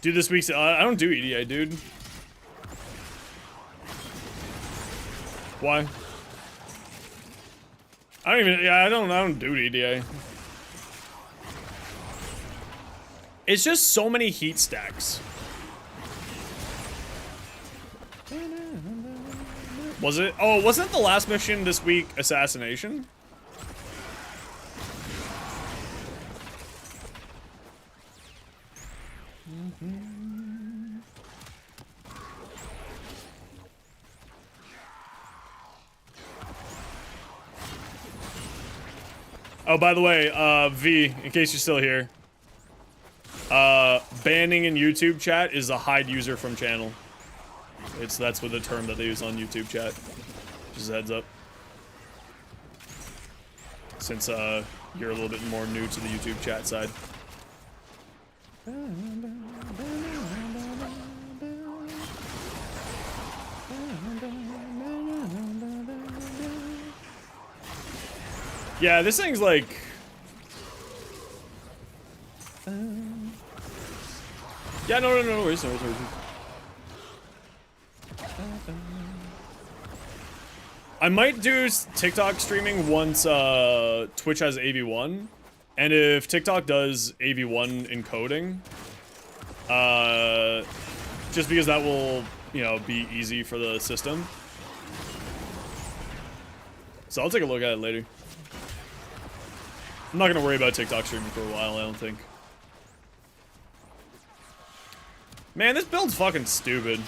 Dude, this week's... I don't do EDA, dude. Why? I don't even... Yeah, I don't do EDA. It's just so many heat stacks. Was it? Oh, wasn't the last mission this week assassination? Oh, by the way, V, in case you're still here, banning in YouTube chat is a hide user from channel. That's what the term that they use on YouTube chat. Just a heads up. Since you're a little bit more new to the YouTube chat side. Yeah, this thing's like... Yeah, no worries, no worries. I might do TikTok streaming once Twitch has AV1, and if TikTok does AV1 encoding, just because that will, you know, be easy for the system. So I'll take a look at it later. I'm not gonna worry about TikTok streaming for a while, I don't think. Man, this build's fucking stupid.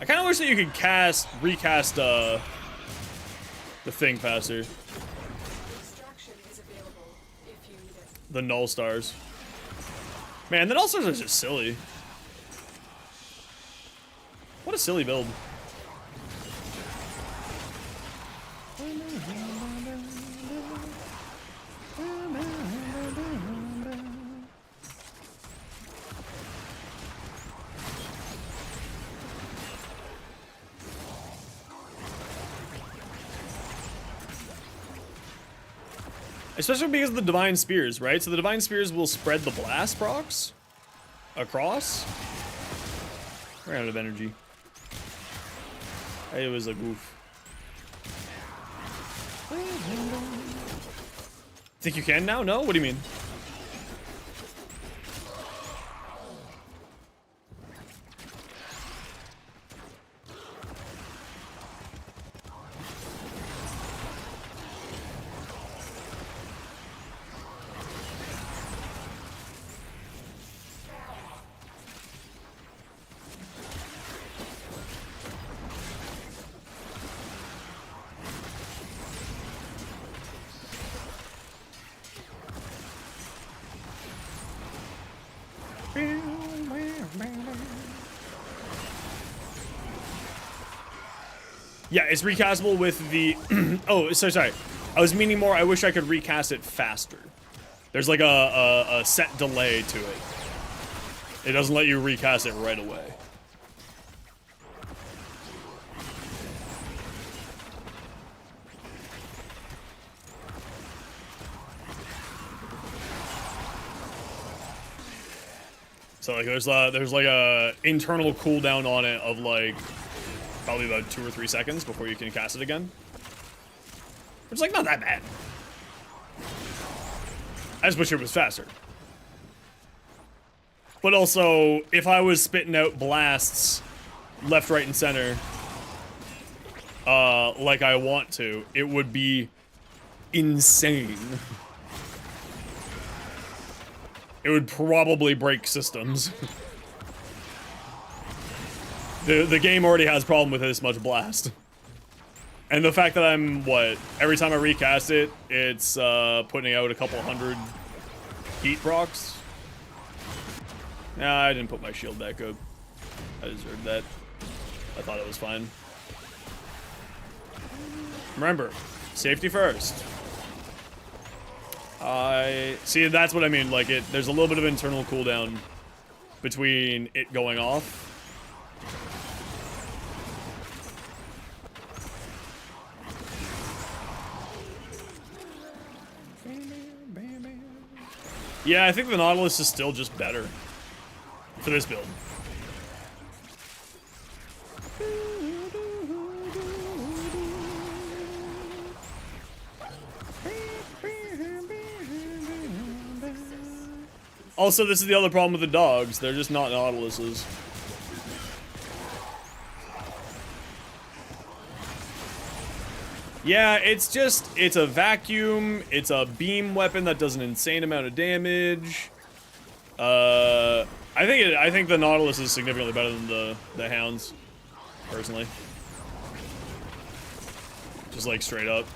I kind of wish that you could recast the thing faster. Extraction is available if you need it. The null stars. Man, the null stars are just silly. What a silly build. Especially because of the Divine Spears, right? So the Divine Spears will spread the blast procs across. We're out of energy. It was a goof. Think you can now? No? What do you mean? Yeah, it's recastable with the... oh, sorry. I was meaning more, I wish I could recast it faster. There's like a set delay to it. It doesn't let you recast it right away. So like there's like a internal cooldown on it of like probably about 2 or 3 seconds before you can cast it again. It's like not that bad. I just wish it was faster. But also, if I was spitting out blasts left, right, and center, like I want to, it would be insane. It would probably break systems. The game already has a problem with this much blast. And the fact that I'm, every time I recast it, it's putting out a couple hundred heat procs. Nah, I didn't put my shield back up. I deserved that. I thought it was fine. Remember, safety first. See, that's what I mean. Like, there's a little bit of internal cooldown between it going off. Yeah, I think the Nautilus is still just better for this build. Also, this is the other problem with the dogs. They're just not Nautiluses. Yeah, it's a vacuum. It's a beam weapon that does an insane amount of damage. I think the Nautilus is significantly better than the Hounds, personally. Just like straight up.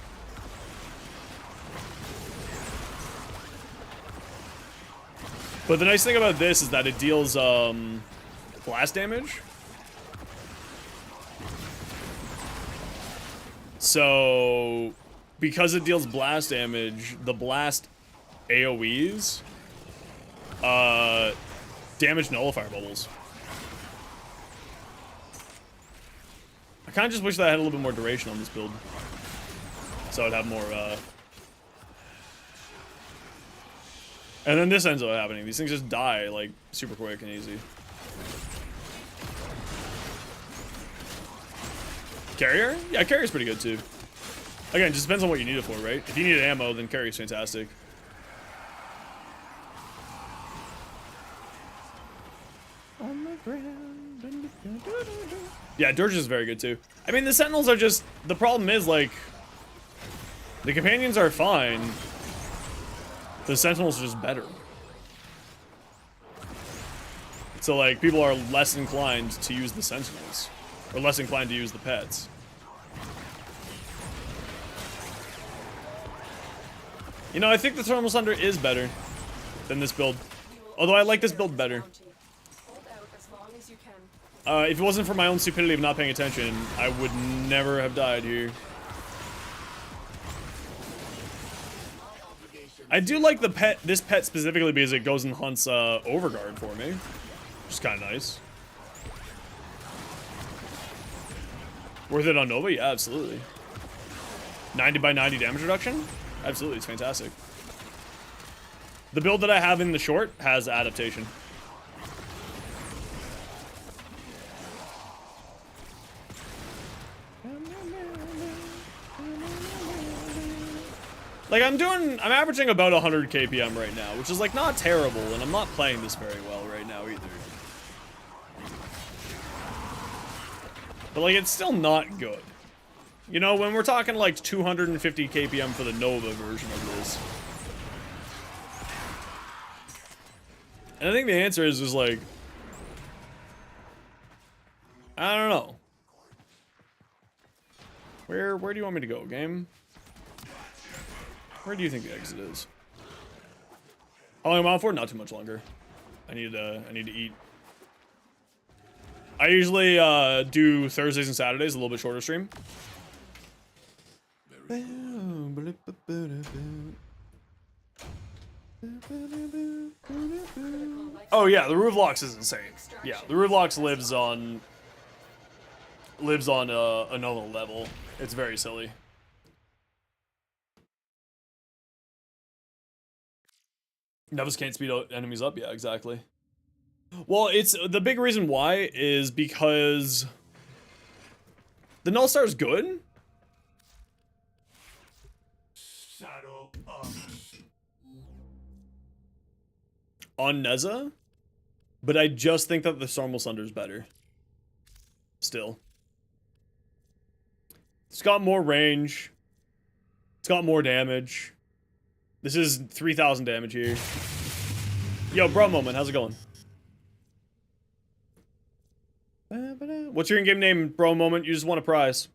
But the nice thing about this is that it deals blast damage. So, because it deals blast damage, the blast AoEs damage nullifier bubbles. I kind of just wish that I had a little bit more duration on this build, so I'd have more. And then this ends up happening. These things just die like super quick and easy. Carrier? Yeah, carrier's pretty good too. Again, it just depends on what you need it for, right? If you need ammo, then carrier's fantastic. On the ground. Yeah, Dirge is very good too. I mean, the Sentinels are just... The problem is, like... The Companions are fine. The Sentinels are just better. So, like, people are less inclined to use the Sentinels. Or less inclined to use the pets. You know, I think the Thermal Thunder is better than this build. Although I like this build better. If it wasn't for my own stupidity of not paying attention, I would never have died here. I do like this pet specifically because it goes and hunts Overguard for me. Which is kind of nice. Worth it on Nova? Yeah, absolutely. 90 by 90 damage reduction? Absolutely, it's fantastic. The build that I have in the short has adaptation. Like, I'm averaging about 100 KPM right now, which is, like, not terrible, and I'm not playing this very well right now either. But, like, it's still not good. You know, when we're talking, like, 250 KPM for the Nova version of this. And I think the answer is just, like... I don't know. Where do you want me to go, game? Where do you think the exit is? How long am I on for? Not too much longer. I need to eat. I usually do Thursdays and Saturdays, a little bit shorter stream. Oh yeah, the Rooflocks is insane. Yeah, the Rooflocks lives on another level. It's very silly. Nevus can't speed enemies up. Yeah, exactly. Well, it's the big reason why is because the Null Star is good. Saddle up. On Neza, but I just think that the Stormwell Sunder is better. Still. It's got more range. It's got more damage. This is 3,000 damage here. Yo, bro moment, how's it going? What's your in-game name, bro moment? You just won a prize.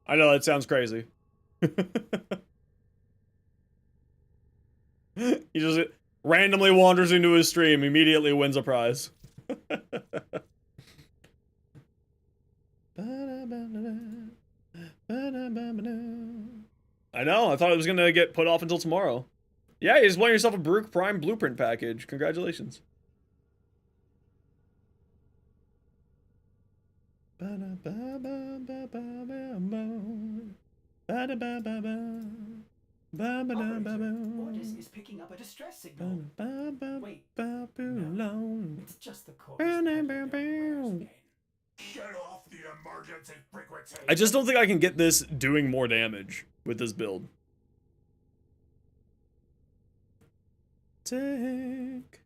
I know, that sounds crazy. He just randomly wanders into his stream, immediately wins a prize. I know, I thought it was gonna get put off until tomorrow. Yeah, you just won yourself a Baruch Prime Blueprint package. Congratulations. Ordis is picking up a distress signal. Wait, no, it's just the chorus. Get off the emergency frequency. I just don't think I can get this doing more damage with this build. Take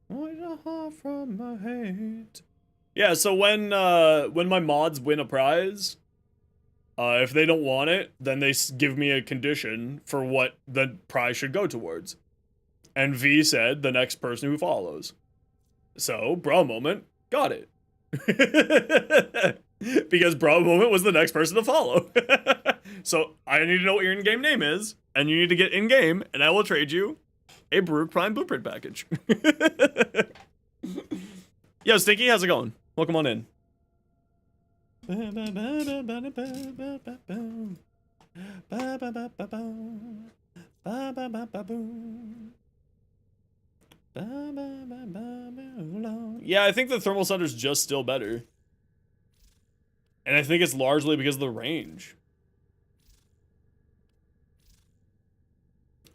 a heart from my hate. Yeah, so when my mods win a prize, if they don't want it, then they give me a condition for what the prize should go towards. And V said the next person who follows. So, Bro Moment got it. Because Bro Moment was the next person to follow. So, I need to know what your in-game name is, and you need to get in-game, and I will trade you a Baruch Prime Blueprint package. Yo, Stinky, how's it going? Welcome on in. Yeah, I think the Thermal Sunder's just still better. And I think it's largely because of the range.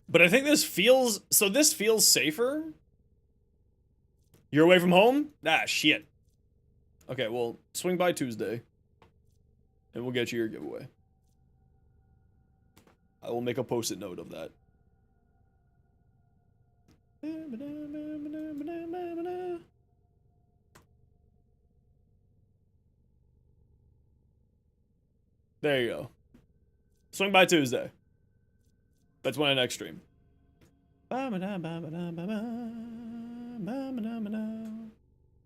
But I think this feels safer. You're away from home? Ah, shit. Okay, well, swing by Tuesday. And we'll get you your giveaway. I will make a post-it note of that. There you go. Swing by Tuesday. That's when I next stream.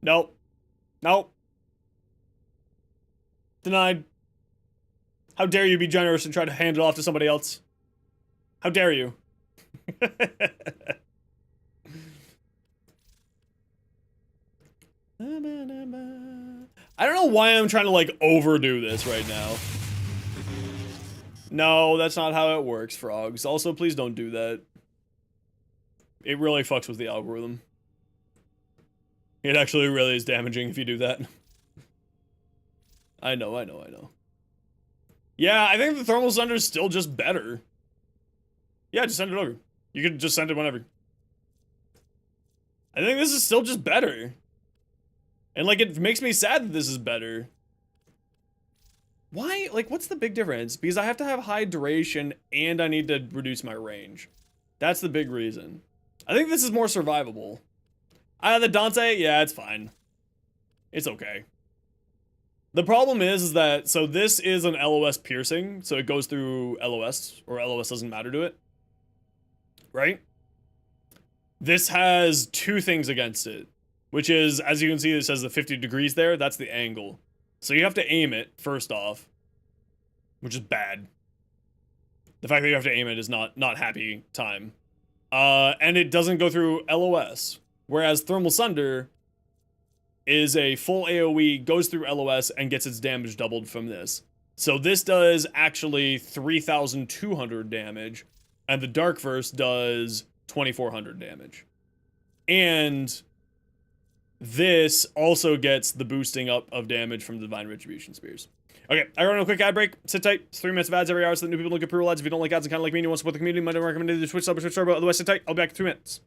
Nope. Nope. Denied. How dare you be generous and try to hand it off to somebody else? How dare you? I don't know why I'm trying to, like, overdo this right now. No, that's not how it works, frogs. Also, please don't do that. It really fucks with the algorithm. It actually really is damaging if you do that. I know. Yeah, I think the Thermal Sunder is still just better. Yeah, just send it over. You could just send it whenever. I think this is still just better. And, like, it makes me sad that this is better. Why? Like, what's the big difference? Because I have to have high duration and I need to reduce my range. That's the big reason. I think this is more survivable. The Dante, yeah, it's fine. It's okay. The problem is that, so this is an LOS piercing, so it goes through LOS, or LOS doesn't matter to it. Right? This has two things against it, which is, as you can see, it says the 50 degrees there, that's the angle. So you have to aim it, first off, which is bad. The fact that you have to aim it is not happy time. And it doesn't go through LOS. Whereas Thermal Sunder, is a full AoE, goes through LOS, and gets its damage doubled from this. So this does actually 3,200 damage, and the Dark Verse does 2,400 damage. And this also gets the boosting up of damage from the Divine Retribution Spears. Okay, I run a quick ad break. Sit tight. It's 3 minutes of ads every hour so that new people don't get pre-roll ads. If you don't like ads and kind of like me and you want to support the community, you might recommend the Twitch sub or Twitch sub. Otherwise, sit tight. I'll be back in 3 minutes.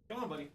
Come on, buddy.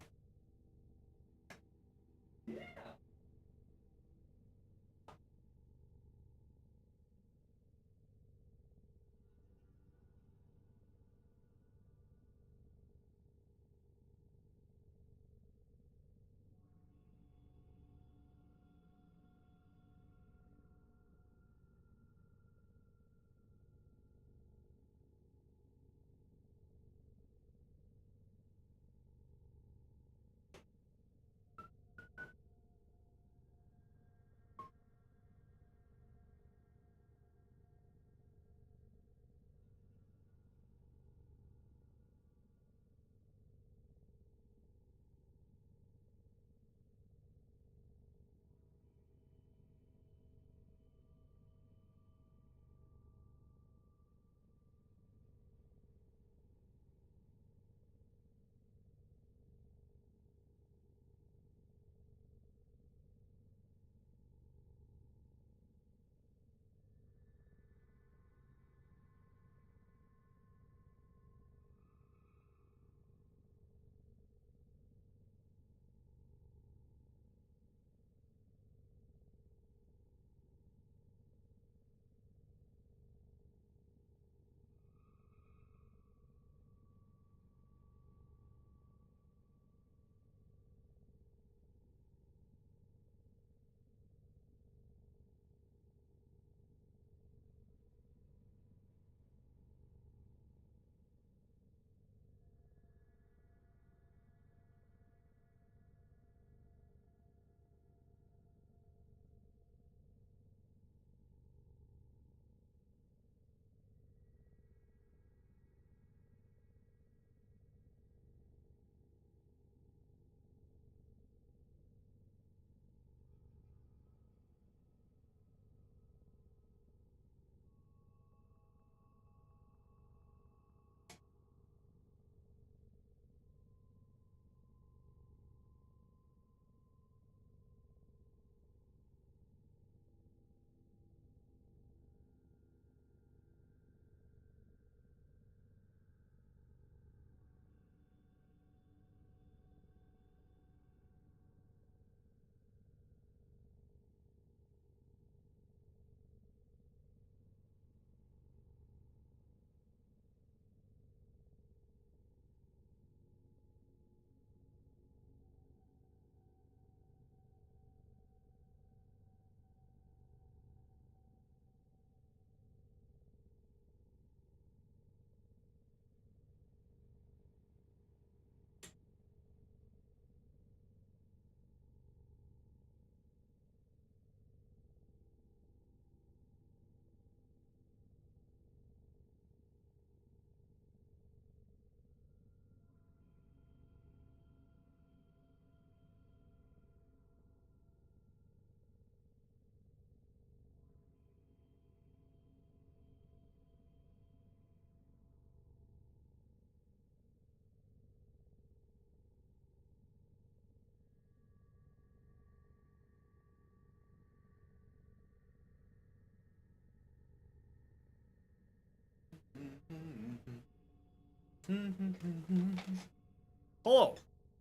Hello,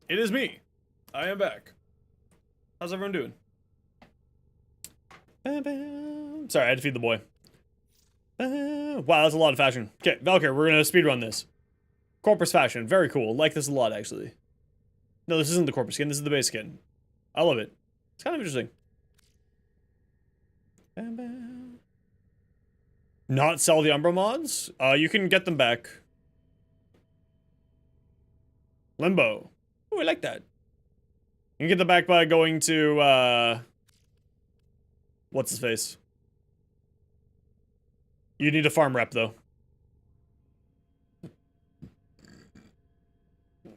it is me. I am back. How's everyone doing? Sorry, I had to feed the boy. Wow, that's a lot of fashion. Okay, Valkyr, we're gonna speedrun this. Corpus fashion, very cool. Like this a lot, actually. No, this isn't the corpus skin, this is the base skin. I love it. It's kind of interesting. Not sell the Umbra mods? You can get them back. Limbo. Oh, I like that. You can get them back by going to, what's his face? You need a farm rep, though.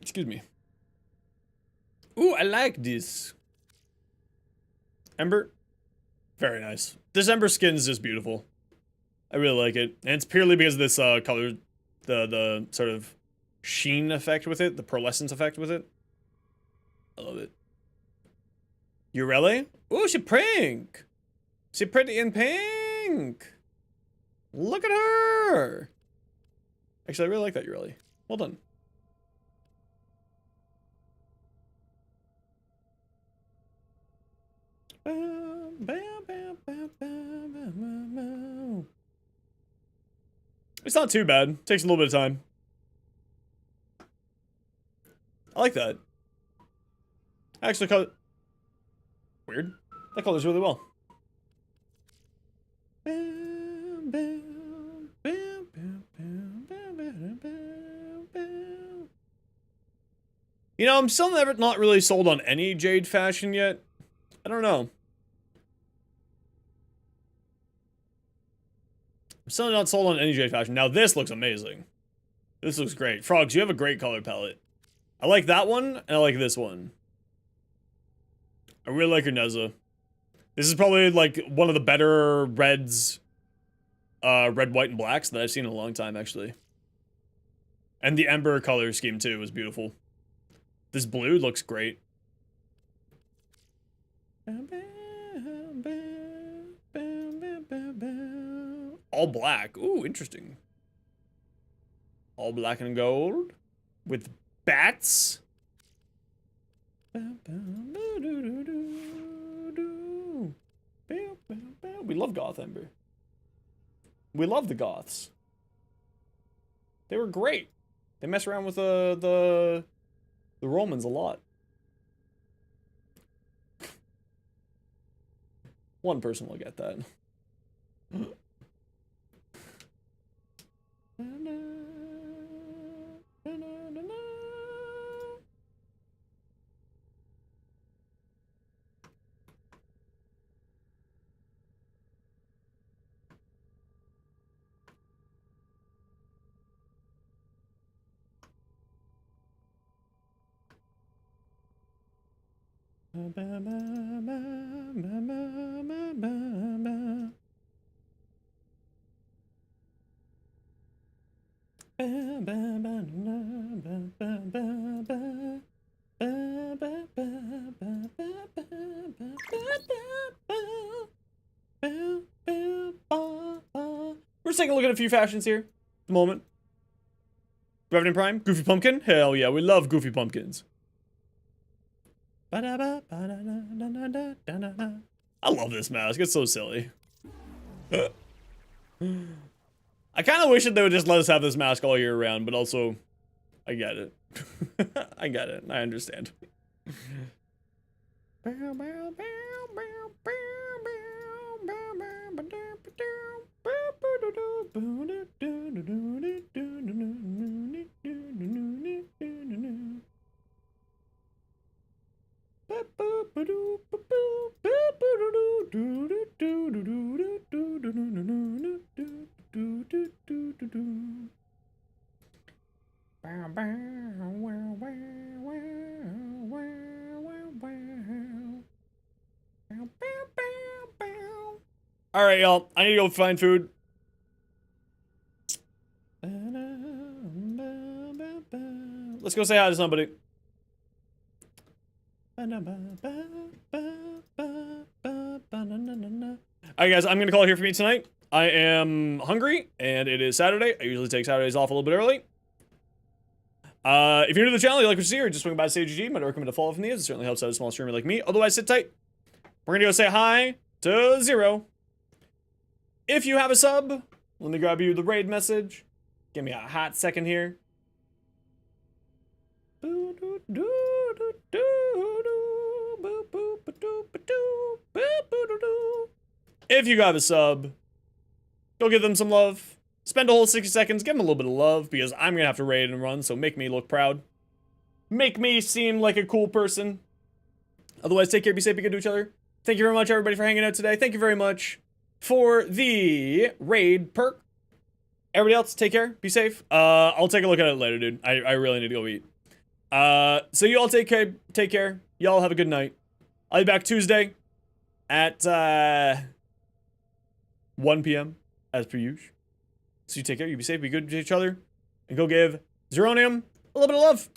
Excuse me. Ooh, I like this. Ember. Very nice. This Ember skin is just beautiful. I really like it. And it's purely because of this color, the sort of sheen effect with it, the pearlescence effect with it. I love it. Urele? Ooh, she pink. She pretty in pink. Look at her. Actually, I really like that Urele. Well done. It's not too bad. Takes a little bit of time. I like that. Actually, weird. That colors really well. You know, I'm still not really sold on any Jade fashion yet. I don't know. I'm still not sold on any Jade fashion. Now this looks amazing. This looks great. Frogs, you have a great color palette. I like that one, and I like this one. I really like your Neza. This is probably like one of the better reds, red, white, and blacks that I've seen in a long time, actually. And the Ember color scheme too was beautiful. This blue looks great. All black. Ooh, interesting. All black and gold with bats. We love Goth Ember. We love the Goths. They were great. They mess around with the Romans a lot. One person will get that. We're just taking a look at a few fashions here. At the moment. Revenant Prime? Goofy Pumpkin? Hell yeah, we love Goofy Pumpkins. I love this mask. It's so silly. I kind of wish that they would just let us have this mask all year round, but also, I get it. I get it. I understand. All right, y'all. I need to go find food. Let's go say hi to somebody. Alright guys, I'm gonna call it here for me tonight. I am hungry, and it is Saturday. I usually take Saturdays off a little bit early. If you're new to the channel, you like what you see, or just swing by CGG, I'd recommend a follow from these. It certainly helps out a small streamer like me. Otherwise, sit tight. We're gonna go say hi to Zero. If you have a sub, let me grab you the raid message. Give me a hot second here. If you got a sub, go give them some love. Spend a whole 60 seconds, give them a little bit of love, because I'm gonna have to raid and run, so make me look proud. Make me seem like a cool person. Otherwise, take care, be safe, be good to each other. Thank you very much, everybody, for hanging out today. Thank you very much for the raid perk. Everybody else, take care, be safe. I'll take a look at it later, dude. I really need to go eat. So you all take care. Y'all have a good night. I'll be back Tuesday at 1 p.m. as per usual. So you take care, you be safe, be good to each other, and go give Zeronium a little bit of love.